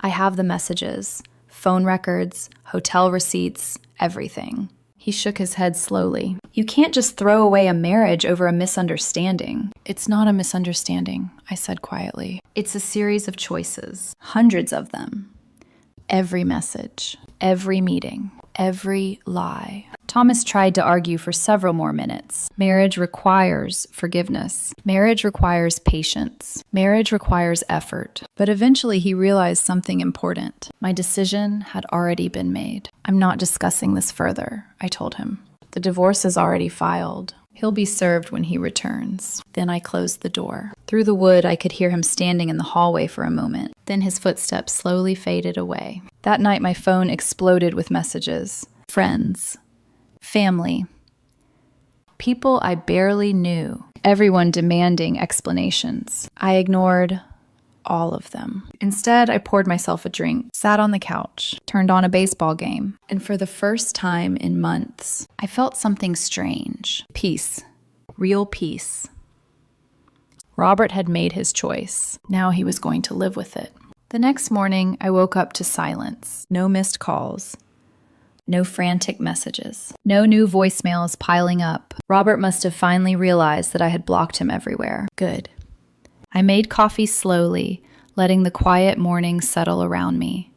I have the messages, phone records, hotel receipts, everything." He shook his head slowly. "You can't just throw away a marriage over a misunderstanding." "It's not a misunderstanding," I said quietly. "It's a series of choices, hundreds of them. Every message, every meeting, every lie." Thomas tried to argue for several more minutes. Marriage requires forgiveness. Marriage requires patience. Marriage requires effort. But eventually he realized something important. My decision had already been made. "I'm not discussing this further," I told him. "The divorce is already filed. He'll be served when he returns." Then I closed the door. Through the wood, I could hear him standing in the hallway for a moment. Then his footsteps slowly faded away. That night, my phone exploded with messages. Friends. Family. People I barely knew. Everyone demanding explanations. I ignored all of them. Instead, I poured myself a drink, sat on the couch, turned on a baseball game, and for the first time in months, I felt something strange. Peace. Real peace. Robert had made his choice. Now he was going to live with it. The next morning, I woke up to silence. No missed calls. No frantic messages. No new voicemails piling up. Robert must have finally realized that I had blocked him everywhere. Good. I made coffee slowly, letting the quiet morning settle around me.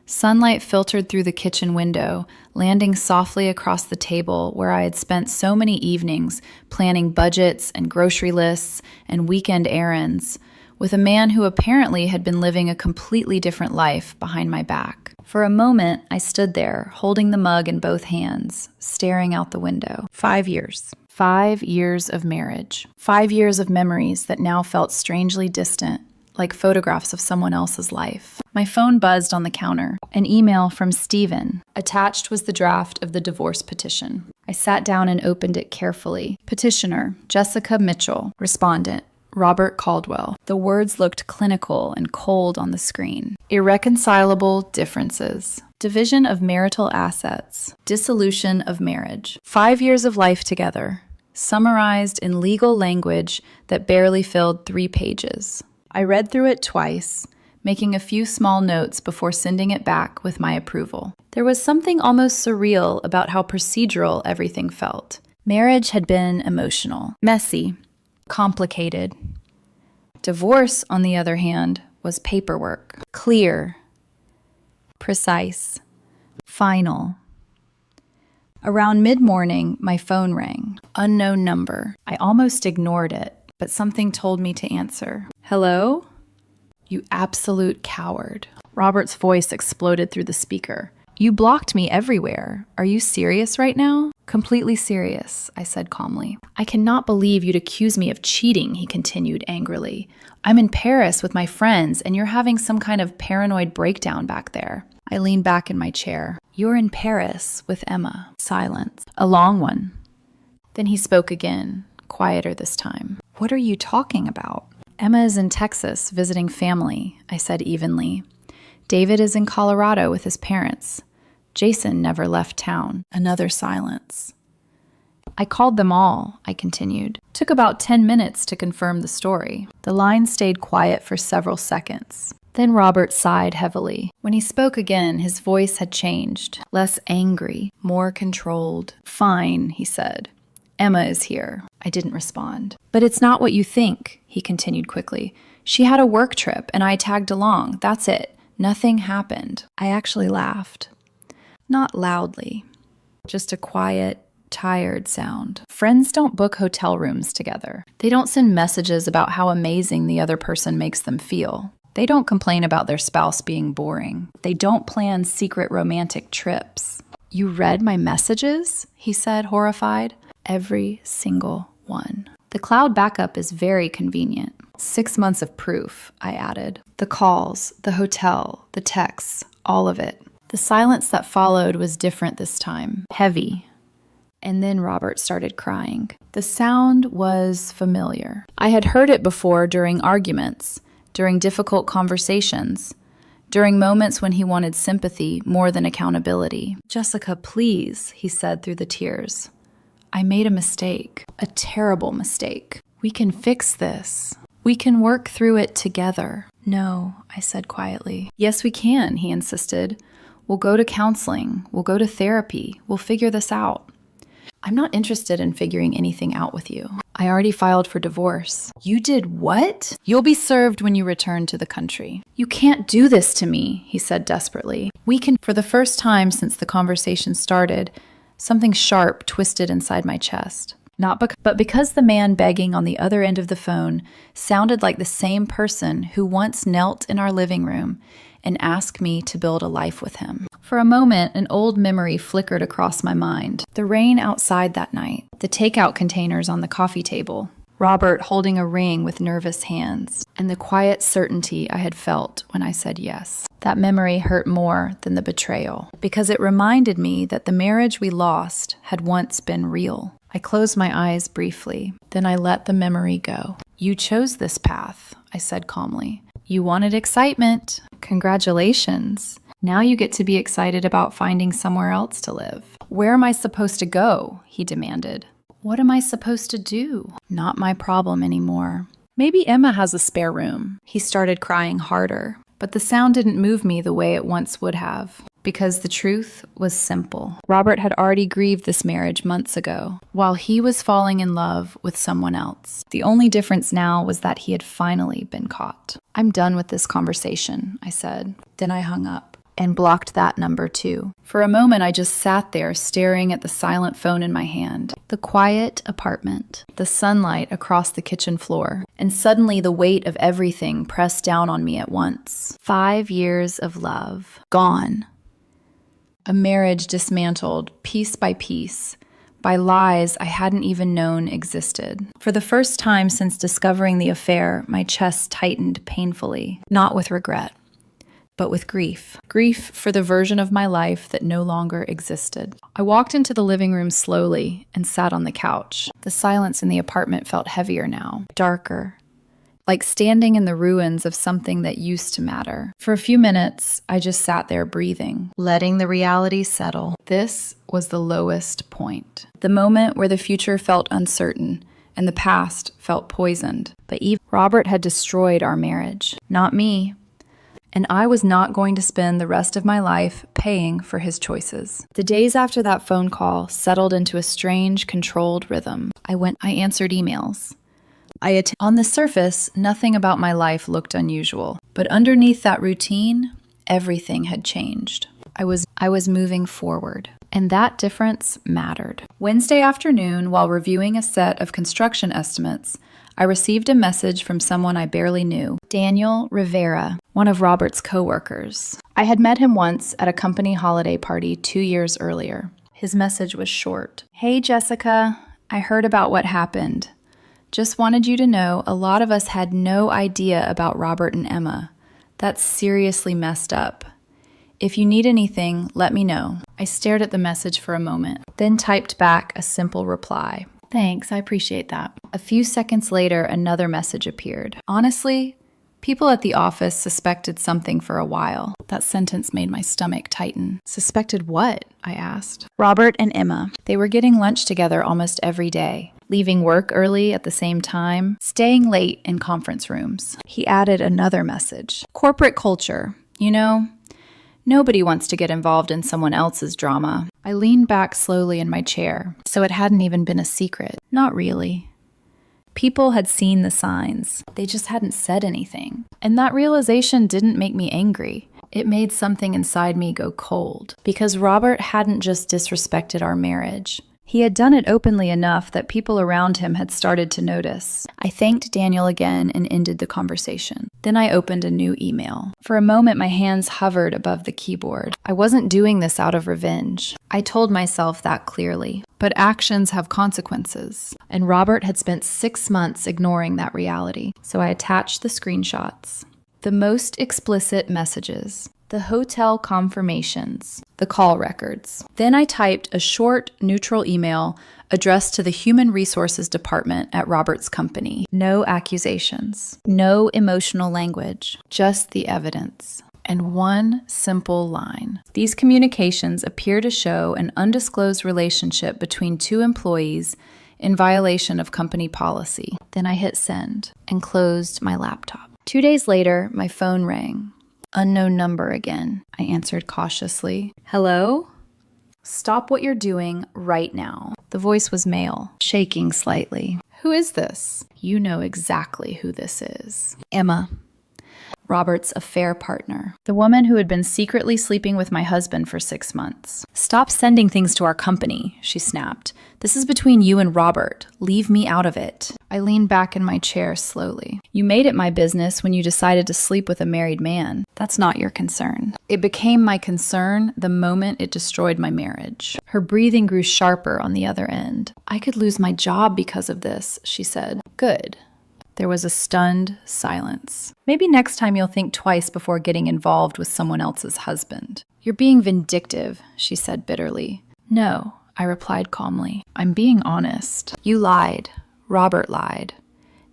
Sunlight filtered through the kitchen window, landing softly across the table where I had spent so many evenings planning budgets and grocery lists and weekend errands, with a man who apparently had been living a completely different life behind my back. For a moment, I stood there, holding the mug in both hands, staring out the window. 5 years. 5 years of marriage. 5 years of memories that now felt strangely distant, like photographs of someone else's life. My phone buzzed on the counter. An email from Stephen. Attached was the draft of the divorce petition. I sat down and opened it carefully. Petitioner, Jessica Mitchell. Respondent, Robert Caldwell. The words looked clinical and cold on the screen. Irreconcilable differences. Division of marital assets. Dissolution of marriage. 5 years of life together. Summarized in legal language that barely filled 3 pages. I read through it twice, making a few small notes before sending it back with my approval. There was something almost surreal about how procedural everything felt. Marriage had been emotional, messy, complicated. Divorce, on the other hand, was paperwork. Clear, precise, final. Around mid-morning, my phone rang. Unknown number. I almost ignored it, but something told me to answer. "Hello?" "You absolute coward." Robert's voice exploded through the speaker. "You blocked me everywhere. Are you serious right now?" "Completely serious," I said calmly. "I cannot believe you'd accuse me of cheating," he continued angrily. "I'm in Paris with my friends, and you're having some kind of paranoid breakdown back there." I leaned back in my chair. "You're in Paris with Emma." Silence. A long one. Then he spoke again, quieter this time. "What are you talking about?" "Emma is in Texas visiting family," I said evenly. "David is in Colorado with his parents. Jason never left town." Another silence. "I called them all," I continued. "Took about 10 minutes to confirm the story." The line stayed quiet for several seconds. Then Robert sighed heavily. When he spoke again, his voice had changed. Less angry, more controlled. "Fine," he said. "Emma is here." I didn't respond. "But it's not what you think," he continued quickly. "She had a work trip and I tagged along. That's it. Nothing happened." I actually laughed. Not loudly. Just a quiet, tired sound. Friends don't book hotel rooms together. They don't send messages about how amazing the other person makes them feel. They don't complain about their spouse being boring. They don't plan secret romantic trips. "You read my messages?" he said, horrified. "Every single one. The cloud backup is very convenient. 6 months of proof," I added. "The calls, the hotel, the texts, all of it." The silence that followed was different this time. Heavy. And then Robert started crying. The sound was familiar. I had heard it before during arguments, during difficult conversations, during moments when he wanted sympathy more than accountability. "Jessica, please," he said through the tears. "I made a mistake, a terrible mistake. We can fix this. We can work through it together." "No," I said quietly. "Yes, we can," he insisted. "We'll go to counseling. We'll go to therapy. We'll figure this out." "I'm not interested in figuring anything out with you. I already filed for divorce." "You did what?" "You'll be served when you return to the country." "You can't do this to me," he said desperately. "We can." For the first time since the conversation started, something sharp twisted inside my chest. But because the man begging on the other end of the phone sounded like the same person who once knelt in our living room and asked me to build a life with him. For a moment, an old memory flickered across my mind. The rain outside that night, the takeout containers on the coffee table, Robert holding a ring with nervous hands, and the quiet certainty I had felt when I said yes. That memory hurt more than the betrayal, because it reminded me that the marriage we lost had once been real. I closed my eyes briefly, then I let the memory go. "You chose this path," I said calmly. "You wanted excitement. Congratulations. Now you get to be excited about finding somewhere else to live." "Where am I supposed to go?" he demanded. "What am I supposed to do?" Not my problem anymore. "Maybe Emma has a spare room." He started crying harder, but the sound didn't move me the way it once would have, because the truth was simple. Robert had already grieved this marriage months ago, while he was falling in love with someone else. The only difference now was that he had finally been caught. "I'm done with this conversation," I said. Then I hung up and blocked that number too. For a moment, I just sat there staring at the silent phone in my hand. The quiet apartment, the sunlight across the kitchen floor, and suddenly the weight of everything pressed down on me at once. 5 years of love, gone. A marriage dismantled, piece by piece, by lies I hadn't even known existed. For the first time since discovering the affair, my chest tightened painfully, not with regret, but with grief. Grief for the version of my life that no longer existed. I walked into the living room slowly and sat on the couch. The silence in the apartment felt heavier now, darker, like standing in the ruins of something that used to matter. For a few minutes, I just sat there breathing, letting the reality settle. This was the lowest point. The moment where the future felt uncertain and the past felt poisoned. But even Robert had destroyed our marriage, not me. And I was not going to spend the rest of my life paying for his choices. The days after that phone call settled into a strange, controlled rhythm. I answered emails. On the surface, nothing about my life looked unusual. But underneath that routine, everything had changed. I was moving forward. And that difference mattered. Wednesday afternoon, while reviewing a set of construction estimates, I received a message from someone I barely knew, Daniel Rivera, one of Robert's coworkers. I had met him once at a company holiday party 2 years earlier. His message was short. "Hey, Jessica, I heard about what happened. Just wanted you to know a lot of us had no idea about Robert and Emma. That's seriously messed up. If you need anything, let me know." I stared at the message for a moment, then typed back a simple reply. "Thanks, I appreciate that." A few seconds later, another message appeared. Honestly, people at the office suspected something for a while. That sentence made my stomach tighten. Suspected what? I asked. Robert and Emma. They were getting lunch together almost every day. leaving work early at the same time, staying late in conference rooms. He added another message. Corporate culture. You know, nobody wants to get involved in someone else's drama. I leaned back slowly in my chair, so it hadn't even been a secret. Not really. People had seen the signs. They just hadn't said anything. And that realization didn't make me angry. It made something inside me go cold. Because Robert hadn't just disrespected our marriage. He had done it openly enough that people around him had started to notice. I thanked Daniel again and ended the conversation. Then I opened a new email. For a moment, my hands hovered above the keyboard. I wasn't doing this out of revenge. I told myself that clearly. But actions have consequences. And Robert had spent 6 months ignoring that reality. So I attached the screenshots. The most explicit messages. The hotel confirmations, the call records. Then I typed a short, neutral email addressed to the Human Resources Department at Robert's company. No accusations, no emotional language, just the evidence. And one simple line. These communications appear to show an undisclosed relationship between 2 employees in violation of company policy. Then I hit send and closed my laptop. 2 days later, my phone rang. Unknown number again, I answered cautiously. Hello? Stop what you're doing right now. The voice was male, shaking slightly. Who is this? You know exactly who this is. Emma, Robert's affair partner. The woman who had been secretly sleeping with my husband for 6 months. Stop sending things to our company, she snapped. This is between you and Robert. Leave me out of it. I leaned back in my chair slowly. You made it my business when you decided to sleep with a married man. That's not your concern. It became my concern the moment it destroyed my marriage. Her breathing grew sharper on the other end. I could lose my job because of this, she said. Good. There was a stunned silence. Maybe next time you'll think twice before getting involved with someone else's husband. You're being vindictive, she said bitterly. No, I replied calmly. I'm being honest. You lied. Robert lied.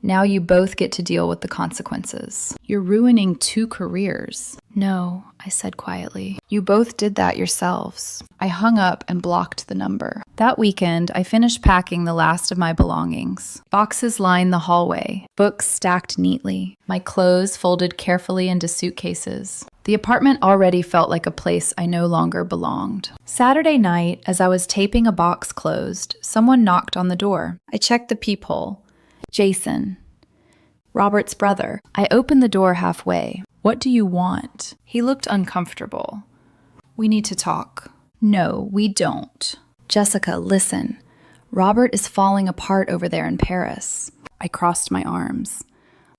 Now you both get to deal with the consequences. You're ruining 2 careers. No, I said quietly. You both did that yourselves. I hung up and blocked the number. That weekend, I finished packing the last of my belongings. Boxes lined the hallway, books stacked neatly, my clothes folded carefully into suitcases. The apartment already felt like a place I no longer belonged. Saturday night, as I was taping a box closed, someone knocked on the door. I checked the peephole. Jason, Robert's brother. I opened the door halfway. What do you want? He looked uncomfortable. We need to talk. No, we don't. Jessica, listen. Robert is falling apart over there in Paris. I crossed my arms.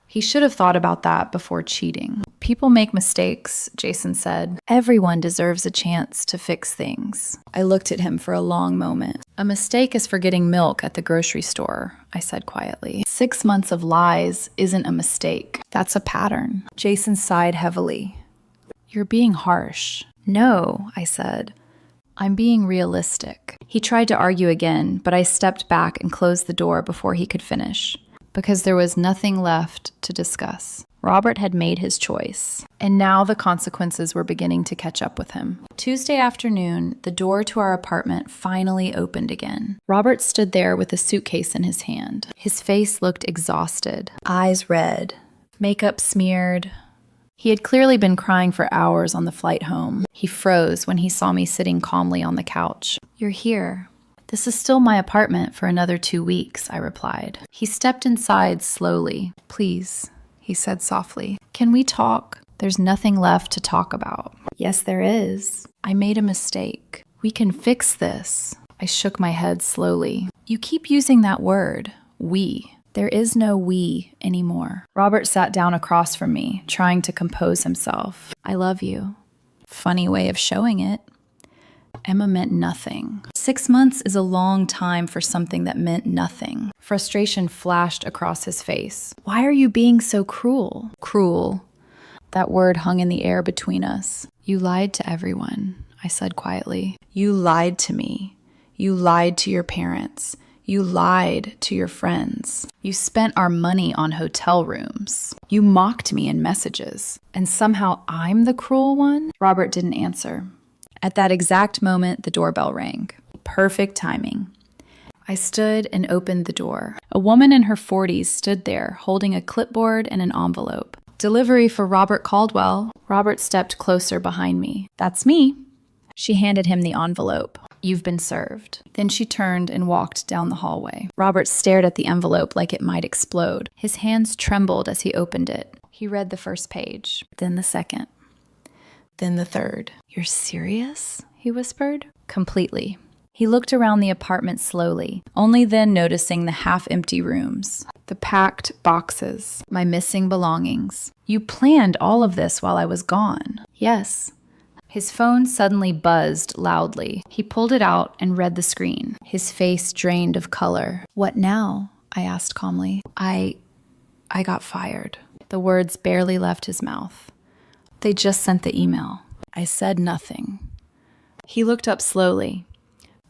He should have thought about that before cheating. People make mistakes, Jason said. Everyone deserves a chance to fix things. I looked at him for a long moment. A mistake is forgetting milk at the grocery store, I said quietly. 6 months of lies isn't a mistake. That's a pattern. Jason sighed heavily. You're being harsh. No, I said. I'm being realistic. He tried to argue again, but I stepped back and closed the door before he could finish. Because there was nothing left to discuss. Robert had made his choice, and now the consequences were beginning to catch up with him. Tuesday afternoon, the door to our apartment finally opened again. Robert stood there with a suitcase in his hand. His face looked exhausted, eyes red, makeup smeared. He had clearly been crying for hours on the flight home. He froze when he saw me sitting calmly on the couch. You're here. This is still my apartment for another 2 weeks, I replied. He stepped inside slowly. Please, he said softly. Can we talk? There's nothing left to talk about. Yes, there is. I made a mistake. We can fix this. I shook my head slowly. You keep using that word, we. There is no we anymore. Robert sat down across from me, trying to compose himself. I love you. Funny way of showing it. Emma meant nothing. 6 months is a long time for something that meant nothing. Frustration flashed across his face. Why are you being so cruel? Cruel. That word hung in the air between us. You lied to everyone, I said quietly. You lied to me. You lied to your parents. You lied to your friends. You spent our money on hotel rooms. You mocked me in messages. And somehow I'm the cruel one? Robert didn't answer. At that exact moment, the doorbell rang. Perfect timing. I stood and opened the door. A woman in her 40s stood there, holding a clipboard and an envelope. "Delivery for Robert Caldwell." Robert stepped closer behind me. "That's me." She handed him the envelope. "You've been served." Then she turned and walked down the hallway. Robert stared at the envelope like it might explode. His hands trembled as he opened it. He read the first page, then the second, then the third. "You're serious?" he whispered. "Completely." He looked around the apartment slowly, only then noticing the half-empty rooms, the packed boxes, my missing belongings. "You planned all of this while I was gone." "Yes." His phone suddenly buzzed loudly. He pulled it out and read the screen, his face drained of color. "What now?" I asked calmly. I got fired." The words barely left his mouth. "They just sent the email." I said nothing. He looked up slowly.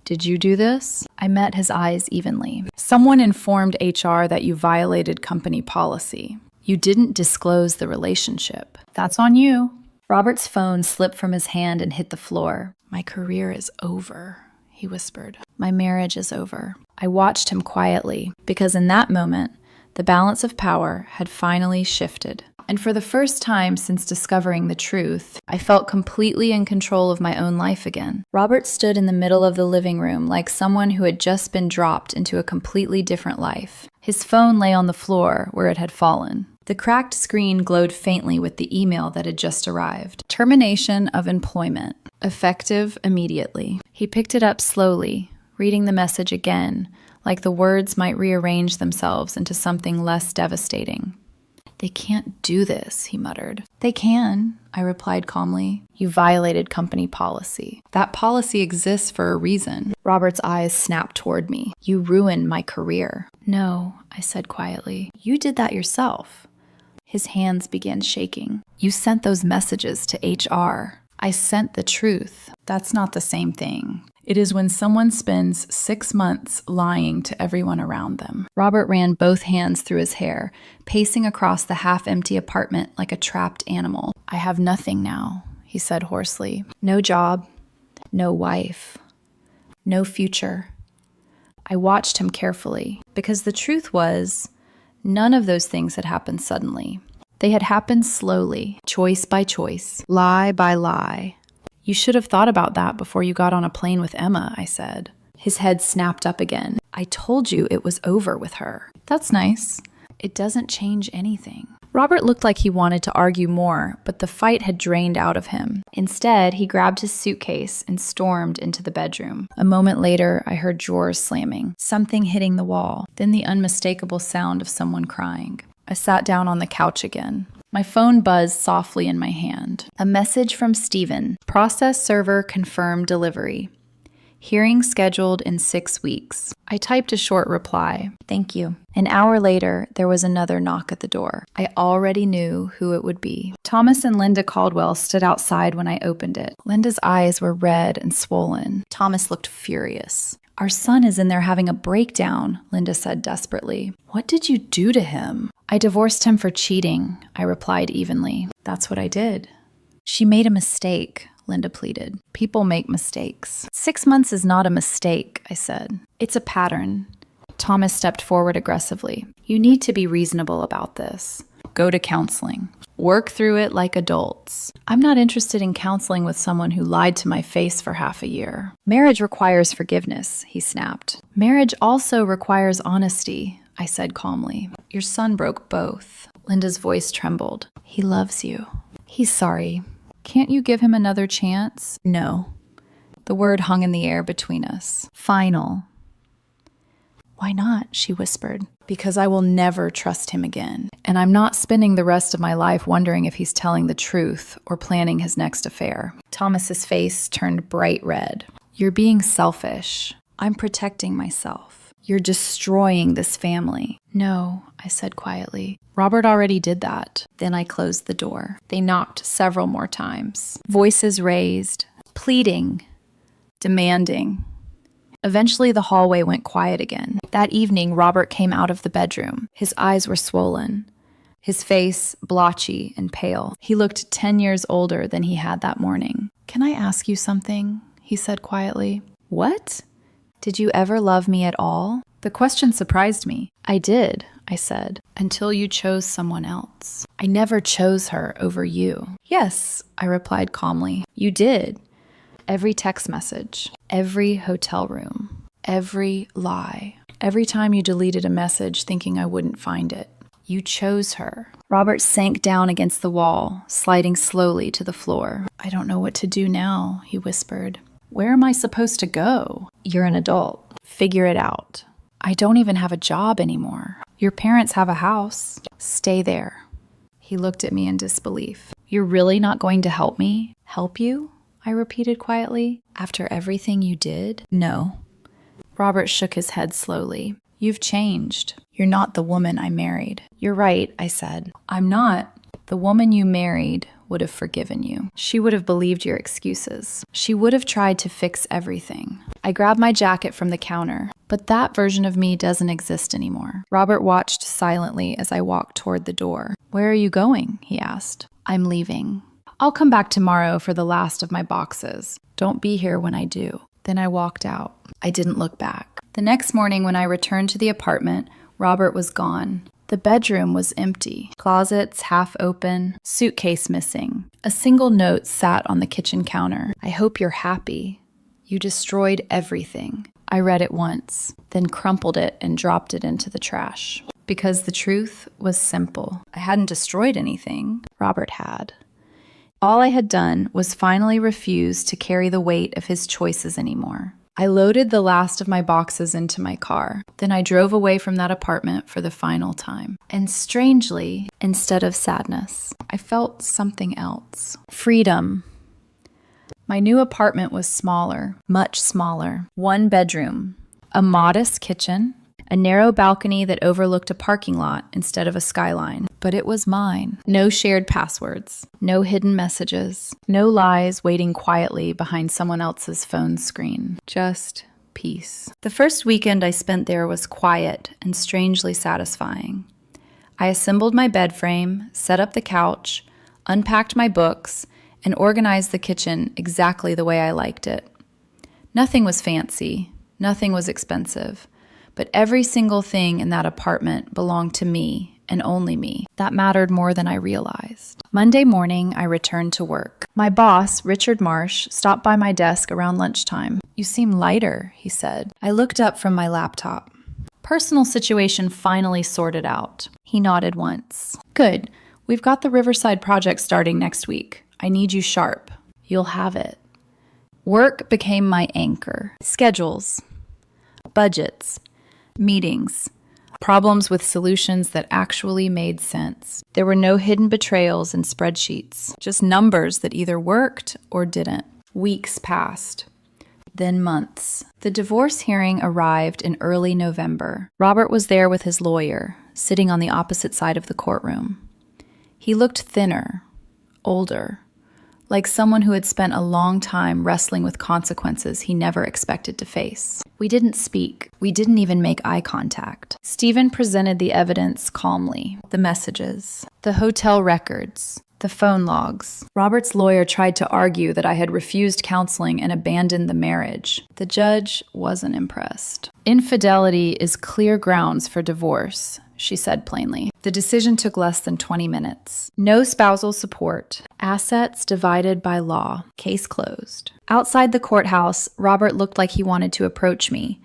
"Did you do this?" I met his eyes evenly. "Someone informed HR that you violated company policy. You didn't disclose the relationship. That's on you." Robert's phone slipped from his hand and hit the floor. "My career is over," he whispered. "My marriage is over." I watched him quietly, because in that moment, the balance of power had finally shifted. And for the first time since discovering the truth, I felt completely in control of my own life again. Robert stood in the middle of the living room like someone who had just been dropped into a completely different life. His phone lay on the floor where it had fallen. The cracked screen glowed faintly with the email that had just arrived. "Termination of employment. Effective immediately." He picked it up slowly, reading the message again, like the words might rearrange themselves into something less devastating. "They can't do this," he muttered. "They can," I replied calmly. "You violated company policy. That policy exists for a reason." Robert's eyes snapped toward me. "You ruined my career." "No," I said quietly. "You did that yourself." His hands began shaking. "You sent those messages to HR." "I sent the truth." "That's not the same thing. It is when someone spends 6 months lying to everyone around them." Robert ran both hands through his hair, pacing across the half-empty apartment like a trapped animal. "I have nothing now," he said hoarsely. "No job, no wife, no future." I watched him carefully, because the truth was, none of those things had happened suddenly. They had happened slowly, choice by choice, lie by lie. "You should have thought about that before you got on a plane with Emma," I said. His head snapped up again. "I told you it was over with her." "That's nice. It doesn't change anything." Robert looked like he wanted to argue more, but the fight had drained out of him. Instead, he grabbed his suitcase and stormed into the bedroom. A moment later, I heard drawers slamming, something hitting the wall, then the unmistakable sound of someone crying. I sat down on the couch again. My phone buzzed softly in my hand. A message from Steven. "Process server confirmed delivery. Hearing scheduled in 6 weeks." I typed a short reply. "Thank you." An hour later, there was another knock at the door. I already knew who it would be. Thomas and Linda Caldwell stood outside when I opened it. Linda's eyes were red and swollen. Thomas looked furious. "Our son is in there having a breakdown," Linda said desperately. "What did you do to him?" "I divorced him for cheating," I replied evenly. "That's what I did." "She made a mistake," Linda pleaded. "People make mistakes." 6 months is not a mistake, I said. "It's a pattern." Thomas stepped forward aggressively. "You need to be reasonable about this. Go to counseling. Work through it like adults." "I'm not interested in counseling with someone who lied to my face for half a year." "Marriage requires forgiveness," he snapped. "Marriage also requires honesty," I said calmly. "Your son broke both." Linda's voice trembled. "He loves you." "He's sorry. Can't you give him another chance?" "No." The word hung in the air between us. "Final." "Why not?" she whispered. "Because I will never trust him again. And I'm not spending the rest of my life wondering if he's telling the truth or planning his next affair." Thomas's face turned bright red. "You're being selfish." "I'm protecting myself." "You're destroying this family." "No," I said quietly. "Robert already did that." Then I closed the door. They knocked several more times. Voices raised, pleading, demanding. Eventually, the hallway went quiet again. That evening, Robert came out of the bedroom. His eyes were swollen, his face blotchy and pale. He looked 10 years older than he had that morning. "Can I ask you something?" he said quietly. "What?" Did you ever love me at all? The question surprised me. I did, I said, until you chose someone else. I never chose her over you. Yes, I replied calmly. You did. Every text message, every hotel room, every lie, every time you deleted a message thinking I wouldn't find it. You chose her. Robert sank down against the wall, sliding slowly to the floor. I don't know what to do now, he whispered. Where am I supposed to go? You're an adult. Figure it out. I don't even have a job anymore. Your parents have a house. Stay there. He looked at me in disbelief. You're really not going to help me? Help you? I repeated quietly. After everything you did? No. Robert shook his head slowly. You've changed. You're not the woman I married. You're right, I said. I'm not. The woman you married would have forgiven you. She would have believed your excuses. She would have tried to fix everything. I grabbed my jacket from the counter, but that version of me doesn't exist anymore. Robert watched silently as I walked toward the door. Where are you going? He asked. I'm leaving. I'll come back tomorrow for the last of my boxes. Don't be here when I do. Then I walked out. I didn't look back. The next morning when I returned to the apartment, Robert was gone. The bedroom was empty. Closets half open, suitcase missing. A single note sat on the kitchen counter. I hope you're happy. You destroyed everything. I read it once, then crumpled it and dropped it into the trash. Because the truth was simple. I hadn't destroyed anything. Robert had. All I had done was finally refuse to carry the weight of his choices anymore. I loaded the last of my boxes into my car. Then I drove away from that apartment for the final time. And strangely, instead of sadness, I felt something else. Freedom. My new apartment was smaller, much smaller. 1 bedroom, a modest kitchen, a narrow balcony that overlooked a parking lot instead of a skyline. But it was mine. No shared passwords, no hidden messages, no lies waiting quietly behind someone else's phone screen. Just peace. The first weekend I spent there was quiet and strangely satisfying. I assembled my bed frame, set up the couch, unpacked my books, and organized the kitchen exactly the way I liked it. Nothing was fancy, nothing was expensive. But every single thing in that apartment belonged to me and only me. That mattered more than I realized. Monday morning, I returned to work. My boss, Richard Marsh, stopped by my desk around lunchtime. You seem lighter, he said. I looked up from my laptop. Personal situation finally sorted out. He nodded once. Good. We've got the Riverside project starting next week. I need you sharp. You'll have it. Work became my anchor. Schedules. Budgets. Meetings. Problems with solutions that actually made sense. There were no hidden betrayals in spreadsheets, just numbers that either worked or didn't. Weeks passed, then months. The divorce hearing arrived in early November. Robert was there with his lawyer, sitting on the opposite side of the courtroom. He looked thinner, older, like someone who had spent a long time wrestling with consequences he never expected to face. We didn't speak. We didn't even make eye contact. Stephen presented the evidence calmly. The messages, the hotel records, the phone logs. Robert's lawyer tried to argue that I had refused counseling and abandoned the marriage. The judge wasn't impressed. Infidelity is clear grounds for divorce, she said plainly. The decision took less than 20 minutes. No spousal support. Assets divided by law. Case closed. Outside the courthouse, Robert looked like he wanted to approach me,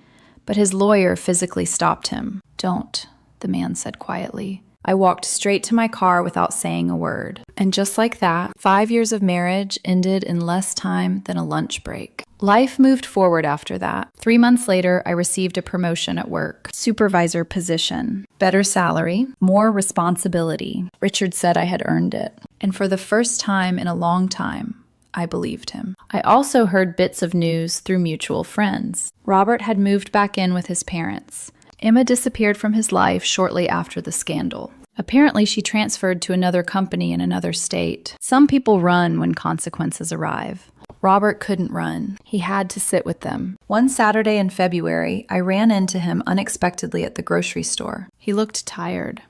but his lawyer physically stopped him. Don't, the man said quietly. I walked straight to my car without saying a word. And just like that, 5 years of marriage ended in less time than a lunch break. Life moved forward after that. 3 months later, I received a promotion at work. Supervisor position. Better salary. More responsibility. Richard said I had earned it. And for the first time in a long time, I believed him. I also heard bits of news through mutual friends. Robert had moved back in with his parents. Emma disappeared from his life shortly after the scandal. Apparently, she transferred to another company in another state. Some people run when consequences arrive. Robert couldn't run. He had to sit with them. One Saturday in February, I ran into him unexpectedly at the grocery store. He looked tired,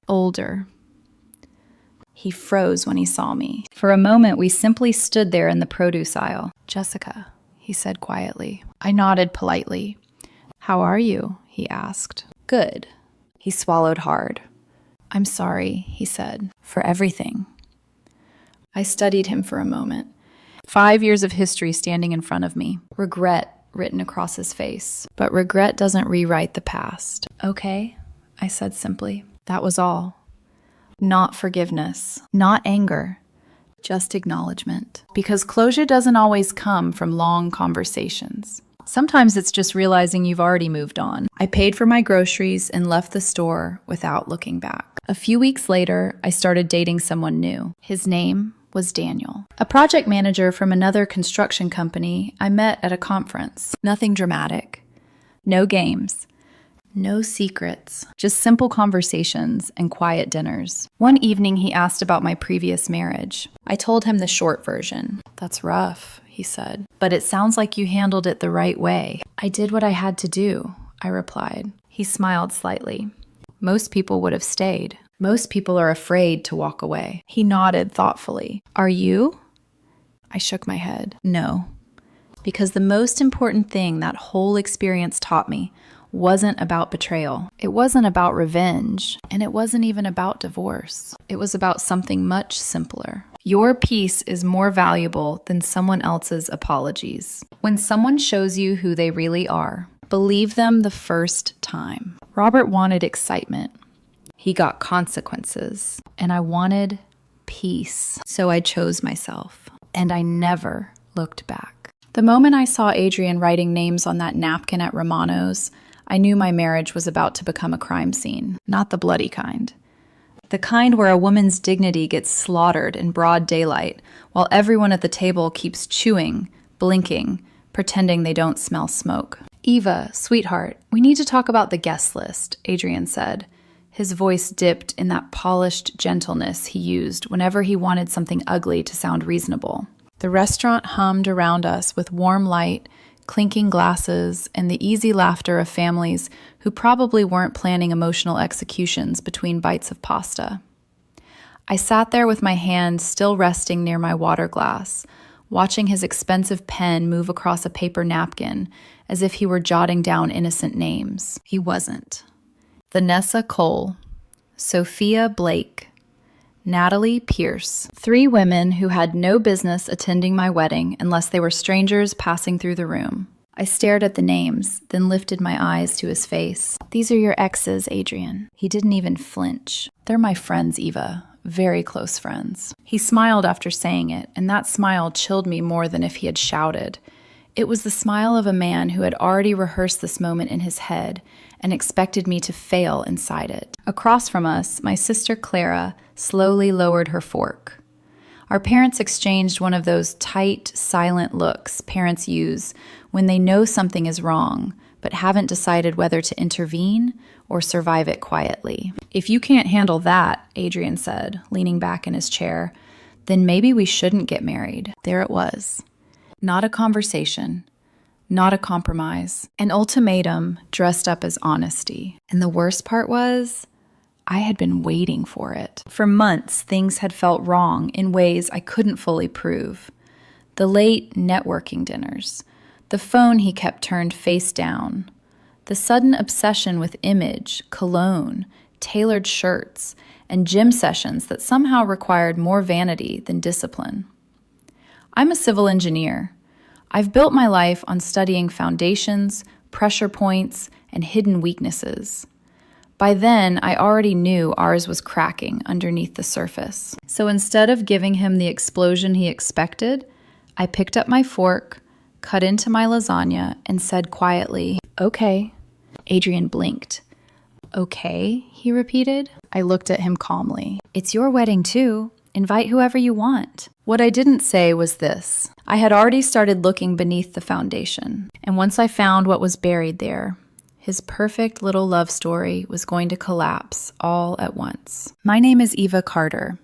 older. He froze when he saw me. For a moment, we simply stood there in the produce aisle. Jessica, he said quietly, I nodded politely. "How are you?" he asked. "Good." He swallowed hard. "I'm sorry," he said, "for everything." I studied him for a moment. 5 years of history standing in front of me. Regret written across his face. But regret doesn't rewrite the past. "Okay," I said simply. That was all. Not forgiveness, not anger, just acknowledgement. Because closure doesn't always come from long conversations. Sometimes it's just realizing you've already moved on. I paid for my groceries and left the store without looking back. A few weeks later, I started dating someone new. His name was Daniel, a project manager from another construction company I met at a conference. Nothing dramatic. No games. No secrets. Just simple conversations and quiet dinners. One evening, he asked about my previous marriage. I told him the short version. "That's rough," he said, "but it sounds like you handled it the right way." "I did what I had to do," I replied. He smiled slightly. "Most people would have stayed. Most people are afraid to walk away." He nodded thoughtfully. "Are you?" I shook my head. "No." Because the most important thing that whole experience taught me wasn't about betrayal. It wasn't about revenge. And it wasn't even about divorce. It was about something much simpler. Your peace is more valuable than someone else's apologies. When someone shows you who they really are, believe them the first time. Robert wanted excitement. He got consequences. And I wanted peace. So I chose myself. And I never looked back. The moment I saw Adrian writing names on that napkin at Romano's, I knew my marriage was about to become a crime scene. Not the bloody kind. The kind where a woman's dignity gets slaughtered in broad daylight, while everyone at the table keeps chewing, blinking, pretending they don't smell smoke. "Eva, sweetheart, we need to talk about the guest list," Adrian said. His voice dipped in that polished gentleness he used whenever he wanted something ugly to sound reasonable. The restaurant hummed around us with warm light, clinking glasses, and the easy laughter of families who probably weren't planning emotional executions between bites of pasta. I sat there with my hand still resting near my water glass, watching his expensive pen move across a paper napkin as if he were jotting down innocent names. He wasn't. Vanessa Cole, Sophia Blake, Natalie Pierce. 3 women who had no business attending my wedding unless they were strangers passing through the room. I stared at the names, then lifted my eyes to his face. "These are your exes, Adrian." He didn't even flinch. "They're my friends, Eva. Very close friends." He smiled after saying it, and that smile chilled me more than if he had shouted. It was the smile of a man who had already rehearsed this moment in his head and expected me to fail inside it. Across from us, my sister Clara slowly lowered her fork. Our parents exchanged one of those tight, silent looks parents use when they know something is wrong, but haven't decided whether to intervene or survive it quietly. "If you can't handle that," Adrian said, leaning back in his chair, "then maybe we shouldn't get married." There it was. Not a conversation, not a compromise, an ultimatum dressed up as honesty. And the worst part was, I had been waiting for it. For months, things had felt wrong in ways I couldn't fully prove. The late networking dinners, the phone he kept turned face down, the sudden obsession with image, cologne, tailored shirts, and gym sessions that somehow required more vanity than discipline. I'm a civil engineer. I've built my life on studying foundations, pressure points, and hidden weaknesses. By then, I already knew ours was cracking underneath the surface. So instead of giving him the explosion he expected, I picked up my fork, cut into my lasagna, and said quietly, "Okay." Adrian blinked. "Okay," he repeated. I looked at him calmly. "It's your wedding too. Invite whoever you want." What I didn't say was this. I had already started looking beneath the foundation. And once I found what was buried there, his perfect little love story was going to collapse all at once. My name is Eva Carter.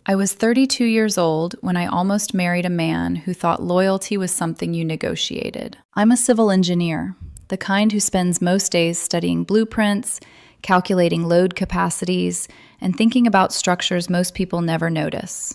I was 32 years old when I almost married a man who thought loyalty was something you negotiated. I'm a civil engineer, the kind who spends most days studying blueprints, calculating load capacities, and thinking about structures most people never notice.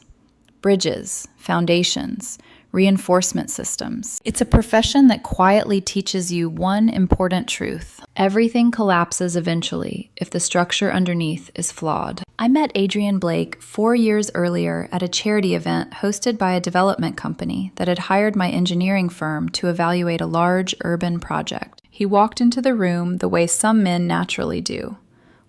Bridges, foundations, reinforcement systems. It's a profession that quietly teaches you one important truth. Everything collapses eventually if the structure underneath is flawed. I met Adrian Blake 4 years earlier at a charity event hosted by a development company that had hired my engineering firm to evaluate a large urban project. He walked into the room the way some men naturally do,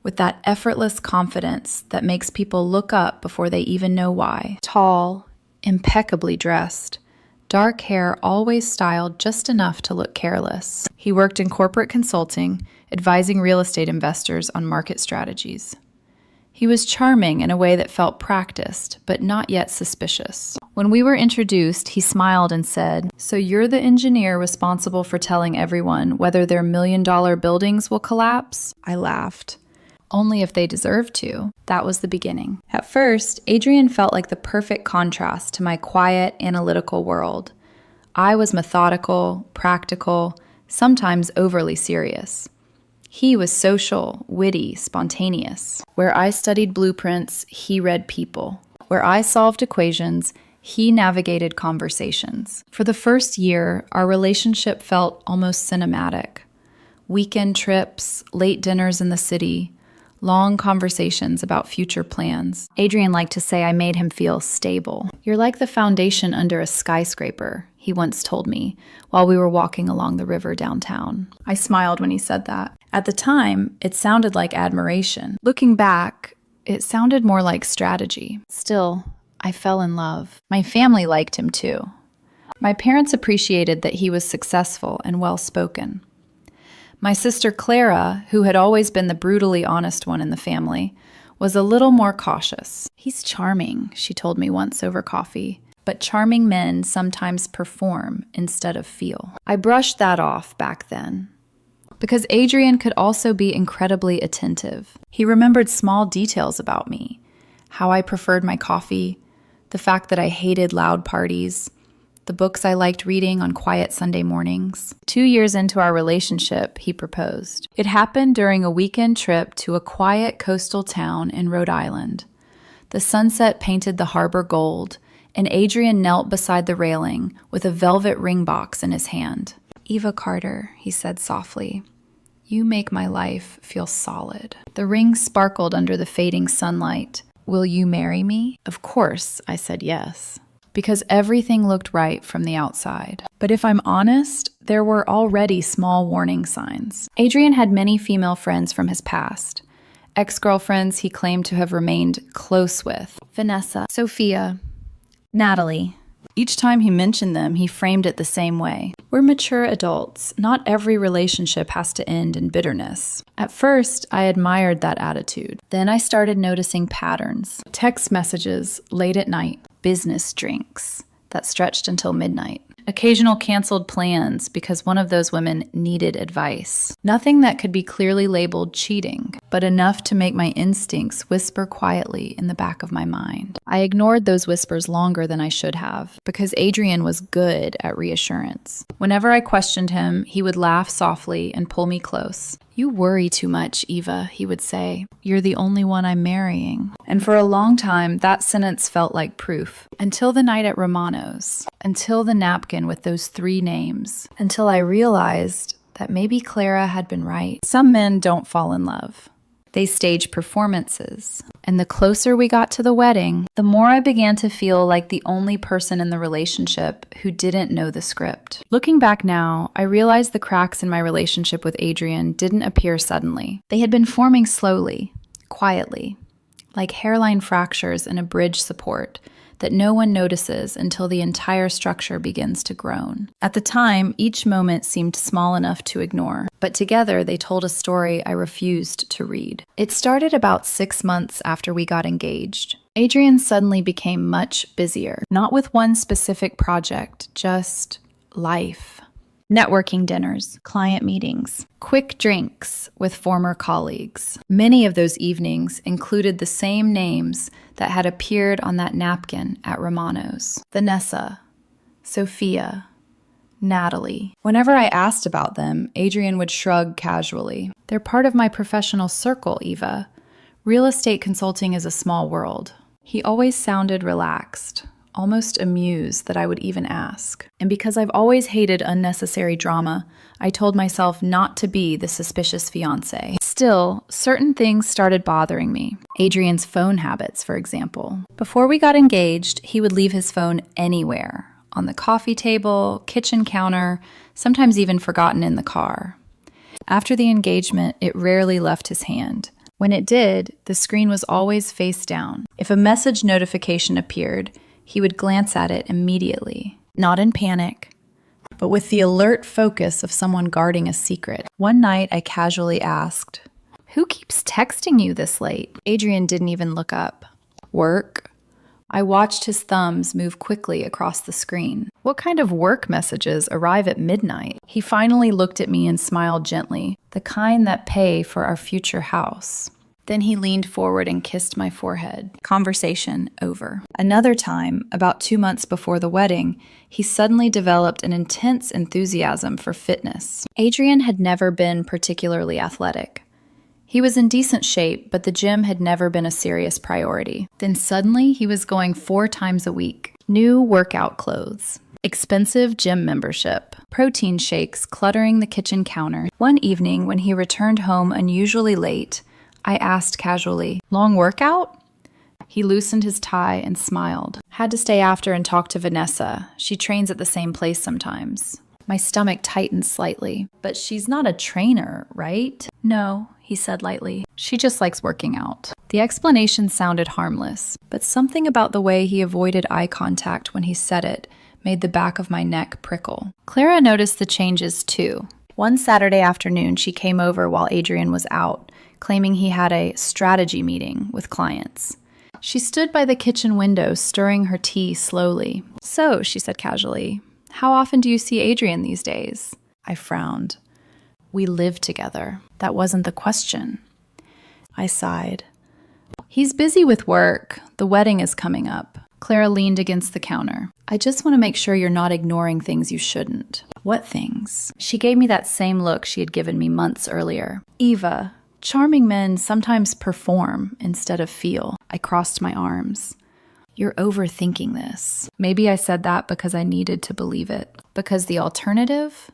with that effortless confidence that makes people look up before they even know why. Tall, impeccably dressed, dark hair always styled just enough to look careless. He worked in corporate consulting, advising real estate investors on market strategies. He was charming in a way that felt practiced, but not yet suspicious. When we were introduced, he smiled and said, "So you're the engineer responsible for telling everyone whether their million-dollar buildings will collapse?" I laughed. Only if they deserve to. That was the beginning. At first, Adrian felt like the perfect contrast to my quiet, analytical world. I was methodical, practical, sometimes overly serious. He was social, witty, spontaneous. Where I studied blueprints, he read people. Where I solved equations, he navigated conversations. For the first year, our relationship felt almost cinematic. Weekend trips, late dinners in the city, long conversations about future plans. Adrian liked to say I made him feel stable. "You're like the foundation under a skyscraper," he once told me while we were walking along the river downtown. I smiled when he said that. At the time, it sounded like admiration. Looking back, it sounded more like strategy. Still, I fell in love. My family liked him too. My parents appreciated that he was successful and well-spoken. My sister Clara, who had always been the brutally honest one in the family, was a little more cautious. "He's charming," she told me once over coffee, "but charming men sometimes perform instead of feel." I brushed that off back then. Because Adrian could also be incredibly attentive. He remembered small details about me, how I preferred my coffee, the fact that I hated loud parties, the books I liked reading on quiet Sunday mornings. 2 years into our relationship, he proposed. It happened during a weekend trip to a quiet coastal town in Rhode Island. The sunset painted the harbor gold, and Adrian knelt beside the railing with a velvet ring box in his hand. "Eva Carter," he said softly, "you make my life feel solid." The ring sparkled under the fading sunlight. "Will you marry me?" Of course, I said yes, because everything looked right from the outside. But if I'm honest, there were already small warning signs. Adrian had many female friends from his past. Ex-girlfriends he claimed to have remained close with. Vanessa, Sophia, Natalie. Each time he mentioned them, he framed it the same way. We're mature adults. Not every relationship has to end in bitterness. At first, I admired that attitude. Then I started noticing patterns. Text messages late at night. Business drinks that stretched until midnight. Occasional canceled plans because one of those women needed advice. Nothing that could be clearly labeled cheating, but enough to make my instincts whisper quietly in the back of my mind. I ignored those whispers longer than I should have, because Adrian was good at reassurance. Whenever I questioned him, he would laugh softly and pull me close. "You worry too much, Eva," he would say. "You're the only one I'm marrying." And for a long time, that sentence felt like proof. Until the night at Romano's. Until the napkin with those 3 names. Until I realized that maybe Clara had been right. Some men don't fall in love. They stage performances. And the closer we got to the wedding, the more I began to feel like the only person in the relationship who didn't know the script. Looking back now, I realized the cracks in my relationship with Adrian didn't appear suddenly. They had been forming slowly, quietly, like hairline fractures in a bridge support that no one notices until the entire structure begins to groan. At the time, each moment seemed small enough to ignore, but together they told a story I refused to read. It started about 6 months after we got engaged. Adrian suddenly became much busier, not with one specific project, just life. Networking dinners, client meetings, quick drinks with former colleagues. Many of those evenings included the same names that had appeared on that napkin at Romano's. Vanessa, Sophia, Natalie. Whenever I asked about them, Adrian would shrug casually. "They're part of my professional circle, Eva. Real estate consulting is a small world." He always sounded relaxed, almost amused that I would even ask. And because I've always hated unnecessary drama, I told myself not to be the suspicious fiancé. Still, certain things started bothering me. Adrian's phone habits, for example. Before we got engaged, he would leave his phone anywhere. On the coffee table, kitchen counter, sometimes even forgotten in the car. After the engagement, it rarely left his hand. When it did, the screen was always face down. If a message notification appeared, he would glance at it immediately, not in panic, but with the alert focus of someone guarding a secret. One night, I casually asked, "Who keeps texting you this late?" Adrian didn't even look up. "Work." I watched his thumbs move quickly across the screen. "What kind of work messages arrive at midnight?" He finally looked at me and smiled gently, the kind that pay for our future house. Then he leaned forward and kissed my forehead. Conversation over. Another time, about 2 months before the wedding, he suddenly developed an intense enthusiasm for fitness. Adrian had never been particularly athletic. He was in decent shape, but the gym had never been a serious priority. Then suddenly, he was going 4 times a week. New workout clothes. Expensive gym membership. Protein shakes cluttering the kitchen counter. One evening, when he returned home unusually late, I asked casually, "Long workout?" He loosened his tie and smiled. "Had to stay after and talk to Vanessa. She trains at the same place sometimes." My stomach tightened slightly. "But she's not a trainer, right?" "No," he said lightly. "She just likes working out." The explanation sounded harmless, but something about the way he avoided eye contact when he said it made the back of my neck prickle. Clara noticed the changes too. One Saturday afternoon, she came over while Adrian was out, claiming he had a strategy meeting with clients. She stood by the kitchen window, stirring her tea slowly. "So," she said casually, "how often do you see Adrian these days?" I frowned. "We live together. That wasn't the question." I sighed. "He's busy with work. The wedding is coming up." Clara leaned against the counter. "I just want to make sure you're not ignoring things you shouldn't." "What things?" She gave me that same look she had given me months earlier. "Eva, charming men sometimes perform instead of feel." I crossed my arms. "You're overthinking this." Maybe I said that because I needed to believe it. Because the alternative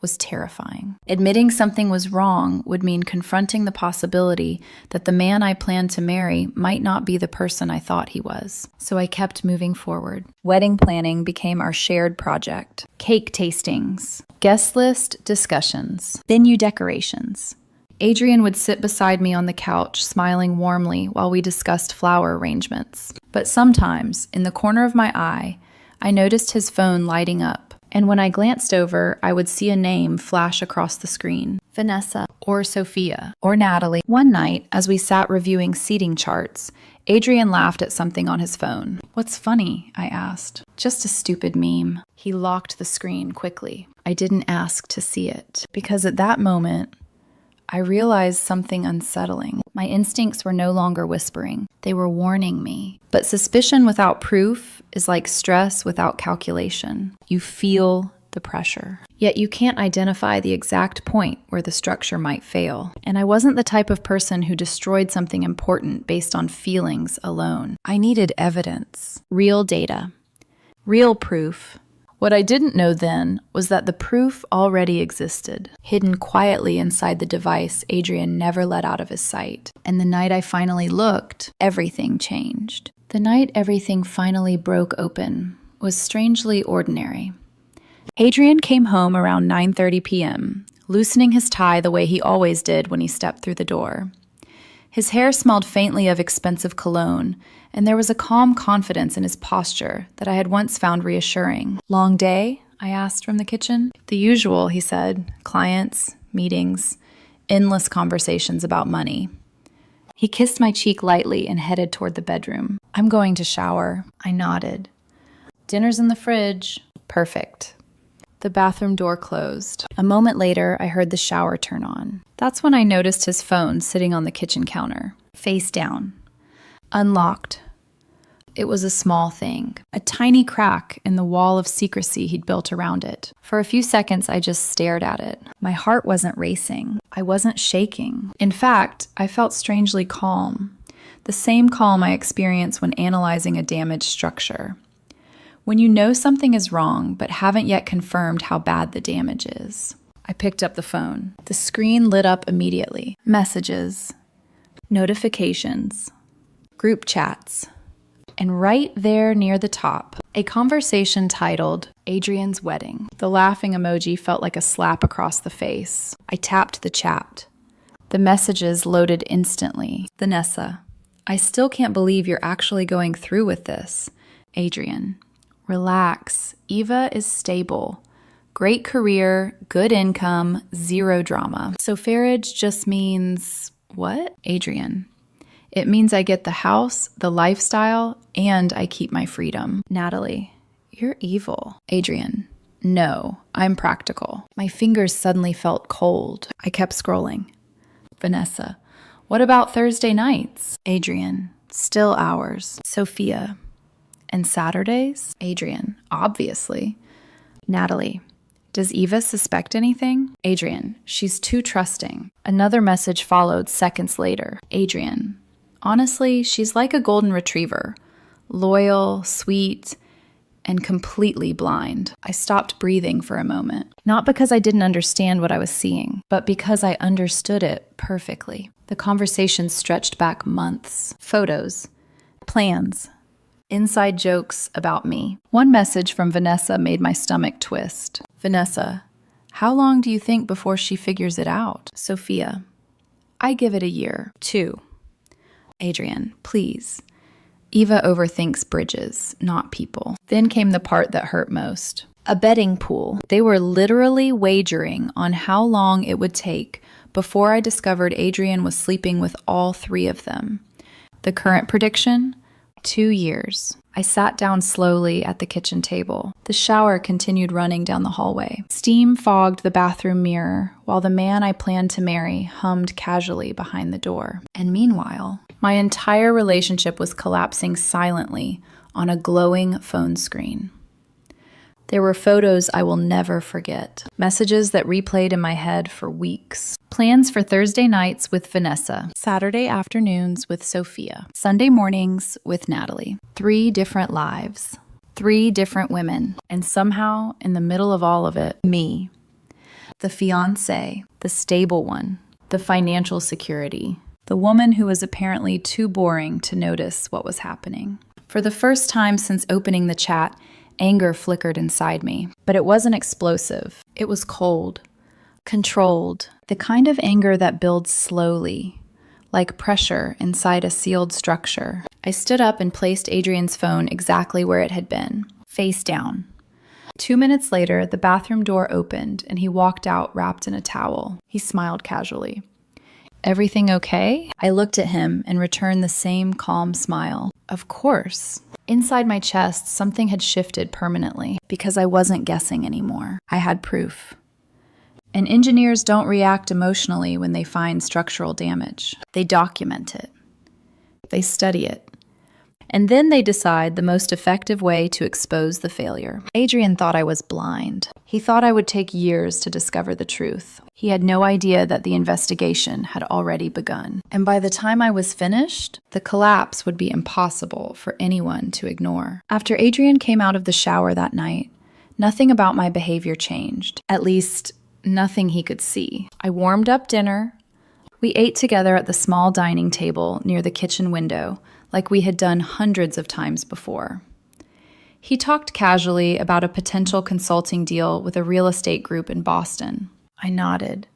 was terrifying. Admitting something was wrong would mean confronting the possibility that the man I planned to marry might not be the person I thought he was. So I kept moving forward. Wedding planning became our shared project. Cake tastings, guest list discussions, venue decorations. Adrian would sit beside me on the couch, smiling warmly while we discussed flower arrangements. But sometimes, in the corner of my eye, I noticed his phone lighting up. And when I glanced over, I would see a name flash across the screen. Vanessa, or Sophia, or Natalie. One night, as we sat reviewing seating charts, Adrian laughed at something on his phone. "What's funny?" I asked. "Just a stupid meme." He locked the screen quickly. I didn't ask to see it, because at that moment, I realized something unsettling. My instincts were no longer whispering. They were warning me. But suspicion without proof is like stress without calculation. You feel the pressure. Yet you can't identify the exact point where the structure might fail. And I wasn't the type of person who destroyed something important based on feelings alone. I needed evidence, real data, real proof. What I didn't know then was that the proof already existed, hidden quietly inside the device Adrian never let out of his sight. And the night I finally looked, everything changed. The night everything finally broke open was strangely ordinary. Adrian came home around 9:30 p.m., loosening his tie the way he always did when he stepped through the door. His hair smelled faintly of expensive cologne, and there was a calm confidence in his posture that I had once found reassuring. "Long day?" I asked from the kitchen. "The usual," he said. "Clients, meetings, endless conversations about money." He kissed my cheek lightly and headed toward the bedroom. "I'm going to shower." I nodded. "Dinner's in the fridge." "Perfect." The bathroom door closed. A moment later, I heard the shower turn on. That's when I noticed his phone sitting on the kitchen counter, face down. Unlocked. It was a small thing, a tiny crack in the wall of secrecy he'd built around it. For a few seconds, I just stared at it. My heart wasn't racing. I wasn't shaking. In fact, I felt strangely calm. The same calm I experience when analyzing a damaged structure. When you know something is wrong but haven't yet confirmed how bad the damage is. I picked up the phone. The screen lit up immediately. Messages, notifications, group chats, and right there near the top, a conversation titled Adrian's Wedding. The laughing emoji felt like a slap across the face. I tapped the chat. The messages loaded instantly. Vanessa, I still can't believe you're actually going through with this. Adrian, relax. Eva is stable. Great career, good income, zero drama. So marriage just means what? Adrian, it means I get the house, the lifestyle, and I keep my freedom. Natalie, you're evil. Adrian, no, I'm practical. My fingers suddenly felt cold. I kept scrolling. Vanessa, what about Thursday nights? Adrian, still hours. Sophia, and Saturdays? Adrian, obviously. Natalie, does Eva suspect anything? Adrian, she's too trusting. Another message followed seconds later. Adrian, honestly, she's like a golden retriever. Loyal, sweet, and completely blind. I stopped breathing for a moment. Not because I didn't understand what I was seeing, but because I understood it perfectly. The conversation stretched back months. Photos, plans, inside jokes about me. One message from Vanessa made my stomach twist. Vanessa, how long do you think before she figures it out? Sophia, I give it a year. 2. Adrian, please. Eva overthinks bridges, not people. Then came the part that hurt most. A betting pool. They were literally wagering on how long it would take before I discovered Adrian was sleeping with all 3 of them. The current prediction? 2 years. I sat down slowly at the kitchen table. The shower continued running down the hallway. Steam fogged the bathroom mirror, while the man I planned to marry hummed casually behind the door. And meanwhile, my entire relationship was collapsing silently on a glowing phone screen. There were photos I will never forget, messages that replayed in my head for weeks. Plans for Thursday nights with Vanessa, Saturday afternoons with Sophia, Sunday mornings with Natalie. 3 different lives, 3 different women, and somehow, in the middle of all of it, me. The fiancé, the stable one, the financial security, the woman who was apparently too boring to notice what was happening. For the first time since opening the chat, anger flickered inside me, but it wasn't explosive. It was cold, controlled, the kind of anger that builds slowly, like pressure inside a sealed structure. I stood up and placed Adrian's phone exactly where it had been, face down. 2 minutes later, the bathroom door opened and he walked out wrapped in a towel. He smiled casually. Everything okay? I looked at him and returned the same calm smile. Of course. Inside my chest, something had shifted permanently because I wasn't guessing anymore. I had proof. And engineers don't react emotionally when they find structural damage. They document it. They study it. And then they decide the most effective way to expose the failure. Adrian thought I was blind. He thought I would take years to discover the truth. He had no idea that the investigation had already begun. And by the time I was finished, the collapse would be impossible for anyone to ignore. After Adrian came out of the shower that night, nothing about my behavior changed. At least, nothing he could see. I warmed up dinner. We ate together at the small dining table near the kitchen window, like we had done hundreds of times before. He talked casually about a potential consulting deal with a real estate group in Boston. I nodded.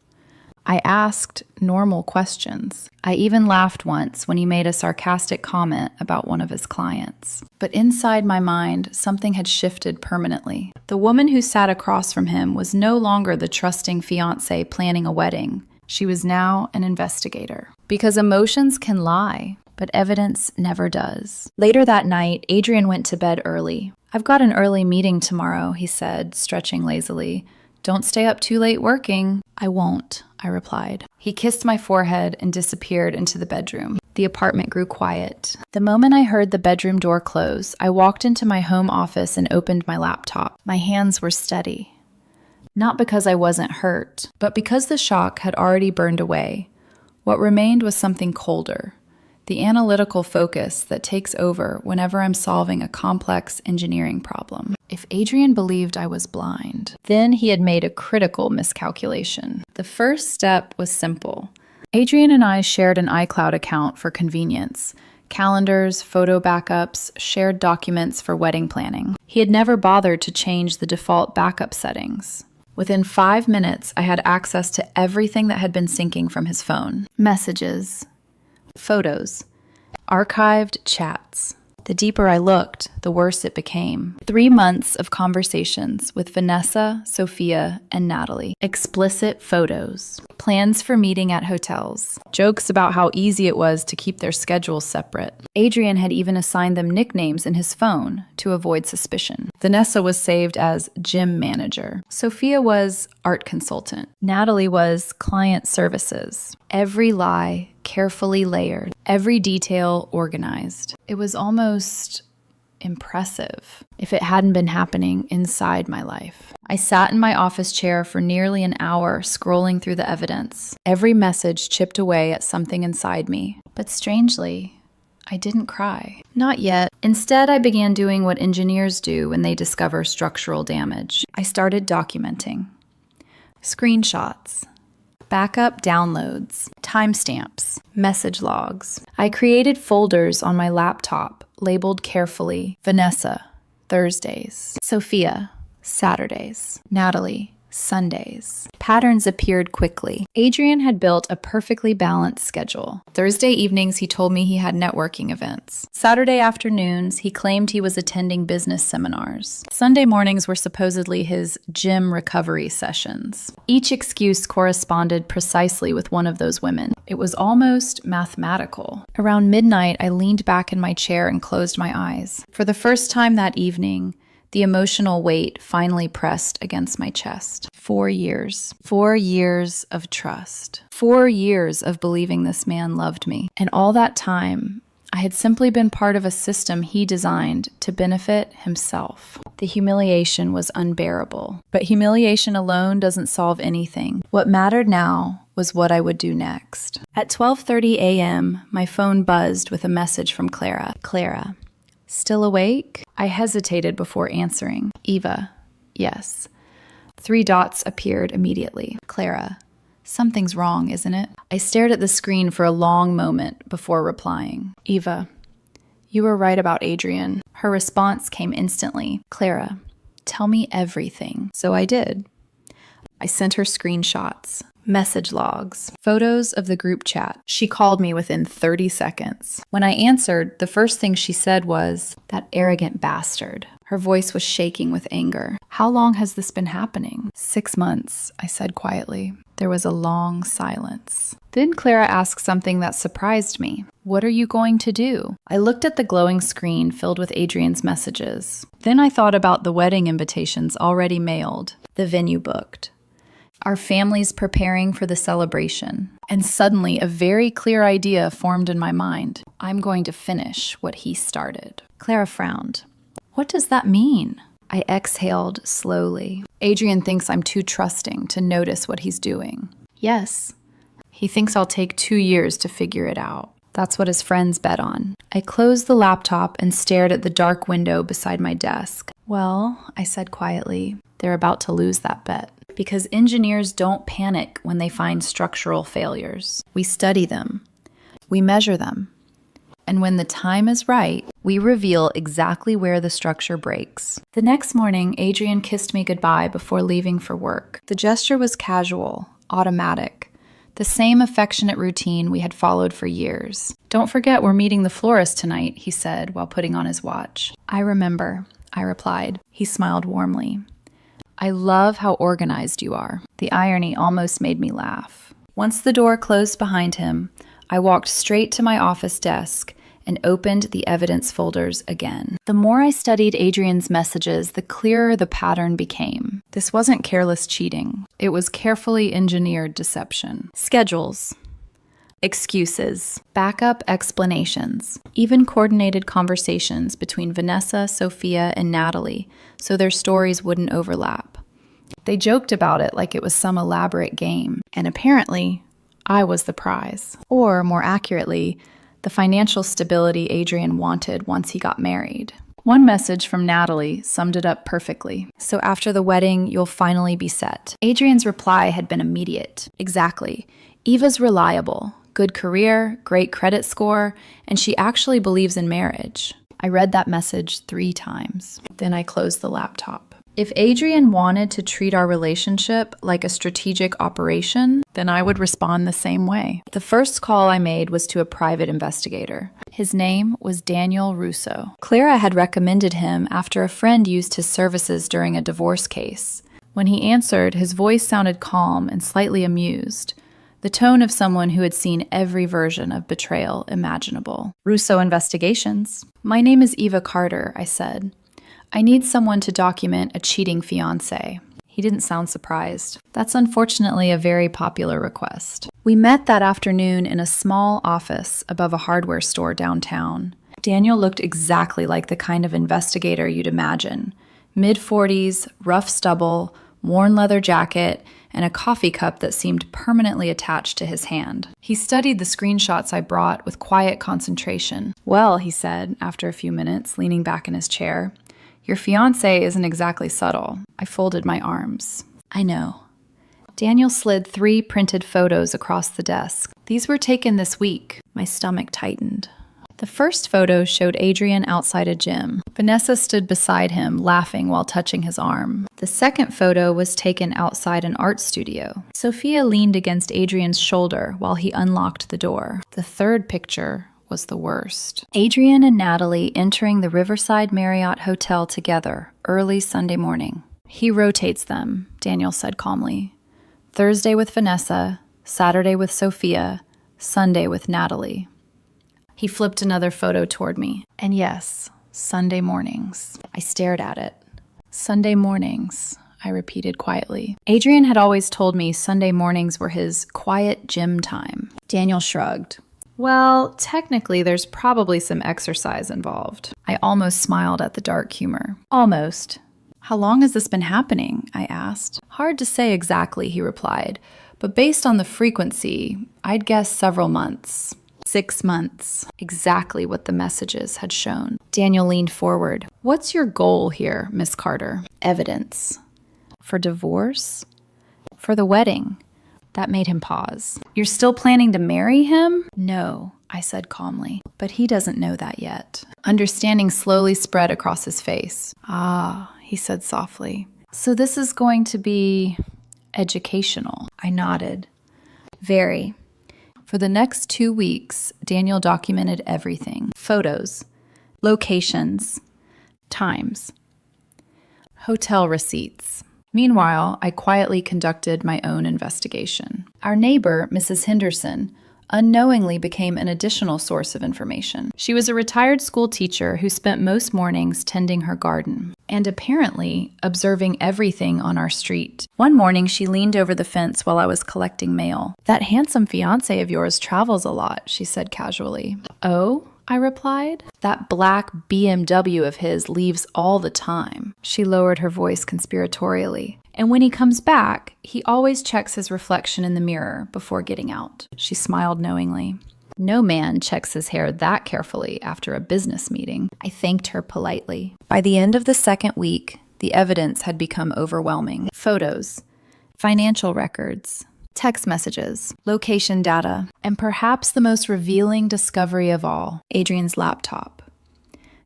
I asked normal questions. I even laughed once when he made a sarcastic comment about one of his clients. But inside my mind, something had shifted permanently. The woman who sat across from him was no longer the trusting fiancé planning a wedding. She was now an investigator. Because emotions can lie, but evidence never does. Later that night, Adrian went to bed early. I've got an early meeting tomorrow, he said, stretching lazily. Don't stay up too late working. I won't, I replied. He kissed my forehead and disappeared into the bedroom. The apartment grew quiet. The moment I heard the bedroom door close, I walked into my home office and opened my laptop. My hands were steady. Not because I wasn't hurt, but because the shock had already burned away. What remained was something colder. the analytical focus that takes over whenever I'm solving a complex engineering problem. If Adrian believed I was blind, then he had made a critical miscalculation. The first step was simple. Adrian and I shared an iCloud account for convenience. Calendars, photo backups, shared documents for wedding planning. He had never bothered to change the default backup settings. Within 5 minutes, I had access to everything that had been syncing from his phone. Messages, photos, archived chats. The deeper I looked, the worse it became. 3 months of conversations with Vanessa, Sophia, and Natalie. Explicit photos. Plans for meeting at hotels. Jokes about how easy it was to keep their schedules separate. Adrian had even assigned them nicknames in his phone to avoid suspicion. Vanessa was saved as gym manager. Sophia was art consultant. Natalie was client services. Every lie carefully layered, every detail organized. It was almost impressive if it hadn't been happening inside my life. I sat in my office chair for nearly an hour scrolling through the evidence. Every message chipped away at something inside me. But strangely, I didn't cry. Not yet. Instead, I began doing what engineers do when they discover structural damage. I started documenting. Screenshots. Backup downloads, timestamps, message logs. I created folders on my laptop labeled carefully Vanessa, Thursdays, Sophia, Saturdays, Natalie, Sundays. Patterns appeared quickly. Adrian had built a perfectly balanced schedule. Thursday evenings, he told me he had networking events. Saturday afternoons, he claimed he was attending business seminars. Sunday mornings were supposedly his gym recovery sessions. Each excuse corresponded precisely with one of those women. It was almost mathematical. Around midnight, I leaned back in my chair and closed my eyes. For the first time that evening, the emotional weight finally pressed against my chest. 4 years. 4 years of trust. 4 years of believing this man loved me. And all that time, I had simply been part of a system he designed to benefit himself. The humiliation was unbearable. But humiliation alone doesn't solve anything. What mattered now was what I would do next. At 12:30 a.m., my phone buzzed with a message from Clara. Clara. Still awake? I hesitated before answering. Eva, yes. 3 dots appeared immediately. Clara, something's wrong, isn't it? I stared at the screen for a long moment before replying. Eva, you were right about Adrian. Her response came instantly. Clara, tell me everything. So I did. I sent her screenshots, message logs, photos of the group chat. She called me within 30 seconds. When I answered, the first thing she said was, "That arrogant bastard." Her voice was shaking with anger. How long has this been happening? 6 months, I said quietly. There was a long silence. Then Clara asked something that surprised me. What are you going to do? I looked at the glowing screen filled with Adrian's messages. Then I thought about the wedding invitations already mailed, the venue booked, our families preparing for the celebration. And suddenly, a very clear idea formed in my mind. I'm going to finish what he started. Clara frowned. What does that mean? I exhaled slowly. Adrian thinks I'm too trusting to notice what he's doing. Yes. He thinks I'll take 2 years to figure it out. That's what his friends bet on. I closed the laptop and stared at the dark window beside my desk. Well, I said quietly, they're about to lose that bet. Because engineers don't panic when they find structural failures. We study them. We measure them. And when the time is right, we reveal exactly where the structure breaks. The next morning, Adrian kissed me goodbye before leaving for work. The gesture was casual, automatic. The same affectionate routine we had followed for years. Don't forget we're meeting the florist tonight, he said while putting on his watch. I remember, I replied. He smiled warmly. I love how organized you are. The irony almost made me laugh. Once the door closed behind him, I walked straight to my office desk and opened the evidence folders again. The more I studied Adrian's messages, the clearer the pattern became. This wasn't careless cheating. It was carefully engineered deception. Schedules, excuses, backup explanations, even coordinated conversations between Vanessa, Sophia, and Natalie so their stories wouldn't overlap. They joked about it like it was some elaborate game, and apparently, I was the prize. Or, more accurately, the financial stability Adrian wanted once he got married. One message from Natalie summed it up perfectly. So after the wedding, you'll finally be set. Adrian's reply had been immediate. Exactly. Eva's reliable, good career, great credit score, and she actually believes in marriage. I read that message 3 times. Then I closed the laptop. If Adrian wanted to treat our relationship like a strategic operation, then I would respond the same way. The first call I made was to a private investigator. His name was Daniel Russo. Clara had recommended him after a friend used his services during a divorce case. When he answered, his voice sounded calm and slightly amused, the tone of someone who had seen every version of betrayal imaginable. Russo Investigations. My name is Eva Carter, I said. I need someone to document a cheating fiancé. He didn't sound surprised. That's unfortunately a very popular request. We met that afternoon in a small office above a hardware store downtown. Daniel looked exactly like the kind of investigator you'd imagine. Mid-40s, rough stubble, worn leather jacket, and a coffee cup that seemed permanently attached to his hand. He studied the screenshots I brought with quiet concentration. Well, he said, after a few minutes, leaning back in his chair, your fiancé isn't exactly subtle. I folded my arms. I know. Daniel slid 3 printed photos across the desk. These were taken this week. My stomach tightened. The first photo showed Adrian outside a gym. Vanessa stood beside him, laughing while touching his arm. The second photo was taken outside an art studio. Sophia leaned against Adrian's shoulder while he unlocked the door. The third picture was the worst. Adrian and Natalie entering the Riverside Marriott Hotel together early Sunday morning. He rotates them, Daniel said calmly. Thursday with Vanessa, Saturday with Sophia, Sunday with Natalie. He flipped another photo toward me. And yes, Sunday mornings. I stared at it. Sunday mornings, I repeated quietly. Adrian had always told me Sunday mornings were his quiet gym time. Daniel shrugged. Well, technically, there's probably some exercise involved. I almost smiled at the dark humor. Almost. How long has this been happening? I asked. Hard to say exactly, he replied, but based on the frequency, I'd guess several months. 6 months. Exactly what the messages had shown. Daniel leaned forward. What's your goal here, Miss Carter? Evidence. For divorce? For the wedding. That made him pause. You're still planning to marry him? No, I said calmly, but he doesn't know that yet. Understanding slowly spread across his face. Ah, he said softly. So this is going to be educational. I nodded. Very. For the next 2 weeks, Daniel documented everything. Photos, locations, times, hotel receipts. Meanwhile, I quietly conducted my own investigation. Our neighbor, Mrs. Henderson, unknowingly became an additional source of information. She was a retired school teacher who spent most mornings tending her garden and apparently observing everything on our street. One morning, she leaned over the fence while I was collecting mail. That handsome fiancé of yours travels a lot, she said casually. Oh? I replied. That black BMW of his leaves all the time. She lowered her voice conspiratorially. And when he comes back, he always checks his reflection in the mirror before getting out. She smiled knowingly. No man checks his hair that carefully after a business meeting. I thanked her politely. By the end of the second week, the evidence had become overwhelming. Photos, financial records, text messages, location data, and perhaps the most revealing discovery of all, Adrian's laptop.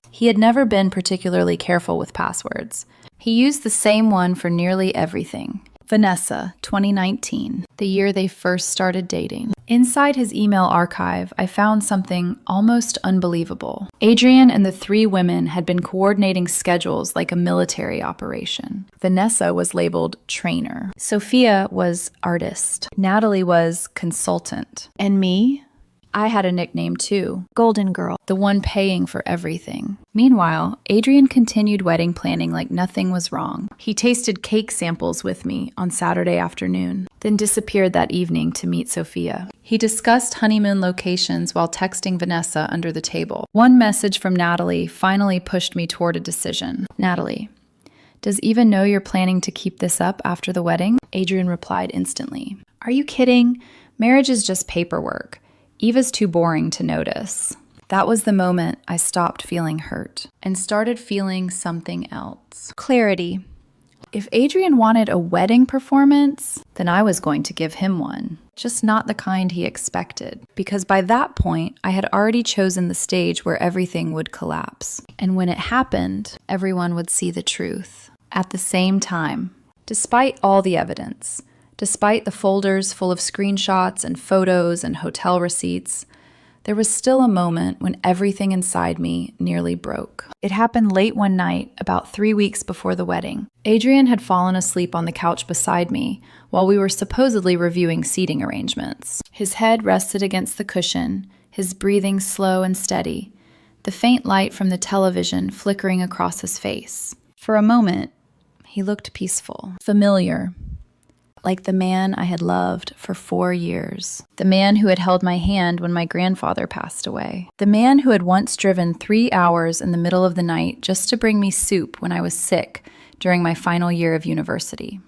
He had never been particularly careful with passwords. He used the same one for nearly everything. Vanessa, 2019, the year they first started dating. Inside his email archive, I found something almost unbelievable. Adrian and the 3 women had been coordinating schedules like a military operation. Vanessa was labeled trainer. Sophia was artist. Natalie was consultant. And me? I had a nickname too, Golden Girl, the one paying for everything. Meanwhile, Adrian continued wedding planning like nothing was wrong. He tasted cake samples with me on Saturday afternoon, then disappeared that evening to meet Sophia. He discussed honeymoon locations while texting Vanessa under the table. One message from Natalie finally pushed me toward a decision. Natalie, does Eva know you're planning to keep this up after the wedding? Adrian replied instantly. Are you kidding? Marriage is just paperwork. Eva's too boring to notice. That was the moment I stopped feeling hurt and started feeling something else. Clarity. If Adrian wanted a wedding performance, then I was going to give him one. Just not the kind he expected. Because by that point, I had already chosen the stage where everything would collapse. And when it happened, everyone would see the truth. At the same time, despite all the evidence, despite the folders full of screenshots and photos and hotel receipts, there was still a moment when everything inside me nearly broke. It happened late one night, about 3 weeks before the wedding. Adrian had fallen asleep on the couch beside me while we were supposedly reviewing seating arrangements. His head rested against the cushion, his breathing slow and steady, the faint light from the television flickering across his face. For a moment, he looked peaceful, familiar, like the man I had loved for 4 years. The man who had held my hand when my grandfather passed away. The man who had once driven 3 hours in the middle of the night just to bring me soup when I was sick during my final year of university.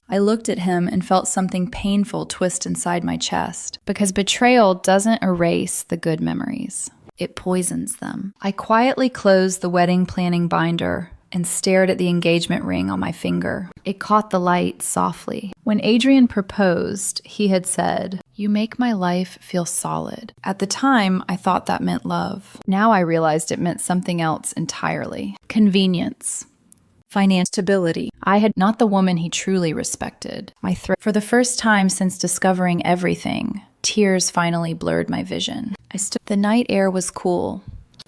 I looked at him and felt something painful twist inside my chest, because betrayal doesn't erase the good memories. It poisons them. I quietly closed the wedding planning binder and stared at the engagement ring on my finger. It caught the light softly. When Adrian proposed, he had said, "You make my life feel solid." At the time, I thought that meant love. Now I realized it meant something else entirely. Convenience. Financial stability. I had not the woman he truly respected. For the first time since discovering everything, tears finally blurred my vision. The night air was cool.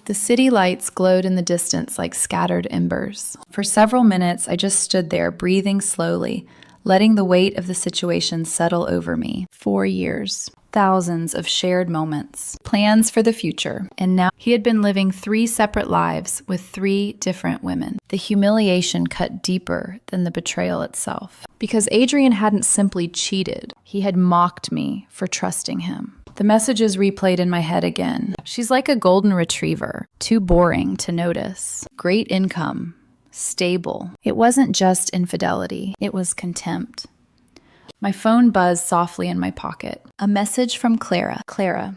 The city lights glowed in the distance like scattered embers. For several minutes, I just stood there, breathing slowly, letting the weight of the situation settle over me. 4 years. Thousands of shared moments. Plans for the future. And now he had been living 3 separate lives with 3 different women. The humiliation cut deeper than the betrayal itself. Because Adrian hadn't simply cheated. He had mocked me for trusting him. The messages replayed in my head again. She's like a golden retriever, too boring to notice. Great income, stable. It wasn't just infidelity, it was contempt. My phone buzzed softly in my pocket. A message from Clara. "Clara,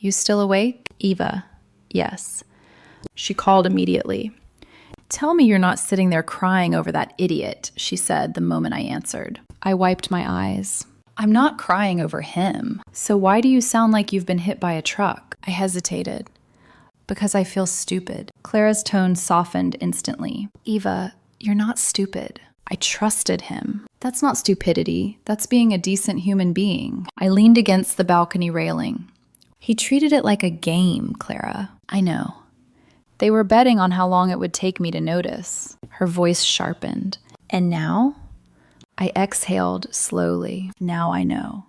you still awake?" "Eva, yes." She called immediately. "Tell me you're not sitting there crying over that idiot," she said the moment I answered. I wiped my eyes. "I'm not crying over him. So why do you sound like you've been hit by a truck?" I hesitated. "Because I feel stupid." Clara's tone softened instantly. "Eva, you're not stupid. I trusted him." "That's not stupidity. That's being a decent human being." I leaned against the balcony railing. "He treated it like a game, Clara." "I know." "They were betting on how long it would take me to notice." Her voice sharpened. "And now?" I exhaled slowly. "Now I know."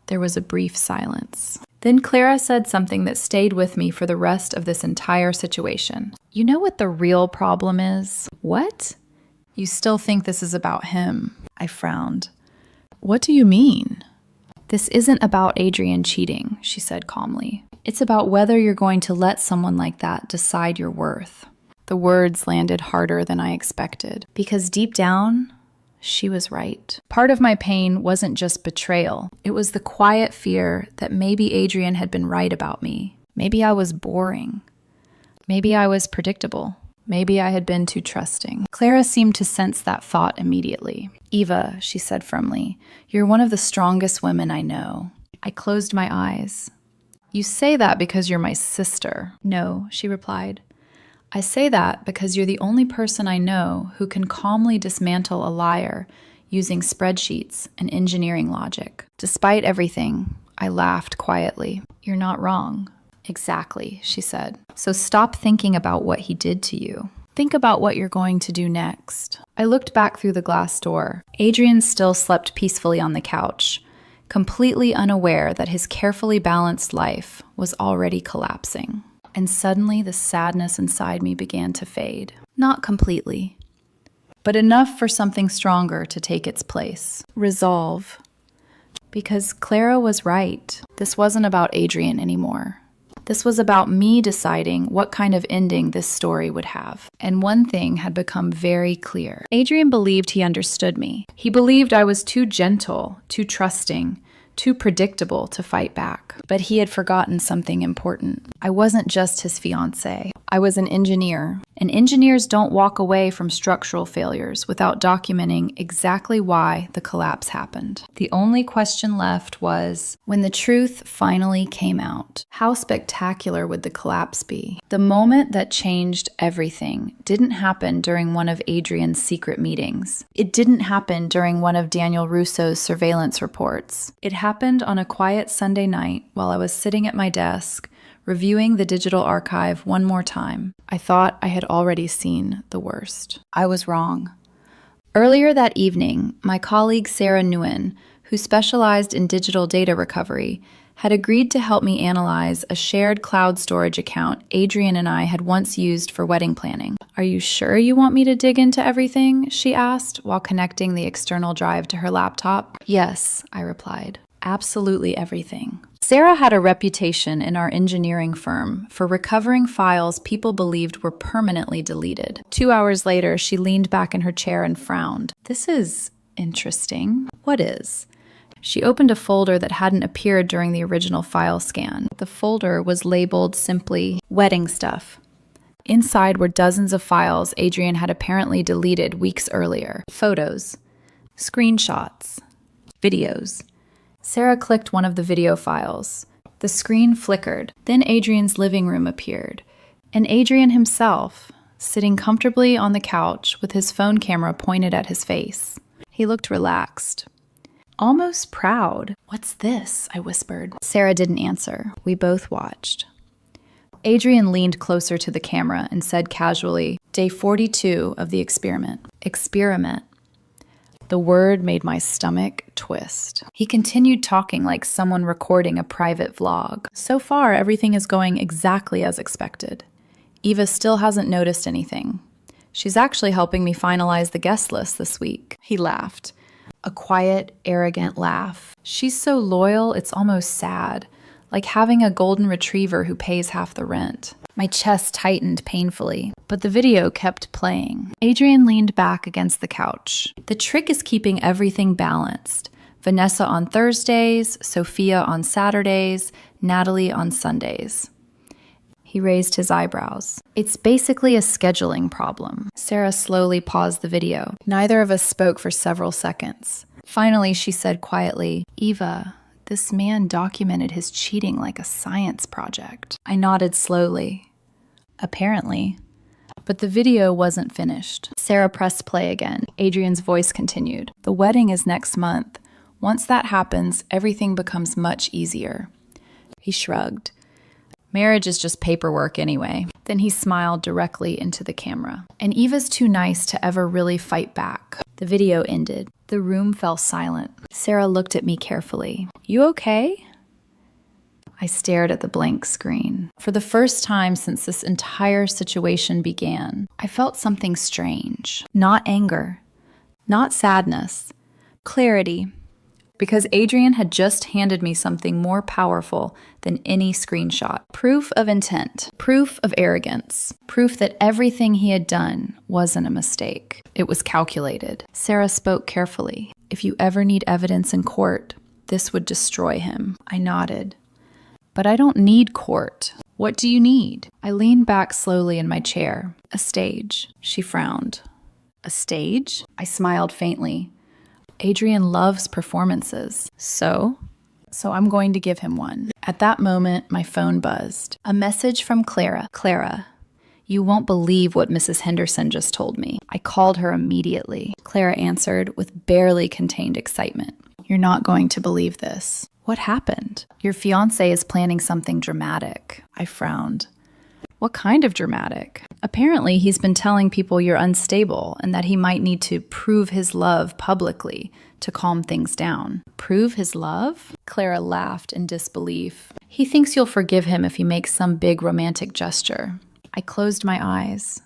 There was a brief silence. Then Clara said something that stayed with me for the rest of this entire situation. "You know what the real problem is?" "What?" "You still think this is about him." I frowned. "What do you mean?" "This isn't about Adrian cheating," she said calmly. "It's about whether you're going to let someone like that decide your worth." The words landed harder than I expected. Because deep down, she was right. Part of my pain wasn't just betrayal. It was the quiet fear that maybe Adrian had been right about me. Maybe I was boring. Maybe I was predictable. Maybe I had been too trusting. Clara seemed to sense that thought immediately. "Eva," she said firmly, "you're one of the strongest women I know." I closed my eyes. "You say that because you're my sister." "No," she replied. "I say that because you're the only person I know who can calmly dismantle a liar using spreadsheets and engineering logic." Despite everything, I laughed quietly. "You're not wrong." "Exactly," she said. "So stop thinking about what he did to you. Think about what you're going to do next." I looked back through the glass door. Adrian still slept peacefully on the couch, completely unaware that his carefully balanced life was already collapsing. And suddenly the sadness inside me began to fade. Not completely, but enough for something stronger to take its place. Resolve. Because Clara was right. This wasn't about Adrian anymore. This was about me deciding what kind of ending this story would have. And one thing had become very clear. Adrian believed he understood me. He believed I was too gentle, too trusting, too predictable to fight back. But he had forgotten something important. I wasn't just his fiancé. I was an engineer, and engineers don't walk away from structural failures without documenting exactly why the collapse happened. The only question left was, when the truth finally came out, how spectacular would the collapse be? The moment that changed everything didn't happen during one of Adrian's secret meetings. It didn't happen during one of Daniel Russo's surveillance reports. It happened on a quiet Sunday night while I was sitting at my desk, reviewing the digital archive one more time. I thought I had already seen the worst. I was wrong. Earlier that evening, my colleague Sarah Nguyen, who specialized in digital data recovery, had agreed to help me analyze a shared cloud storage account Adrian and I had once used for wedding planning. "Are you sure you want me to dig into everything?" she asked while connecting the external drive to her laptop. "Yes," I replied. "Absolutely everything." Sarah had a reputation in our engineering firm for recovering files people believed were permanently deleted. 2 hours later, she leaned back in her chair and frowned. "This is interesting." "What is?" She opened a folder that hadn't appeared during the original file scan. The folder was labeled simply "Wedding Stuff." Inside were dozens of files Adrian had apparently deleted weeks earlier. Photos, screenshots, videos. Sarah clicked one of the video files. The screen flickered. Then Adrian's living room appeared, and Adrian himself, sitting comfortably on the couch with his phone camera pointed at his face. He looked relaxed, almost proud. "What's this?" I whispered. Sarah didn't answer. We both watched. Adrian leaned closer to the camera and said casually, "Day 42 of the experiment." Experiment. The word made my stomach twist. He continued talking like someone recording a private vlog. "So far, everything is going exactly as expected. Eva still hasn't noticed anything. She's actually helping me finalize the guest list this week." He laughed. A quiet, arrogant laugh. "She's so loyal, it's almost sad. Like having a golden retriever who pays half the rent." My chest tightened painfully, but the video kept playing. Adrian leaned back against the couch. "The trick is keeping everything balanced. Vanessa on Thursdays, Sophia on Saturdays, Natalie on Sundays." He raised his eyebrows. "It's basically a scheduling problem." Sarah slowly paused the video. Neither of us spoke for several seconds. Finally, she said quietly, "Eva, this man documented his cheating like a science project." I nodded slowly. "Apparently." But the video wasn't finished. Sarah pressed play again. Adrian's voice continued. "The wedding is next month. Once that happens, everything becomes much easier." He shrugged. "Marriage is just paperwork anyway." Then he smiled directly into the camera. "And Eva's too nice to ever really fight back." The video ended. The room fell silent. Sarah looked at me carefully. "You okay?" I stared at the blank screen. For the first time since this entire situation began, I felt something strange. Not anger, not sadness, clarity. Because Adrian had just handed me something more powerful than any screenshot. Proof of intent, proof of arrogance, proof that everything he had done wasn't a mistake. It was calculated. Sarah spoke carefully. "If you ever need evidence in court, this would destroy him." I nodded. "But I don't need court. What do you need?" I leaned back slowly in my chair. "A stage." She frowned. "A stage?" I smiled faintly. "Adrian loves performances. So I'm going to give him one." At that moment, my phone buzzed. A message from Clara. "Clara, you won't believe what Mrs. Henderson just told me." I called her immediately. Clara answered with barely contained excitement. "You're not going to believe this." "What happened?" "Your fiancé is planning something dramatic." I frowned. "What kind of dramatic?" "Apparently, he's been telling people you're unstable and that he might need to prove his love publicly to calm things down." "Prove his love?" Clara laughed in disbelief. "He thinks you'll forgive him if he makes some big romantic gesture." I closed my eyes.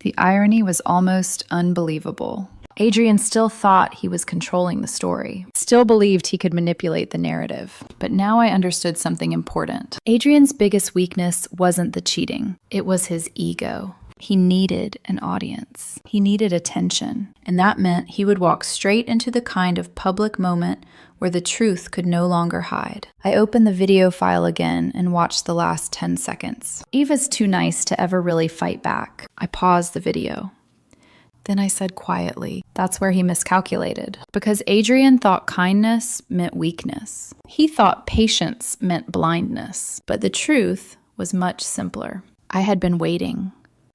The irony was almost unbelievable. Adrian still thought he was controlling the story, still believed he could manipulate the narrative. But now I understood something important. Adrian's biggest weakness wasn't the cheating. It was his ego. He needed an audience. He needed attention. And that meant he would walk straight into the kind of public moment where the truth could no longer hide. I opened the video file again and watched the last 10 seconds. Eva's too nice to ever really fight back. I paused the video. Then I said quietly, that's where he miscalculated. Because Adrian thought kindness meant weakness. He thought patience meant blindness. But the truth was much simpler. I had been waiting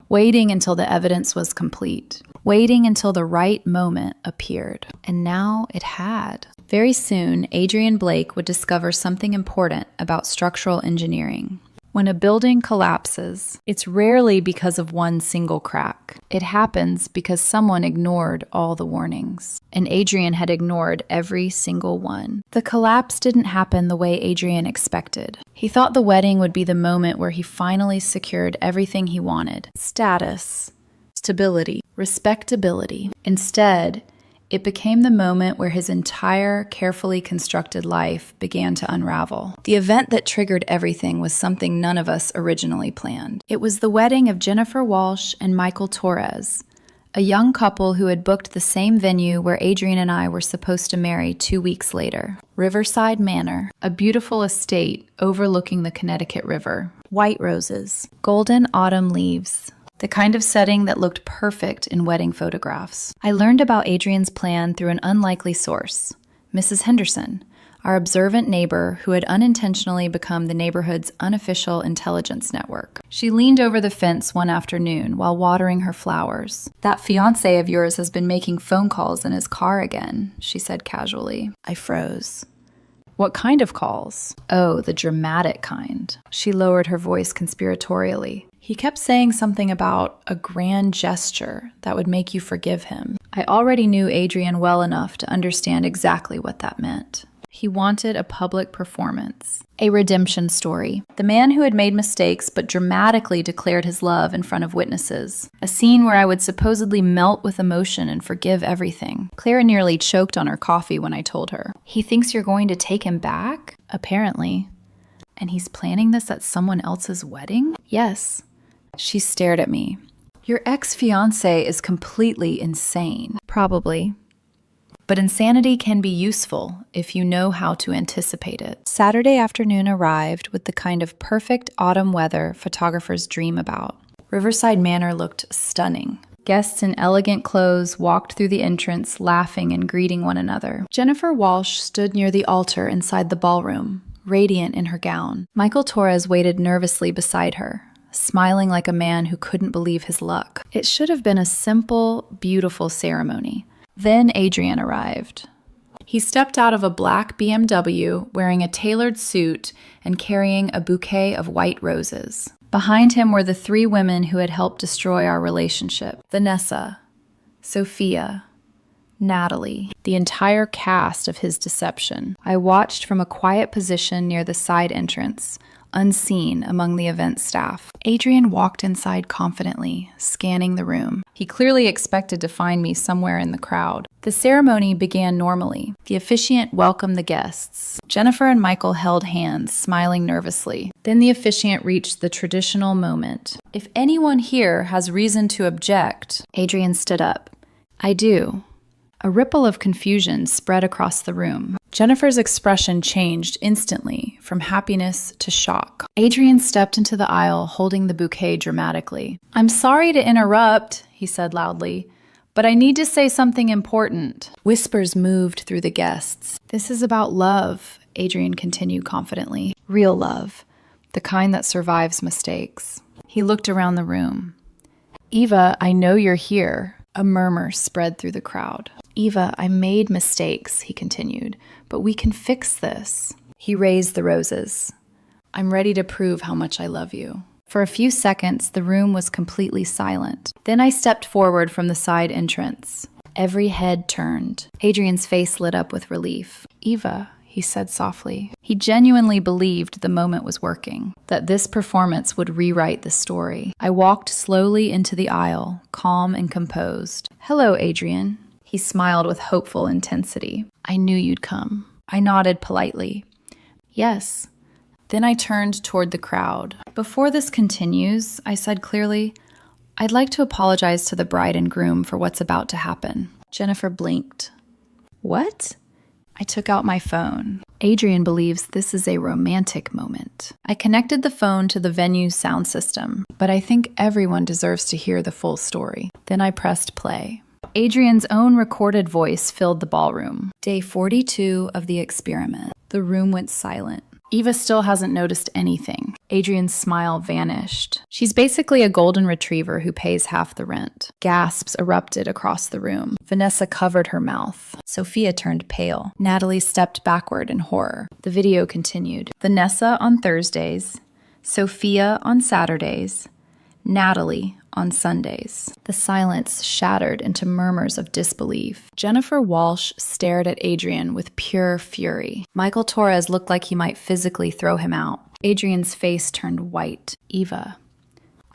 until the evidence was complete, waiting until the right moment appeared. And now it had. Very soon, Adrian Blake would discover something important about structural engineering. When a building collapses, it's rarely because of one single crack. It happens because someone ignored all the warnings. And Adrian had ignored every single one. The collapse didn't happen the way Adrian expected. He thought the wedding would be the moment where he finally secured everything he wanted. Status, stability, respectability. Instead, it became the moment where his entire carefully constructed life began to unravel. The event that triggered everything was something none of us originally planned. It was the wedding of Jennifer Walsh and Michael Torres, a young couple who had booked the same venue where Adrian and I were supposed to marry 2 weeks later. Riverside Manor, a beautiful estate overlooking the Connecticut River. White roses, golden autumn leaves. The kind of setting that looked perfect in wedding photographs. I learned about Adrian's plan through an unlikely source, Mrs. Henderson, our observant neighbor who had unintentionally become the neighborhood's unofficial intelligence network. She leaned over the fence one afternoon while watering her flowers. "That fiancé of yours has been making phone calls in his car again," she said casually. I froze. "What kind of calls?" "Oh, the dramatic kind." She lowered her voice conspiratorially. "He kept saying something about a grand gesture that would make you forgive him." I already knew Adrian well enough to understand exactly what that meant. He wanted a public performance, a redemption story. The man who had made mistakes but dramatically declared his love in front of witnesses. A scene where I would supposedly melt with emotion and forgive everything. Clara nearly choked on her coffee when I told her. "He thinks you're going to take him back?" "Apparently." "And he's planning this at someone else's wedding?" "Yes." She stared at me. "Your ex-fiancé is completely insane." "Probably. But insanity can be useful if you know how to anticipate it." Saturday afternoon arrived with the kind of perfect autumn weather photographers dream about. Riverside Manor looked stunning. Guests in elegant clothes walked through the entrance, laughing and greeting one another. Jennifer Walsh stood near the altar inside the ballroom, radiant in her gown. Michael Torres waited nervously beside her, smiling like a man who couldn't believe his luck. It should have been a simple, beautiful ceremony. Then Adrian arrived. He stepped out of a black BMW wearing a tailored suit and carrying a bouquet of white roses. Behind him were the 3 women who had helped destroy our relationship: Vanessa, Sophia, Natalie, the entire cast of his deception. I watched from a quiet position near the side entrance, unseen among the event staff. Adrian walked inside confidently, scanning the room. He clearly expected to find me somewhere in the crowd. The ceremony began normally. The officiant welcomed the guests. Jennifer and Michael held hands, smiling nervously. Then the officiant reached the traditional moment. "If anyone here has reason to object..." Adrian stood up. "I do." A ripple of confusion spread across the room. Jennifer's expression changed instantly from happiness to shock. Adrian stepped into the aisle holding the bouquet dramatically. "I'm sorry to interrupt," he said loudly, "but I need to say something important." Whispers moved through the guests. "This is about love," Adrian continued confidently. "Real love, the kind that survives mistakes." He looked around the room. "Eva, I know you're here." A murmur spread through the crowd. "Eva, I made mistakes," he continued, "but we can fix this." He raised the roses. "I'm ready to prove how much I love you." For a few seconds, the room was completely silent. Then I stepped forward from the side entrance. Every head turned. Adrian's face lit up with relief. "Eva," he said softly. He genuinely believed the moment was working, that this performance would rewrite the story. I walked slowly into the aisle, calm and composed. "Hello, Adrian." He smiled with hopeful intensity. "I knew you'd come." I nodded politely. "Yes." Then I turned toward the crowd. "Before this continues," I said clearly, I'd like to apologize to the bride and groom for what's about to happen. Jennifer blinked. What? I took out my phone. Adrian believes this is a romantic moment. I connected the phone to the venue's sound system, but I think everyone deserves to hear the full story. Then I pressed play. Adrian's own recorded voice filled the ballroom. Day 42 of the experiment. The room went silent. Eva still hasn't noticed anything. Adrian's smile vanished. She's basically a golden retriever who pays half the rent. Gasps erupted across the room. Vanessa covered her mouth. Sophia turned pale. Natalie stepped backward in horror. The video continued. Vanessa on Thursdays, Sophia on Saturdays, Natalie on Sundays. The silence shattered into murmurs of disbelief. Jennifer Walsh stared at Adrian with pure fury. Michael Torres looked like he might physically throw him out. Adrian's face turned white. Eva.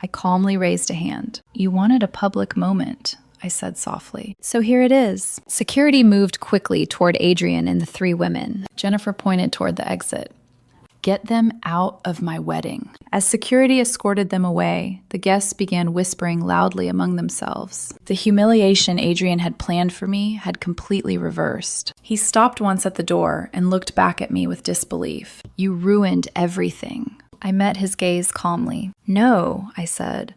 I calmly raised a hand. You wanted a public moment, I said softly. So here it is. Security moved quickly toward Adrian and the three women. Jennifer pointed toward the exit. Get them out of my wedding. As security escorted them away, the guests began whispering loudly among themselves. The humiliation Adrian had planned for me had completely reversed. He stopped once at the door and looked back at me with disbelief. You ruined everything. I met his gaze calmly. No, I said.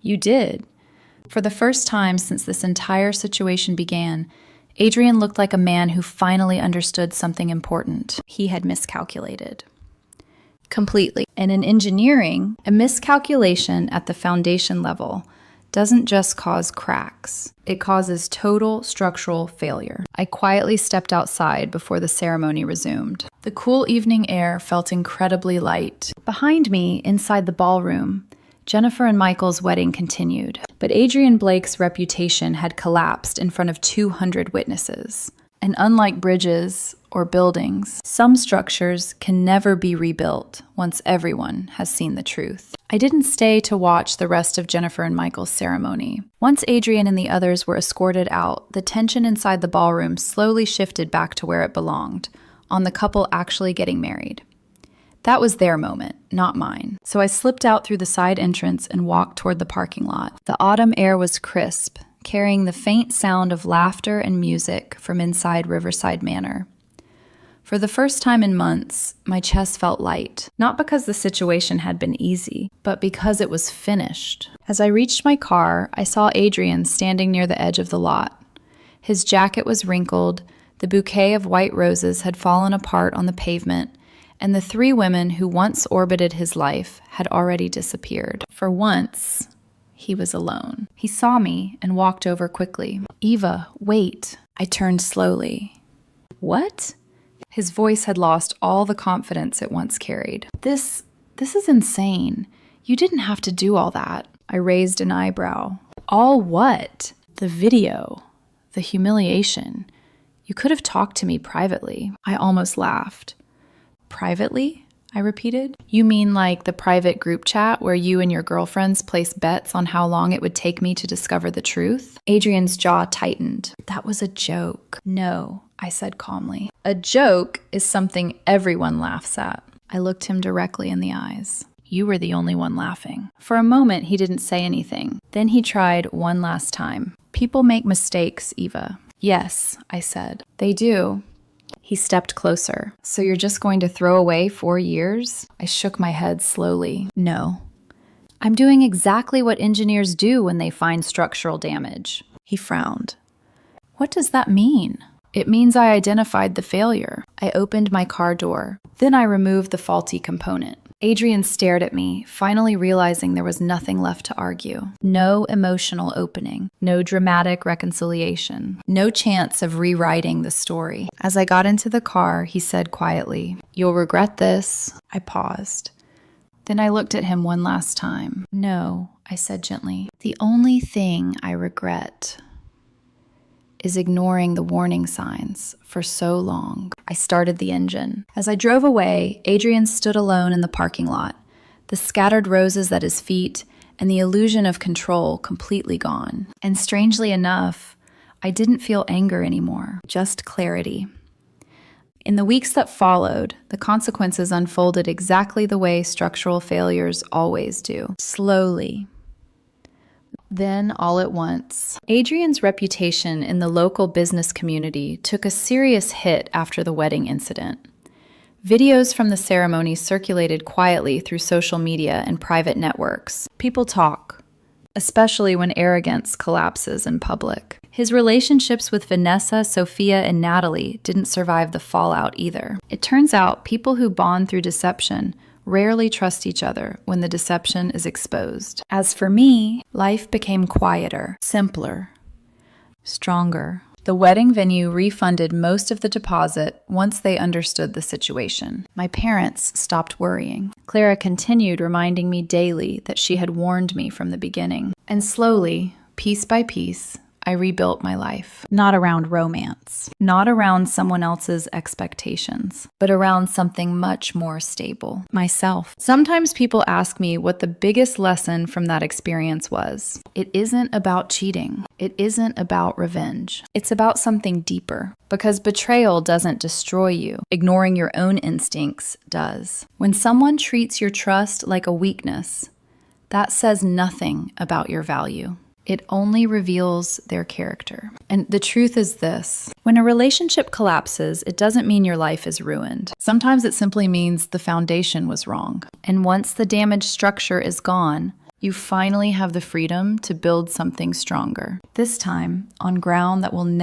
You did. For the first time since this entire situation began, Adrian looked like a man who finally understood something important. He had miscalculated. Completely. And in engineering, a miscalculation at the foundation level doesn't just cause cracks. It causes total structural failure. I quietly stepped outside before the ceremony resumed. The cool evening air felt incredibly light. Behind me, inside the ballroom, Jennifer and Michael's wedding continued. But Adrian Blake's reputation had collapsed in front of 200 witnesses. And unlike bridges or buildings, some structures can never be rebuilt once everyone has seen the truth. I didn't stay to watch the rest of Jennifer and Michael's ceremony. Once Adrian and the others were escorted out, the tension inside the ballroom slowly shifted back to where it belonged, on the couple actually getting married. That was their moment, not mine. So I slipped out through the side entrance and walked toward the parking lot. The autumn air was crisp, carrying the faint sound of laughter and music from inside Riverside Manor. For the first time in months, my chest felt light, not because the situation had been easy, but because it was finished. As I reached my car, I saw Adrian standing near the edge of the lot. His jacket was wrinkled, the bouquet of white roses had fallen apart on the pavement, and the three women who once orbited his life had already disappeared. For once, he was alone. He saw me and walked over quickly. Eva, wait. I turned slowly. What? His voice had lost all the confidence it once carried. This is insane. You didn't have to do all that. I raised an eyebrow. All what? The video. The humiliation. You could have talked to me privately. I almost laughed. Privately? I repeated. You mean like the private group chat where you and your girlfriends place bets on how long it would take me to discover the truth? Adrian's jaw tightened. That was a joke. No, I said calmly. A joke is something everyone laughs at. I looked him directly in the eyes. You were the only one laughing. For a moment, he didn't say anything. Then he tried one last time. People make mistakes, Eva. Yes, I said. They do. He stepped closer. So you're just going to throw away 4 years? I shook my head slowly. No. I'm doing exactly what engineers do when they find structural damage. He frowned. What does that mean? It means I identified the failure. I opened my car door. Then I removed the faulty component. Adrian stared at me, finally realizing there was nothing left to argue. No emotional opening. No dramatic reconciliation. No chance of rewriting the story. As I got into the car, he said quietly, "You'll regret this." I paused. Then I looked at him one last time. "No," I said gently. "The only thing I regret is ignoring the warning signs for so long." I started the engine. As I drove away, Adrian stood alone in the parking lot, the scattered roses at his feet and the illusion of control completely gone. And strangely enough, I didn't feel anger anymore, just clarity. In the weeks that followed, the consequences unfolded exactly the way structural failures always do, slowly. Then, all at once, Adrian's reputation in the local business community took a serious hit after the wedding incident. Videos from the ceremony circulated quietly through social media and private networks. People talk, especially when arrogance collapses in public. His relationships with Vanessa, Sophia, and Natalie didn't survive the fallout either. It turns out people who bond through deception rarely trust each other when the deception is exposed. As for me, life became quieter, simpler, stronger. The wedding venue refunded most of the deposit once they understood the situation. My parents stopped worrying. Clara continued reminding me daily that she had warned me from the beginning. And slowly, piece by piece, I rebuilt my life. Not around romance, not around someone else's expectations, but around something much more stable, myself. Sometimes people ask me what the biggest lesson from that experience was. It isn't about cheating. It isn't about revenge. It's about something deeper. Because betrayal doesn't destroy you. Ignoring your own instincts does. When someone treats your trust like a weakness, that says nothing about your value. It only reveals their character. And the truth is this: when a relationship collapses, it doesn't mean your life is ruined. Sometimes it simply means the foundation was wrong. And once the damaged structure is gone, you finally have the freedom to build something stronger. This time on ground that will never